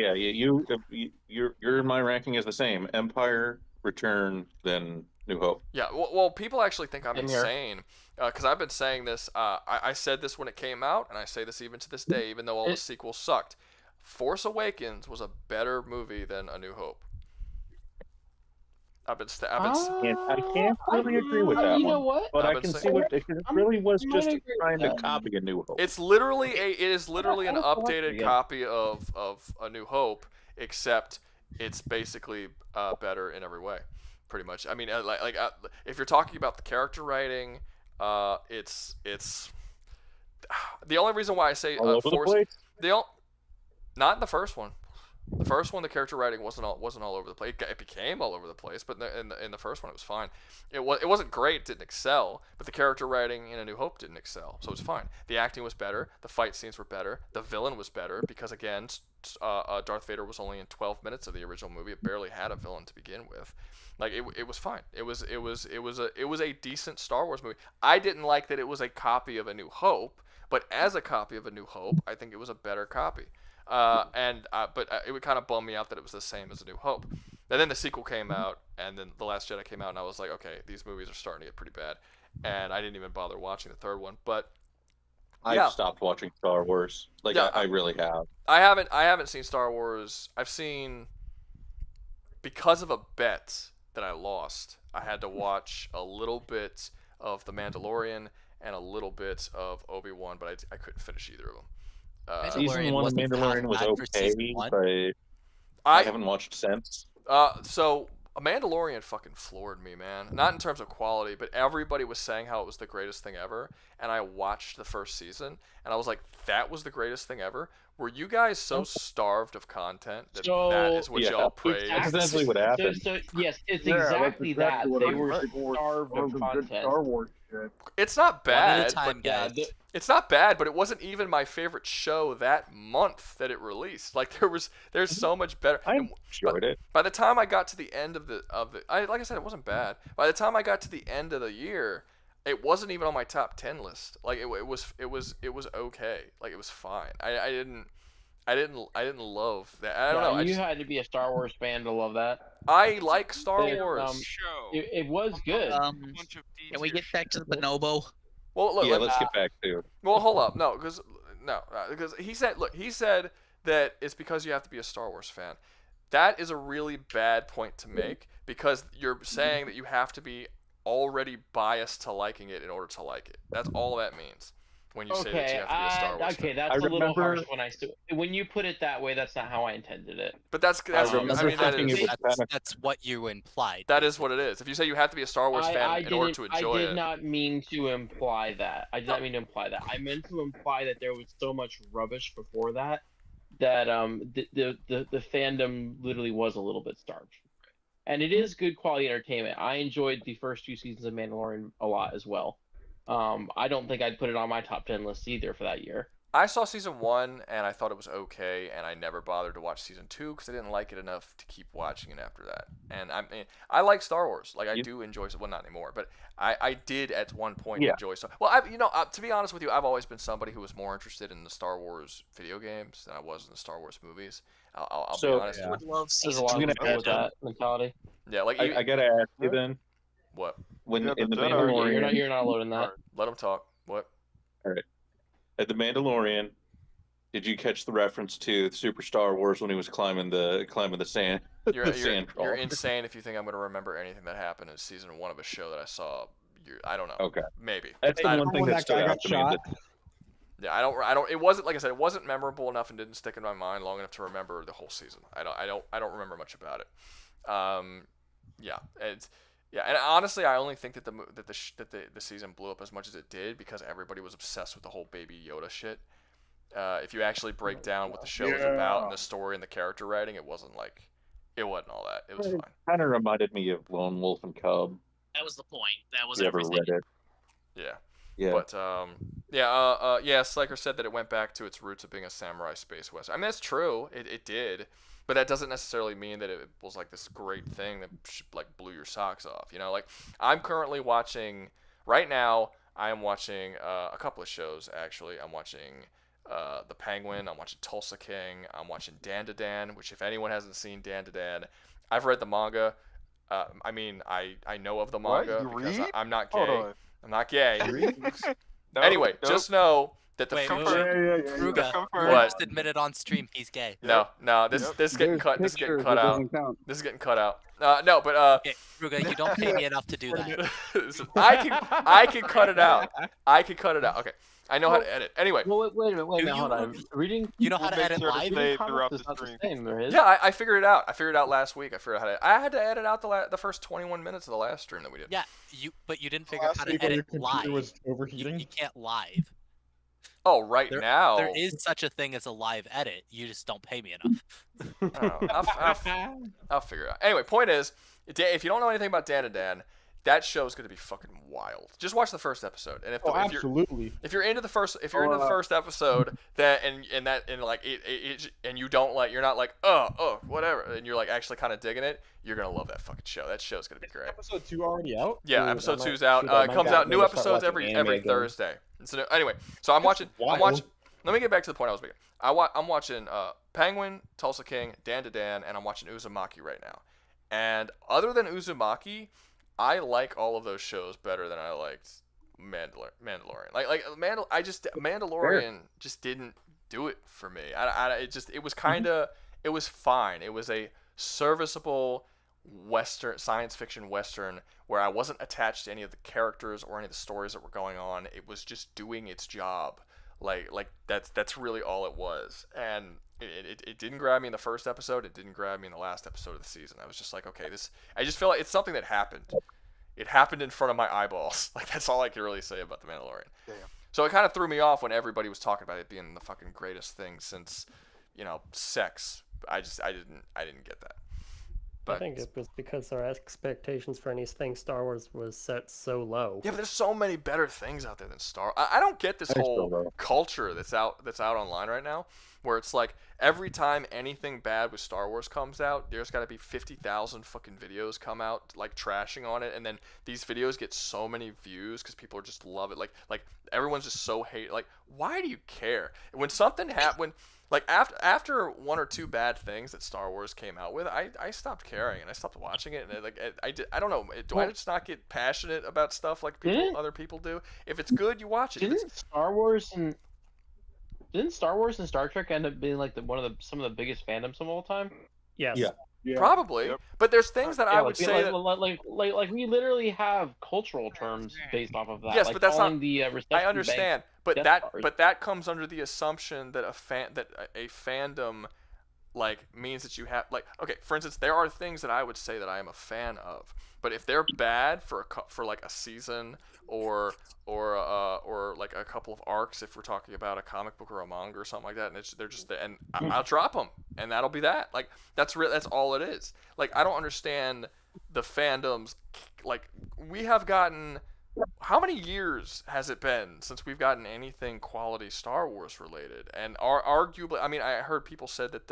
you're in my ranking is the same: Empire, Return, then New Hope. Yeah, well, people actually think I'm In here. insane because I've been saying this. I said this when it came out, and I say this even to this day, even though all the sequels sucked. Force Awakens was a better movie than A New Hope. I can't really agree with that you one. know what? But I've I been can see saying- what it really was I might just agree with trying to that. copy A New Hope. It is literally an updated again. copy of A New Hope, except it's basically better in every way, pretty much. I mean, if you're talking about the character writing, it's the only reason why I say All over the Force. place? Not in the first one. The first one, the character writing wasn't all over the place. It became all over the place, but in the first one, it was fine. It wasn't great, didn't excel, but the character writing in A New Hope didn't excel, so it was fine. The acting was better, the fight scenes were better, the villain was better because again, Darth Vader was only in 12 minutes of the original movie. It barely had a villain to begin with. Like it was fine. It was a decent Star Wars movie. I didn't like that it was a copy of A New Hope, but as a copy of A New Hope, I think it was a better copy. But it would kind of bum me out that it was the same as A New Hope. And then the sequel came out, and then The Last Jedi came out, and I was like, okay, these movies are starting to get pretty bad. And I didn't even bother watching the third one. But I've stopped watching Star Wars. Like Yeah, I really have. I haven't seen Star Wars. I've seen, because of a bet that I lost, I had to watch a little bit of The Mandalorian and a little bit of Obi-Wan, but I couldn't finish either of them. Season 1 of Mandalorian was okay, but I haven't watched since. So a Mandalorian fucking floored me, man. Not in terms of quality, but everybody was saying how it was the greatest thing ever, and I watched the first season, and I was like, that was the greatest thing ever? Were you guys so starved of content that that is what y'all praised? That's exactly what happened. So yes, it's Yeah, that's exactly that. exactly what They I'm were saying. starved of Good content. Star Wars shit. It's not bad. One at a time, but guys. it's not bad, but it wasn't even my favorite show that month that it released. Like there's so much better. I enjoyed it. By the time I got to the end of like I said, it wasn't bad. By the time I got to the end of the year, it wasn't even on my top 10 list. Like it was okay. Like it was fine. I didn't love that. I don't know. You had to be a Star Wars fan to love that. I like Star Wars. It was good. Can we get back to the bonobo? Well, look. Let's get back to it. Well, hold up. No, because he said that it's because you have to be a Star Wars fan. That is a really bad point to make, because you're saying that you have to be already biased to liking it in order to like it. That's all that means when you say that you have to be a Star Wars fan. That's a little harsh when you put it that way. That's not how I intended it. But that's that's what you implied. That is what it is. If you say you have to be a Star Wars fan in order to enjoy it. I did not mean to imply that. I did not mean to imply that. I meant to imply that there was so much rubbish before that the fandom literally was a little bit starved. And it is good quality entertainment. I enjoyed the first 2 seasons of Mandalorian a lot as well. I don't think I'd put it on my top 10 list either for that year. I saw season 1 and I thought it was okay, and I never bothered to watch season 2 because I didn't like it enough to keep watching it after that. And I like Star Wars. Like I do enjoy. Well, not anymore, but I did at one point enjoy Star. Well, to be honest with you, I've always been somebody who was more interested in the Star Wars video games than I was in the Star Wars movies. I'll be honest. I would love There's a lot of people with that mentality. Yeah, like I gotta ask you then. What? When in the Mandalorian, you're not loading that. Let them talk. What? All right. At the Mandalorian, did you catch the reference to Super Star Wars when he was climbing the sand? You're insane if you think I'm going to remember anything that happened in season 1 of a show that I saw. I don't know. Okay. Maybe. That's the one thing that stood out to me. Yeah, I don't. It wasn't, like I said, it wasn't memorable enough and didn't stick in my mind long enough to remember the whole season. I don't remember much about it. And honestly, I only think that the season blew up as much as it did because everybody was obsessed with the whole Baby Yoda shit. If you actually break down what the show is about and the story and the character writing, it wasn't all that. It was fine. Kind of reminded me of Lone Wolf and Cub. That was the point. That was You ever everything. read it? Yeah. Yeah. But Sliker said that it went back to its roots of being a samurai space western. I mean, that's true. It did, but that doesn't necessarily mean that it was like this great thing that like blew your socks off. You know, like I'm currently watching right now. I am watching a couple of shows actually. I'm watching The Penguin. I'm watching Tulsa King. I'm watching Dan to Dan, which if anyone hasn't seen Dan to Dan, I've read the manga. I mean, I know of the manga because I'm not gay. I'm not gay. Anyway, just know that the Ruga just admitted on stream he's gay. No, this is getting cut. This is getting cut out. This is getting cut out. No, but okay, Ruga, you don't pay me enough to do that. I can cut it out. I can cut it out. Okay. I know how to edit. Anyway. Well, wait a minute. Hold on. Reading. You know how to edit live? Throughout the stream. Yeah, I figured it out. I figured it out last week. I had to edit out the first 21 minutes of the last stream that we did. Yeah, but you didn't figure out how to edit live. Was overheating. You can't live. Oh, now there is such a thing as a live edit. You just don't pay me enough. I'll figure it out. Anyway, point is, if you don't know anything about Dan to Dan, that show is going to be fucking wild. Just watch the first episode, and if you're into the first episode, and you don't like, you're not like whatever, and you're like actually kind of digging it, you're gonna love that fucking show. That show's gonna be great. Episode 2 already out? Yeah, episode 2's out. It comes out new episodes every Thursday. So anyway, so I'm watching. Let me get back to the point I was making. I'm watching Penguin, Tulsa King, Dan to Dan, and I'm watching Uzumaki right now. And other than Uzumaki, I like all of those shows better than I liked Mandalorian. Mandalorian just didn't do it for me. It was kind of it was fine. It was a serviceable Western science fiction Western where I wasn't attached to any of the characters or any of the stories that were going on. It was just doing its job. Like that's really all it was. And it didn't grab me in the first episode. It didn't grab me in the last episode of the season. I was just like, okay, I just feel like it's something that happened. It happened in front of my eyeballs. Like that's all I can really say about the Mandalorian. Damn. So it kind of threw me off when everybody was talking about it being the fucking greatest thing since, sex. I didn't get that. But I think it was because our expectations for anything Star Wars was set so low. yeah, but there's so many better things out there than Star. I don't get this whole culture that's out online right now, where it's like every time anything bad with Star Wars comes out, there's got to be 50,000 fucking videos come out like trashing on it, and then these videos get so many views because people just love it. Like everyone's just so hate. Like, why do you care when something happened? Like after one or two bad things that Star Wars came out with, I stopped caring and I stopped watching it, and I don't know. Do I just not get passionate about stuff like other people do? If it's good, you watch it. Didn't Star Wars and Star Trek end up being like some of the biggest fandoms of all time? Yes. Yeah. Probably, but there's things that I would say like we literally have cultural terms based off of that. Yes, like but that's not. I reception understand, but that comes under the assumption that a fandom like means that you have okay. For instance, there are things that I would say that I am a fan of, but if they're bad for like a season or like a couple of arcs, if we're talking about a comic book or a manga or something like that, and they're just and I'll drop them, and that'll be that. Like that's all it is. Like I don't understand the fandoms. Like we have gotten. How many years has it been since we've gotten anything quality Star Wars related? And arguably, I mean, I heard people said that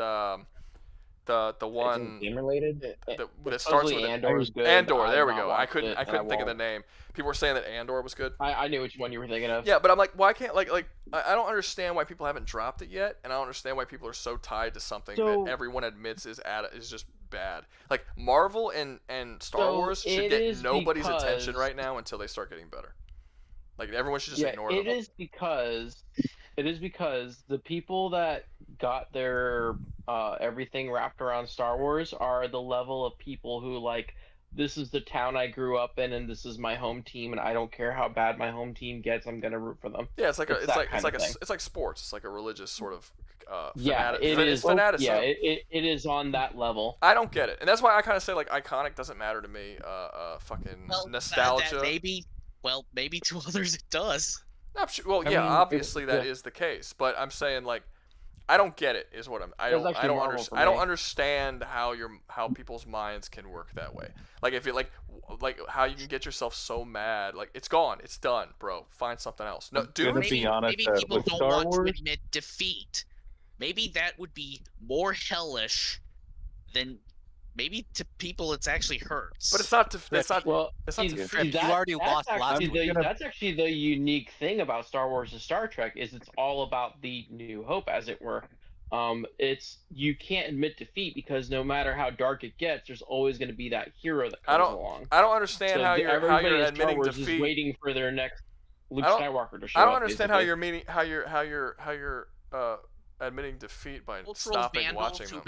the one game related that starts with Andor is good. Andor. There we go. I watched couldn't it, think of the name. People were saying that Andor was good. I knew which one you were thinking of. Yeah, but I'm like, why can't I don't understand why people haven't dropped it yet, and I don't understand why people are so tied to something that everyone admits is just bad. Like Marvel and Star Wars should get nobody's attention right now until they start getting better. Like everyone should just ignore them. It is because the people that got their everything wrapped around Star Wars are the level of people who like, this is the town I grew up in and this is my home team and I don't care how bad my home team gets, I'm gonna root for them. Yeah, it's like sports. It's like a religious sort of it is fanaticism. It is on that level. I don't get it, and that's why I kind of say like iconic doesn't matter to me. Fucking nostalgia. Maybe to others it does. Obviously that is the case, but I'm saying like I don't get it is what I don't understand how people's minds can work that way. Like if it like how you can get yourself so mad, like it's gone, it's done, bro. Find something else. No, dude. Maybe people don't want to admit defeat. Maybe that would be more hellish than maybe to people it's actually hurts. But it's not. You already lost last week. That's actually the unique thing about Star Wars and Star Trek is it's all about the New Hope, as it were. It's you can't admit defeat because no matter how dark it gets, there's always going to be that hero that comes along. I don't understand how you're admitting defeat. Is waiting for their next Luke Skywalker to show up. I don't understand how you're admitting defeat by stopping watching them.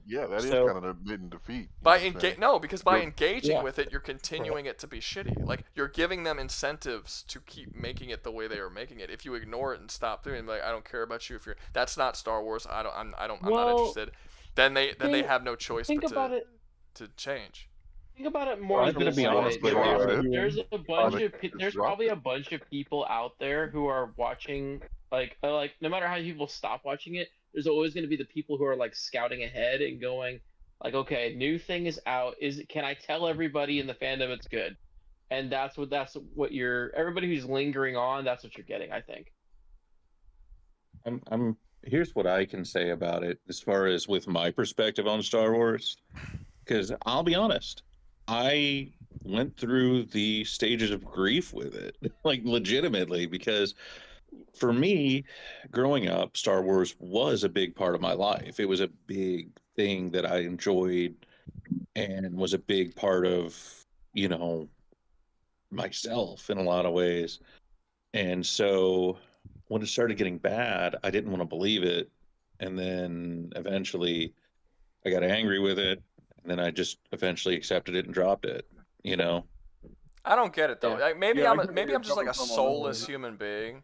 Yeah, that is kind of admitting defeat. Because by engaging with it, you're continuing it to be shitty. Like you're giving them incentives to keep making it the way they are making it. If you ignore it and stop doing it, like I don't care about you. If you're that's not Star Wars. I'm not interested. Then they have no choice but to change. Think about it more. There's probably a bunch of people out there who are watching. Like no matter how people stop watching it, there's always going to be the people who are like scouting ahead and going like, okay, new thing is out. Can I tell everybody in the fandom it's good? And that's what you're everybody who's lingering on. That's what you're getting, I think. Here's what I can say about it as far as with my perspective on Star Wars, because I'll be honest, I went through the stages of grief with it, like legitimately, because for me, growing up, Star Wars was a big part of my life. It was a big thing that I enjoyed and was a big part of, myself in a lot of ways. And so when it started getting bad, I didn't want to believe it. And then eventually I got angry with it. And then I just eventually accepted it and dropped it, you know? I don't get it though. Yeah. Like maybe Yeah, I I'm get where maybe you're I'm just like coming a from on that soulless one. human being.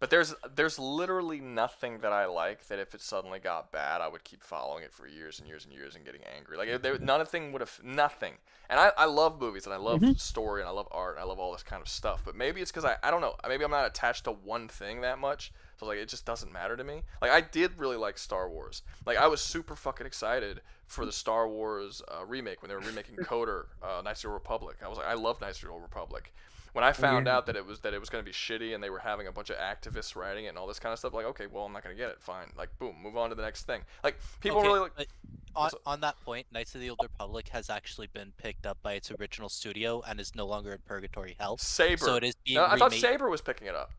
But there's literally nothing that I like that if it suddenly got bad, I would keep following it for years and years and years and getting angry. Like nothing would have nothing. And I love movies and I love story and I love art and I love all this kind of stuff. But maybe it's because I don't know. Maybe I'm not attached to one thing that much. So like it just doesn't matter to me. Like I did really like Star Wars. Like I was super fucking excited for the Star Wars remake when they were remaking KOTOR, Knights of the Old Republic. I was like, I love Knights of the Old Republic. When I found out that it was going to be shitty and they were having a bunch of activists writing it and all this kind of stuff, like okay, well I'm not going to get it. Fine, like boom, move on to the next thing. Like people Okay, really like. but on that point, Knights of the Old Republic has actually been picked up by its original studio and is no longer in Purgatory Hell. Saber. So it is being No, I thought remade. Saber was picking it up.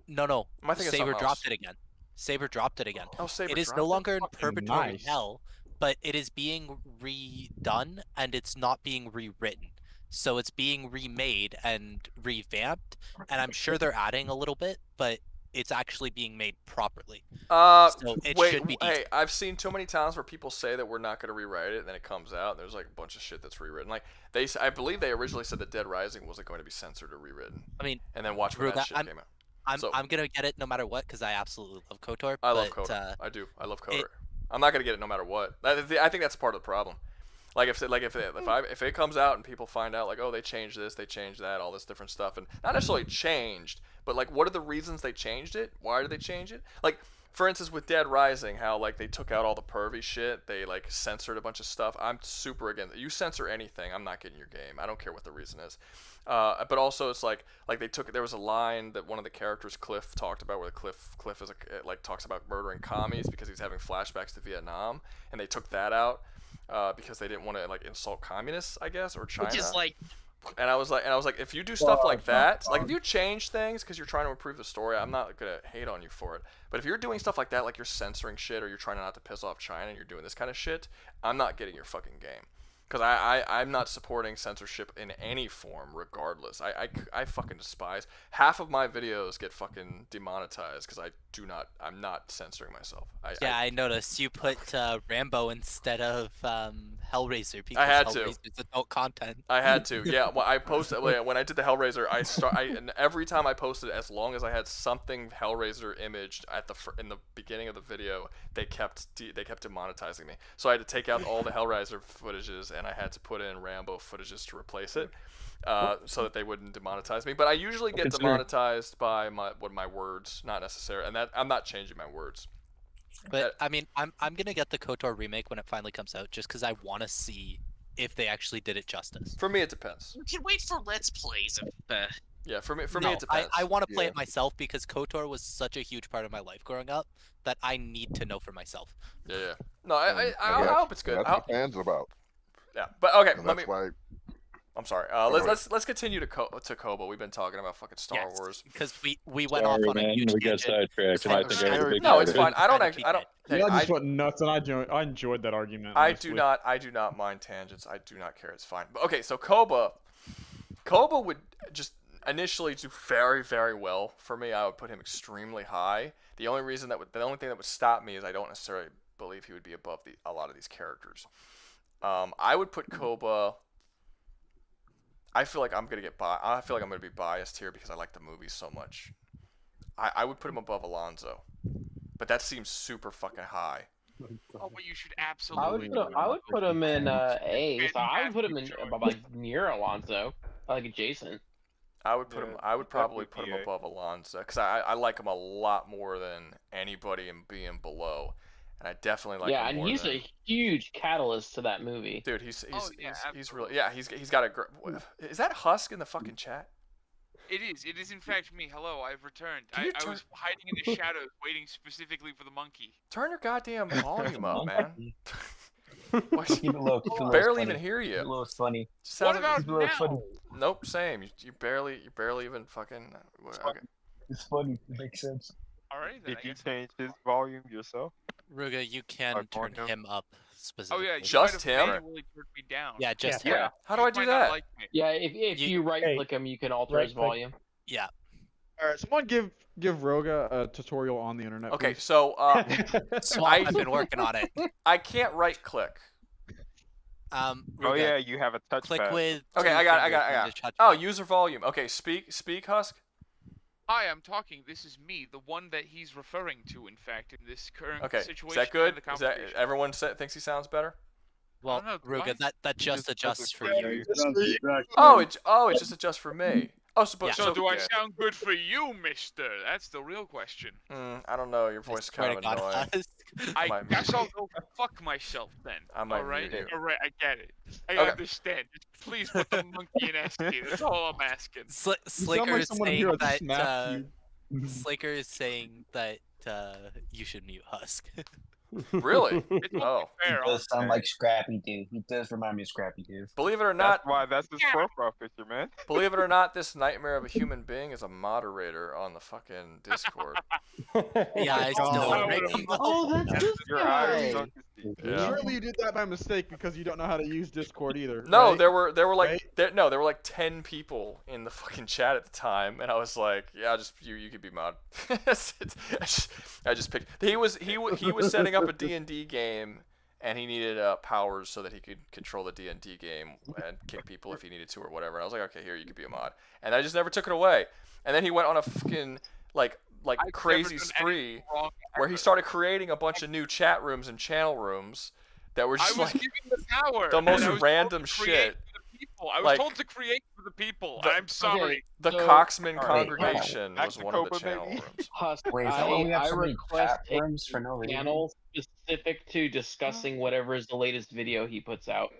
No. Am I thinking Saber something dropped else? it again. Saber dropped it again. Oh, Saber It is dropped no it? longer in Fucking Purgatory nice. Hell, but it is being redone and it's not being rewritten. So it's being remade and revamped, and I'm sure they're adding a little bit, but it's actually being made properly. So it Wait, should be hey, decent. I've seen too many times where people say that we're not going to rewrite it, and then it comes out, and there's like a bunch of shit that's rewritten. Like I believe they originally said that Dead Rising wasn't going to be censored or rewritten. I mean, and then watch when Ruga, that shit came out. I'm gonna get it no matter what because I absolutely love KOTOR. I love but, KOTOR. I do. I love KOTOR. I'm not gonna get it no matter what. I think that's part of the problem. Like if it comes out and people find out like, oh, they changed this, they changed that, all this different stuff, and not necessarily changed, but like what are the reasons they changed it? Why did they change it? Like for instance with Dead Rising, how like they took out all the pervy shit, they like censored a bunch of stuff. I'm super against. You censor anything, I'm not getting your game. I don't care what the reason is. But also it's like there was a line that one of the characters Cliff talked about where Cliff is like talks about murdering commies because he's having flashbacks to Vietnam, and they took that out. Because they didn't want to like insult communists, I guess, or China. Which is like, and I was like, if you do stuff like that, like if you change things because you're trying to improve the story, I'm not gonna hate on you for it. But if you're doing stuff like that, like you're censoring shit or you're trying not to piss off China and you're doing this kind of shit, I'm not getting your fucking game. Because I'm not supporting censorship in any form, regardless. I fucking despise. Half of my videos get fucking demonetized because I'm not censoring myself. I noticed you put Rambo instead of Hellraiser because I had to. Hellraiser's adult content. I had to. Yeah, well, I posted when I did the Hellraiser. And every time I posted, as long as I had something Hellraiser imaged in the beginning of the video, they kept demonetizing me. So I had to take out all the Hellraiser footages and I had to put in Rambo footages to replace it, so that they wouldn't demonetize me. But I usually get demonetized by my words, not necessarily, and that I'm not changing my words. But I mean, I'm gonna get the KOTOR remake when it finally comes out, just because I want to see if they actually did it justice. For me, it depends. you can wait for Let's Plays. Yeah, for me it depends. I want to play it myself because KOTOR was such a huge part of my life growing up that I need to know for myself. Yeah. No, I hope it's good. That's what fans are about. Yeah, but okay. And that's why. I'm sorry. Let's continue to Kobo. We've been talking about fucking Star Wars because we went off on a huge we got sidetracked. And I think I had a big No, part it's of it. fine. I don't. Yeah, I just went nuts, and I enjoyed that argument. I honestly. do not mind tangents. I do not care. It's fine. But okay, so Koba would just initially do very, very well for me. I would put him extremely high. The only thing that would stop me is I don't necessarily believe he would be above a lot of these characters. I would put Koba. I feel like I'm gonna be biased here because I like the movie so much. I would put him above Alonzo, but that seems super fucking high. Oh, but you should absolutely. I would put him in A. So I would put him in like near Alonso, like adjacent. I would put him. I would probably put him above Alonso because I like him a lot more than anybody in B and below, and I definitely like. Yeah, him and more he's than... a huge catalyst to that movie. Dude, he's really he's got a. Is that Husk in the fucking chat? It is. It is in fact me. Hello, I've returned. I was hiding in the shadows, waiting specifically for the monkey. Turn your goddamn volume up, man. What? Keep it low. I barely even hear you. Keep it low. It's funny. What about now? Funny. Nope, same. You barely even fucking. Okay. It's funny. It makes sense. Alright, then Did you change his volume yourself? Ruga, you can turn him up specifically. yeah, you Just might have him? manually turned me down. Yeah, just Yeah. him. How do I do Might not that? like me. Yeah, if you right click him, you can alter his right-click. volume. Yeah. All right, someone give Roga a tutorial on the internet. Okay, please. so Swamp, I've been working on it. I can't right click. Oh Ruga, yeah, you have a touchpad. click with. Okay, two I got fingers it. and just Oh, user volume. Okay, speak, Husk. Hi, I'm talking. This is me, the one that he's referring to, in fact, in this current Okay, situation. is that good? and the Is that conversation. everyone thinks he sounds better? Well, know, Ruga, that just adjusts for Yeah, you. it sounds exactly Oh, like- it just adjusts for me. Oh, so, Yeah. So do I sound good for you, mister? That's the real question. I don't know. Your voice is kind of annoying. I might guess mute I'll you. go fuck myself then. I might all right, mute you. all right, I get it. I Okay. understand. Just please put the monkey in ST. That's all I'm asking. like Slaker is someone saying here that that snapped Slaker is saying that you should mute Husk. Really? It's only Oh. fair. He does sound like Scrappy Doo. He does remind me of Scrappy Doo. Believe it or not, That's why that's his profile picture, man. believe it or not, this nightmare of a human being is a moderator on the fucking Discord. Yeah, I still ranking. Oh, that's this Your eyes guy. suck to see. Yeah. Surely you did that by mistake because you don't know how to use Discord either. No, right? there were like Right? there were like 10 people in the fucking chat at the time, and I was like, yeah, just you could be mod. I just picked. He was setting up a D&D game, and he needed powers so that he could control the D&D game and kick people if he needed to or whatever. And I was like, okay, here, you could be a mod. And I just never took it away. And then he went on a fucking like I've crazy never done spree anything wrong where he ever. started creating a bunch of new chat rooms and channel rooms that were I just was like given the power. the and most I was told random to create shit. for the people. I was Like, told to create for the people. the- I'm sorry. The So- Coxman all right, congregation back was to one of the Copa, channel baby. rooms. Husk, Wait, is that why we have I so many request chat rooms for no a reason? channel specific to discussing whatever is the latest video he puts out.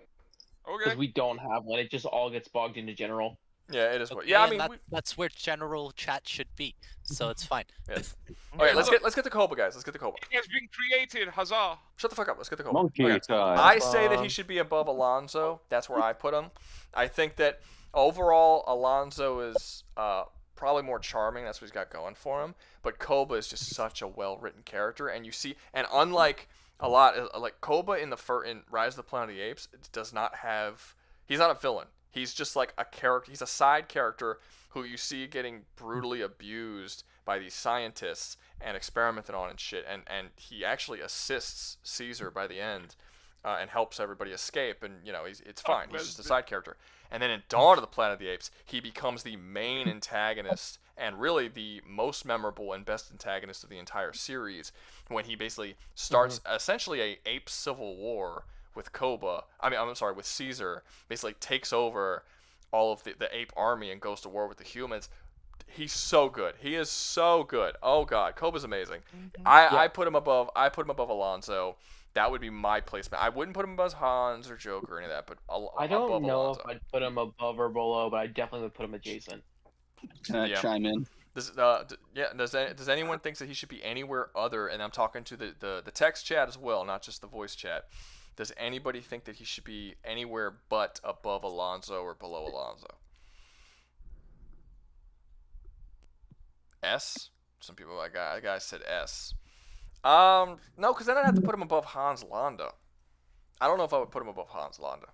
Okay. Because we don't have one. It just all gets bogged into general. Yeah, it is. What. Okay, Yeah, I and mean, that's where general chat should be, so it's fine. yes. Okay, let's get the Koba, guys. Let's get the Koba. It has been created. Huzzah. Shut the fuck up. Let's get the Koba. Monkey Okay. time. I say that he should be above Alonso. That's where I put him. I think that overall Alonso is probably more charming. That's what he's got going for him. But Koba is just such a well-written character, and you see, and unlike a lot, like Koba in Rise of the Planet of the Apes, does not have. He's not a villain. He's just like a character. He's a side character who you see getting brutally abused by these scientists and experimented on and shit. And he actually assists Caesar by the end and helps everybody escape. And, you know, it's fine. He's just a side character. And then in Dawn of the Planet of the Apes, he becomes the main antagonist and really the most memorable and best antagonist of the entire series when he basically starts essentially a ape civil war with Koba, with Caesar, basically takes over all of the ape army and goes to war with the humans. He's so good. He is so good. Oh god, Koba's amazing. I put him above Alonso. That would be my placement. I wouldn't put him above Hans or Joker or any of that, but I don't above know Alonso. if I'd put him above or below, but I definitely would put him adjacent. Can I chime in? Does anyone think that he should be anywhere other? And I'm talking to the text chat as well, not just the voice chat. Does anybody think that he should be anywhere but above Alonso or below Alonso? S? Some people, a guy said S. No, because then I'd have to put him above Hans Landa. I don't know if I would put him above Hans Landa.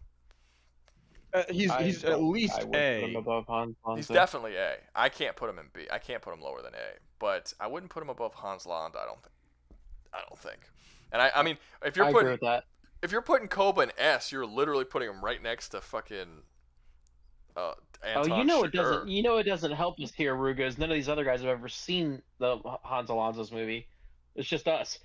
He's at least I would A. put him above Hans Landa. He's definitely A. I can't put him in B. I can't put him lower than A. But I wouldn't put him above Hans Landa. I don't think. And I mean, if you're I putting agree with that. If you're putting Koba in S, you're literally putting him right next to fucking Anton Oh, you know it Chigurh. doesn't. You know it doesn't help us here, Rugas. None of these other guys have ever seen the Hans Alonso's movie. It's just us.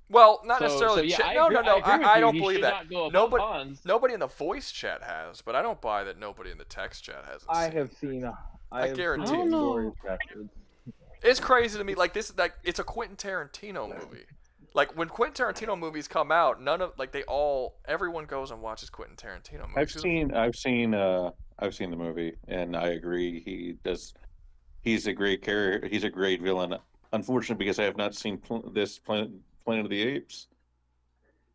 Well, not So- necessarily. so, yeah, chat. I No, agree- no, no. I agree with I you. don't He believe should that. not go above Hans. Nobody in the voice chat has, but I don't buy that nobody in the text chat has. I have seen. I have guarantee seen it. glorious bastards. It's crazy to me. Like this, like it's a Quentin Tarantino movie. Like when Quentin Tarantino movies come out, everyone goes and watches Quentin Tarantino movies. I've seen the movie, and I agree. He's a great character. He's a great villain. Unfortunately, because I have not seen Planet of the Apes,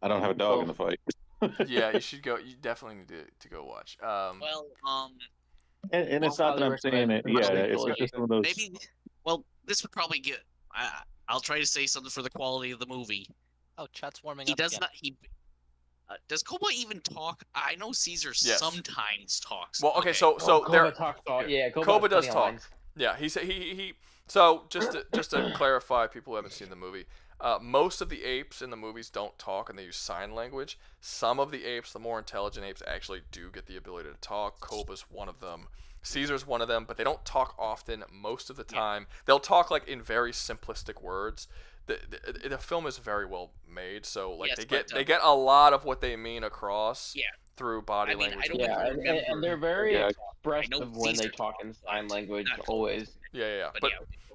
I don't have a dog in the fight. Yeah, you should go. You definitely need to go watch. Well, And it's not that I'm saying it. Yeah, it's just one of those. maybe. Well, this would probably get. I'll try to say something for the quality of the movie. Oh, chat's warming He up does again. not. Does Koba even talk? I know Caesar Yes. sometimes talks. Well, okay, so Koba talks all. Yeah, Koba has does plenty of talk. lines. Yeah, he. So just to clarify, people who haven't seen the movie, most of the apes in the movies don't talk and they use sign language. Some of the apes, the more intelligent apes, actually do get the ability to talk. Koba's one of them. Caesar's one of them, but they don't talk often. Most of the time, they'll talk like in very simplistic words. The film is very well made, so like they get a lot of what they mean across through body language. And they're very expressive when they talk in sign language. Always. Yeah.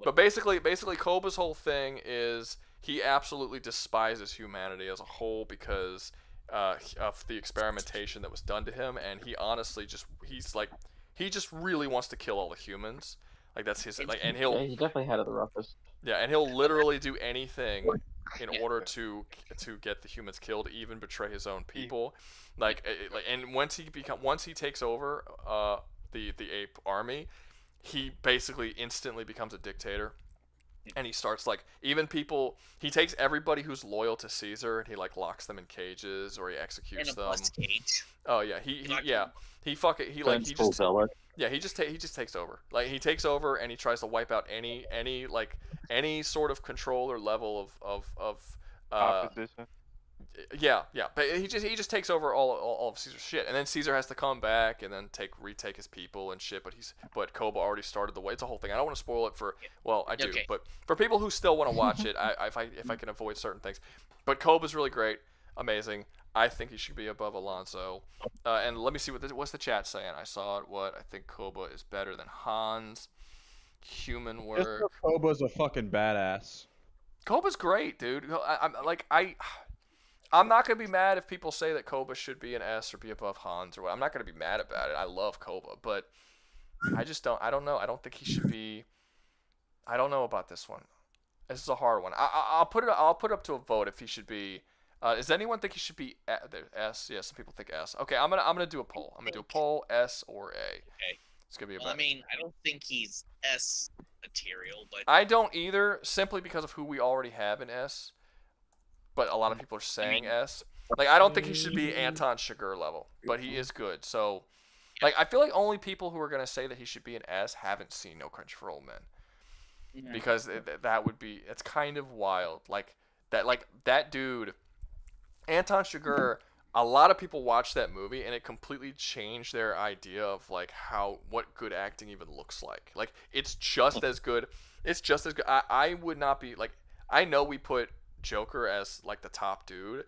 But basically, Koba's whole thing is he absolutely despises humanity as a whole because of the experimentation that was done to him, and he honestly he just really wants to kill all the humans. Like that's his and he'll. Yeah, he definitely had it the roughest. Yeah, and he'll literally do anything in order to get the humans killed, even betray his own people. And once he takes over the ape army, he basically instantly becomes a dictator. And he starts he takes everybody who's loyal to Caesar and he locks them in cages or he executes them. Cage. Oh yeah, he just takes over. Like he takes over and he tries to wipe out any sort of control or level of opposition. Yeah, but he just takes over all of Caesar's shit, and then Caesar has to come back and then retake his people and shit. But Koba already started the way. It's a whole thing. I don't want to spoil it I do, but for people who still want to watch it, if I can avoid certain things, but Koba's really great, amazing. I think he should be above Alonso. And let me see what's the chat saying. I saw it. I think Koba is better than Hans. Human work. Koba's a fucking badass. Koba's great, dude. I'm not gonna be mad if people say that Koba should be an S or be above Hans or what. I'm not gonna be mad about it. I love Koba, but I don't know. I don't think he should be. I don't know about this one. This is a hard one. I'll put it up to a vote if he should be. Does anyone think he should be S? Yeah, some people think S. Okay, I'm gonna do a poll. I'm gonna do a poll, S or A. Okay. It's gonna be I mean, I don't think he's S material, but I don't either, simply because of who we already have in S. But a lot of people are saying S. I don't think he should be Anton Chigurh level, but he is good. So, I feel like only people who are gonna say that he should be an S haven't seen No Country for Old Men, because that would be it's kind of wild. That dude, Anton Chigurh. A lot of people watched that movie and it completely changed their idea of what good acting even looks like. It's just as good. It's just as good. I would not be I know we put Joker as the top dude.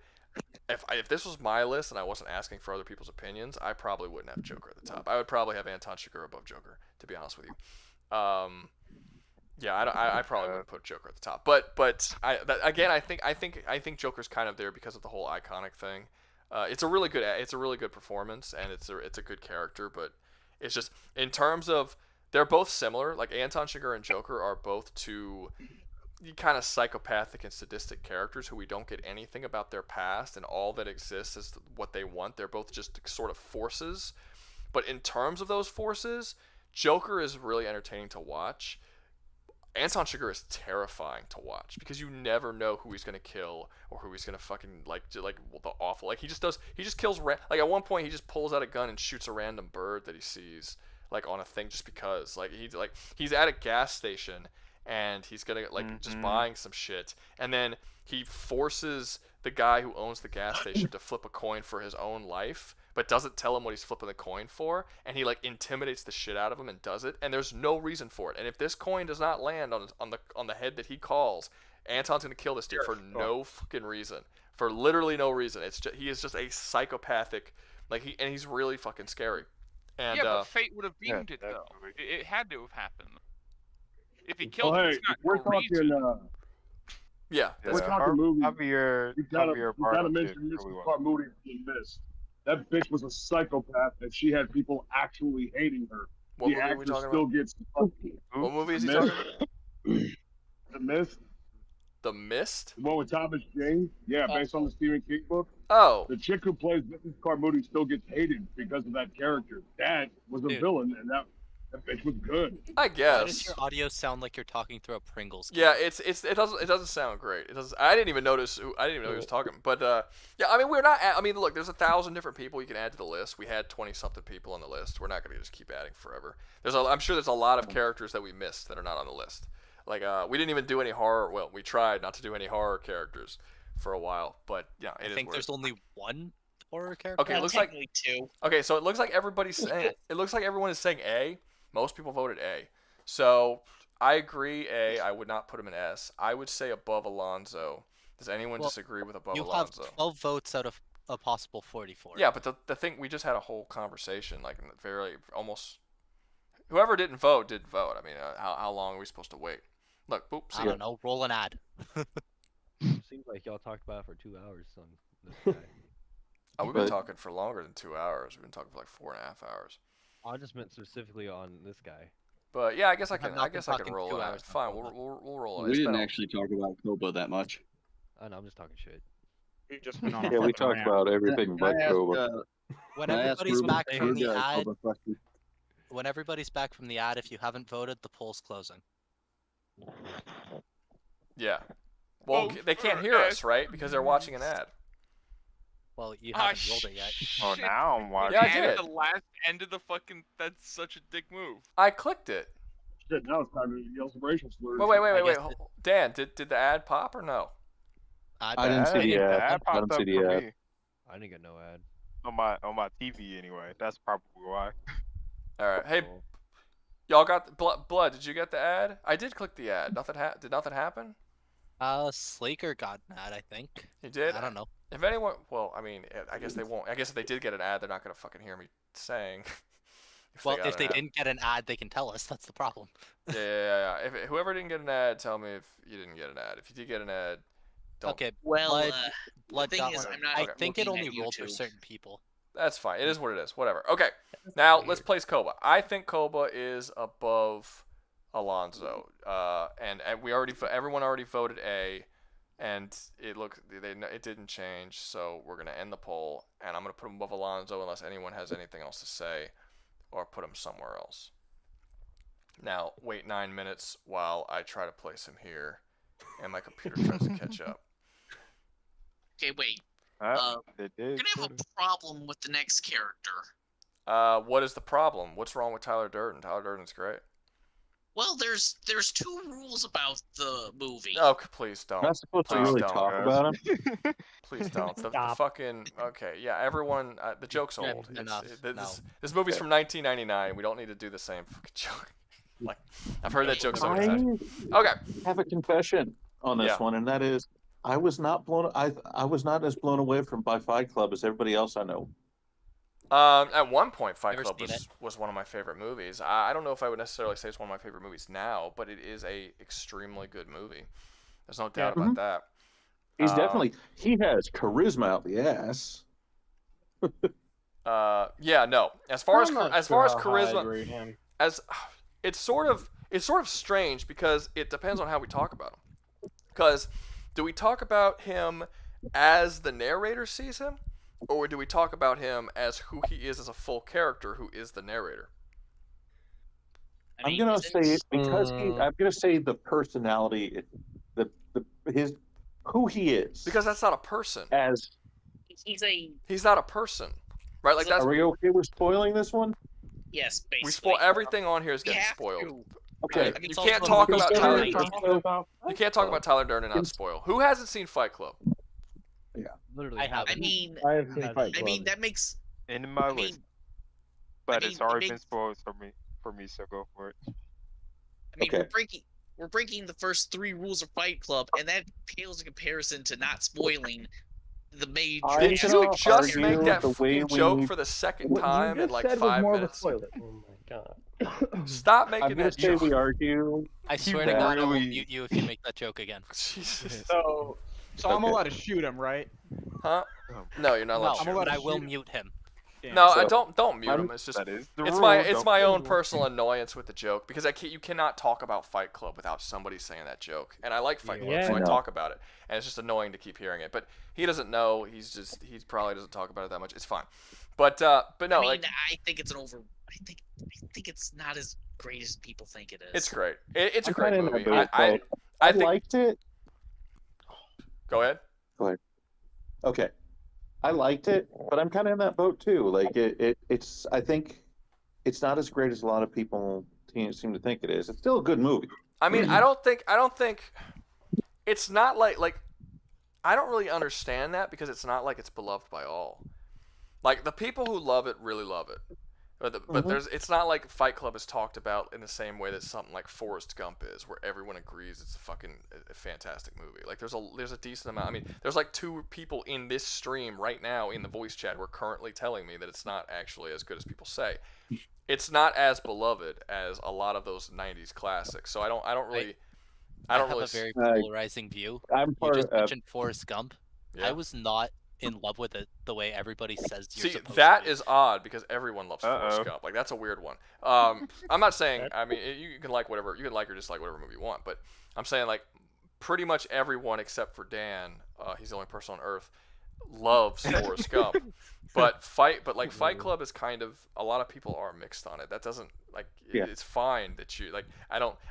If this was my list and I wasn't asking for other people's opinions, I probably wouldn't have Joker at the top. I would probably have Anton Chigurh above Joker, to be honest with you. Yeah, I probably wouldn't put Joker at the top. But I think Joker's kind of there because of the whole iconic thing. It's a really good performance and it's a good character, but it's just in terms of they're both similar. Anton Chigurh and Joker are both two kind of psychopathic and sadistic characters who we don't get anything about their past and all that exists is what they want. They're both just sort of forces. But in terms of those forces, Joker is really entertaining to watch. Anton Chigurh is terrifying to watch because you never know who he's gonna kill or who he's gonna fucking the awful. He just kills at one point he just pulls out a gun and shoots a random bird that he sees on a thing just because he's at a gas station and he's gonna just buying some shit and then he forces the guy who owns the gas station to flip a coin for his own life, but doesn't tell him what he's flipping the coin for, and he intimidates the shit out of him and does it, and there's no reason for it. And if this coin does not land on the head that he calls, Anton's gonna kill this dude for no fucking reason, for literally no reason. He is just a psychopathic, he's really fucking scary. And but fate would have deemed it though. It had to have happened. If he killed him, it's not we're no talking. reason. Yeah, we're talking movie. Javier you gotta mention Mrs. Carmody being missed. That bitch was a psychopath, and she had people actually hating her. What the movie are we actor talking still about? gets. What movie is he talking about? The Mist. The Mist? The one with Thomas Jane. Yeah, based on the Stephen King book. Oh. The chick who plays Mrs. Carmody still gets hated because of that character. That was a villain, and that That bitch was good. I Why does guess. your audio sound like you're talking through a Pringles can? Yeah, it doesn't sound great. It does. I didn't even notice. I didn't even know he was talking. But yeah, I mean, we're not. I mean, look, there's 1,000 different people you can add to the list. We had 20 something people on the list. We're not gonna just keep adding forever. I'm sure there's a lot of characters that we missed that are not on the list. Like we didn't even do any horror. Well, we tried not to do any horror characters for a while. But yeah, I think there's only one horror character. Okay, it looks like two. Okay, so it looks like everybody's saying. It looks like everyone is saying A. Most people voted A. So I agree. A. I would not put him in S. I would say above Alonzo. Does anyone disagree with above Alonzo? You have 12 votes out of a possible 44. Yeah, but the thing, we just had a whole conversation, like almost. Whoever didn't vote didn't vote. I mean, how long are we supposed to wait? Look, boop. I don't know. Roll an ad. Seems like y'all talked about it for 2 hours on this guy. Oh, we've been talking for longer than 2 hours. We've been talking for like 4.5 hours. I just meant specifically on this guy. But yeah, I guess I I've can. not I been guess I can talking roll 2 it. hours It's fine. We'll roll it. We It's didn't been a- actually talk about Koba that much. I know, I'm just talking shit. We've just been on a Yeah, we fucking talked rant. about everything but Koba. When Can I ask everybody's Ruben- back from Ruben the a ad, Koba question? when everybody's back from the ad, if you haven't voted, the poll's closing. Yeah. Well, they can't hear us, right? Because they're watching an ad. Well, you Ah, haven't rolled it yet. Oh, shit. now I'm watching. Yeah, I Ad did. at the last end of the fucking. That's such a dick move. I clicked it. Shit, now it's time to yell some racial slurs. Wait. Dan, did the ad pop or no? I didn't see the ad. I popped didn't up see the for ad. me I didn't get no ad. on my TV anyway. That's probably why. All right. Hey, y'all got blood? Did you get the ad? I did click the ad. Did nothing happen? Slaker got an ad, I think. He did. I don't know. If anyone, well, I mean, I guess they won't. I guess if they did get an ad, they're not gonna fucking hear me saying. Well, got if an they ad. didn't get an ad, they can tell us. That's the problem. Yeah. If whoever didn't get an ad, tell me if you didn't get an ad. If you did get an ad, don't. Okay. Well, Blood the thing got is, one. I'm not I think it looking only at rolled for YouTube. certain people. That's fine. It is what it is. Whatever. Okay. Now let's place Koba. I think Koba is above Alonzo. And everyone already voted A, and it didn't change. So we're gonna end the poll, and I'm gonna put him above Alonzo unless anyone has anything else to say, or put him somewhere else. Now wait 9 minutes while I try to place him here, and my computer tries to catch up. Okay, wait. They We're did. gonna have a problem with the next character. What is the problem? What's wrong with Tyler Durden? Tyler Durden's great. Well, there's two rules about the movie. Oh, please don't. Not supposed to Please really don't. talk about him. Please don't. The Stop. fucking okay, yeah. Everyone, the joke's Yeah, old. enough. This movie's from 1999. We don't need to do the same fucking joke. Like I've heard that joke so many times. Okay. Have a confession on this Yeah. one, and that is, I was not as blown away by Fight Club as everybody else I know. At one point, Fight Never Club seen was one of my favorite movies. I don't know if I would necessarily say it's one of my favorite movies now, but it is a extremely good movie. There's no doubt about that. He's he has charisma out the ass. Yeah, no. As far as I'm not as sure far as how high I'd charisma, rate him. as it's sort of strange because it depends on how we talk about him. Because do we talk about him as the narrator sees him, or do we talk about him as who he is as a full character who is the narrator? I'm gonna say it because I'm gonna say the personality, who he is. Because that's not a person. He's not a person, right? Like that's. Are we okay with spoiling this one? Yes, basically. We spoil everything on here is getting spoiled. Okay. You can't talk about Tyler. You can't talk about Tyler Durden and not spoil. Who hasn't seen Fight Club? Yeah, literally. I have. I mean, I have seen Fight I mean Club. that makes. In my list, but mean, it's already it been makes- spoiled for me, so go for it. I mean, we're breaking the first 3 rules of Fight Club, and that pales in comparison to not spoiling the major. Did you just make that the way fucking joke we- for the second What you time in just like said was 5 more of a minutes? spoiler. Oh my god. Stop I'm making gonna that say joke. we argue. I swear to that God, I will really- mute you if you make that joke again. Jesus. So I'm Okay. allowed to shoot him, right? Huh? No, you're not allowed No, to. I'm allowed but to I will shoot him. mute him. Damn. No, So, I don't mute him. It's just That is the it's rule. my it's Don't my kill own him. personal annoyance with the joke because you cannot talk about Fight Club without somebody saying that joke. And I like Fight Club, Yeah. so I I know. talk about it. And it's just annoying to keep hearing it. But he doesn't know. He probably doesn't talk about it that much. It's fine. But no, I mean, like I think it's an I think it's not as great as people think it is. It's great. It's a I'm great kinda in movie. that boat, I though. I liked it. Go ahead. Go ahead. Okay. I liked it, but I'm kind of in that boat too. Like it's. I think it's not as great as a lot of people seem to think it is. It's still a good movie. I mean, I don't think it's not like I don't really understand that because it's not like it's beloved by all. Like the people who love it really love it. But it's not like Fight Club is talked about in the same way that something like Forrest Gump is, where everyone agrees it's a fantastic movie. Like there's a decent amount. I mean, there's like 2 people in this stream right now in the voice chat who are currently telling me that it's not actually as good as people say. It's not as beloved as a lot of those '90s classics. So I don't really. I have a very polarizing view. You just mentioned Forrest Gump. Yeah. I was not in love with it the way everybody says you're See, supposed that to. is odd because everyone loves Forrest Gump. Like that's a weird one. I'm not saying. I mean, you can like whatever you can like or dislike whatever movie you want, but I'm saying like pretty much everyone except for Dan, he's the only person on Earth, loves Forrest Gump. But Fight Club is kind of a lot of people are mixed on it. That doesn't like it's fine that you like.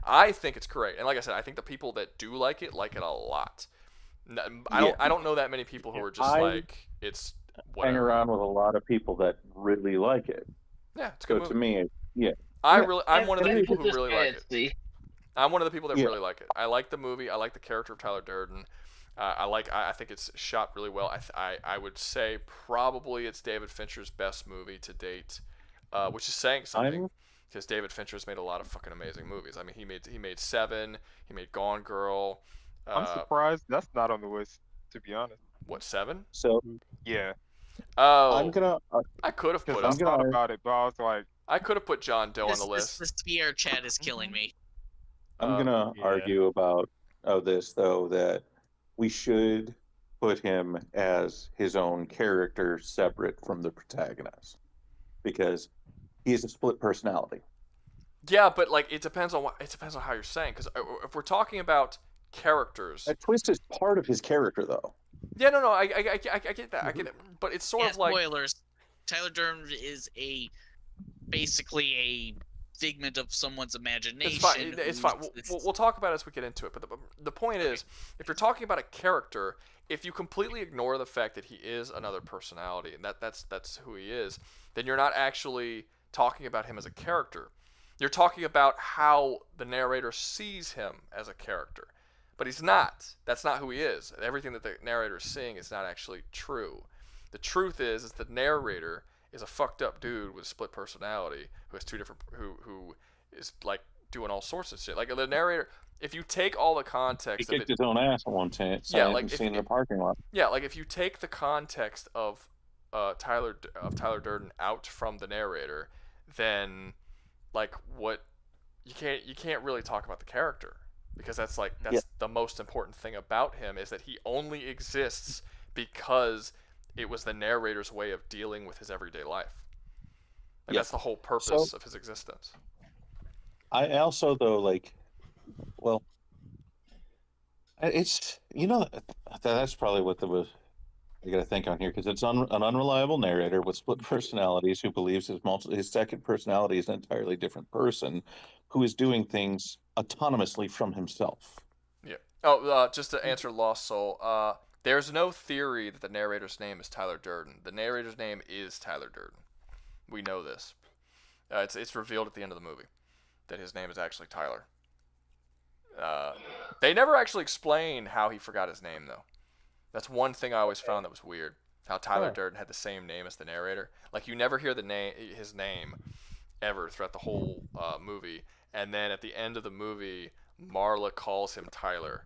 I think it's great, and like I said, I think the people that do like it a lot. I don't know that many people who are just like it's whatever. Hang around with a lot of people that really like it. Yeah, it's a good so movie. to me, yeah. I'm one of the people who really like it. I'm one of the people that really like it. I like the movie. I like the character of Tyler Durden. I think it's shot really well. I would say probably it's David Fincher's best movie to date, which is saying something because David Fincher's made a lot of fucking amazing movies. I mean, he made Seven, he made Gone Girl. I'm surprised that's not on the list, to be honest. What, 7? So yeah. Oh, I could have put. I thought about it, but I was like, I could have put John Doe on the list. This Spear chat is killing me. I'm gonna argue about this though, that we should put him as his own character separate from the protagonist because he is a split personality. Yeah, but like it depends on how you're saying, because if we're talking about characters, that twist is part of his character though. Yeah, no, I get that, I get it, but it's sort of like spoilers. Tyler Durden is basically a figment of someone's imagination. It's fine. We'll talk about it as we get into it. But the point is, if you're talking about a character, if you completely ignore the fact that he is another personality and that's who he is, then you're not actually talking about him as a character. You're talking about how the narrator sees him as a character. But he's not. That's not who he is. Everything that the narrator is seeing is not actually true. The truth is the narrator is a fucked up dude with a split personality who has 2 different who is like doing all sorts of shit. Like the narrator, if you take all the context, he kicked his own ass at one time. Yeah, like seen in the parking lot. Yeah, like if you take the context of Tyler Durden out from the narrator, then like what you can't really talk about the character, because that's the most important thing about him is that he only exists because it was the narrator's way of dealing with his everyday life. Like that's the whole purpose of his existence. I also though it's that's probably what I got to think on here, because it's an unreliable narrator with split personalities who believes his second personality is an entirely different person who is doing things autonomously from himself. Yeah. Oh, just to answer Lost Soul, there's no theory that the narrator's name is Tyler Durden. The narrator's name is Tyler Durden. We know this. It's revealed at the end of the movie that his name is actually Tyler. They never actually explain how he forgot his name, though. That's one thing I always found that was weird. How Tyler Durden had the same name as the narrator. Like you never hear his name ever throughout the whole movie, and then at the end of the movie, Marla calls him Tyler,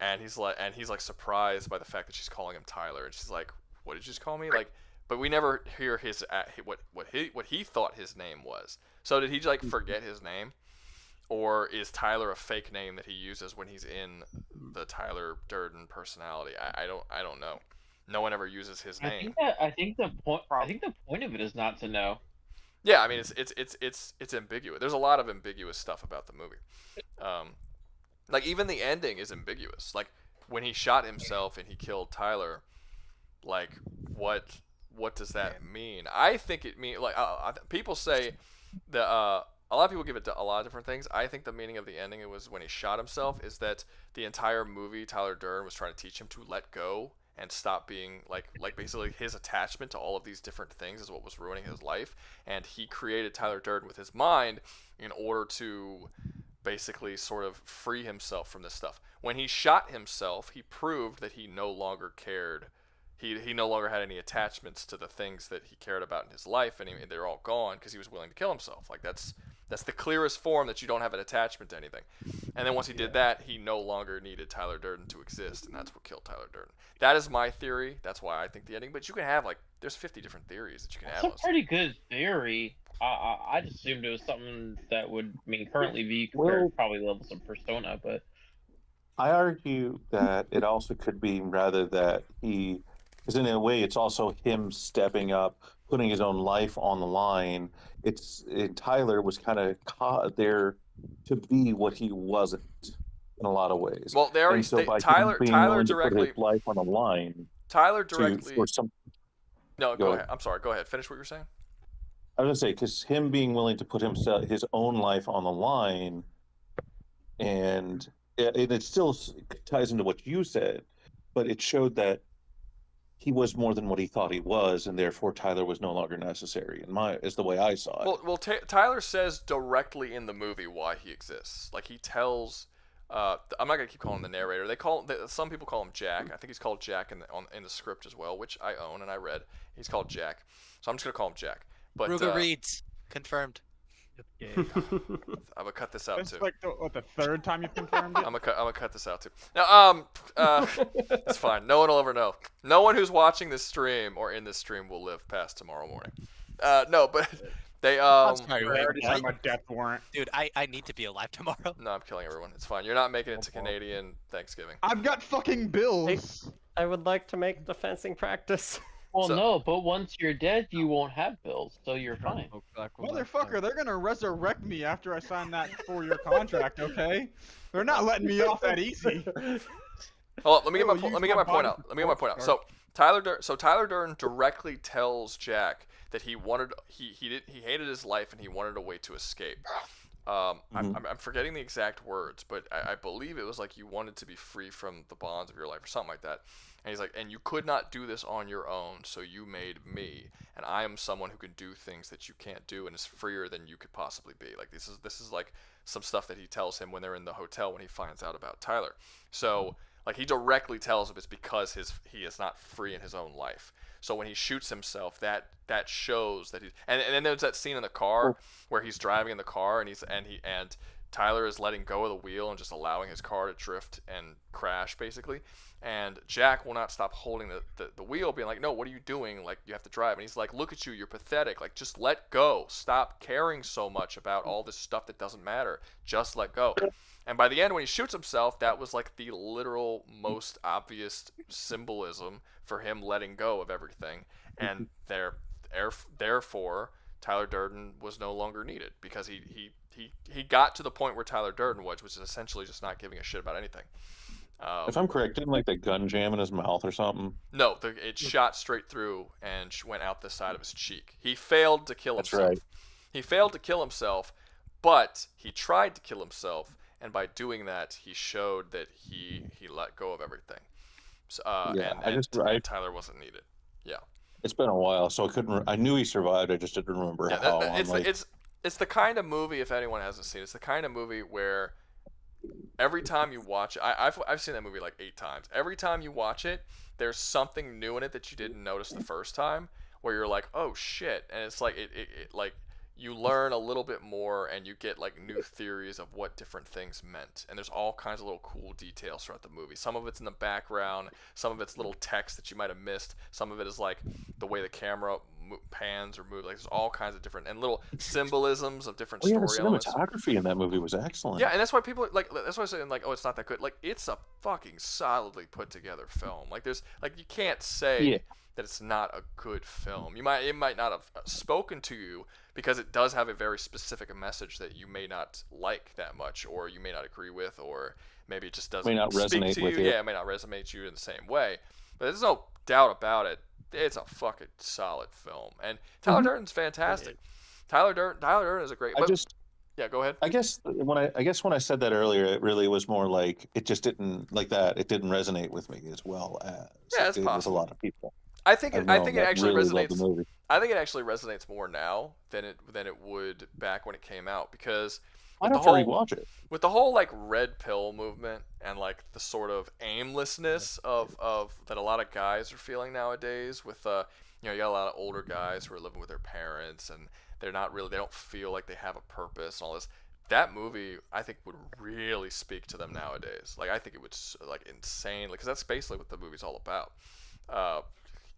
and he's like surprised by the fact that she's calling him Tyler, and she's like, "What did you just call me?" Like, but we never hear what he thought his name was. So did he like forget his name? Or is Tyler a fake name that he uses when he's in the Tyler Durden personality? I don't know. No one ever uses his name. I think the point of it is not to know. Yeah, I mean it's ambiguous. There's a lot of ambiguous stuff about the movie. Like even the ending is ambiguous. Like when he shot himself and he killed Tyler, like what what does that mean? I think it mean like people say that a lot of people give it to a lot of different things. I think the meaning of the ending, it was when he shot himself, is that the entire movie Tyler Durden was trying to teach him to let go and stop being like basically his attachment to all of these different things is what was ruining his life, and he created Tyler Durden with his mind in order to basically sort of free himself from this stuff. When he shot himself, he proved that he no longer cared. He no longer had any attachments to the things that he cared about in his life, and they're all gone because he was willing to kill himself. Like that's the clearest form that you don't have an attachment to anything. And then once he did that, he no longer needed Tyler Durden to exist, and that's what killed Tyler Durden. That is my theory. That's why I think the ending. But you can have like there's 50 different theories that you can have. That's a pretty good theory. I just assumed it was something that would currently be compared probably levels of Persona, but I argue that it also could be rather that because in a way it's also him stepping up, putting his own life on the line. Tyler was kind of caught there to be what he wasn't in a lot of ways. Well, Tyler directly put his life on the line. Tyler directly. No, go ahead. I'm sorry. Go ahead. Finish what you were saying. I was gonna say because him being willing to put his own life on the line, and it still ties into what you said, but it showed that he was more than what he thought he was, and therefore Tyler was no longer necessary. Is the way I saw it. Well, Tyler says directly in the movie why he exists. Like he tells, I'm not gonna keep calling him the narrator. Some people call him Jack. I think he's called Jack in the script as well, which I own and I read. He's called Jack, so I'm just gonna call him Jack. But Ruger reads confirmed. Yeah. I'm gonna cut this out It's too. like the third time you've confirmed it. I'm gonna cut this out too. Now, it's fine. No one will ever know. No one who's watching this stream or in this stream will live past tomorrow morning. No, but they I'm sorry, I already signed my death warrant. Dude, I need to be alive tomorrow. No, I'm killing everyone. It's fine. You're not making it to Canadian Thanksgiving. I've got fucking bills. I would like to make the fencing practice. Well, no, but once you're dead, you won't have bills, so you're fine. Motherfucker, they're gonna resurrect me after I sign that 4-year contract. Okay, they're not letting me off that easy. Hold on, let me get my point out. So Tyler Durden directly tells Jack that he hated his life and he wanted a way to escape. I'm forgetting the exact words, but I believe it was like you wanted to be free from the bonds of your life or something like that. And he's like, and you could not do this on your own, so you made me, and I am someone who can do things that you can't do and is freer than you could possibly be. Like this is like some stuff that he tells him when they're in the hotel when he finds out about Tyler. So like he directly tells him it's because he is not free in his own life. So when he shoots himself, that shows that he's and then there's that scene in the car where he's driving in the car and Tyler is letting go of the wheel and just allowing his car to drift and crash basically. And Jack will not stop holding the wheel, being like, no, what are you doing? Like, you have to drive. And he's like, look at you, you're pathetic. Like, just let go. Stop caring so much about all this stuff that doesn't matter. Just let go. And by the end, when he shoots himself, that was like the literal most obvious symbolism for him letting go of everything. And therefore, Tyler Durden was no longer needed because he got to the point where Tyler Durden was, which is essentially just not giving a shit about anything. If I'm correct, didn't like the gun jam in his mouth or something? No, it shot straight through and went out the side of his cheek. He failed to kill himself. That's right. He failed to kill himself, but he tried to kill himself, and by doing that, he showed that he let go of everything. So, and Tyler wasn't needed. Yeah. It's been a while, so I couldn't. I knew he survived. I just didn't remember how. It's the kind of movie, if anyone hasn't seen it, it's the kind of movie where every time you watch it, I've seen that movie like 8 times. Every time you watch it, there's something new in it that you didn't notice the first time, where you're like, oh shit, and it's like it like you learn a little bit more and you get like new theories of what different things meant. And there's all kinds of little cool details throughout the movie. Some of it's in the background, some of it's little text that you might have missed, some of it is like the way the camera pans or moves. Like there's all kinds of different and little symbolisms of different story elements. The cinematography in that movie was excellent. Yeah, and that's why people like. That's why I'm saying like, oh, it's not that good. Like it's a fucking solidly put together film. Like there's like you can't say that it's not a good film. It might not have spoken to you because it does have a very specific message that you may not like that much, or you may not agree with, or maybe it just doesn't may not speak resonate to you. with you. Yeah, it may not resonate to you in the same way. But there's no doubt about it. it's a fucking solid film, and Tyler Durden's fantastic. Tyler Durden is a great. Yeah, go ahead. I guess when I said that earlier, it really was more like it just didn't like that. It didn't resonate with me as well as Yeah, it's it did with a possible. lot of people. I think I've it known actually really love the resonates. movie. I think it actually resonates more now than it would back when it came out, because I'd with have the to whole rewatch it. with the whole like red pill movement and like the sort of aimlessness of that a lot of guys are feeling nowadays, with you got a lot of older guys who are living with their parents and they don't feel like they have a purpose and all this. That movie, I think, would really speak to them nowadays. Like, I think it would, like, insanely, because that's basically what the movie's all about.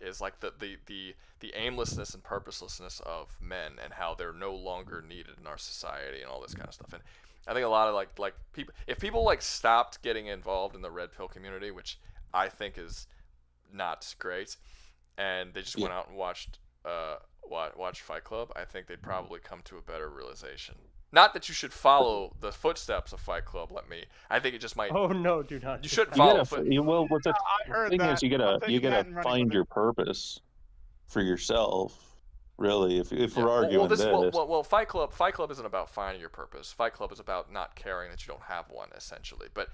Is like the aimlessness and purposelessness of men and how they're no longer needed in our society and all this kind of stuff. And I think a lot of like people, if people like stopped getting involved in the red pill community, which I think is not great, and they just went out and watched Fight Club, I think they'd probably come to a better realization. Not that you should follow the footsteps of Fight Club. I think it just might. Oh no, do not. You shouldn't follow. Well, what the thing is, you I'll gotta take that and run find with your purpose for yourself. Really, if we're arguing Fight Club isn't about finding your purpose. Fight Club is about not caring that you don't have one, essentially. But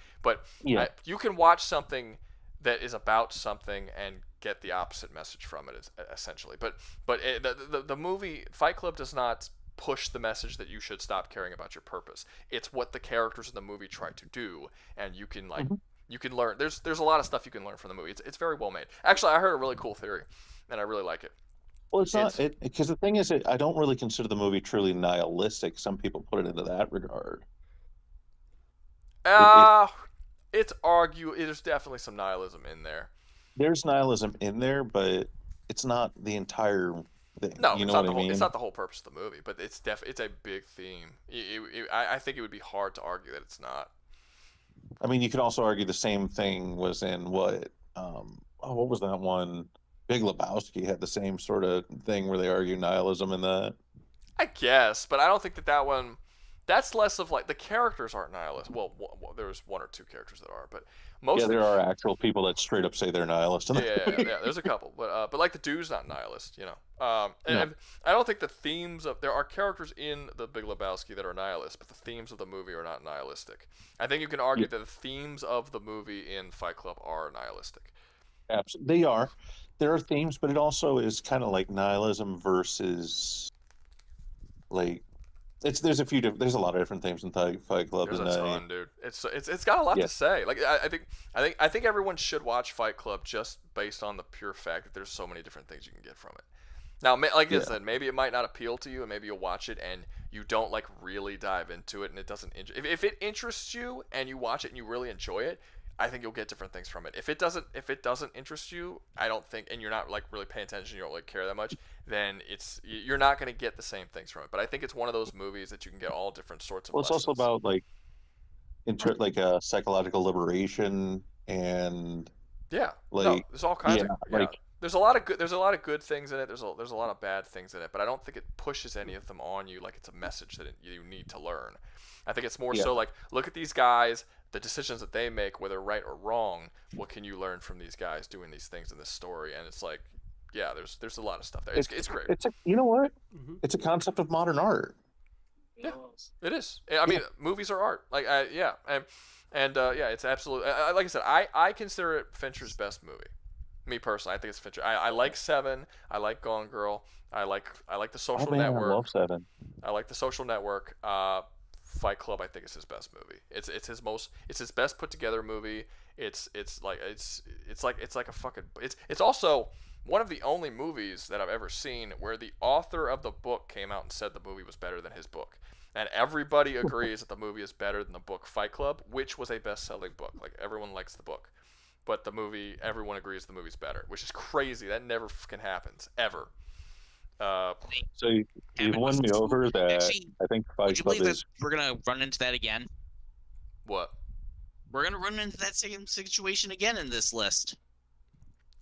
you can watch something that is about something and get the opposite message from it, essentially. But the movie Fight Club does not push the message that you should stop caring about your purpose. It's what the characters in the movie try to do, and you can you can learn. There's a lot of stuff you can learn from the movie. It's very well made. Actually, I heard a really cool theory, and I really like it. Well, it's not because the thing is, I don't really consider the movie truly nihilistic. Some people put it into that regard. There's definitely some nihilism in there. There's nihilism in there, but it's not the entire thing. No, you know what I mean? It's not the whole purpose of the movie, but it's a big theme. I think it would be hard to argue that it's not. I mean, you could also argue the same thing was in what was that one? Big Lebowski had the same sort of thing where they argue nihilism in that. I guess, but I don't think that one. That's less of like the characters aren't nihilist. Well, there's one or two characters that are, but most. There are actual people that straight up say they're nihilist. Yeah, there's a couple, but like the dude's not nihilist, you know. And I don't think the themes of there are characters in the Big Lebowski that are nihilist, but the themes of the movie are not nihilistic. I think you can argue that the themes of the movie in Fight Club are nihilistic. Absolutely, they are. There are themes, but it also is kind of like nihilism versus like. There's a lot of different themes in Fight Club. There's a ton, dude. It's got a lot to say. Like I think everyone should watch Fight Club just based on the pure fact that there's so many different things you can get from it. Now, like I said, maybe it might not appeal to you, and maybe you'll watch it and you don't like really dive into it, and it doesn't. If it interests you and you watch it and you really enjoy it, I think you'll get different things from it. If it doesn't interest you, I don't think, and you're not like really paying attention, you don't like care that much, then you're not going to get the same things from it. But I think it's one of those movies that you can get all different sorts of. Well, it's also about like, psychological liberation and. Yeah. Like there's all kinds of there's a lot of good things in it. There's a lot of bad things in it, but I don't think it pushes any of them on you like it's a message that you need to learn. I think it's more so like, look at these guys, the decisions that they make, whether right or wrong. What can you learn from these guys doing these things in this story? And it's like, yeah, there's a lot of stuff there. It's great. You know what? It's a concept of modern art. Yeah, it is. I mean, movies are art. Like, it's absolutely. Like I said, I consider it Fincher's best movie. Me personally, I think it's Fincher. I like Seven. I like Gone Girl. I like The Social Network. I love Seven. I like The Social Network. Fight Club, I think, is his best movie. It's his best put together movie. It's also one of the only movies that I've ever seen where the author of the book came out and said the movie was better than his book. And everybody agrees that the movie is better than the book Fight Club, which was a best-selling book. Like, everyone likes the book. But the movie, everyone agrees the movie's better, which is crazy. That never fucking happens, ever. So you've won me over that. Actually, I think would Fight you Club believe is. that we're gonna run into that again? What? We're gonna run into that same situation again in this list.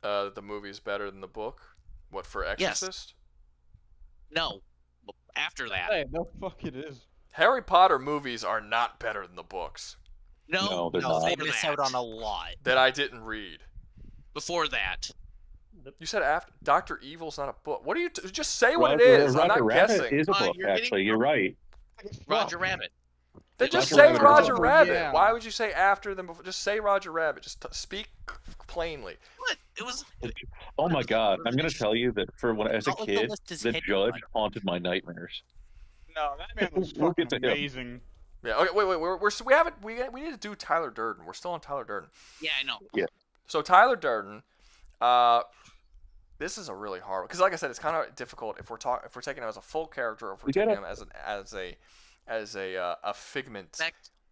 The movie's better than the book? What, for Exorcist? No. After that. Hey, no fuck it is. Harry Potter movies are not better than the books. No, they're not. They miss out on a lot. That I didn't read. Before that. You said after Doctor Evil's not a book. What do you just say what it is? I'm not Rabbit guessing. is a book, actually. You're right. Roger Rabbit. Then just Roger say Rabbit Roger is a- Rabbit. Yeah. Why would you say after them before? Just say Roger Rabbit. Just speak plainly. What? It was. Oh my God! I'm gonna tell you that as a Not like the kid, list is the hidden, judge like- haunted my nightmares. No, that man was We'll fucking get to him. amazing. Yeah. Okay. Wait. We haven't. We need to do Tyler Durden. We're still on Tyler Durden. Yeah, I know. Yeah. So Tyler Durden, this is a really hard because, like I said, it's kind of difficult if we're taking him as a full character, or if we're taking him as a figment,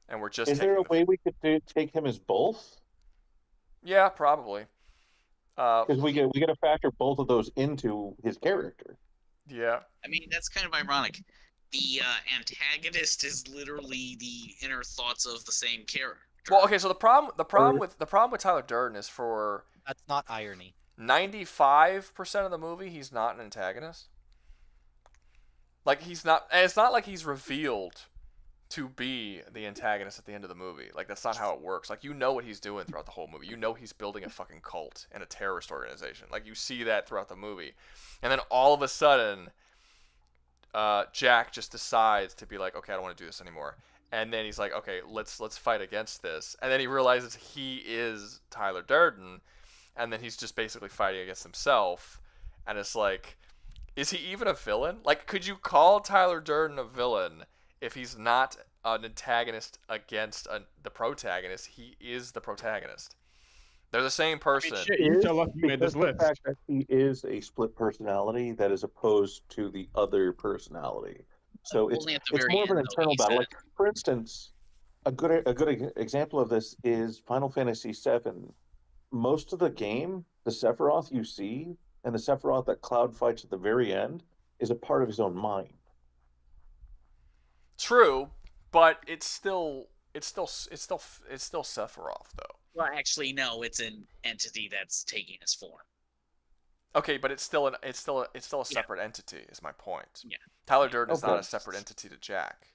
and we're just. Is there a way we could take him as both? Yeah, probably. Because we got to factor both of those into his character. Yeah. I mean, that's kind of ironic. The antagonist is literally the inner thoughts of the same character. Well, okay. So the problem with Tyler Durden is for That's not irony. 95% of the movie, he's not an antagonist. Like he's not, and it's not like he's revealed to be the antagonist at the end of the movie. Like that's not how it works. Like you know what he's doing throughout the whole movie. You know he's building a fucking cult and a terrorist organization. Like you see that throughout the movie, and then all of a sudden, Jack just decides to be like, okay, I don't want to do this anymore. And then he's like, okay, let's fight against this. And then he realizes he is Tyler Durden, and then he's just basically fighting against himself. And it's like, is he even a villain? Like, could you call Tyler Durden a villain if he's not an antagonist against the protagonist? He is the protagonist. They're the same person. Shit, you're so lucky you made this Because the list. fact that he is a split personality that is opposed to the other personality. So it's Only at the it's very more of an end, though, internal he battle. said. Like, for instance, a good example of this is Final Fantasy VII. Most of the game, the Sephiroth you see, and the Sephiroth that Cloud fights at the very end, is a part of his own mind. True, but it's still Sephiroth though. Well, actually, no. It's an entity that's taking his form. Okay, but it's still a separate entity. Is my point. Yeah. Tyler Durden is not Okay. a separate entity to Jack.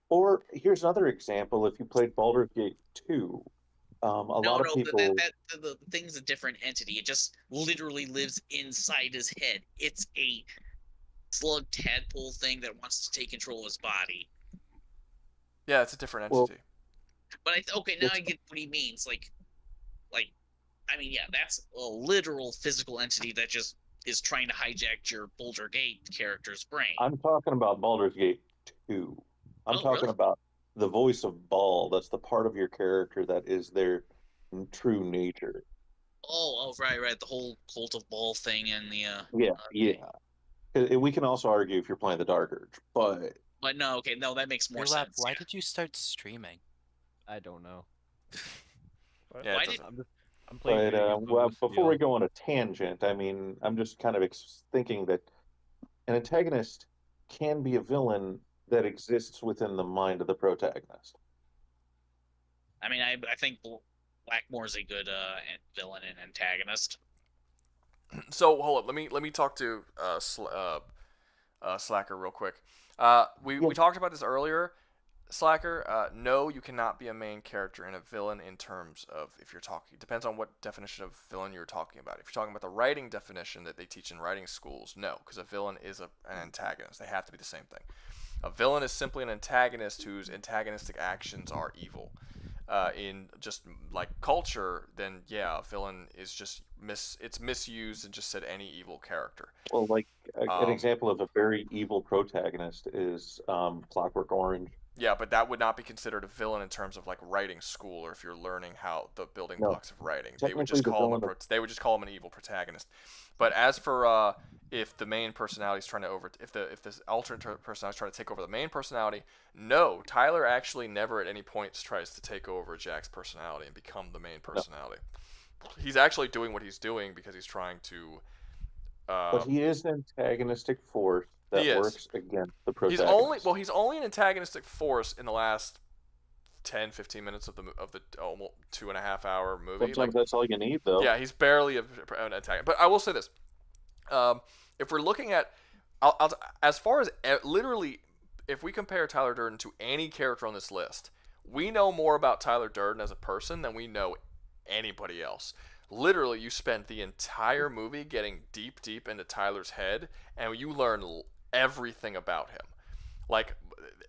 Or here's another example: if you played Baldur's Gate 2, a lot of people. The thing's a different entity. It just literally lives inside his head. It's a slug tadpole thing that wants to take control of his body. Yeah, it's a different Well- entity. But now I get what he means. Like, I mean, yeah, that's a literal physical entity that just is trying to hijack your Boulder Gate character's brain. I'm talking about Baldur's Gate 2. I'm Oh, talking really? about the voice of Baal. That's the part of your character that is their true nature. Oh, right. The whole Cult of Ball thing and the Yeah. We can also argue if you're playing the Dark Urge, but But no, that makes more Relap, sense. why did you start streaming? I don't know. Yeah, Why it did- doesn't. I'm playing. but video games well, with before Steel. we go on a tangent, I mean, I'm just kind of thinking that an antagonist can be a villain that exists within the mind of the protagonist. I mean, I think Blackmore's a good villain and antagonist. So hold up, let me talk to Slacker real quick. We talked about this earlier. Slacker, no, you cannot be a main character in a villain in terms of if you're talking. It depends on what definition of villain you're talking about. If you're talking about the writing definition that they teach in writing schools, no, because a villain is an antagonist. They have to be the same thing. A villain is simply an antagonist whose antagonistic actions are evil. In just like culture, then yeah, a villain is just it's misused and just said any evil character. Well, like an example of a very evil protagonist is Clockwork Orange. Yeah, but that would not be considered a villain in terms of like writing school or if you're learning how the building No. blocks of writing. They would Technically, just the call him villain they would just call him an evil protagonist. But as for if the main personality is trying to if this alternate personality is trying to take over the main personality, no, Tyler actually never at any point tries to take over Jack's personality and become the main personality. He's actually doing what he's doing because he's trying to. But he is an antagonistic force that He is. works against the He's protagonist. only an antagonistic force in the last 10-15 minutes of the almost 2.5 hour movie. Sometimes that's all you need, though. Yeah, he's barely an antagonist. But I will say this: if we're looking at, as far as literally, if we compare Tyler Durden to any character on this list, we know more about Tyler Durden as a person than we know anybody else. literally you spend the entire movie getting deep into Tyler's head, and you learn everything about him. Like,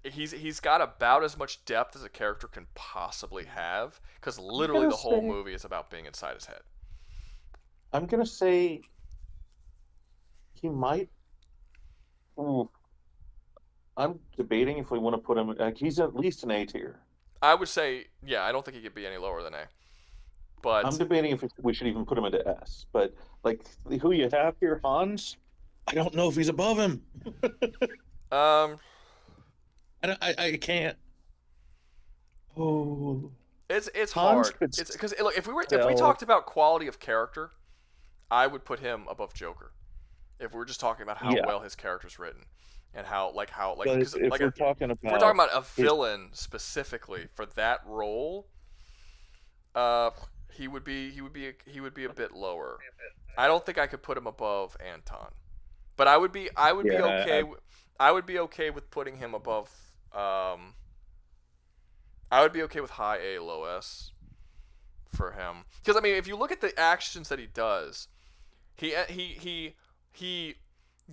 he's got about as much depth as a character can possibly have, because literally the whole movie is about being inside his head. I'm gonna say he might. Ooh, I'm debating if we want to put him. He's at least an A tier. I would say, yeah, I don't think he could be any lower than A. But I'm debating if we should even put him into S. But like who you have here, Hans, I don't know if he's above him. I can't. Oh, it's Hans hard. It's because look, if we talked about quality of character, I would put him above Joker. If we're just talking about how well his character's written, and how if we're talking about a villain specifically for that role, he would be a bit lower. I don't think I could put him above Anton, but I would be okay. I would be okay with putting him above. I would be okay with high A, low S for him, because I mean, if you look at the actions that he does, he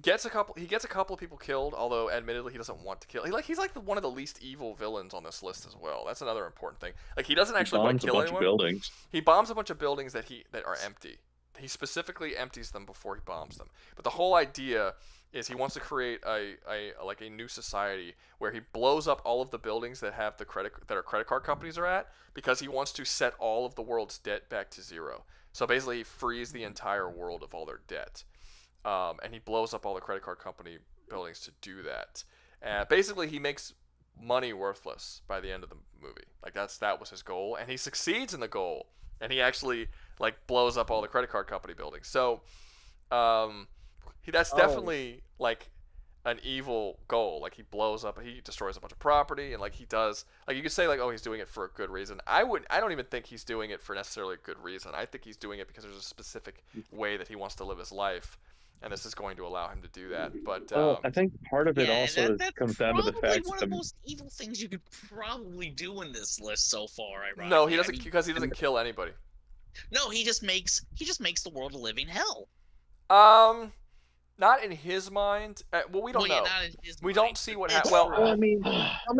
gets a couple of people killed, although admittedly he doesn't want to kill. He's like one of the least evil villains on this list as well. That's another important thing. Like, he doesn't actually want to kill anyone. Buildings. He bombs a bunch of buildings that are empty. He specifically empties them before he bombs them. But the whole idea is he wants to create a new society where he blows up all of the buildings that have our credit card companies are at, because he wants to set all of the world's debt back to zero. So basically, he frees the entire world of all their debt. And he blows up all the credit card company buildings to do that. And basically, he makes money worthless by the end of the movie. Like, that was his goal, and he succeeds in the goal. And he actually blows up all the credit card company buildings. So, that's definitely an evil goal. Like, he destroys a bunch of property, and he does. You could say he's doing it for a good reason. I don't even think he's doing it for necessarily a good reason. I think he's doing it because there's a specific way that he wants to live his life. And this is going to allow him to do that. But I think part of it also comes down to the fact one of the most evil things you could probably do in this list so far. Ironically. No, he doesn't, because he doesn't kill anybody. No, he just makes the world a living hell. Not in his mind. Well, we don't know. Not in his we mind. don't see what happens. Well, I mean, how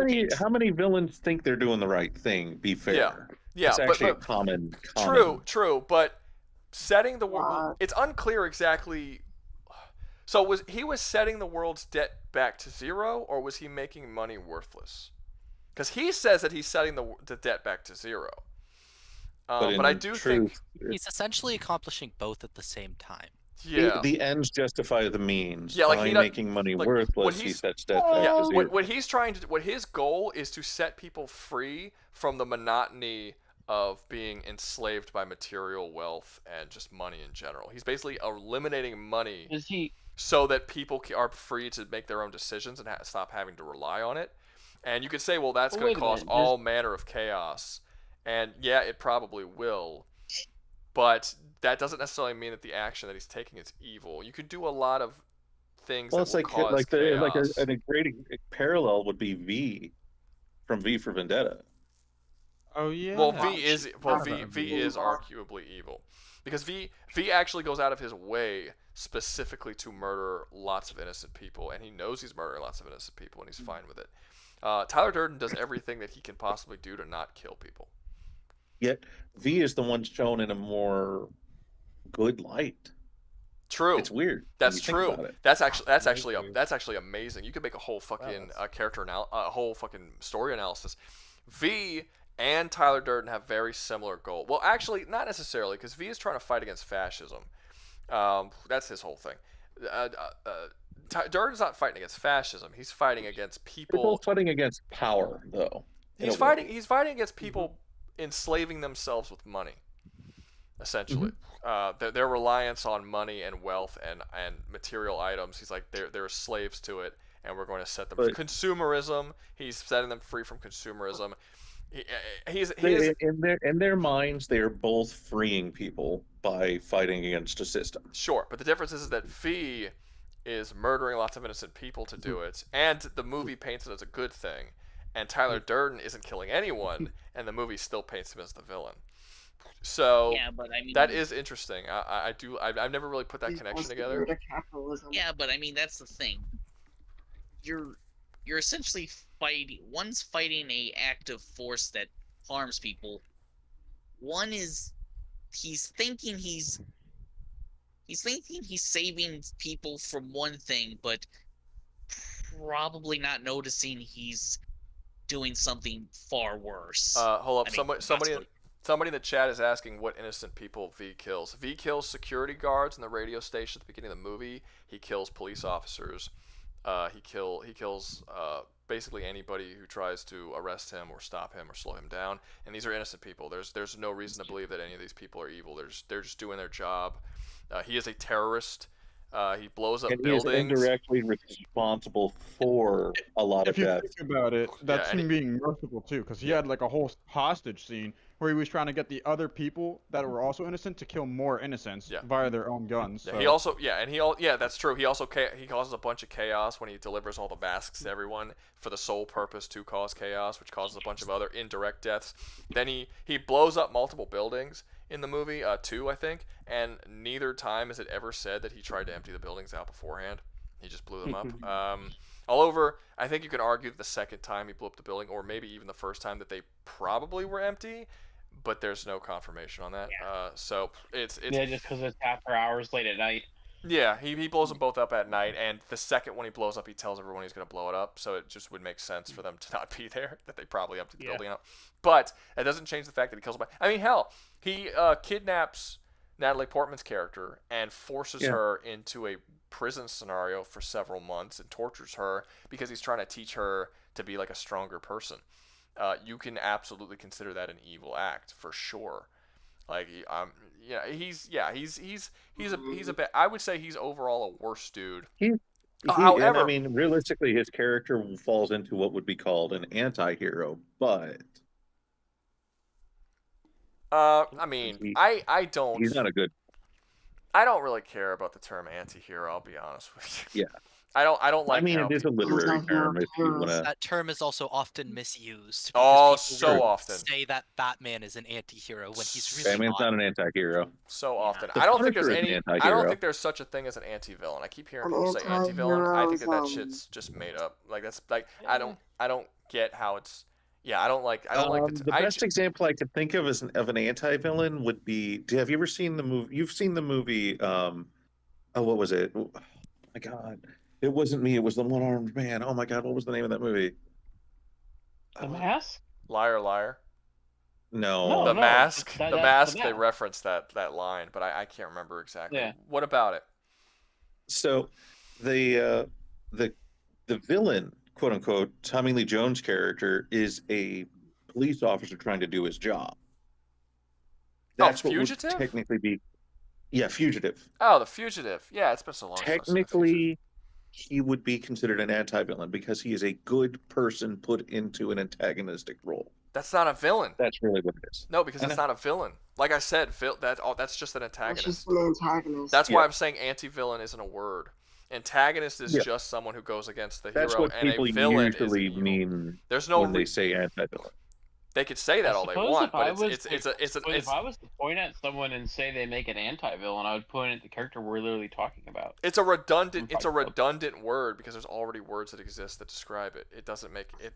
many villains think they're doing the right thing? Be fair. Yeah. It's actually a common. True. But setting the world, it's unclear exactly. So was he setting the world's debt back to zero, or was he making money worthless? Because he says that he's setting the debt back to zero. But I do think he's essentially accomplishing both at the same time. Yeah. The ends justify the means. Yeah, by making money worthless, he sets debt back to zero. What his goal is to set people free from the monotony of being enslaved by material wealth and just money in general. He's basically eliminating money. So that people are free to make their own decisions and stop having to rely on it. And you could say, well, that's going to cause all manner of chaos. And yeah, it probably will. But that doesn't necessarily mean that the action that he's taking is evil. You could do a lot of things that will cause chaos. A great parallel would be V from V for Vendetta. Oh yeah. Well, V is arguably evil, because V actually goes out of his way specifically to murder lots of innocent people, and he knows he's murdering lots of innocent people, and he's fine with it. Tyler Durden does everything that he can possibly do to not kill people. Yet V is the one shown in a more good light. True. It's weird. That's true. That's actually amazing. You could make a whole fucking a whole fucking story analysis. V and Tyler Durden have very similar goal. Well, actually, not necessarily, because V is trying to fight against fascism. That's his whole thing. Durden's not fighting against fascism. He's fighting against people. They're both fighting against power, though. He's fighting against people enslaving themselves with money, essentially. Their reliance on money and wealth and material items. He's like they're slaves to it, and we're going to set them free. Consumerism. He's setting them free from consumerism. In their minds, they are both freeing people by fighting against a system. Sure, but the difference is that V is murdering lots of innocent people to do it, and the movie paints it as a good thing, and Tyler Durden isn't killing anyone, and the movie still paints him as the villain. So Yeah, but I mean that is interesting. I've never really put that connection together. Yeah, but I mean that's the thing. You're essentially fighting. One's fighting a active force that harms people. One is he's thinking he's saving people from one thing, but probably not noticing he's doing something far worse. Hold up. I mean, Somebody in the chat is asking what innocent people V kills. V kills security guards in the radio station at the beginning of the movie. He kills police officers. He kills basically anybody who tries to arrest him or stop him or slow him down. And these are innocent people. There's no reason to believe that any of these people are evil. They're just doing their job. He is a terrorist. He blows up And he buildings. is indirectly responsible for a lot of If you deaths. think about it, that's and him being merciful too, because he had like a whole hostage scene where he was trying to get the other people that were also innocent to kill more innocents via their own guns. Yeah, So. he also that's true. He also he causes a bunch of chaos when he delivers all the masks to everyone for the sole purpose to cause chaos, which causes a bunch of other indirect deaths. Then he blows up multiple buildings in the movie, 2 I think, and neither time is it ever said that he tried to empty the buildings out beforehand. He just blew them up. All over, I think you can argue that the second time he blew up the building, or maybe even the first time, that they probably were empty, but there's no confirmation on that. So it's just because it's after hours late at night. Yeah, he blows them both up at night, and the second one he blows up, he tells everyone he's going to blow it up, so it just would make sense for them to not be there, that they probably emptied the building out. But that doesn't change the fact that he kills them. I mean, hell, he kidnaps Natalie Portman's character and forces her into a prison scenario for several months and tortures her because he's trying to teach her to be like a stronger person. You can absolutely consider that an evil act for sure. Like he's a bit. I would say he's overall a worse dude. However, I mean, realistically, his character falls into what would be called an anti-hero, but I mean, I don't. He's not a good. I don't really care about the term anti-hero. I'll be honest with you. Yeah. I don't like. I mean, how it is a literary term. If you wanna... That term is also often misused. Oh, because people so will often. Say that Batman is an anti-hero when he's really Batman's not an anti-hero. So often. The I don't think Punisher there's is an any. I anti-hero. don't think there's such a thing as an anti-villain. I keep hearing people say anti-villain. I think that shit's just made up. Like that's like I don't get how it's. Yeah, I don't like. The best example I could think of of an anti-villain would be. Have you ever seen the movie? You've seen the movie. What was it? Oh my God, it wasn't me. It was the one-armed man. Oh my God, what was the name of that movie? The Mask. Liar, liar. No, the Mask. That- The that's Mask. The They Mask. referenced that line, but I can't remember exactly. Yeah. What about it? So, the villain, quote unquote, Tommy Lee Jones' character is a police officer trying to do his job. That's what would Fugitive? technically be. Yeah, fugitive. Oh, the fugitive. Yeah, it's been so long. since I've seen The Technically, he would be considered an anti-villain because he is a good person put into an antagonistic role. That's not a villain. That's really what it is. No, because I that's know. not a villain. Like I said, that's just an antagonist. That's just an antagonist. That's why I'm saying anti-villain isn't a word. Antagonist is Yeah. just someone who goes against the That's hero, what and people a villain usually is evil. mean There's no when they say anti-villain. They could say that all they Suppose want, if I but was it's if I was to point at someone and say they make an anti-villain, I would point at the character we're literally talking about. it's a redundant word because there's already words that exist that describe it. It doesn't make it.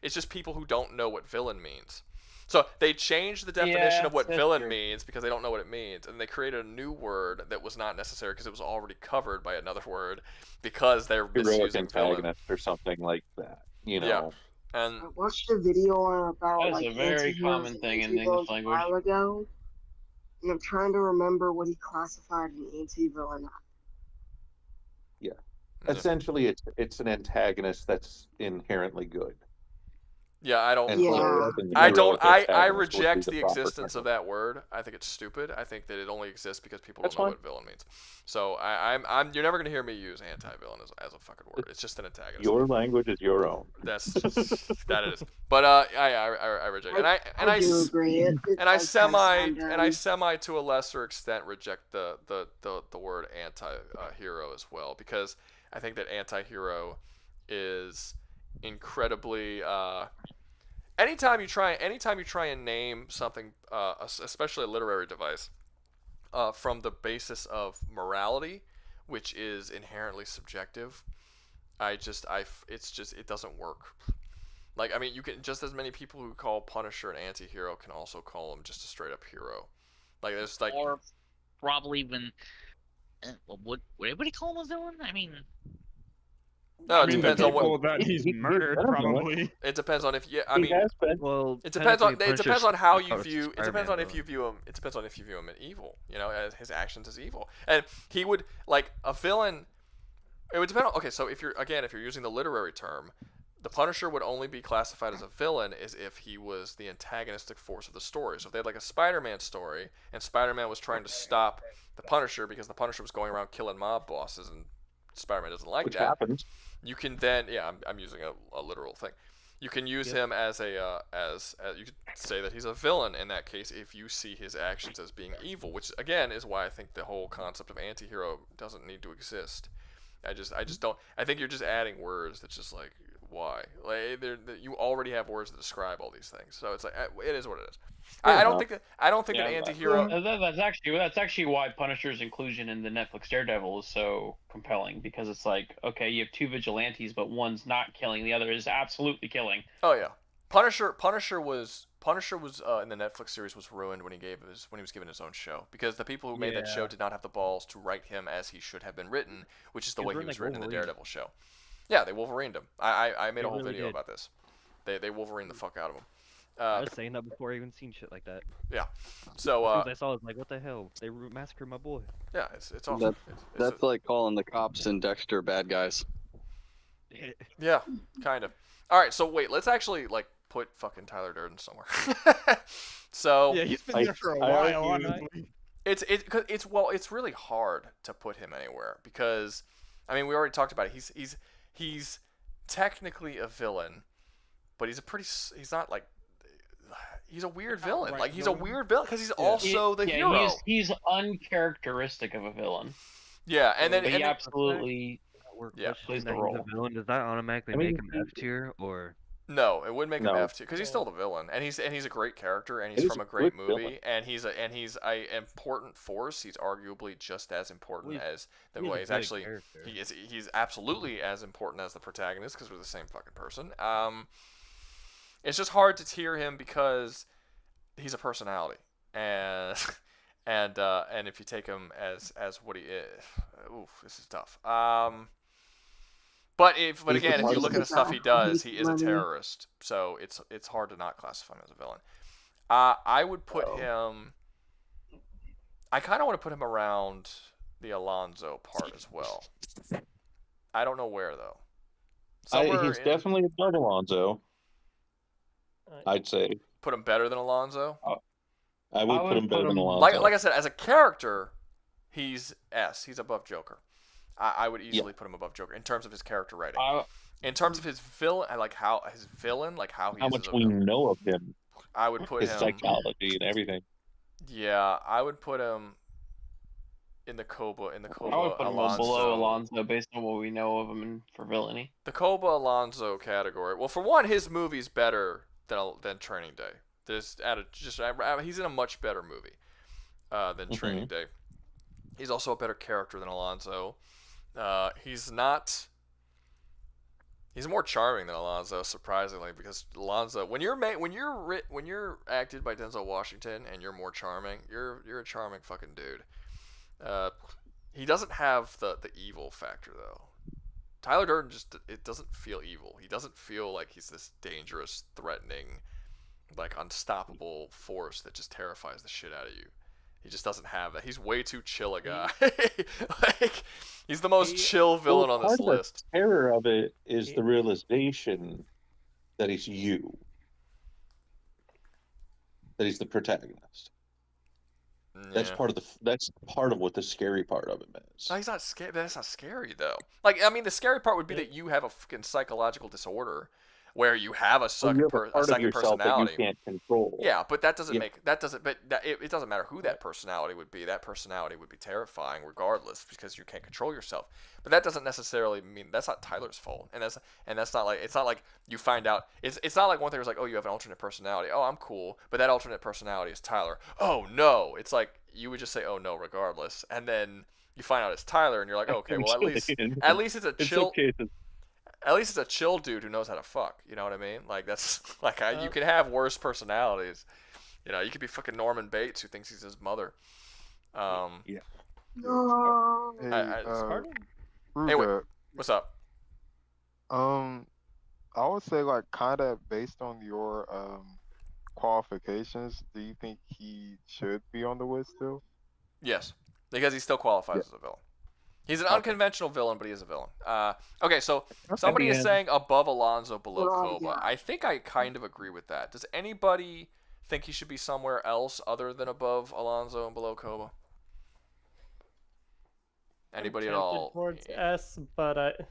It's just people who don't know what villain means. So they changed the definition of what that's villain true. means because they don't know what it means, and they created a new word that was not necessary because it was already covered by another word because they're Heroic misusing villain. antagonist or something like that. You know. Yeah. And I watched a video about That's like a very anti-heroes common and thing in anti-villains English a language. while ago, and I'm trying to remember what he classified an anti-villain as. Yeah. Essentially, it's an antagonist that's inherently good. Yeah, I don't. And so Yeah. the I don't. heroic I antagonist would be reject the the proper existence term. of that word. I think it's stupid. I think that it only exists because people That's don't know fine. what villain means. So I'm. You're never gonna hear me use anti-villain as a fucking word. It's just an antagonist. Your language is your own. That's that it is. But I reject it. I do agree. It and I does kinda sound semi to a lesser extent reject the word anti-hero as well, because I think that anti-hero is incredibly anytime you try and name something, especially a literary device, from the basis of morality, which is inherently subjective, it doesn't work. Like, I mean, you can just as many people who call Punisher an anti-hero can also call him just a straight up hero. Like, there's like, or probably even would anybody call him a villain? I mean, no, it depends on what. That he's murdered, probably. It depends on if Well, it depends on how you Punisher's view. It depends Spider-Man on if you view him. It depends on if you view him as evil. You know, as his actions as evil, and he would like a villain. It would depend on. Okay, so if you're using the literary term, the Punisher would only be classified as a villain as if he was the antagonistic force of the story. So if they had like a Spider-Man story, and Spider-Man was trying to stop the Punisher because the Punisher was going around killing mob bosses, and Spider-Man doesn't like Which that. happens. You can then, I'm using a literal thing. You can use him as a as you could say that he's a villain in that case if you see his actions as being evil, which again is why I think the whole concept of anti-hero doesn't need to exist. I just don't. I think you're just adding words that's just like, why? Like you already have words that describe all these things, so it's like it is what it is. I don't think that anti-hero. That's actually why Punisher's inclusion in the Netflix Daredevil is so compelling, because it's like, okay, you have two vigilantes, but one's not killing, the other is absolutely killing. Oh yeah, Punisher was in the Netflix series was ruined when he was given his own show, because the people who made that show did not have the balls to write him as he should have been written, which is the way he was written in the Daredevil show. Yeah, they Wolverined him. I made a whole video about this. They Wolverine the fuck out of him. I was saying that before I even seen shit like that. Yeah. So as soon as I saw it, I was like, what the hell? They massacred my boy. Yeah, it's awesome. That's like calling the cops in Dexter bad guys. Yeah, kind of. All right, so wait, let's actually like put fucking Tyler Durden somewhere. So yeah, he's been there for a while. Honestly, it's really hard to put him anywhere because, I mean, we already talked about it. He's technically a villain, but he's not like. He's a weird villain. Like, he's a weird villain because he's also the hero. He's uncharacteristic of a villain. Yeah, and then he absolutely plays the role. A villain, does that automatically make him F tier or? No, it wouldn't make him F tier because he's still the villain, and he's a great character, and he's from a great movie, villain. and he's an important force. He's arguably just as important as the way he's absolutely as important as the protagonist because we're the same fucking person. It's just hard to tier him because he's a personality, and if you take him as what he is, this is tough. But again, if you look at the stuff he does, he is a terrorist, so it's hard to not classify him as a villain. I would put him. I kind of want to put him around the Alonzo part as well. I don't know where though. He's definitely above Alonzo. I'd say. Put him better than Alonzo? I would put him better than Alonzo. Like I said, as a character, he's S. He's above Joker. I would easily put him above Joker in terms of his character writing. In terms of his villain, how much we know of him. I would put his psychology and everything. Yeah, I would put him in the Koba. I would put him below Alonzo based on what we know of him for villainy. The Koba Alonzo category. Well, for one, his movie's better than Training Day. He's in a much better movie than Training Day. He's also a better character than Alonzo. He's more charming than Alonzo, surprisingly, because Alonzo, when you're acted by Denzel Washington and you're more charming, you're a charming fucking dude. He doesn't have the evil factor though. Tyler Durden it doesn't feel evil. He doesn't feel like he's this dangerous, threatening, like unstoppable force that just terrifies the shit out of you. He just doesn't have that. He's way too chill a guy. Like, he's the most chill villain on this list. The terror of it is the realization that he's you. That he's the protagonist. Yeah. That's part of what the scary part of him is. No, he's not scary. That's not scary though. Like, I mean, the scary part would be that you have a fucking psychological disorder, where you have a you second, have a part of second yourself that personality. you can't control. Yeah, but that doesn't Yeah. make that doesn't. But it doesn't matter who that personality would be. That personality would be terrifying regardless because you can't control yourself. But that doesn't necessarily mean that's not Tyler's fault, and that's not like it's not like you find out. It's not like one thing was like, oh, you have an alternate personality. Oh, I'm cool, but that alternate personality is Tyler. Oh no, it's like you would just say oh no regardless, and then you find out it's Tyler, and you're like, okay, well at least it's a chill. Okay. At least it's a chill dude who knows how to fuck. You know what I mean? Like that's like you can have worse personalities. You know, you could be fucking Norman Bates who thinks he's his mother. Yeah. No. Hey, wait, what's up? I would say like kind of based on your qualifications, do you think he should be on the list still? Yes, because he still qualifies as a villain. He's an unconventional villain, but he is a villain. Okay, so somebody is saying above Alonzo, below Koba. I think I kind of agree with that. Does anybody think he should be somewhere else other than above Alonzo and below Koba? Anybody at all? Towards S, but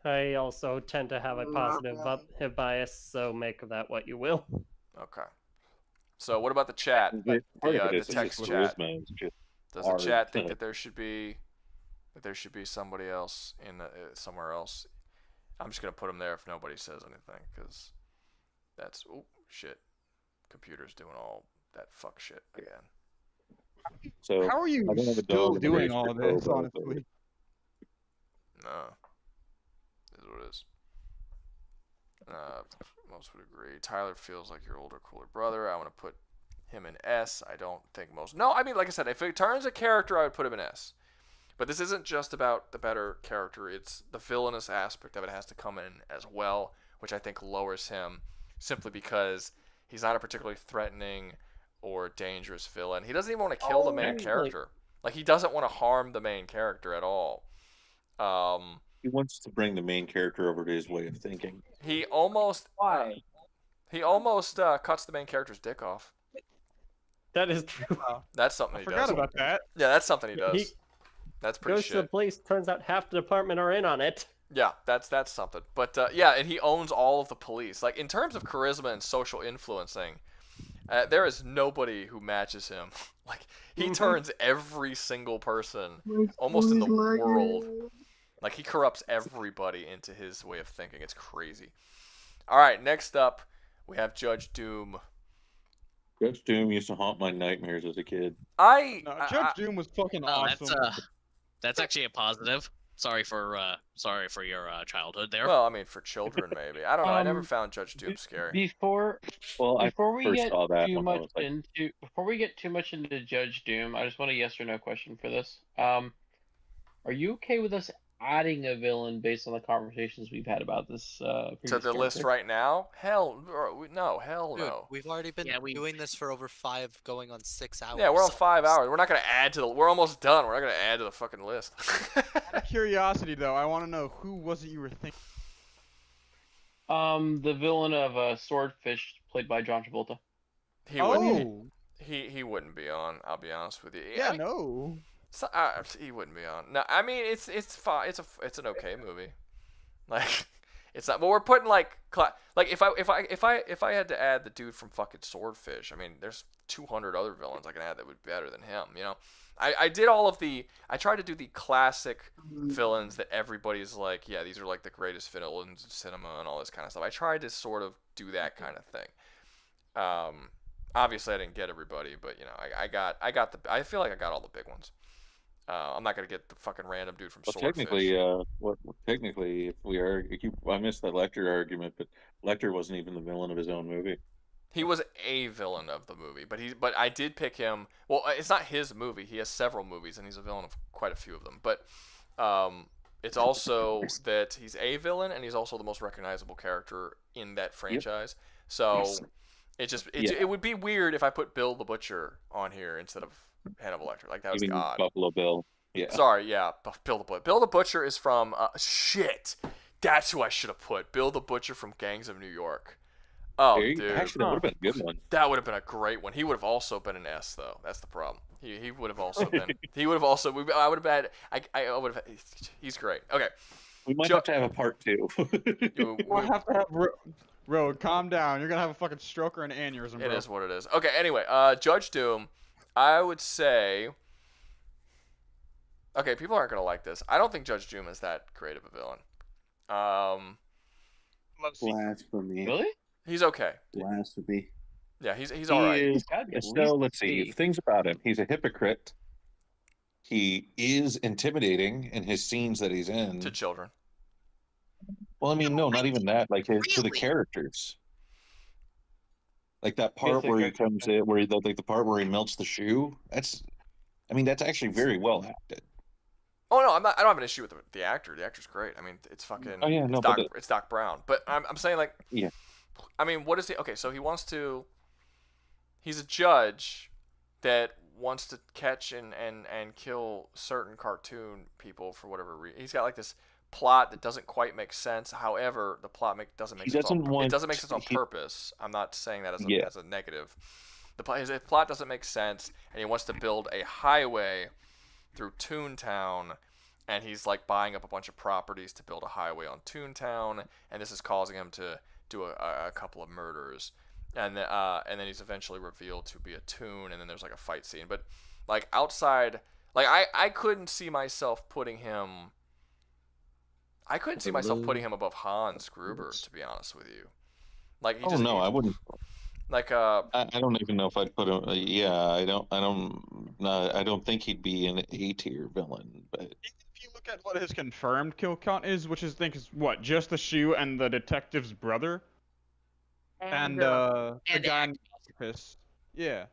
I also tend to have a positive bias, so make that what you will. Okay. So what about the chat? The text chat. Does the chat think that there should be somebody else in somewhere else? I'm just gonna put him there if nobody says anything, because that's shit. Computer's doing all that fuck shit again. So how are you still doing all this? Honestly, no. This is what it is. Most would agree. Tyler feels like your older, cooler brother. I want to put him in S. I don't think most. No, I mean, like I said, if it turns a character, I would put him in S. But this isn't just about the better character. It's the villainous aspect of it has to come in as well, which I think lowers him simply because he's not a particularly threatening or dangerous villain. He doesn't even want to kill the main character. Like, he doesn't want to harm the main character at all. He wants to bring the main character over to his way of thinking. He almost cuts the main character's dick off. That is true. That's something he does. I forgot about that. Yeah, that's something he does. That's pretty goes shit. to the police. Turns out half the department are in on it. Yeah, that's something. But yeah, and he owns all of the police. Like, in terms of charisma and social influencing, there is nobody who matches him. Like, he turns every single person almost in the world. Like, he corrupts everybody into his way of thinking. It's crazy. All right, next up, we have Judge Doom. Judge Doom used to haunt my nightmares as a kid. Judge Doom was fucking awesome. That's actually a positive. Sorry for your childhood there. Well, I mean, for children maybe. I don't know. I never found Judge Doom scary. Before we get too much into Judge Doom, I just want a yes or no question for this. Are you okay with us adding a villain based on the conversations we've had about this? To the list right now? Hell no. We've already been doing this for over 5, going on 6 hours. Yeah, we're on 5 hours. We're not gonna add to the. We're almost done. We're not gonna add to the fucking list. Out of curiosity, though, I want to know who was it you were thinking? The villain of Swordfish, played by John Travolta. He wouldn't be on. I'll be honest with you. Yeah, no. So, he wouldn't be on. No, I mean it's fine. It's an okay movie. Like, it's not. But we're putting like if I had to add the dude from fucking Swordfish, I mean there's 200 other villains I can add that would be better than him. You know, I did all of the. I tried to do the classic villains that everybody's like, yeah, these are like the greatest villains in cinema and all this kind of stuff. I tried to sort of do that kind of thing. Obviously I didn't get everybody, but you know, I feel like I got all the big ones. I'm not gonna get the fucking random dude from Swordfish. Technically, if we are, I missed the Lecter argument, but Lecter wasn't even the villain of his own movie. He was a villain of the movie, but I did pick him. Well, it's not his movie. He has several movies, and he's a villain of quite a few of them. But it's also that he's a villain, and he's also the most recognizable character in that franchise. So it would be weird if I put Bill the Butcher on here instead of Hannibal Lecter. Like, that would be odd. Buffalo Bill. Yeah. Sorry, yeah, Bill the Butcher. Bill the Butcher is from shit. That's who I should have put. Bill the Butcher from Gangs of New York. Oh, dude. Actually, that would have been a good one. That would have been a great one. He would have also been an S, though. That's the problem. He would have also been. He would have also. I would have had. I would have. He's great. Okay. We might have to have a part 2. We'll have to have Bro, calm down. You're gonna have a fucking stroke or an aneurysm, bro. It is what it is. Okay, anyway, Judge Doom, I would say. Okay, people aren't gonna like this. I don't think Judge Doom is that great of a villain. Blasphemy. Really? He's okay. Blasphemy. Yeah, he's all right. So let's see. Things about him. He's a hypocrite. He is intimidating in his scenes that he's in. To children. Well, I mean, no, not even that. Like to the characters. Like that part where he comes in, where like the part where he melts the shoe. That's actually very well acted. Oh no, I don't have an issue with the actor. The actor's great. I mean, it's fucking. Oh yeah, no, it's Doc Brown. But I'm saying like. Yeah. I mean, what is he? Okay, so he wants to. He's a judge that wants to catch and kill certain cartoon people for whatever reason. He's got like this plot that doesn't quite make sense. However, the plot doesn't make sense. It doesn't make sense on purpose. I'm not saying that as a negative. His plot doesn't make sense, and he wants to build a highway through Toontown, and he's like buying up a bunch of properties to build a highway on Toontown, and this is causing him to do a couple of murders, and then he's eventually revealed to be a Toon, and then there's like a fight scene. But like outside, like I couldn't see myself putting him. I couldn't see myself putting him above Hans Gruber, to be honest with you. Like I wouldn't. Like I don't even know if I'd put him. I don't think he'd be an A tier villain. But if you look at what his confirmed kill count is, which I think is what, just the shoe and the detective's brother, and the guy in the office. Yeah,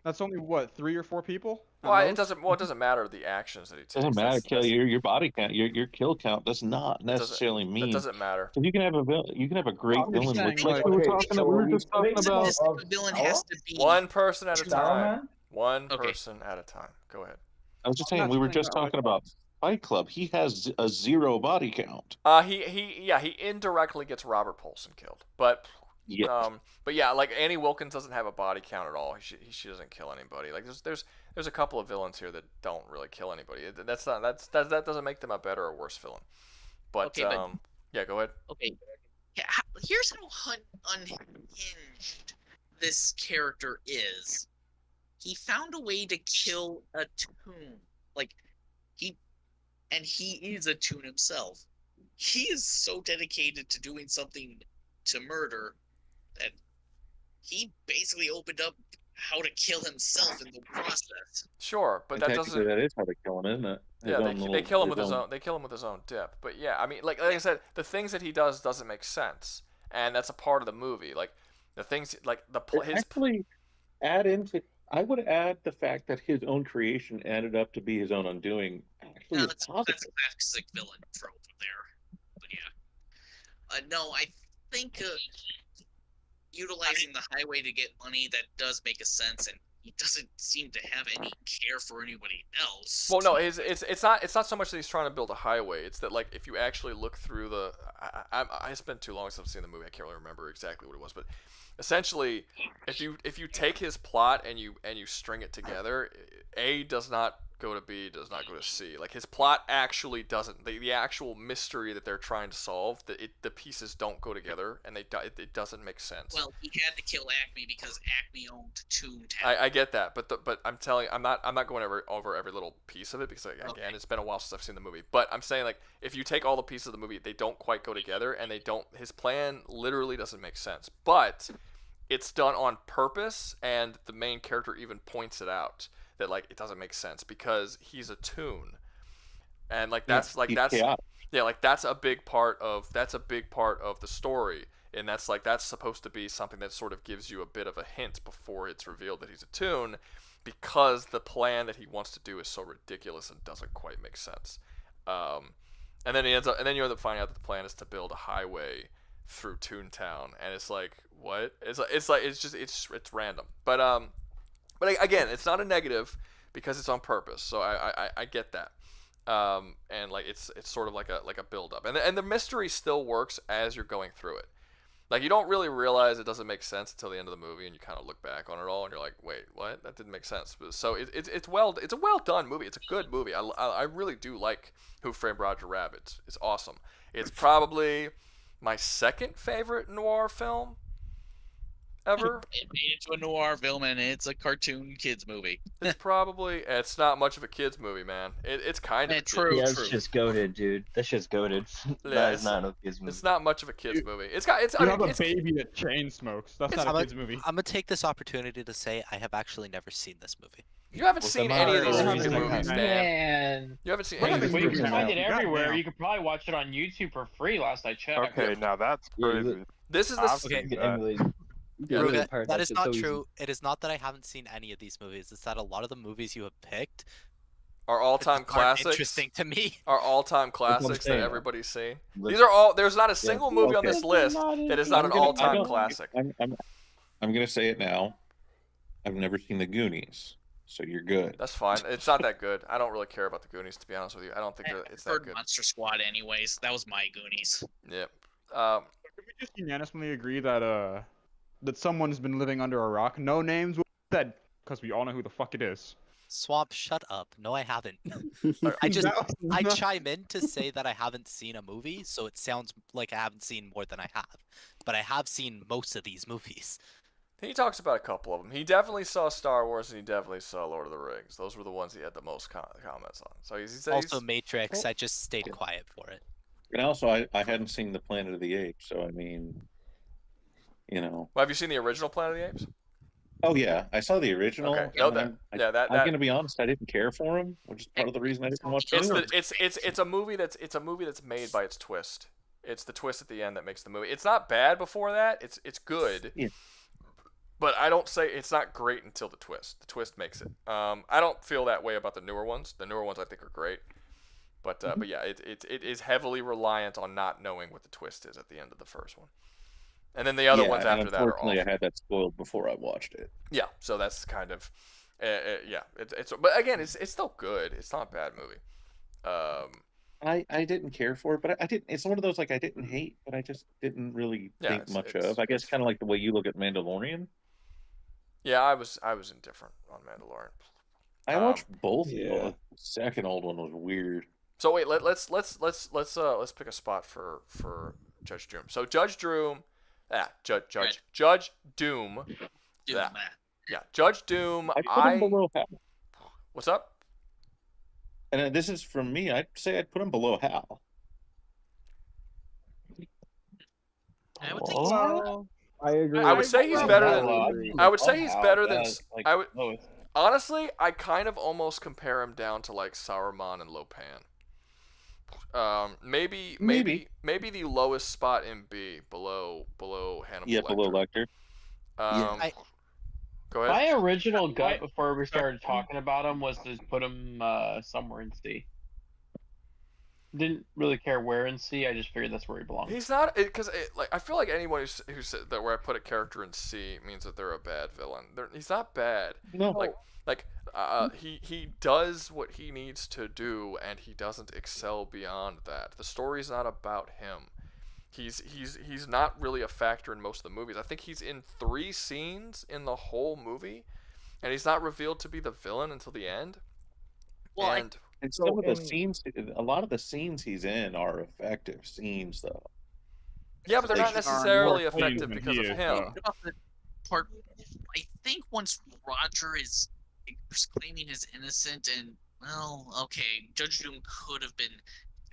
that's only what, 3 or 4 people. Well, it doesn't matter the actions that he takes. Doesn't matter. Your body count, your kill count does not necessarily mean. That doesn't matter. You can have a great villain. We were just talking about. Villain has to be one person at a time. One person at a time. Go ahead. I was just saying we were just talking about Fight Club. He has a 0 body count. He indirectly gets Robert Paulson killed, but. Yeah. But yeah, like Annie Wilkins doesn't have a body count at all. She doesn't kill anybody. Like there's a couple of villains here that don't really kill anybody. That doesn't make them a better or worse villain. But yeah, go ahead. Okay. Yeah, here's how unhinged this character is. He found a way to kill a Toon. Like he is a Toon himself. He is so dedicated to doing something to murder that he basically opened up how to kill himself in the process. Sure, but that doesn't. That is how they kill him, isn't it? They kill him with his own. They kill him with his own dip. But yeah, I mean, like I said, the things that he does doesn't make sense, and that's a part of the movie. Like the things, like actually add into. I would add the fact that his own creation ended up to be his own undoing. Actually, that's a classic villain trope there. But yeah, no, I think utilizing the highway to get money, that does make a sense, and he doesn't seem to have any care for anybody else. Well, no, it's not so much that he's trying to build a highway. It's that like if you actually look through the, I spent too long since I've seen the movie. I can't really remember exactly what it was, but essentially, if you take his plot and you string it together, A does not go to B, does not go to C. Like his plot actually doesn't. The actual mystery that they're trying to solve, the pieces don't go together, and it doesn't make sense. Well, he had to kill Acme because Acme owned Toontown. I get that, but I'm telling you, I'm not going over every little piece of it because again, it's been a while since I've seen the movie. But I'm saying like if you take all the pieces of the movie, they don't quite go together, and his plan literally doesn't make sense. But it's done on purpose, and the main character even points it out. That like it doesn't make sense because he's a Toon, and like that's a big part of the story, and that's supposed to be something that sort of gives you a bit of a hint before it's revealed that he's a Toon, because the plan that he wants to do is so ridiculous and doesn't quite make sense. And then you end up finding out that the plan is to build a highway through Toontown, and it's like what? It's random, But again, it's not a negative because it's on purpose. So I get that, and like it's sort of like a build up, and the mystery still works as you're going through it. Like you don't really realize it doesn't make sense until the end of the movie, and you kind of look back on it all, and you're like, wait, what? That didn't make sense. So it's a well done movie. It's a good movie. I really do like Who Framed Roger Rabbit. It's awesome. It's probably My second favorite noir film ever. It made it to a noir film, and it's a cartoon kids movie. It's not much of a kids movie, man. It's kind of a true. Yeah, it's just goaded, dude. That's just goaded. That is not a kids movie. It's not much of a kids movie. It's You have a baby that chain smokes. That's not a kids movie. I'm gonna take this opportunity to say I have actually never seen this movie. You haven't seen any of these recent movies, man. Man. You haven't seen Well, any of these you movies. can find it man. everywhere. You can probably watch it on YouTube for free. Last I checked. Okay, now that's crazy. This is the I've seen that. Okay, that is not true. It is not that I haven't seen any of these movies. It's that a lot of the movies you have picked Are all-time aren't classics. interesting to me. Are all-time That's what I'm classics that saying. everybody's seen. Listen. These are all. There's not a single movie on okay. this list that is not an all-time classic. I'm gonna say it now. I've never seen the Goonies, so you're good. That's fine. It's not that good. I don't really care about the Goonies, to be honest with you. I don't think it's that Heard good. Monster Squad, anyways. That was my Goonies. Yep. Can we just unanimously agree that that someone's been living under a rock? No names were said, because we all know who the fuck it is. Swamp, shut up. No, I haven't. I chime in to say that I haven't seen a movie, so it sounds like I haven't seen more than I have. But I have seen most of these movies. He talks about a couple of them. He definitely saw Star Wars and he definitely saw Lord of the Rings. Those were the ones he had the most comments on. So he's Also Matrix, I just stayed quiet for it. And also, I hadn't seen the Planet of the Apes, so I mean, you know. Well, have you seen the original Planet of the Apes? Oh yeah, I saw the original. Okay. No, and that, I'm gonna be honest, I didn't care for him, which is part of the reason I didn't watch the movie. It's a movie that's made by its twist. It's the twist at the end that makes the movie. It's not bad before that. It's good. Yeah. But I don't say it's not great until the twist. The twist makes it. I don't feel that way about the newer ones. The newer ones I think are great. But yeah, it is heavily reliant on not knowing what the twist is at the end of the first one. And then the other ones and after that are unfortunately, awful. I had that spoiled before I watched it. Yeah, so that's kind of yeah. It's but again, it's still good. It's not a bad movie. I didn't care for it, but I didn't. It's one of those like I didn't hate, but I just didn't really think much of. I guess kind of like the way you look at Mandalorian. Yeah, I was indifferent on Mandalorian. I watched both. Yeah. The second old one was weird. So wait, let's pick a spot for Judge Doom. So Judge Doom, Judge Doom. Yeah, Judge Doom. I put him below Hal. What's up? And this is from me. I'd say I'd put him below Hal. I would think so. I agree. I would say he's better than. I would say he's better than. Like, I would. Honestly, I kind of almost compare him down to like Saruman and Lopan. Maybe the lowest spot in B, below Hannibal. Yeah, Lecter. below Lecter. Go ahead. My original gut before we started talking about him was to put him somewhere in C. Didn't really care where in C. I just figured that's where he belonged. He's not because like I feel like anyone who said that where I put a character in C means that they're a bad villain. He's not bad. No. He does what he needs to do and he doesn't excel beyond that. The story's not about him. He's not really a factor in most of the movies. I think he's in 3 scenes in the whole movie, and he's not revealed to be the villain until the end. Well, And some of the scenes, a lot of the scenes he's in are effective scenes, though. Yeah, but they're not necessarily effective because of him. What about the part? I think once Roger is claiming his innocent, and well, okay, Judge Doom could have been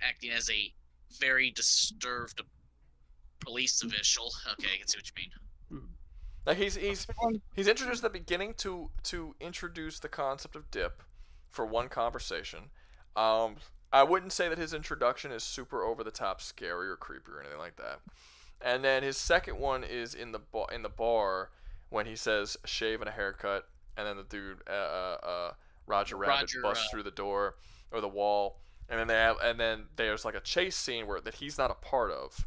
acting as a very disturbed police official. Okay, I can see what you mean. Like he's introduced at the beginning to introduce the concept of dip for one conversation. I wouldn't say that his introduction is super over the top, scary or creepy or anything like that. And then his second one is in the bar when he says shave and a haircut, and then the dude Roger Rabbit busts through the door or the wall, and then there's like a chase scene that he's not a part of.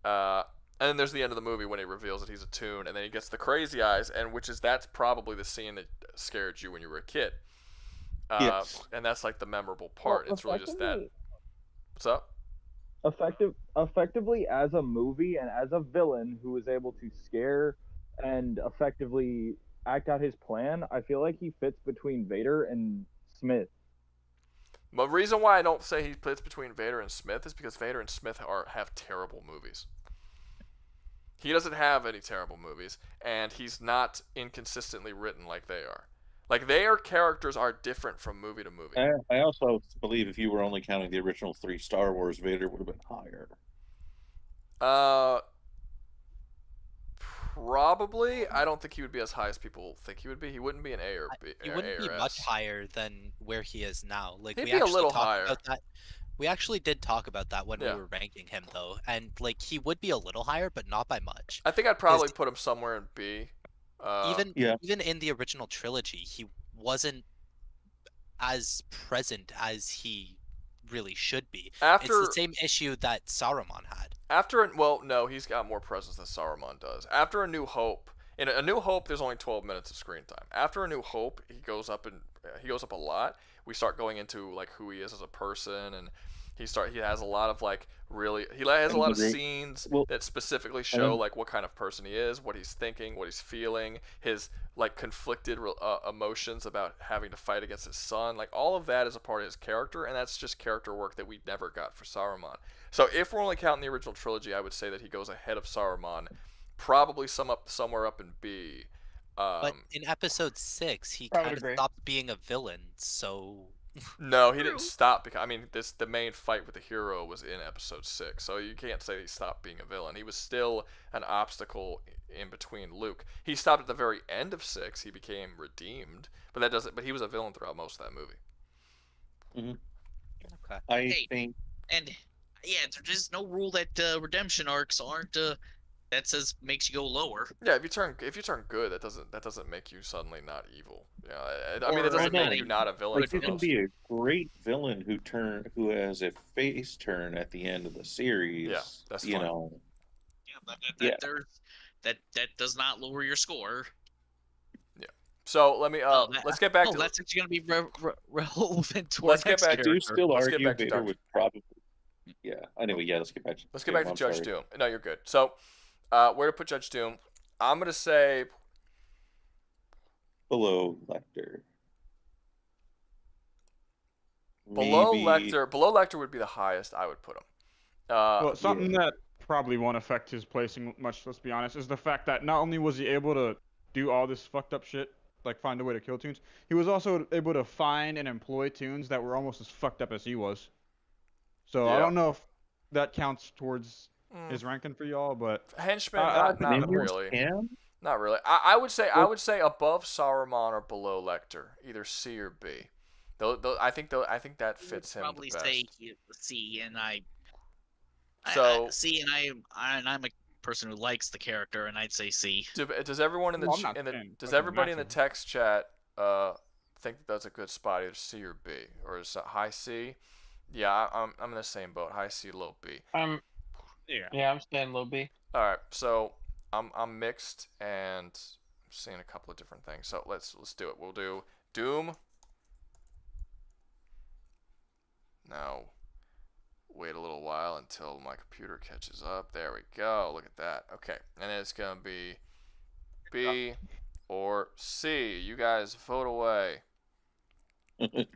And then there's the end of the movie when he reveals that he's a toon, and then he gets the crazy eyes, and that's probably the scene that scared you when you were a kid. Yes. And that's like the memorable part. Well, it's really just that. What's up? Effectively, as a movie and as a villain who is able to scare and effectively act out his plan, I feel like he fits between Vader and Smith. The reason why I don't say he fits between Vader and Smith is because Vader and Smith have terrible movies. He doesn't have any terrible movies, and he's not inconsistently written like they are. Like, their characters are different from movie to movie. I also believe if you were only counting the original 3 Star Wars, Vader would have been higher. Probably. I don't think he would be as high as people think he would be. He wouldn't be an A or B. He wouldn't be or much S. higher than where he is now. Like He'd we be a actually little talked higher. about that. We actually did talk about that when Yeah. we were ranking him, though, and like he would be a little higher, but not by much. I think I'd probably put him somewhere in B. Even in the original trilogy, he wasn't as present as he really should be. It's the same issue that Saruman had. No, he's got more presence than Saruman does. After A New Hope, in A New Hope, there's only 12 minutes of screen time. After A New Hope, he goes up a lot. We start going into like who he is as a person, and he has a lot of like he has a lot of scenes that specifically show like what kind of person he is, what he's thinking, what he's feeling, his like conflicted emotions about having to fight against his son. Like all of that is a part of his character, and that's just character work that we never got for Saruman. So if we're only counting the original trilogy, I would say that he goes ahead of Saruman, probably somewhere up in B. But in episode 6, he kind of stopped being a villain, so... No, he didn't stop because the main fight with the hero was in episode 6, so you can't say he stopped being a villain. He was still an obstacle in between Luke. He stopped at the very end of 6. He became redeemed, but he was a villain throughout most of that movie. Mm-hmm. Okay. I think, and yeah, there's no rule that redemption arcs aren't that says makes you go lower. Yeah, if you turn good, that doesn't make you suddenly not evil. Yeah, I mean, it doesn't make you not a villain. Like, you can be a great villain who has a face turn at the end of the series. Yeah, that's you fine. know. Yeah, that does not lower your score. Yeah. So let me let's get back to that's actually gonna be relevant to let's our get next back. character. I do still Let's argue get back to Vader Dark. would probably. Yeah. Anyway, let's get back to. Let's get back to I'm Judge sorry. Doom. No, you're good. So, where to put Judge Doom? I'm gonna say below Lecter. Below Maybe- Lecter. Below Lecter would be the highest I would put him. Well, something that probably won't affect his placing much, let's be honest, is the fact that not only was he able to do all this fucked up shit, like find a way to kill Toons, he was also able to find and employ Toons that were almost as fucked up as he was. So I don't know if that counts towards his ranking for y'all, but Henchman, not really. Not really. I would say above Saruman or below Lecter, either C or B. I think that fits him Probably the best. say C, and So C, and I'm a person who likes the character, and I'd say C. Does everyone in the Well, I'm not saying does fucking everybody in the massive. text chat think that that's a good spot, either C or B, or is it high C? Yeah, I'm in the same boat. High C, low B. Yeah, I'm staying low B. All right, so I'm mixed and I'm seeing a couple of different things. So let's do it. We'll do Doom. Now wait a little while until my computer catches up. There we go. Look at that. Okay, and it's gonna be B or C. You guys vote away.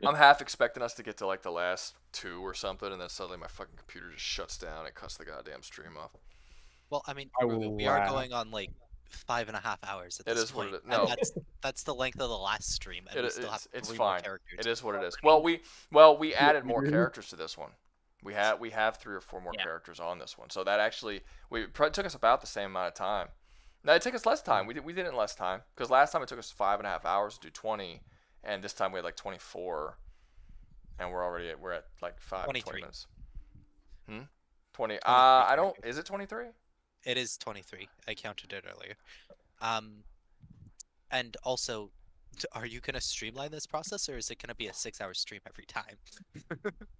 I'm half expecting us to get to like the last 2 or something, and then suddenly my fucking computer just shuts down and cuts the goddamn stream off. Well, I mean, I will we are laugh. going on like 5.5 hours at It this is what point. it is. No. And that's the length of the last stream, and we still have It's 3 more fine. characters. It is what it is. Well, we added more characters to this one. We have 3 or 4 more characters on this one, so that actually took us about the same amount of time. No, it took us less time. We did it in less time because last time it took us 5.5 hours to do 20, and this time we had like 24, and we're at like 20 minutes. 20. I don't. Is it 23? It is 23. I counted it earlier. And also, are you gonna streamline this process, or is it gonna be a 6-hour stream every time?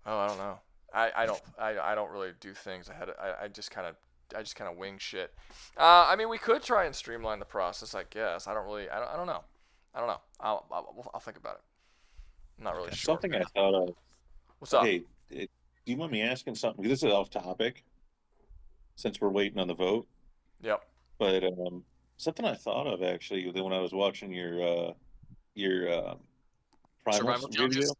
Oh, I don't know. I don't really do things ahead. I just kind of wing shit. I mean, we could try and streamline the process, I guess. I don't know. I'll think about it. I'm not really sure. Something I thought of. What's up? Hey, do you mind me asking something? Because this is off topic, since we're waiting on the vote. Yep. But something I thought of actually when I was watching your Primal Survival video. challenges?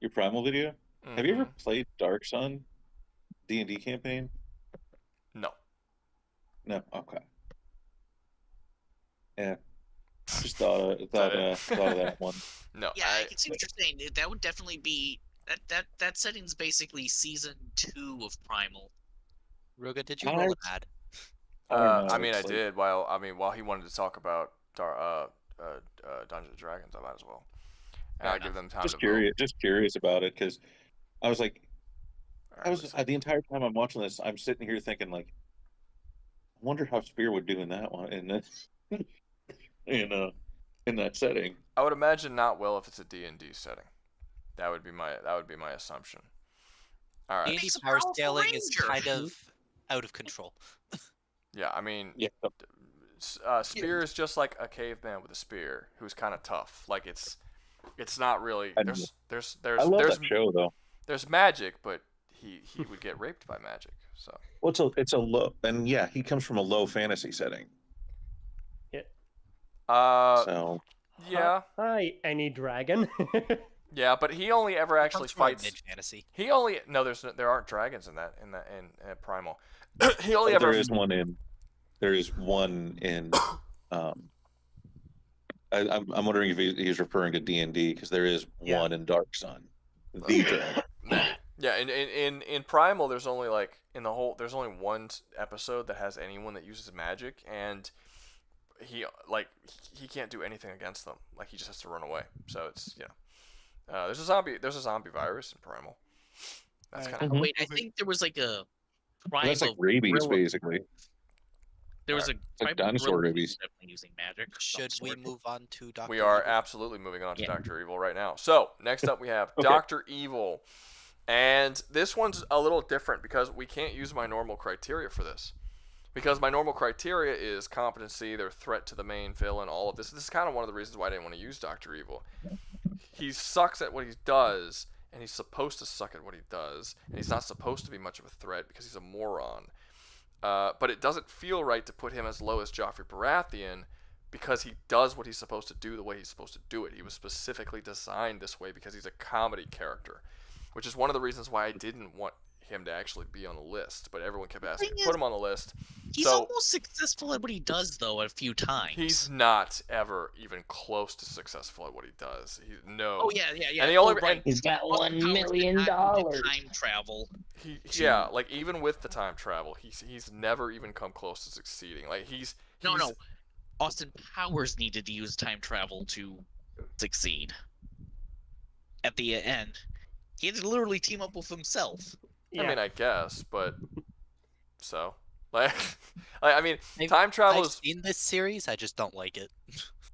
Your Primal video. Have you ever played Dark Sun D&D campaign? No. No. Okay. Yeah. Just thought of that one. No. Yeah, I can see what you're saying. That would definitely be that setting's basically season 2 of Primal. Ruga, did you roll an ad? I mean, I did. While he wanted to talk about Dungeons and Dragons, I might as well. And I give them time Just to curious, just curious about it because I was like, the entire time I'm watching this, I'm sitting here thinking like, I wonder how Spear would do in that one, in this, in that setting. I would imagine not well if it's a D&D setting. That would be my assumption. All right. D&D power scaling is kind of out of control. Yeah, I mean, Spear is just like a caveman with a spear who's kind of tough. Like it's not really. There's I love that show though. There's magic, but he would get raped by magic. So well, it's a low, and yeah, he comes from a low fantasy setting. Yeah. So. Yeah. Hi, any dragon. Yeah, but he only ever actually fights. Mid-fantasy. There aren't dragons in Primal. He only ever. There is one in. I'm wondering if he's referring to D&D because there is one in Dark Sun. The dragon. Yeah, in Primal, there's only there's only one episode that has anyone that uses magic, and he can't do anything against them. Like he just has to run away. So it's there's a zombie virus in Primal. That's kind of Wait, I think there was like a Primal. That's like rabies, gorilla. basically. There was It's a like Primal dinosaur gorilla rabies. definitely using magic. of some Should we sort. move on to Dr. We are Evil? absolutely moving on to Dr. Evil right now. So, next up we have Okay. Dr. Evil. And this one's a little different because we can't use my normal criteria for this. Because my normal criteria is competency, their threat to the main villain, all of this. This is kind of one of the reasons why I didn't want to use Dr. Evil. He sucks at what he does, and he's supposed to suck at what he does. And he's not supposed to be much of a threat because he's a moron. But it doesn't feel right to put him as low as Joffrey Baratheon because he does what he's supposed to do the way he's supposed to do it. He was specifically designed this way because he's a comedy character, which is one of the reasons why I didn't want him to actually be on the list. But everyone kept asking me to put him on the list. He's almost successful at what he does, though, a few times. He's not ever even close to successful at what he does. No. Oh yeah. And he only He's got $1 million. Time travel. Yeah, like even with the time travel, he's never even come close to succeeding. Like he's No. Austin Powers needed to use time travel to succeed. At the end, he had to literally team up with himself. I mean, I guess, but so I mean, time travel I've is. seen this series. I just don't like it.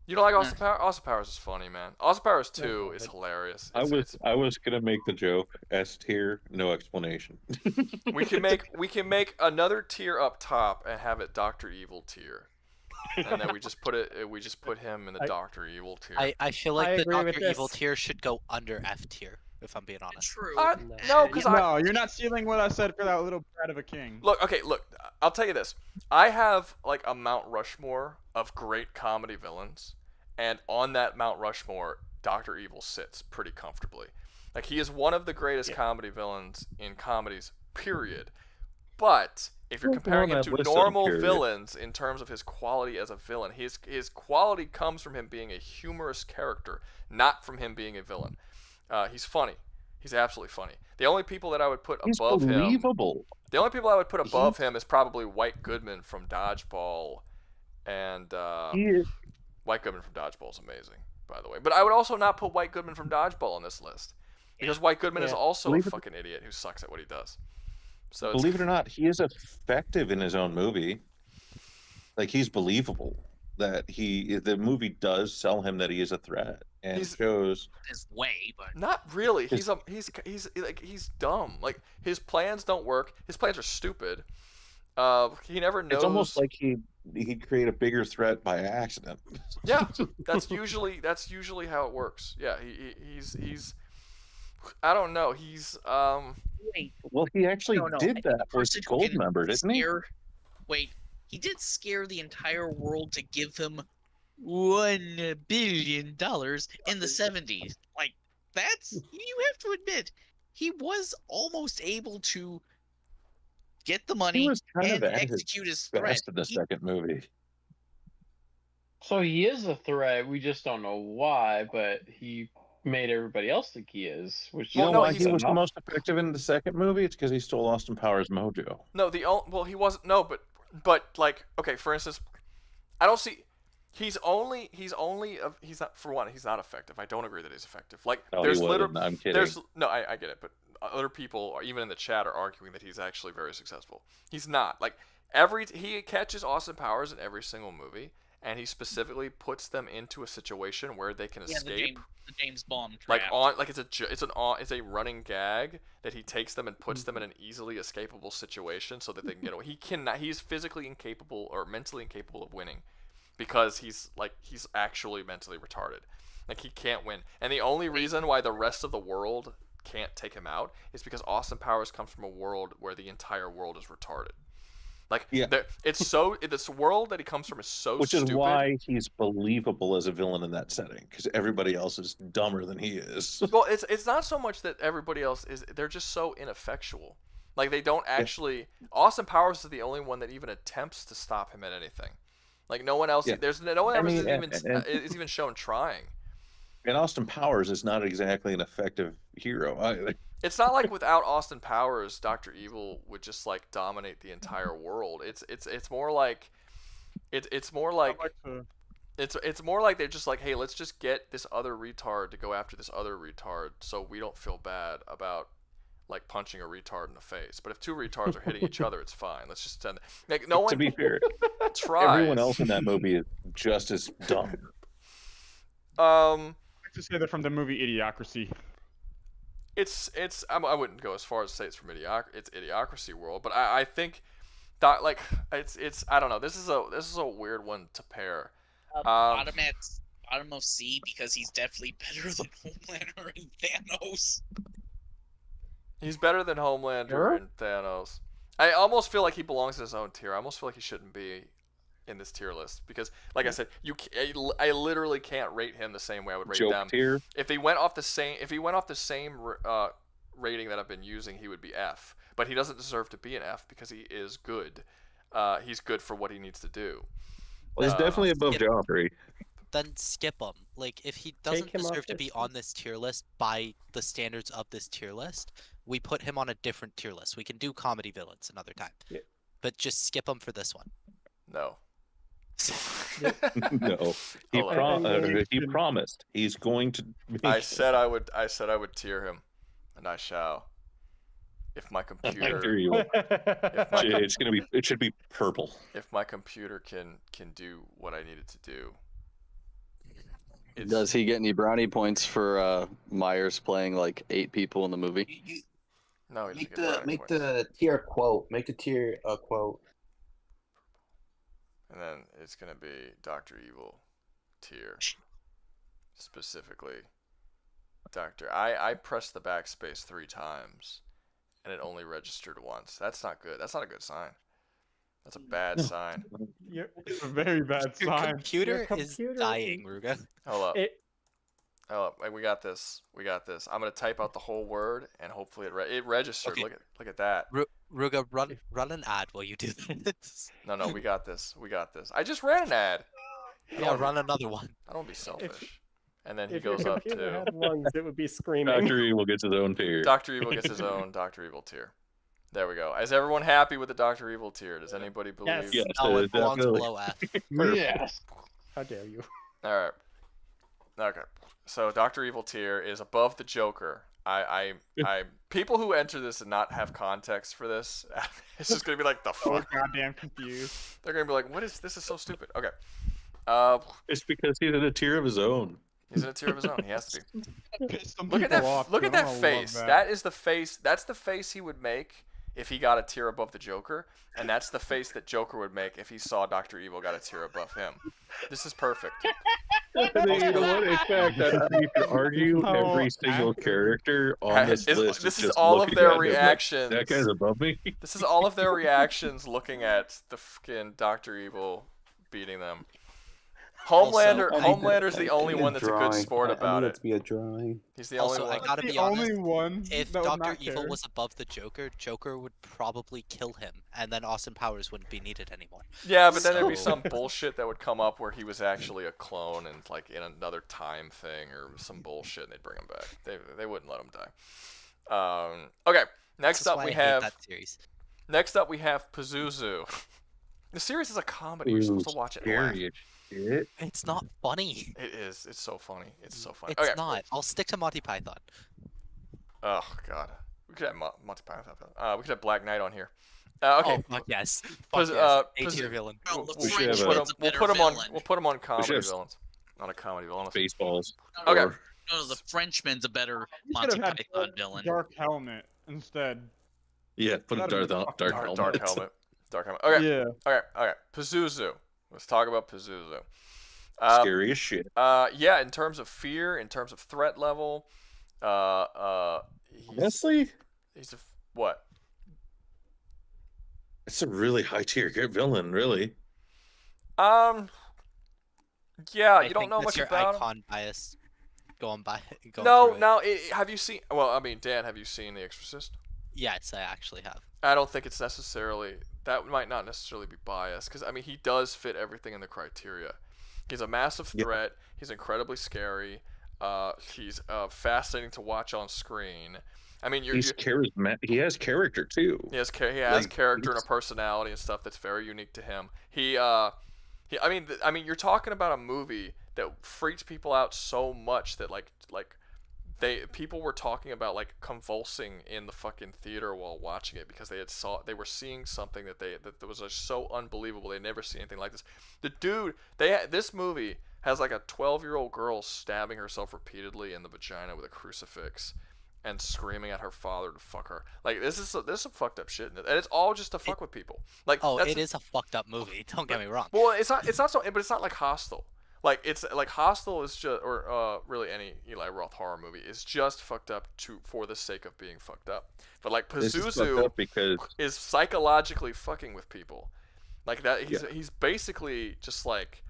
You don't like Austin Powers? Austin Powers is funny, man. Austin Powers 2 is hilarious. I was gonna make the joke S tier, no explanation. We can make another tier up top and have it Dr. Evil tier, and then we just put him in the Dr. Evil tier. I feel like the Dr. Evil tier should go under F tier, if I'm being honest. True. No, because No, you're not stealing what I said for that little brat of a king. Look, I'll tell you this. I have like a Mount Rushmore of great comedy villains, and on that Mount Rushmore, Dr. Evil sits pretty comfortably. Like he is one of the greatest comedy villains in comedies, period. But if you're comparing him to normal villains in terms of his quality as a villain, his quality comes from him being a humorous character, not from him being a villain. He's funny. He's absolutely funny. The only people that I would put above him. The only people I would put above him is probably White Goodman from Dodgeball, and White Goodman from Dodgeball is amazing, by the way. But I would also not put White Goodman from Dodgeball on this list because White Goodman is also a fucking idiot who sucks at what he does. So Believe it or not, he is effective in his own movie. Like he's believable. That the movie does sell him that he is a threat, and shows his way, but not really. He's dumb. Like his plans don't work. His plans are stupid. He never knows. It's almost like he'd create a bigger threat by accident. Yeah, that's usually how it works. Yeah, he's I don't know. He's Wait. Well, he actually did that with Goldmember, didn't he? Wait. He did scare the entire world to give him $1 billion in the 70s. Like, you have to admit, he was almost able to get the He money, was kind and of at his execute his threat. best in the second movie. So he is a threat. We just don't know why, but he made everybody else think he is. Which You know no, why he's he was the enough. most effective in the second movie? It's because he stole Austin Powers' mojo. No, he wasn't. No, but like, okay, for instance, I don't see. He's not, for one, he's not effective. I don't agree that he's effective. Like, No, there's he wasn't. literally, I'm kidding. there's no, I get it, but other people, or even in the chat, are arguing that he's actually very successful. He's not. Like, he catches Austin Powers in every single movie, and he specifically puts them into a situation where they can escape. The James Bond Like trap. it's a running gag that he takes them and puts them in an easily escapable situation so that they can get away. He's physically incapable or mentally incapable of winning because he's actually mentally retarded. Like, he can't win. And the only reason why the rest of the world can't take him out is because Austin Powers comes from a world where the entire world is retarded. Like, this world that he comes from is so Which stupid. is why he's believable as a villain in that setting, because everybody else is dumber than he is. Well, it's not so much that everybody else is. They're just so ineffectual. Like, they don't actually. Austin Powers is the only one that even attempts to stop him at anything. Like, no one else. Yeah. There's no one else is even shown trying. And Austin Powers is not exactly an effective hero either. It's not like without Austin Powers, Dr. Evil would just like dominate the entire world. It's more like it's more like it's more like they're just like, hey, let's just get this other retard to go after this other retard, so we don't feel bad about like punching a retard in the face. But if two retards are hitting each other, it's fine. Let's just send. Like, no one. To be fair, tries. everyone else in that movie is just as dumb. I like to say that from the movie Idiocracy. I wouldn't go as far as to say it's from Idiocracy world, but I think that, like, it's I don't know. This is a weird one to pair. Bottom of C, because he's definitely better than Homelander and Thanos. He's better than Homelander and Thanos. I almost feel like he belongs in his own tier. I almost feel like he shouldn't be in this tier list because, like I said, I literally can't rate him the same way I would rate Joke them. tier? If he went off the same rating that I've been using, he would be F. But he doesn't deserve to be an F because he is good. He's good for what he needs to do. Well, he's definitely above Joffrey. Then skip him. Like, if he doesn't deserve to be on this tier list by the standards of this tier list, we put him on a different tier list. We can do comedy villains another time. Yeah. But just skip him for this one. No. No. He promised he's going to. I said I would tier him, and I shall. If my computer, it should be purple. If my computer can do what I need it to do. Does he get any brownie points for Myers playing like 8 people in the movie? No, he make the tier quote. Make the tier quote. And then it's gonna be Dr. Evil tier. Specifically, Doctor. I pressed the backspace 3 times, and it only registered once. That's not good. That's not a good sign. That's a bad sign. It's a very bad Your sign. computer is dying, Ruga. Hold up. We got this. I'm gonna type out the whole word, and hopefully it registered. Okay. Look at that. Ruga, run an ad while you do this. No, we got this. I just ran an ad. Yeah, run another one. I don't be selfish. And then he If your goes up computer to had lungs, it would be screaming. Dr. Evil gets his own tier. Dr. Evil gets his own Dr. Evil tier. There we go. Is everyone happy with the Dr. Evil tier? Does anybody believe? Yes, No, it belongs definitely. below F. Yes. How dare you? All right. Okay. So Dr. Evil tier is above the Joker. I people who enter this and not have context for this, it's just gonna be like the fuck. Goddamn confused. They're gonna be like, what is this? Is so stupid. Okay. It's because he's in a tier of his own. He's in a tier of his own. He has to be. Piss some Look at people that! off, Look dude. at I'm that gonna face. love That is the face. That's the face he would make if he got a tier above the Joker, and that's the face that Joker would make if he saw Dr. Evil got a tier above him. This is perfect. You know what? In fact, I think you could argue every single character on this list. This is just all of looking their at him like, reactions. that guy's above me. This is all of their reactions looking at the fucking Dr. Evil beating them. Homelander's the only one that's a good drawing. sport I about need it. it to be a drawing. He's the only Also, one. I gotta The be honest. only one If that would Doctor not Evil care. was above the Joker, Joker would probably kill him, and then Austin Powers wouldn't be needed anymore. Yeah, but then there'd be So- some bullshit that would come up where he was actually a clone and like in another time thing or some bullshit, and they'd bring him back. They wouldn't let him die. Okay. Next That's up why we I hate have. that series. Next up we have Pazuzu. The series is a comedy. You're supposed to watch it and laugh. Scary as shit. It's not funny. It is. It's so funny. It's so funny. It's Okay. not. I'll stick to Monty Python. Oh God. We could have Monty Python. We could have Black Knight on here. Okay. Oh fuck yes. Paz- Fuck yes. Paz- A tier villain. Bro, the We should have Frenchman's a- a We'll better put him on. villain. We'll put him on comedy have- villains. Not a comedy villain. Baseballs. Okay. Or- No, the Frenchman's a better We Monty should have had Python villain. Dark Helmet instead. Yeah, put a That'd dark, be dark, fucking helmet. Dark helmet. Dark helmet. Okay. Yeah. Okay. Pazuzu. Let's talk about Pazuzu. Scary as shit. Yeah. In terms of fear, in terms of threat level, Honestly, he's a what? it's a really high tier villain, really. Yeah, I you don't think know that's much your about him. icon bias. Going by. Going No, through it. no. Have you seen? Well, I mean, Dan, have you seen The Exorcist? Yes, I actually have. I don't think it's necessarily. That might not necessarily be biased because I mean he does fit everything in the criteria. He's a massive threat. He's incredibly scary. He's fascinating to watch on screen. I mean, He's charismatic. He has character too. He has Like, character and a he's- personality and stuff that's very unique to him. I mean, you're talking about a movie that freaks people out so much that like people were talking about like convulsing in the fucking theater while watching it because they were seeing something that was just so unbelievable. They never see anything like this. The dude, this movie has like a 12-year-old girl stabbing herself repeatedly in the vagina with a crucifix and screaming at her father to fuck her. Like this is some fucked up shit in it, and it's all just to fuck with people. Like It is a fucked up movie. Don't get me wrong. Well, it's not so, but it's not like Hostel. Like it's like Hostel is just, or really any Eli Roth horror movie is just fucked up for the sake of being fucked up. But like This is fucked Pazuzu up because is psychologically fucking with people. Like that, he's basically just like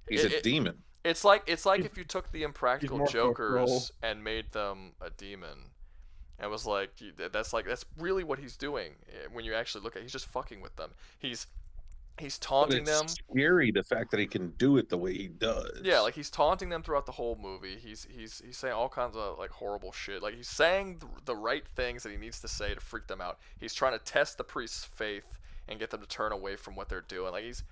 he's a demon. It's like if you took the Impractical more Jokers control. and made them a demon. And was like that's really what he's doing when you actually look at it. He's just fucking with them. He's But taunting it's them. scary the fact that he can do it the way he does. Yeah, like he's taunting them throughout the whole movie. He's saying all kinds of like horrible shit. Like he's saying the right things that he needs to say to freak them out. He's trying to test the priest's faith and get them to turn away from what they're doing. Like he's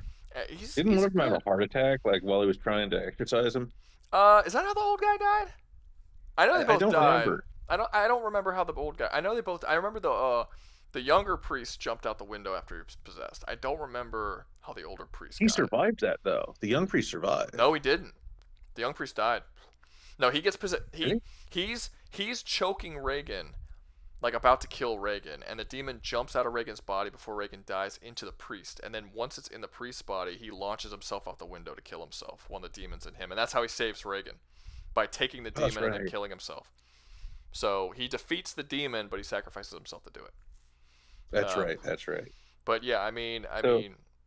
Didn't one of them have a heart attack like while he was trying to exorcise him? Is that how the old guy died? I know they both I don't died. remember. I don't remember how the old guy. I know they both. I remember the younger priest jumped out the window after he was possessed. I don't remember how the older priest. He got it. survived that though. The young priest survived. No, he didn't. The young priest died. No, he gets possessed. He's choking Reagan, like about to kill Reagan, and the demon jumps out of Reagan's body before Reagan dies into the priest. And then once it's in the priest's body, he launches himself out the window to kill himself when the demon's in him, and that's how he saves Reagan, by taking the demon That's and then right. killing himself. So he defeats the demon, but he sacrifices himself to do it. That's right. That's right. But yeah, I mean, So-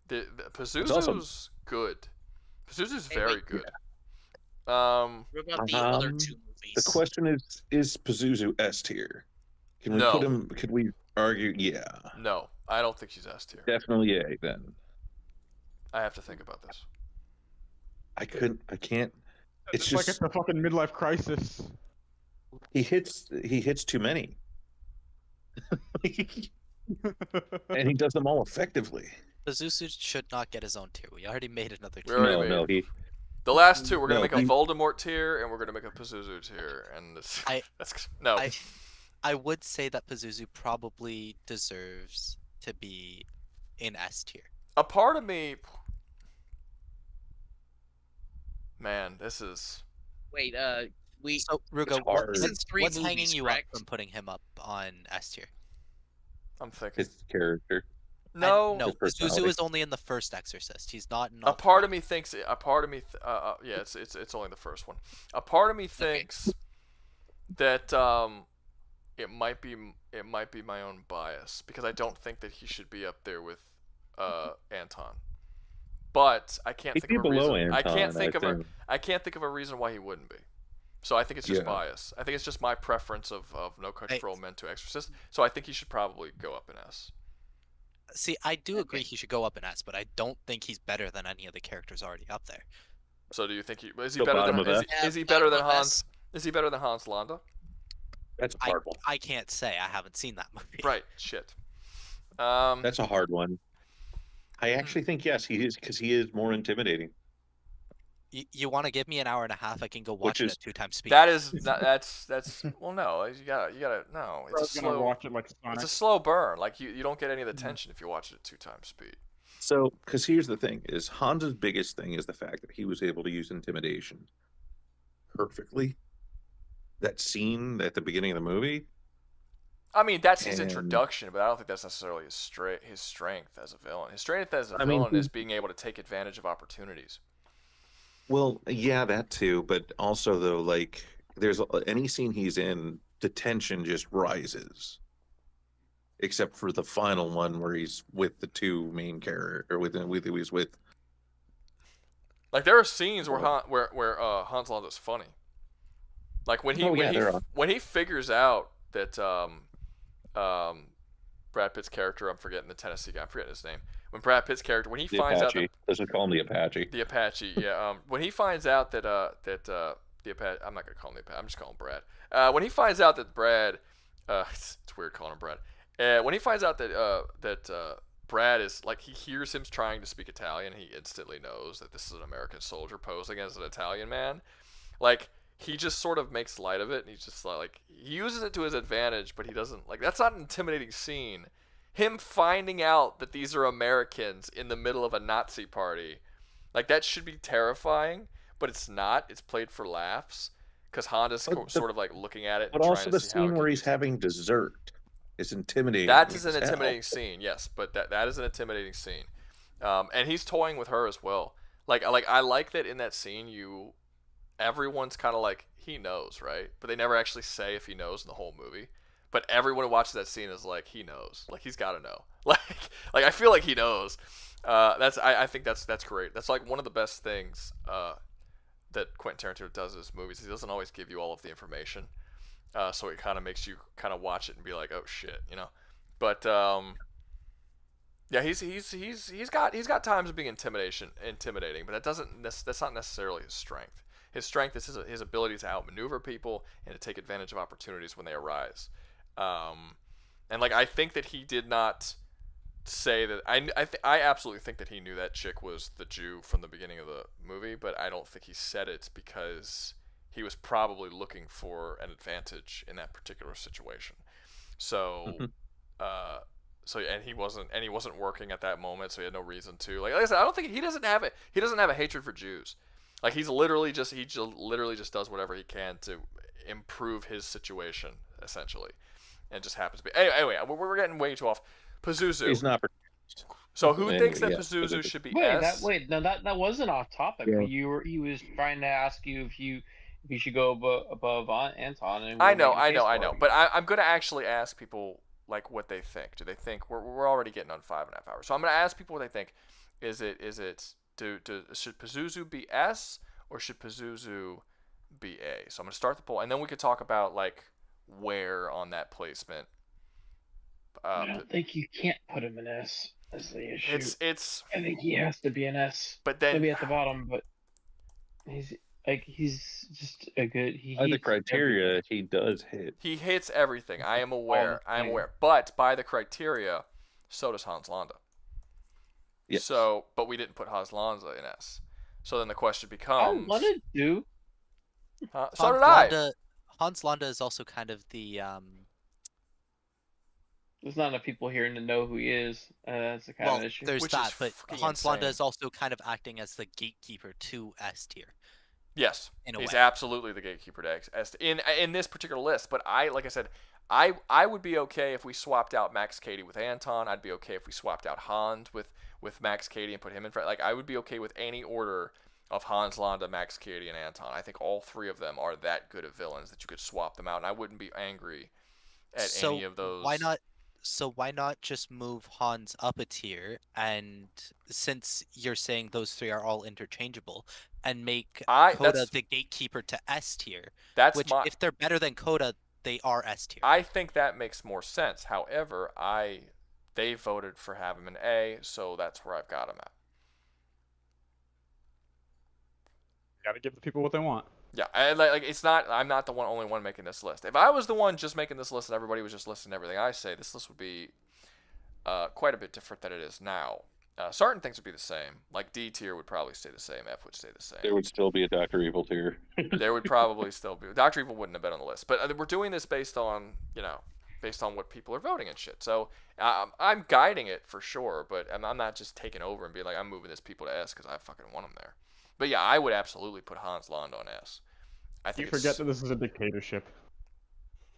the Pazuzu's also- good. Pazuzu's Hey, very wait. good. What about the other Um, two movies? The question is Pazuzu S tier? Can we No. put him? Could we argue? Yeah, No, I don't think she's S tier. definitely A. Then I have to think about this. I couldn't. I can't. It's It's like just it's a fucking midlife crisis. he hits too many, and he does them all effectively. Pazuzu should not get his own tier. We already made another We tier. already No, made no, it. The last two, we're gonna No, make a he- Voldemort tier and we're gonna make a Pazuzu tier, and this. That's no. I would say that Pazuzu probably deserves to be in S tier. A part of me. Man, this is. Wait, we. So Rugo, It's hard. Since three what's hanging movies, you correct? up from putting him up on S tier? I'm thinking. His character. No. No, His Pazuzu personality. is only in the first Exorcist. He's not in A all part three. of me thinks. A part of me. Yeah, it's only the first one. A part of me thinks that it might be my own bias because I don't think that he should be up there with Anton. but I can't He'd think be of a below reason. I can't Anton, think I of a. think. I can't think of a reason why he wouldn't be. So I think it's just Yeah. bias. I think it's just my preference of No Country for Old Men to Exorcist. So I think he should probably go up in S. See, I do agree he should go up in S, but I don't think he's better than any of the characters already up there. So do you think is he So better bottom than of is he better than Hans? Is he better than Hans Landa? That's a hard one. I can't say. I haven't seen that movie. Right. Shit. That's a hard one. I actually think yes, he is, because he is more intimidating. You want to give me an hour and a half? I can go watch Which it is- at 2 times speed. That's well no, you gotta no, I was gonna watch it like Sonic. it's a slow burn. Like you don't get any of the tension if you watch it at 2 times speed. So, because here's the thing: is Hansa's biggest thing is the fact that he was able to use intimidation perfectly. That scene at the beginning of the movie. I mean, that's his And- introduction, but I don't think that's necessarily his strength as a villain. His strength as a I mean, villain is being able to take advantage of opportunities. Well, yeah, that too, but also though, like, there's any scene he's in, the tension just rises. Except for the final one where he's with the two main characters, or he's with. Like there are scenes where Hans Landa's funny. Like when he Oh, yeah, there are. when he figures out that Brad Pitt's character, I'm forgetting the Tennessee guy, I'm forgetting his name. When Brad Pitt's character, when he The finds Apache. out Let's just call him the Apache. the Apache, yeah, when he finds out that the Apache, I'm not gonna call him the Apache, I'm just calling him Brad. When he finds out that Brad, it's weird calling him Brad. When he finds out that Brad is like, he hears him trying to speak Italian, he instantly knows that this is an American soldier posing as an Italian man. Like he just sort of makes light of it, and he's just like he uses it to his advantage, but he doesn't like. That's not an intimidating scene. Him finding out that these are Americans in the middle of a Nazi party, like that should be terrifying, but it's not. It's played for laughs because Honda's sort of like looking at it. But and also trying the to see how scene where he's having dessert is intimidating. that is as an hell. intimidating scene, yes, but that is an intimidating scene, and he's toying with her as well. Like I like that in that scene, everyone's kind of like he knows, right? But they never actually say if he knows in the whole movie. But everyone who watches that scene is like, he knows, like he's got to know, like I feel like he knows. I think that's great. That's like one of the best things that Quentin Tarantino does in his movies. He doesn't always give you all of the information. So it kind of makes you kind of watch it and be like, oh shit, you know. But yeah, he's got times of being intimidating, but that's not necessarily his strength. His strength is his ability to outmaneuver people and to take advantage of opportunities when they arise. And like I think that he did not say that. I absolutely think that he knew that chick was the Jew from the beginning of the movie, but I don't think he said it because he was probably looking for an advantage in that particular situation. So, and he wasn't working at that moment, so he had no reason to. Like I said, I don't think he doesn't have a hatred for Jews. Like he literally just does whatever he can to improve his situation, essentially, and it just happens to be. Anyway, we're getting way too off. Pazuzu. He's not. So who Anyway, thinks that yeah, Pazuzu should be Wait, S? no, that wasn't off topic. Yeah. He was trying to ask you if you should go above Anton. And I we'll know, make a I case know, for I it. know. But I'm gonna actually ask people like what they think. Do they think we're already getting on 5.5 hours? So I'm gonna ask people what they think. Should Pazuzu be S or should Pazuzu be A? So I'm gonna start the poll, and then we could talk about like where on that placement. I don't think you can't put him in S. That's the issue. It's. I think he has to be an S. But then maybe at the bottom, but he's just a good. By the criteria, he does hit. He hits everything. I am aware. All the things. But by the criteria, so does Hans Landa. Yes. So, but we didn't put Hans Landa in S. So then the question becomes. I wanted to. So did I. Hans Landa is also kind of the. There's not enough people here to know who he is. That's the kind of issue. There's Which that, is but fucking Hans Landa insane. is also kind of acting as the gatekeeper to S tier. Yes, in a he's way. absolutely the gatekeeper to X in this particular list. But like I said, I would be okay if we swapped out Max Cady with Anton. I'd be okay if we swapped out Hans with Max Cady and put him in front. Like I would be okay with any order of Hans Landa, Max Cady, and Anton. I think all three of them are that good of villains that you could swap them out, and I wouldn't be angry at any of those. Why not So why not just move Hans up a tier? And since you're saying those three are all interchangeable, and make Coda the gatekeeper to S tier, which if they're better than Coda, they are S tier. I think that makes more sense. However, they voted for having him an A, so that's where I've got him at. Gotta give the people what they want. Yeah, and like it's not. I'm not the only one making this list. If I was the one just making this list and everybody was just listening to everything I say, this list would be quite a bit different than it is now. Certain things would be the same. Like D tier would probably stay the same. F would stay the same. There would still be a Dr. Evil tier. There would probably still be. Dr. Evil wouldn't have been on the list. But we're doing this based on what people are voting and shit. So I'm guiding it for sure, but I'm not just taking over and being like, I'm moving this people to S because I fucking want them there. But yeah, I would absolutely put Hans Landa on S. I think you forget that this is a dictatorship.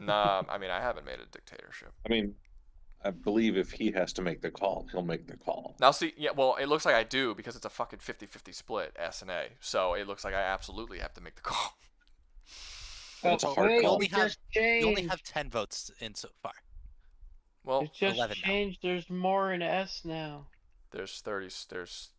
Nah, I mean, I haven't made a dictatorship. I mean, I believe if he has to make the call, he'll make the call. Now, see, yeah, well, it looks like I do because it's a fucking 50-50 split, S and A. So it looks like I absolutely have to make the call. It's a hard call. You only have 10 votes in so far. Well, It's just 11 now. changed. There's more in S now. There's 36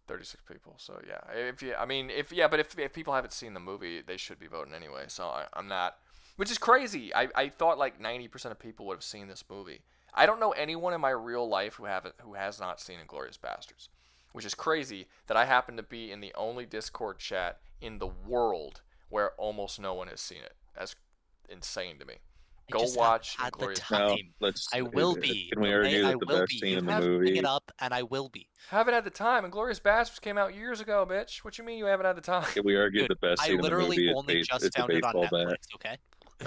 people, so yeah. If people haven't seen the movie, they should be voting anyway. So I'm not, which is crazy. I thought like 90% of people would have seen this movie. I don't know anyone in my real life who has not seen *Inglourious Basterds*, which is crazy that I happen to be in the only Discord chat in the world where almost no one has seen it. That's insane to me. Go watch *Inglourious Basterds*. I will be. Can we argue that the best scene in the movie? Bring it up, and I will be. Haven't had the time. *Inglourious Basterds* came out years ago, bitch. What you mean you haven't had the time? Can we argue the best scene in the movie? I literally only just found it on Netflix. Okay.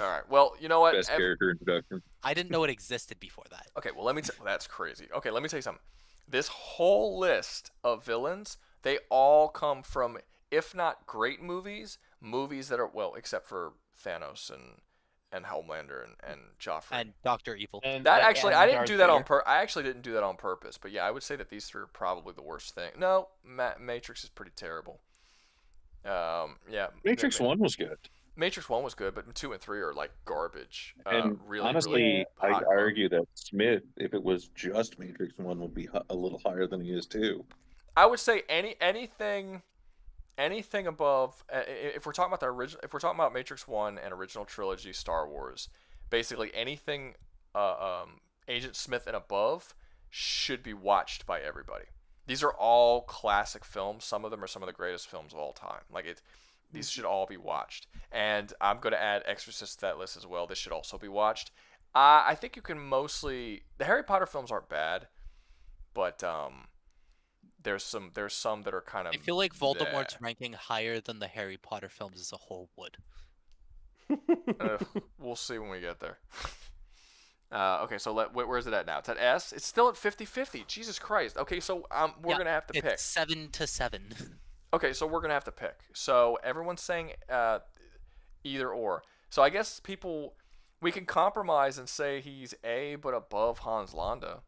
All right. Well, you know what? Best character introduction. I didn't know it existed before that. Okay. Well, that's crazy. Okay, let me tell you something. This whole list of villains, they all come from, if not great movies that are, well, except for Thanos and Homelander and Joffrey and Dr. Evil. I didn't do that on purpose. I actually didn't do that on purpose. But yeah, I would say that these three are probably the worst thing. No, Matrix is pretty terrible. Yeah. Matrix 1 was good. Matrix 1 was good, but 2 and 3 are like garbage. And honestly, I'd argue that Smith, if it was just Matrix 1, would be a little higher than he is 2. I would say anything above, if we're talking about the original, if we're talking about Matrix 1 and original trilogy Star Wars, basically anything Agent Smith and above should be watched by everybody. These are all classic films. Some of them are some of the greatest films of all time. These should all be watched. And I'm going to add Exorcist to that list as well. This should also be watched. I think you can mostly, the Harry Potter films aren't bad, but there's some that are kind of, I feel like Voldemort's ranking higher than the Harry Potter films as a whole would. We'll see when we get there. Okay, so where's it at now? It's at S. It's still at 50-50. Jesus Christ. Okay, so we're gonna have to pick. It's 7-7. Okay, so we're gonna have to pick. So everyone's saying either or. So I guess we can compromise and say he's A but above Hans Landa,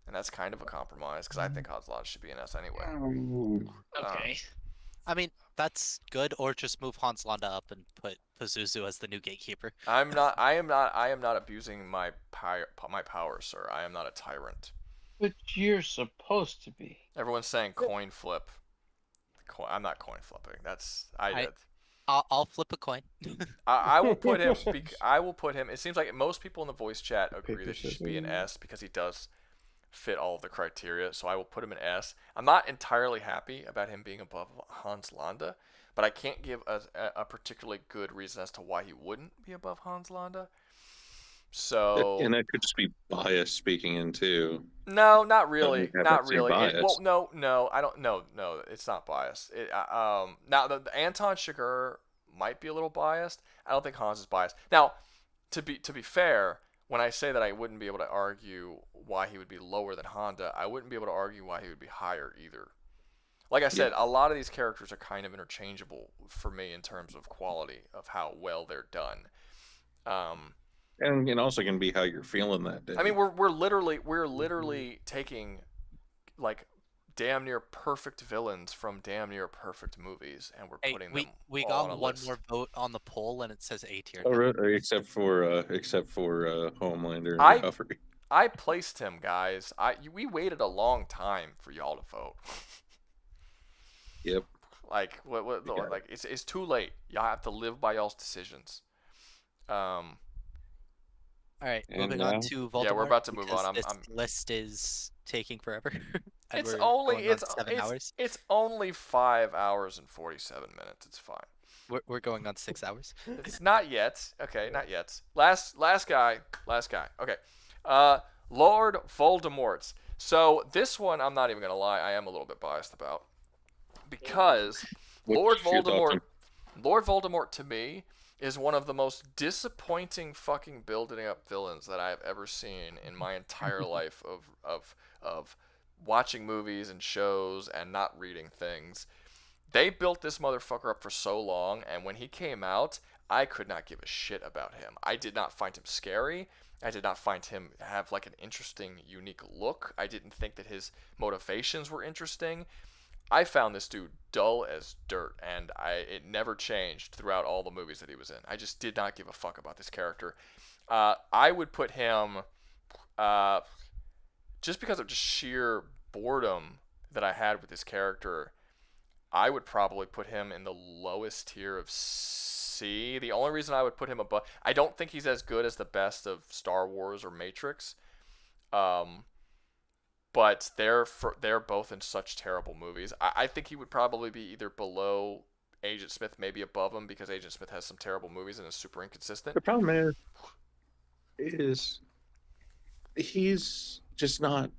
and that's kind of a compromise because I think Hans Landa should be an S anyway. Okay. I mean, that's good, or just move Hans Landa up and put Pazuzu as the new gatekeeper. I am not abusing my power, sir. I am not a tyrant. But you're supposed to be. Everyone's saying coin flip. I'm not coin flipping. I'll flip a coin. I will put him. I will put him. It seems like most people in the voice chat agree that he should be an S because he does fit all of the criteria. So I will put him in S. I'm not entirely happy about him being above Hans Landa, but I can't give a particularly good reason as to why he wouldn't be above Hans Landa. So and that could just be bias speaking in too. No, not really. Not really. Bias. No, I don't. No, it's not biased. Now the Anton Chigurh might be a little biased. I don't think Hans is biased. Now, to be fair, when I say that I wouldn't be able to argue why he would be lower than Honda, I wouldn't be able to argue why he would be higher either. Like I said, a lot of these characters are kind of interchangeable for me in terms of quality of how well they're done. And it also can be how you're feeling that day. I mean, we're literally taking like damn near perfect villains from damn near perfect movies, and we're putting them. We all got on a one list. more vote on the poll, and it says A tier. Except for Homelander and Joffrey. I placed him, guys. We waited a long time for y'all to vote. Yep. Like like it's too late. Y'all have to live by y'all's decisions. All right, And moving on to Voldemort. Yeah, we're about to move on. This list is taking forever. And It's we're only going on 7 hours. It's only 5 hours and 47 minutes. It's fine. We're going on 6 hours. It's not yet. Okay, not yet. Last guy. Okay. Lord Voldemort. So this one, I'm not even gonna lie, I am a little bit biased about, because Lord Voldemort to me is one of the most disappointing fucking building up villains that I have ever seen in my entire life of watching movies and shows and not reading things. They built this motherfucker up for so long, and when he came out, I could not give a shit about him. I did not find him scary. I did not find him have like an interesting, unique look. I didn't think that his motivations were interesting. I found this dude dull as dirt, and it never changed throughout all the movies that he was in. I just did not give a fuck about this character. I would put him, just because of just sheer boredom that I had with this character, I would probably put him in the lowest tier of C. The only reason I would put him above, I don't think he's as good as the best of Star Wars or Matrix. But they're both in such terrible movies. I think he would probably be either below Agent Smith, maybe above him, because Agent Smith has some terrible movies and is super inconsistent. The problem is he's just not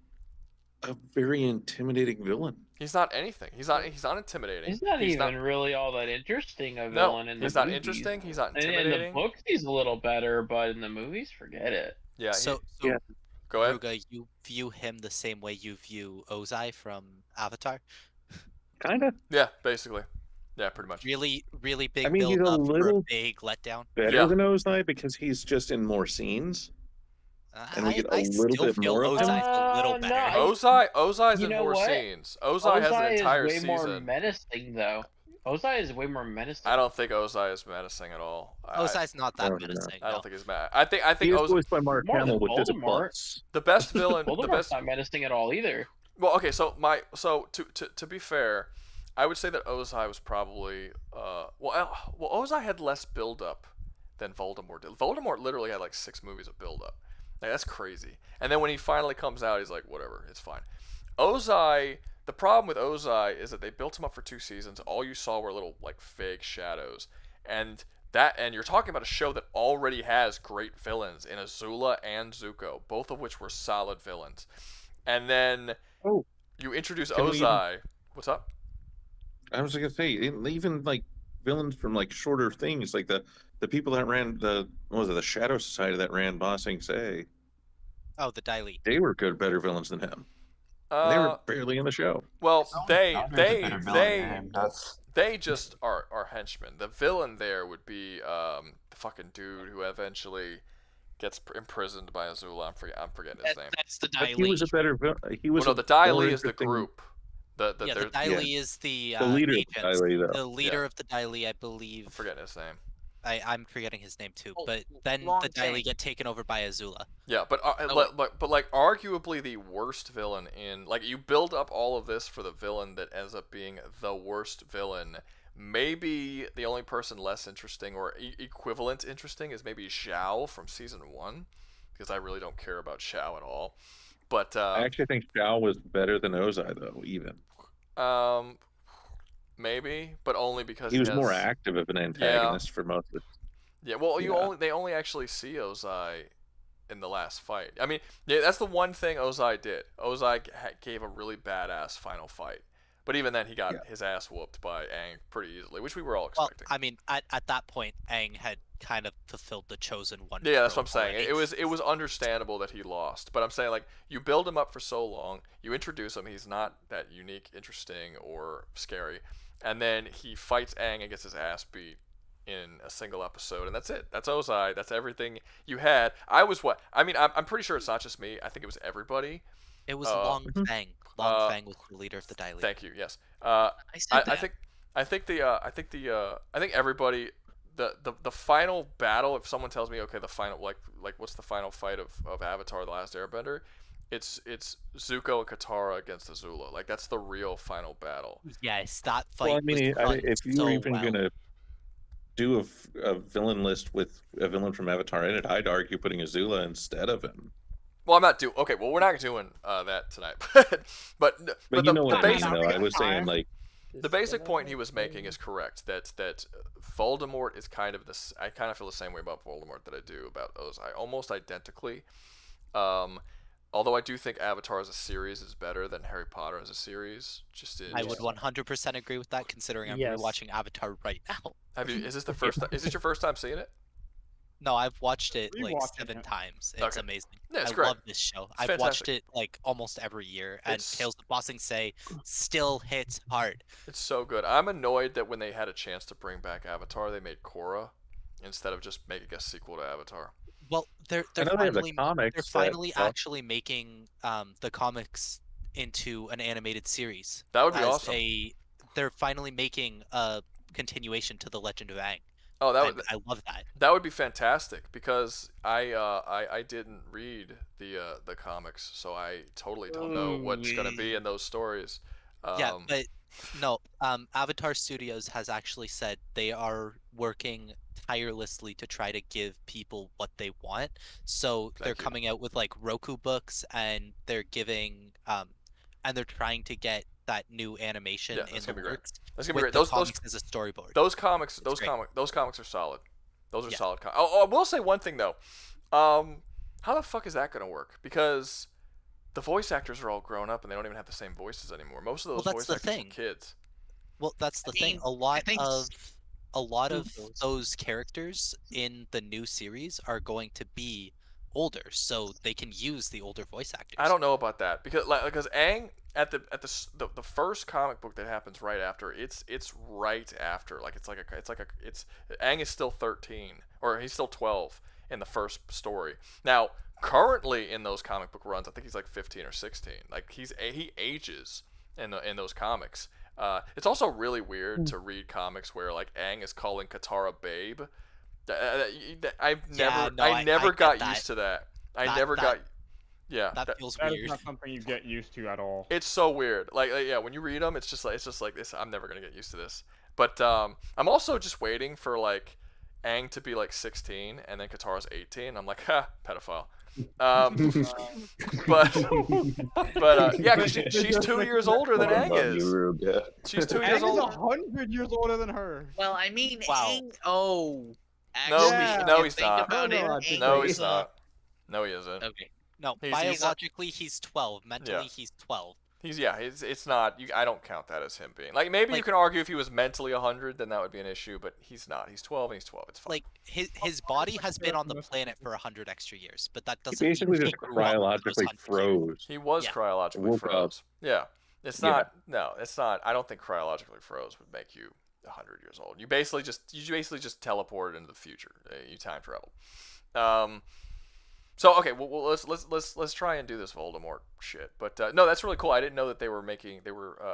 a very intimidating villain. He's not anything. He's not intimidating. He's not even really all that interesting a villain in the he's movies. not interesting. He's not In intimidating. the books, he's a little better, but in the movies, forget it. Yeah. So Go ahead. Ruga, you view him the same way you view Ozai from Avatar? Kinda. Yeah, basically. Yeah, pretty much. Really big I mean, he's build a up for a little big letdown. better than Ozai because he's just in more scenes. And we get a little bit more of him. Ozai's a little better. Ozai's You in know more what? scenes. Ozai has an entire is way more season. menacing, though. Ozai is way more menacing. I don't think Ozai is menacing at all. Ozai's not that menacing. I don't think he's mad. I think He is Ozai. voiced by Mark More Hamill, than which is a Voldemort. plus. The best villain. Voldemort's not menacing at all either. Well, okay, so to be fair, I would say that Ozai was probably Ozai had less build up than Voldemort did. Voldemort literally had like 6 movies of build up. Like, that's crazy. And then when he finally comes out, he's like, whatever, it's fine. Ozai, the problem with Ozai is that they built him up for 2 seasons. All you saw were little like fake shadows, and you're talking about a show that already has great villains in Azula and Zuko, both of which were solid villains. And then you introduce Ozai. What's up? I was gonna say, even like villains from like shorter things, like the people that ran the Shadow Society that ran Ba Sing Se. Oh, the Dai Li. They were better villains than him. They were barely in the show. Well, they That's just are henchmen. The villain there would be the fucking dude who eventually gets imprisoned by Azula. I'm forgetting his name. That's the But Dai he Li. was a better villain. He was. Well, no, the Dai more Li is the interesting- group. The Dai Li is the leader agent. of the Dai Li, though. The leader of the Dai Li, I believe. I'm forgetting his name. I'm forgetting his name too. But then Long the Dai Li Chain. get taken over by Azula. Yeah, but like arguably the worst villain in, like, you build up all of this for the villain that ends up being the worst villain. Maybe the only person less interesting or equivalent interesting is maybe Xiao from season 1, because I really don't care about Xiao at all. But I actually think Xiao was better than Ozai, though. Even maybe, but only because he was has, more active of an antagonist for most of it. Yeah, well, they only actually see Ozai in the last fight. I mean, yeah, that's the one thing Ozai did. Ozai gave a really badass final fight, but even then, he got his ass whooped by Aang pretty easily, which we were all expecting. Well, I mean, at that point, Aang had kind of fulfilled the chosen one. Yeah, that's what I'm trope saying. already. It was understandable that he lost, but I'm saying, like, you build him up for so long, you introduce him, he's not that unique, interesting, or scary, and then he fights Aang and gets his ass beat in a single episode, and that's it. That's Ozai. That's everything you had. I'm pretty sure it's not just me. I think it was everybody. It was Long Fang. Long Fang was the leader of the Dai Li. Thank you. Yes. I said that. I think everybody the final battle. If someone tells me, okay, the final like what's the final fight of Avatar: The Last Airbender, it's Zuko and Katara against Azula. Like that's the real final battle. Yes, that fight. Well, I mean, was done if you so were even well. gonna do a villain list with a villain from Avatar in it, I'd argue putting Azula instead of him. Well, I'm not doing. Okay, well, we're not doing that tonight. but But you know what I mean, though. I was saying like the basic point he was making is correct. That Voldemort is kind of this. I kind of feel the same way about Voldemort that I do about Ozai, almost identically. Although I do think Avatar as a series is better than Harry Potter as a series. I would 100% agree with that, considering I'm rewatching Avatar right now. Have you? Is this the first? Is this your first time seeing it? No, I've watched it like Rewatching 7 it. times. It's Okay. amazing. Yeah, it's I great. love this show. It's I've watched fantastic. it like almost every year, and It's- Tales of Bossing Say still hits hard. It's so good. I'm annoyed that when they had a chance to bring back Avatar, they made Korra instead of just making a sequel to Avatar. Well, they're I know they have the finally comics they're that finally suck. actually making the comics into an animated series. That would be as awesome. They're finally making a continuation to the Legend of Aang. Oh, that And would I love that. that would be fantastic because I didn't read the comics, so I totally don't know what's gonna be in those stories. Yeah, but no, Avatar Studios has actually said they are working tirelessly to try to give people what they want. So they're Thank you. coming out with like Roku books, and they're giving and they're trying to get that new animation Yeah, in that's the gonna be great. works. That's gonna be with great. the comics as a storyboard. Those comics are solid. Those are solid. I will say one thing though. How the fuck is that gonna work? Because the voice actors are all grown up and they don't even have the same voices anymore. Most of those Well, voice that's the actors thing. are kids. Well, that's the thing. mean, A lot think of those characters in the new series are going to be older, so they can use the older voice actors. I don't know about that because Aang at the first comic book that happens right after it's right after it's Aang is still 13 or he's still 12 in the first story. Now currently in those comic book runs, I think he's like 15 or 16. Like he ages in those comics. It's also really weird to read comics where like Aang is calling Katara babe. I never got used to that. Yeah, that feels That weird. is not something you get used to at all. it's so weird. Like yeah, when you read them, it's just like this. I'm never gonna get used to this. But I'm also just waiting for like Aang to be like 16 and then Katara's 18. I'm like, ha, pedophile. But yeah, 'cause she's 2 years older than Aang is. She's 2 years Aang is older. 100 years older than her. Well, I mean, Wow. Aang. Oh, No, actually, no, if he's you think not. about No, it, no, Aang No, is, he's not. No, he isn't. Okay. No, He's- biologically he's 12. Mentally he's 12. It's not. I don't count that as him being like maybe you Like- can argue if he was mentally 100, then that would be an issue. But he's not. He's 12 and he's 12. It's fine. Like his body has been on the planet for 100 extra years, but that he doesn't basically mean just he grew up with those cryologically 100 years. froze. He was Yeah. cryologically Woke up. froze. Yeah. It's Yeah. not. No, it's not. I don't think cryologically froze would make you 100 years old. You basically just teleported into the future. You time travel. So okay, well let's try and do this Voldemort shit. But no, that's really cool. I didn't know that they were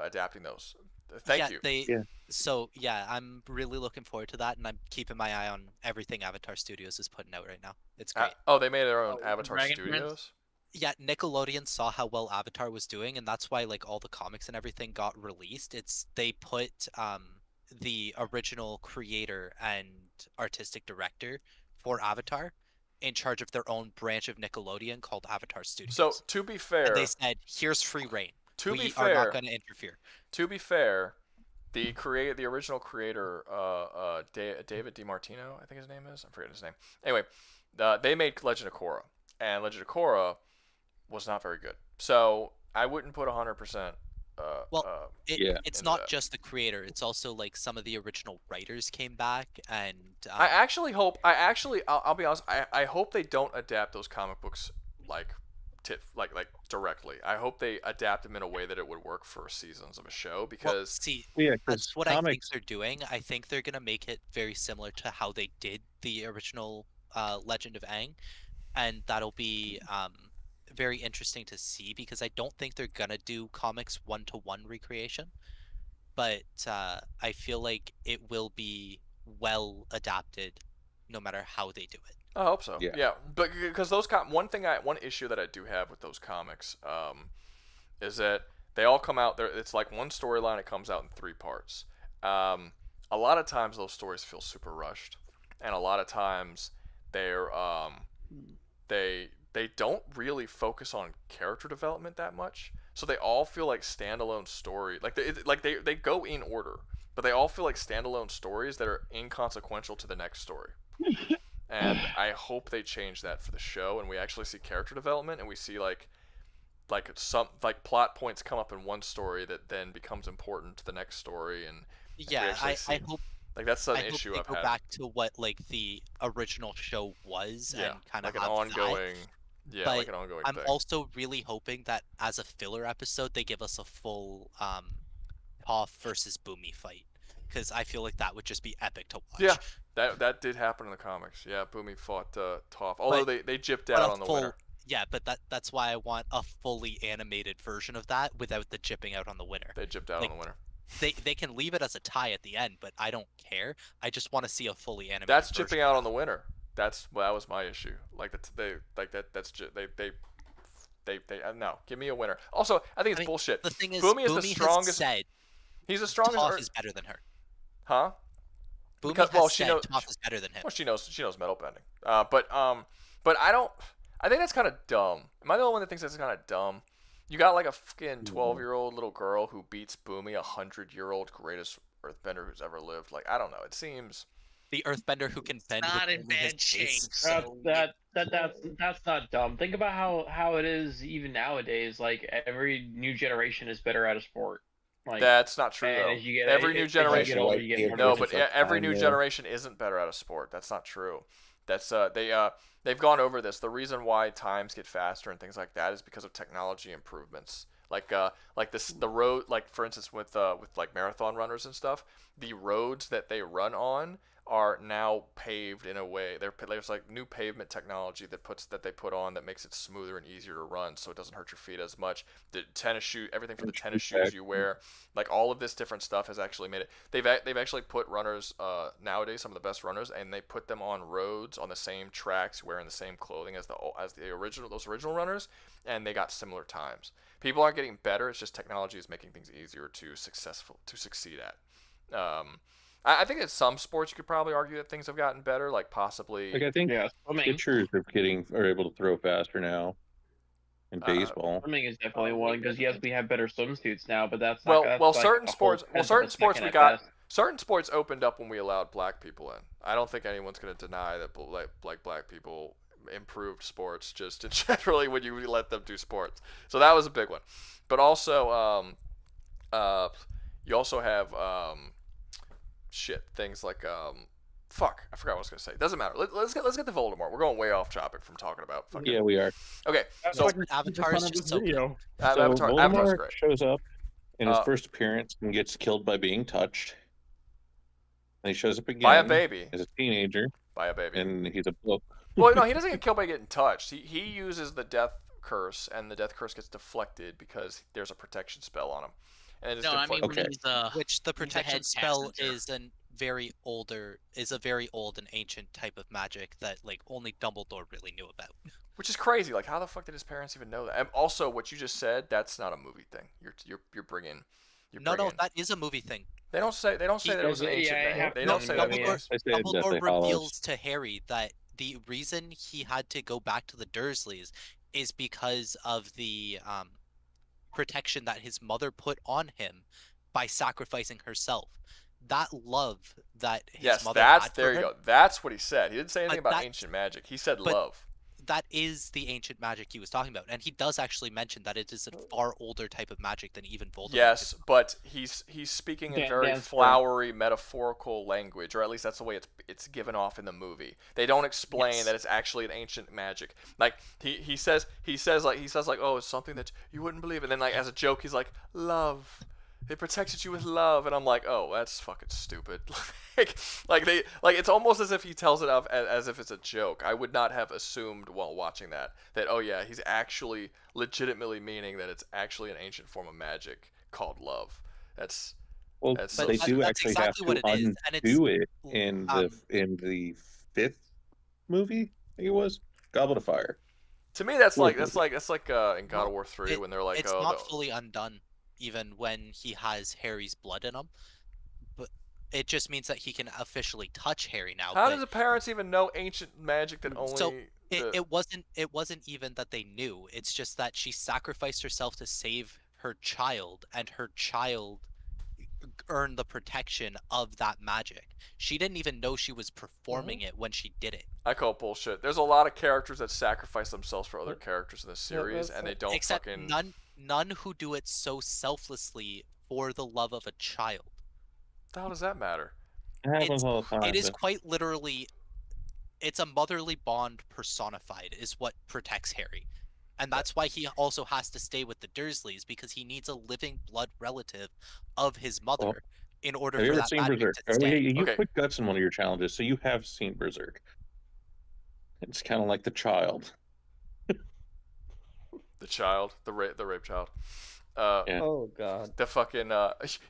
adapting those. Thank you. So yeah, I'm really looking forward to that, and I'm keeping my eye on everything Avatar Studios is putting out right now. It's great. Oh, they made their own Avatar Dragon Studios. Prince? Yeah, Nickelodeon saw how well Avatar was doing, and that's why like all the comics and everything got released. They put the original creator and artistic director for Avatar in charge of their own branch of Nickelodeon called Avatar Studios. So to be fair, and they said, "Here's free reign. To we be are fair, not going to interfere." To be fair, the original creator, David DiMartino, I think his name is. I'm forgetting his name. Anyway, they made Legend of Korra, and Legend of Korra was not very good. So I wouldn't put 100%. It's not just the creator; it's also like some of the original writers came back, and I actually hope. I'll be honest. I hope they don't adapt those comic books like directly. I hope they adapt them in a way that it would work for seasons of a show because that's what I think they're doing. I think they're gonna make it very similar to how they did the original Legend of Aang, and that'll be very interesting to see because I don't think they're gonna do comics 1-to-1 recreation, but I feel like it will be well adapted, no matter how they do it. I hope so. Yeah, but because those one issue that I do have with those comics, is that they all come out there. It's like one storyline. It comes out in 3 parts. A lot of times those stories feel super rushed, and a lot of times they're they don't really focus on character development that much. So they all feel like standalone story. Like they go in order, but they all feel like standalone stories that are inconsequential to the next story. And I hope they change that for the show, and we actually see character development, and we see like some plot points come up in one story that then becomes important to the next story, and yeah, I hope like that's an I hope issue they I've go had. back to what like the original show was, Yeah, and kind like of an ongoing. That. Yeah, But like an ongoing I'm thing. also really hoping that as a filler episode, they give us a full Toph versus Boomy fight, because I feel like that would just be epic to watch. Yeah, that did happen in the comics. Yeah, Boomy fought Toph, although they gypped out on the winner. Yeah, but that's why I want a fully animated version of that without the gypping out on the winner. They gypped out on the winner. They can leave it as a tie at the end, but I don't care. I just want to see a fully animated. That's version gypping out on the winner. That was my issue. Like no, give me a winner. Also, I think it's bullshit. The thing is, Boomy is the strongest. Said he's the strongest. Toph is better than her. Huh? Boomy Because has she said knows Toph is better than him. Well, she knows metal bending. But I don't. I think that's kind of dumb. Am I the only one that thinks that's kind of dumb? You got like a fucking 12-year-old little girl who beats Boomy, 100-year-old greatest earthbender who's ever lived. Like, I don't know. It seems the earthbender who can bend. Not in bad shape. That's not dumb. Think about how it is even nowadays. Like every new generation is better at a sport. Like, that's not true though. Every new generation. Every new generation isn't better at a sport. That's not true. That's they've gone over this. The reason why times get faster and things like that is because of technology improvements. Like the road, like for instance with like marathon runners and stuff, the roads that they run on are now paved in a way. There's like new pavement technology that they put on that makes it smoother and easier to run, so it doesn't hurt your feet as much. The tennis shoe, everything from the tennis shoes you wear, like all of this different stuff has actually made it. They've actually put runners nowadays, some of the best runners, and they put them on roads on the same tracks, wearing the same clothing as those original runners, and they got similar times. People aren't getting better. It's just technology is making things easier to succeed at. I think in some sports you could probably argue that things have gotten better, like possibly. Like I think pitchers are able to throw faster now in baseball. Swimming is definitely one because yes, we have better swimsuits now, but that's certain sports certain sports opened up when we allowed black people in. I don't think anyone's going to deny that black people improved sports just generally when you let them do sports. So that was a big one. But also you also have things like fuck, I forgot what I was gonna say. Doesn't matter. Let's get to Voldemort. We're going way off topic from talking about fucking. Yeah, we are. Okay, so Avatar is just so good. Voldemort shows up in his first appearance and gets killed by being touched. And he shows up again by a baby as a teenager. By a baby, and he's a book. Well, no, he doesn't get killed by getting touched. He uses the death curse, and the death curse gets deflected because there's a protection spell on him. And it is which the protection spell is a very old and ancient type of magic that like only Dumbledore really knew about. Which is crazy. Like, how the fuck did his parents even know that? And also, what you just said, that's not a movie thing. You're bringing. No, that is a movie thing. They don't say that it was an ancient thing. They don't say that. Dumbledore reveals to Harry that the reason he had to go back to the Dursleys is because of the protection that his mother put on him by sacrificing herself. That love that his mother had for him, you go. That's what he said. He didn't say anything about ancient magic. He said love. That is the ancient magic he was talking about, and he does actually mention that it is a far older type of magic than even Voldemort. Yes, but he's speaking in very flowery, metaphorical language, or at least that's the way it's given off in the movie. They don't explain that it's actually an ancient magic. Like he says like, oh, it's something that you wouldn't believe, and then like as a joke he's like, love. They protected you with love, and I'm like, oh, that's fucking stupid. like it's almost as if he tells it as if it's a joke. I would not have assumed while watching that oh yeah, he's actually legitimately meaning that it's actually an ancient form of magic called love. That's Well, they do actually have exactly what to it is, and it's undo it in the fifth movie. I think it was Goblet of Fire. To me, that's like Fourth in God of War 3 when they're like, it's oh, not fully undone, even when he has Harry's blood in him. But it just means that he can officially touch Harry now. How but do the parents even know ancient magic that only? So it wasn't even that they knew. It's just that she sacrificed herself to save her child, and her child earned the protection of that magic. She didn't even know she was performing it when she did it. I call it bullshit. There's a lot of characters that sacrifice themselves for other characters in this series, and they don't Except fucking. none who do it so selflessly for the love of a child. How does that matter? It happens all the time. It is quite literally, it's a motherly bond personified is what protects Harry. And that's why he also has to stay with the Dursleys, because he needs a living blood relative of his mother in order Have you for ever that seen magic Berserk? to stay. You put guts in one of your challenges, so you have seen Berserk. It's kind of like the child. The child, the rape child. Yeah. Oh god. The fucking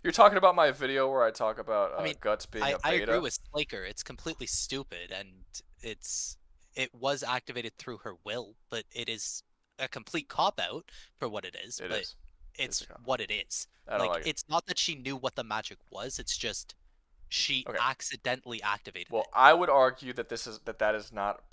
you're talking about my video where I talk about guts being a beta. I agree with Slaker. It's completely stupid, and it was activated through her will, but it is a complete cop out for what it is. It's what it is. I don't like it. It's not that she knew what the magic was. It's just she accidentally activated Well, I would argue that that is not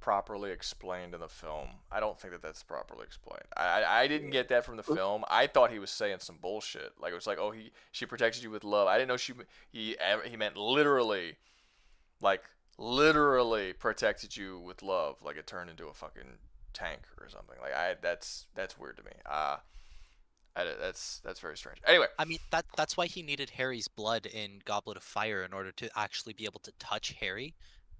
properly explained in the film. I don't think that that's properly explained. I didn't get that from the film. I thought he was saying some bullshit. Like it was like, oh, she protected you with love. I didn't know he meant literally, like literally protected you with love. Like it turned into a fucking tank or something. Like that's weird to me. That's very strange. Anyway, I mean that's why he needed Harry's blood in Goblet of Fire in order to actually be able to touch Harry,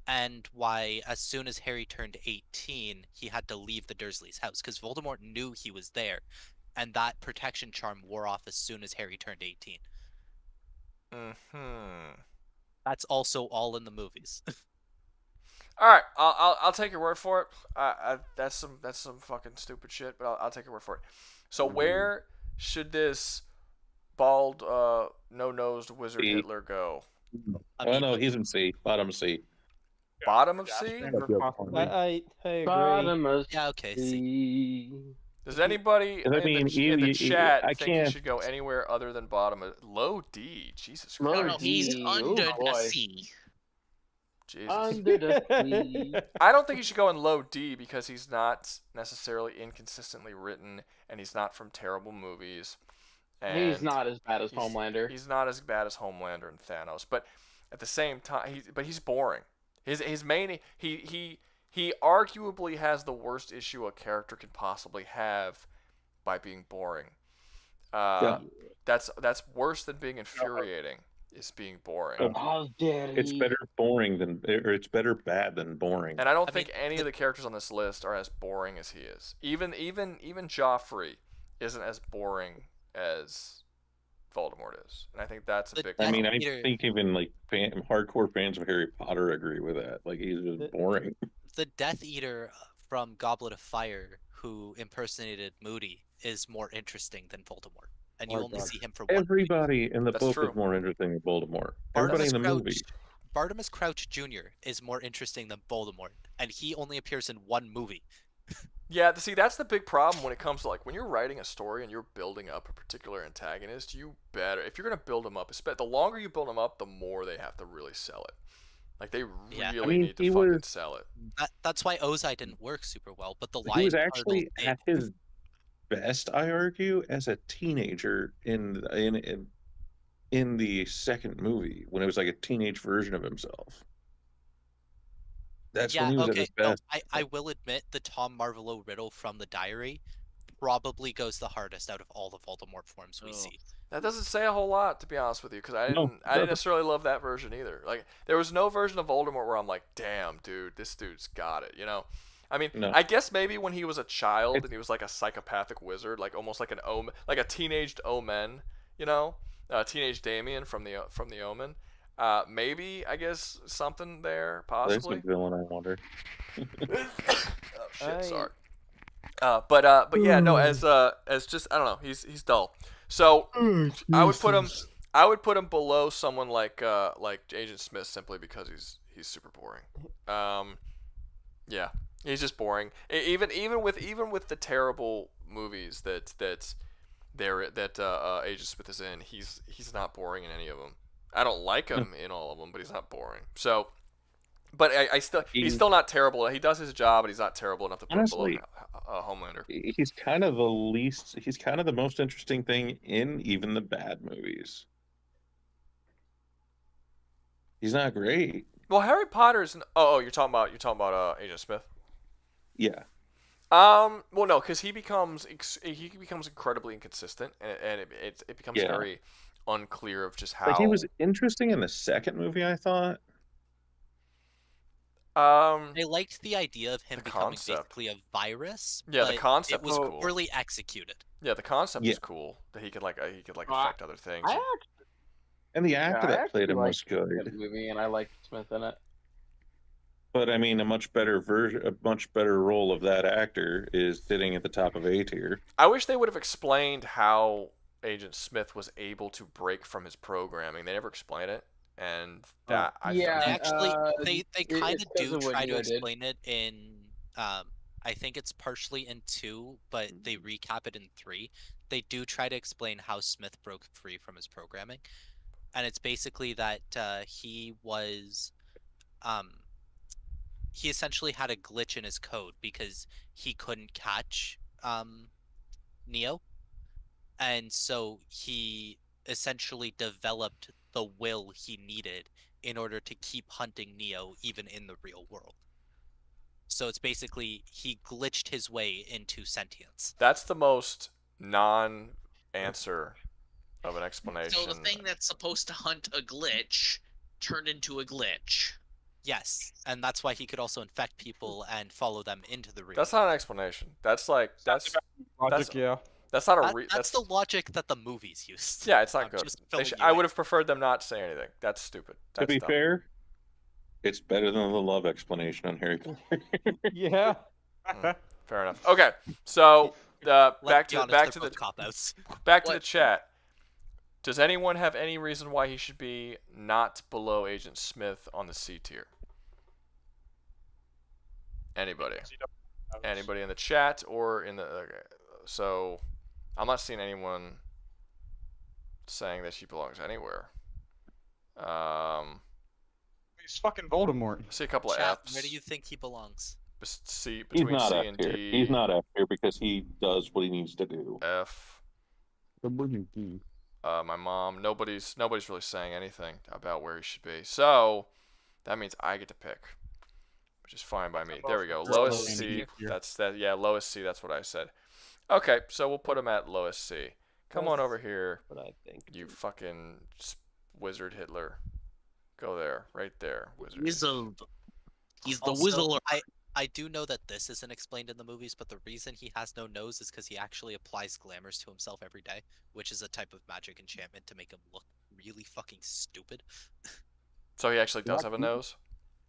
and why as soon as Harry turned 18, he had to leave the Dursleys' house because Voldemort knew he was there, and that protection charm wore off as soon as Harry turned 18. That's also all in the movies. All right, I'll take your word for it. That's some fucking stupid shit, but I'll take your word for it. So where should this bald, no-nosed wizard Hitler go? No, he's in C. Bottom C. Bottom of C? I agree. Bottom of okay. C. Does anybody in the chat think he can't- should go anywhere other than bottom of low D? Jesus No, Christ. no, he's under the C. Jesus. Under the C. I don't think he should go in low D because he's not necessarily inconsistently written, and he's not from terrible movies. And He's not as bad as Homelander. He's not as bad as Homelander and Thanos, but at the same time, he's boring. His main he arguably has the worst issue a character can possibly have by being boring. That's worse than being infuriating. Is being boring. It's better boring it's better bad than boring. And I don't think any of the characters on this list are as boring as he is. Even Joffrey isn't as boring as Voldemort is, and I think that's a big I problem. mean, I think even like hardcore fans of Harry Potter agree with that. Like he's just boring. The Death Eater from Goblet of Fire, who impersonated Moody, is more interesting than Voldemort, and you only see him for one. Everybody in the That's book true. is more interesting than Voldemort. Everybody in the movie. Bartimaeus Crouch Jr. is more interesting than Voldemort, and he only appears in one movie. Yeah, see, that's the big problem when it comes to, like, when you're writing a story and you're building up a particular antagonist, you better, if you're going to build them up, the longer you build them up, the more they have to really sell it. Like, they really need to fucking sell it. That's why Ozai didn't work super well, but the He was Lion actually at his best, I argue, as a teenager in the second movie, when it was like a teenage version of himself. That's when he was at his best. No, I will admit the Tom Marvolo riddle from the diary probably goes the hardest out of all the Voldemort forms we see. That doesn't say a whole lot, to be honest with you, because I didn't necessarily love that version either. Like, there was no version of Voldemort where I'm like, damn, dude, this dude's got it, you know? I mean, I guess maybe when he was a child and he was like a psychopathic wizard, like almost like like a teenaged Omen, you know, teenage Damien from the Omen. Maybe, I guess, something there possibly. There's a villain, I wonder. Oh shit, sorry. But yeah, no, as just I don't know, he's dull. So I would put him I would put him below someone like Agent Smith simply because he's super boring. Yeah, he's just boring. Even with the terrible movies that Agent Smith is in, he's not boring in any of them. I don't like him in all of them, but he's not boring. So, but he's still not terrible. He does his job, but he's not terrible enough to put him below Homelander. He's kind of the most interesting thing in even the bad movies. He's not great. Well, Harry Potter's. You're talking about Agent Smith. Yeah. Well, no, because he becomes incredibly inconsistent, and it becomes very unclear of just how. Like, he was interesting in the second movie, I thought. I liked the idea of him becoming basically a virus. Yeah, the but concept it was was cool. poorly executed. Yeah, the concept was cool. That he could affect other things. And the actor that played him was good. Movie, and I liked Smith in it. But I mean, a much better role of that actor is sitting at the top of A tier. I wish they would have explained how Agent Smith was able to break from his programming. They never explain it, and that they kind of do try to explain it in. I think it's partially in 2, but they recap it in 3. They do try to explain how Smith broke free from his programming, and it's basically that he was. He essentially had a glitch in his code because he couldn't catch Neo, and so he essentially developed the will he needed in order to keep hunting Neo even in the real world. So it's basically he glitched his way into sentience. That's the most non-answer of an explanation. So the thing that's supposed to hunt a glitch turned into a glitch. Yes, and that's why he could also infect people and follow them into the real. That's not an explanation. That's logic. That's not a. That's the logic that the movies used. Yeah, it's not good. I would have preferred them not say anything. That's stupid. To be fair, it's better than the love explanation on Harry Potter. Yeah. Fair enough. Okay, so back to the chat. Does anyone have any reason why he should be not below Agent Smith on the C tier? Anybody? Anybody in the chat or in the? Okay. So, I'm not seeing anyone saying that she belongs anywhere. He's fucking Voldemort. I see a couple of Chat, Fs. where do you think he belongs? C He's between not C F and tier. D. He's not F tier because he does what he needs to do. F. My mom. Nobody's really saying anything about where he should be. So that means I get to pick, which is fine by me. There we go. Lowest C. That's that. Yeah, lowest C. That's what I said. Okay, so we'll put him at lowest C. Come on over here. What I think. You fucking wizard Hitler. Go there, right there, wizard. Wizard. He's the Also, Wizzler. I do know that this isn't explained in the movies, but the reason he has no nose is because he actually applies glamours to himself every day, which is a type of magic enchantment to make him look really fucking stupid. So he actually does have a nose?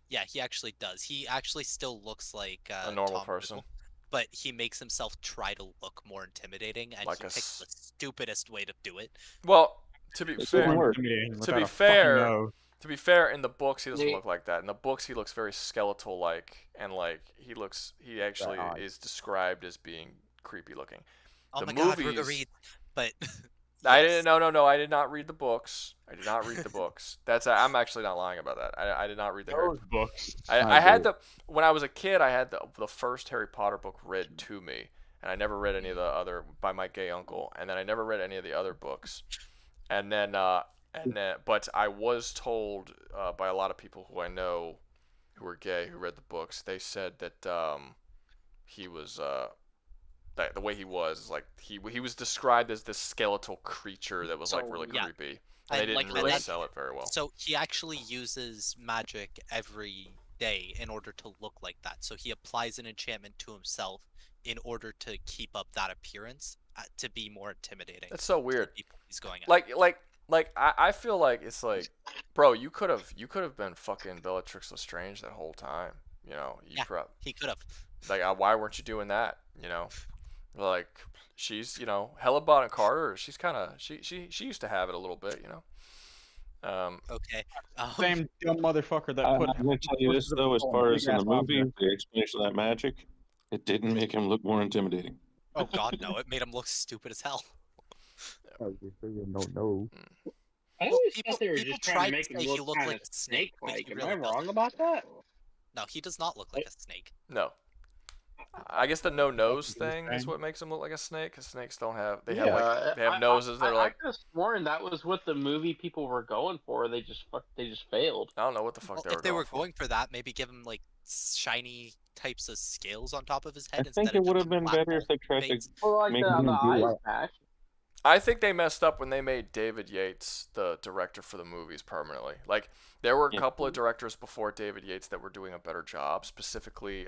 Yeah, he actually does. He actually still looks like a normal Tom person. Riddle, but he makes himself try to look more intimidating, and Like he picks the stupidest way to do it. Well, to be It's fair, intimidating to without be a fucking fair, nose. to be fair, in the books he doesn't look like that. In the books he looks very skeletal-like, and like he actually is described as being creepy looking. Oh the my movies, god, we're gonna read, but I didn't. No. I did not read the books. I did not read the books. I'm actually not lying about that. I did not read the Those books. I had when I was a kid. I had the first Harry Potter book read to me, and I never read any of the other by my gay uncle. And then I never read any of the other books. And then but I was told by a lot of people who I know who were gay who read the books. They said that he was that the way he was is like he was described as this skeletal creature that was like really creepy. And they didn't really sell it very well. So he actually uses magic every day in order to look like that. So he applies an enchantment to himself in order to keep up that appearance to be more intimidating. That's so weird. He's going at. Like I feel like it's like, bro, you could have been fucking Bellatrix Lestrange that whole time. You know, he could have. Like, why weren't you doing that? You know, Like she's Hella Bonham Carter. She's kind of she used to have it a little bit. Okay. Same dumb motherfucker that put. I'm gonna tell you this though, as far as in the movie, the explanation of that magic, it didn't make him look more intimidating. Oh God, no! It made him look stupid as hell. No. I Well, always people thought they were just trying to make say him he look looked kind like of a snake, but snake-like. he Am really I wrong doesn't. about that? No, he does not look like a snake. No. I guess the no nose thing is what makes him look like a snake. Because snakes don't have they have noses that are like. I could have sworn that was what the movie people were going for. They just failed. I don't know what the fuck Well, they were if they going were for. going for that, maybe give him like shiny types of scales on top of his head I instead think it of would just have been better if they tried to face. make him do eyes that. patch. I think they messed up when they made David Yates the director for the movies permanently. Like there were a couple of directors before David Yates that were doing a better job. Specifically,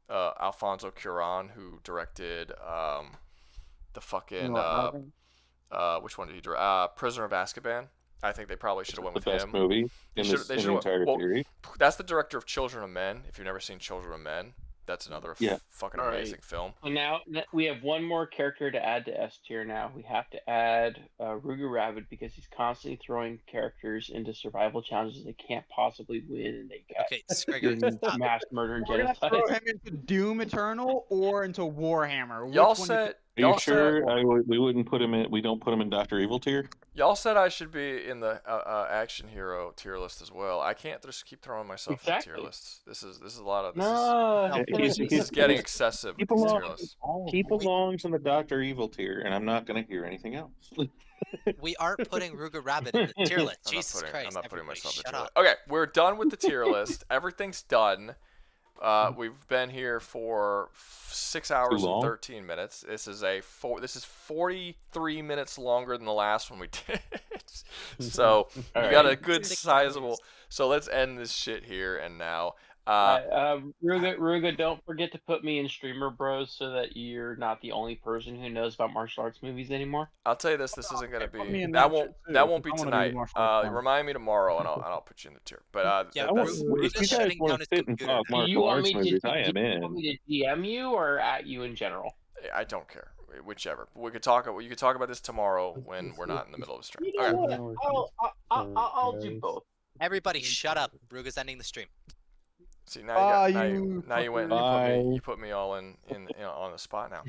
Alfonso Cuarón, who directed the fucking which one did he direct? Prisoner of Azkaban. I think they probably should have went with The best him. movie in the entire series. That's the director of Children of Men. If you've never seen Children of Men, that's another fucking amazing film. So now we have one more character to add to S tier. Now we have to add Ruger Rabbit because he's constantly throwing characters into survival challenges they can't possibly win, and they get mass murder and We're gonna genocide. throw him into Doom Eternal or into Warhammer. Which Y'all one said. Are you sure we wouldn't put him in? We don't put him in Dr. Evil tier. Y'all said I should be in the action hero tier list as well. I can't just keep throwing myself in tier lists. This is a lot of this. This is getting excessive. He with these tier lists. belongs in the Dr. Evil tier, and I'm not going to hear anything else. We aren't putting Ruger Rabbit in the tier list. I'm Jesus Christ! I'm not putting myself in the shut tier up. list. Okay, we're done with the tier list. Everything's done. We've been here for 6 hours and 13 minutes. This is 43 minutes longer than the last one we did. So you got a good sizable. So let's end this shit here and now. Ruga, don't forget to put me in Streamer Bros so that you're not the only person who knows about martial arts movies anymore. I'll tell you this isn't gonna put me be in that that won't be shit too, 'cause I wanna do tonight. martial arts now. Remind me tomorrow and I'll put you in the tier. But Yeah, that's, if you guys want to sit and talk martial arts movies, I am Do you want in. me to DM you or at you in general? I don't care. Whichever. We could talk. You could talk about this tomorrow when we're not in the middle of the stream. You know Okay. what? I'll do both. Everybody, shut up. Ruga's ending the stream. See now you went and you put me all in on the spot now.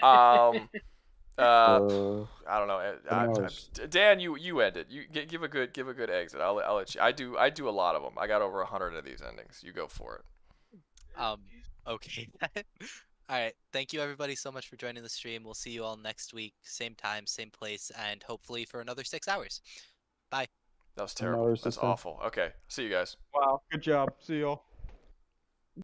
I don't know. Dan, you ended. You give a good exit. I'll let you. I do a lot of them. I got over 100 of these endings. You go for it. Okay. All right. Thank you everybody so much for joining the stream. We'll see you all next week, same time, same place, and hopefully for another 6 hours. Bye. That was terrible. That's awful. Okay. See you guys. Wow. Good job. See y'all.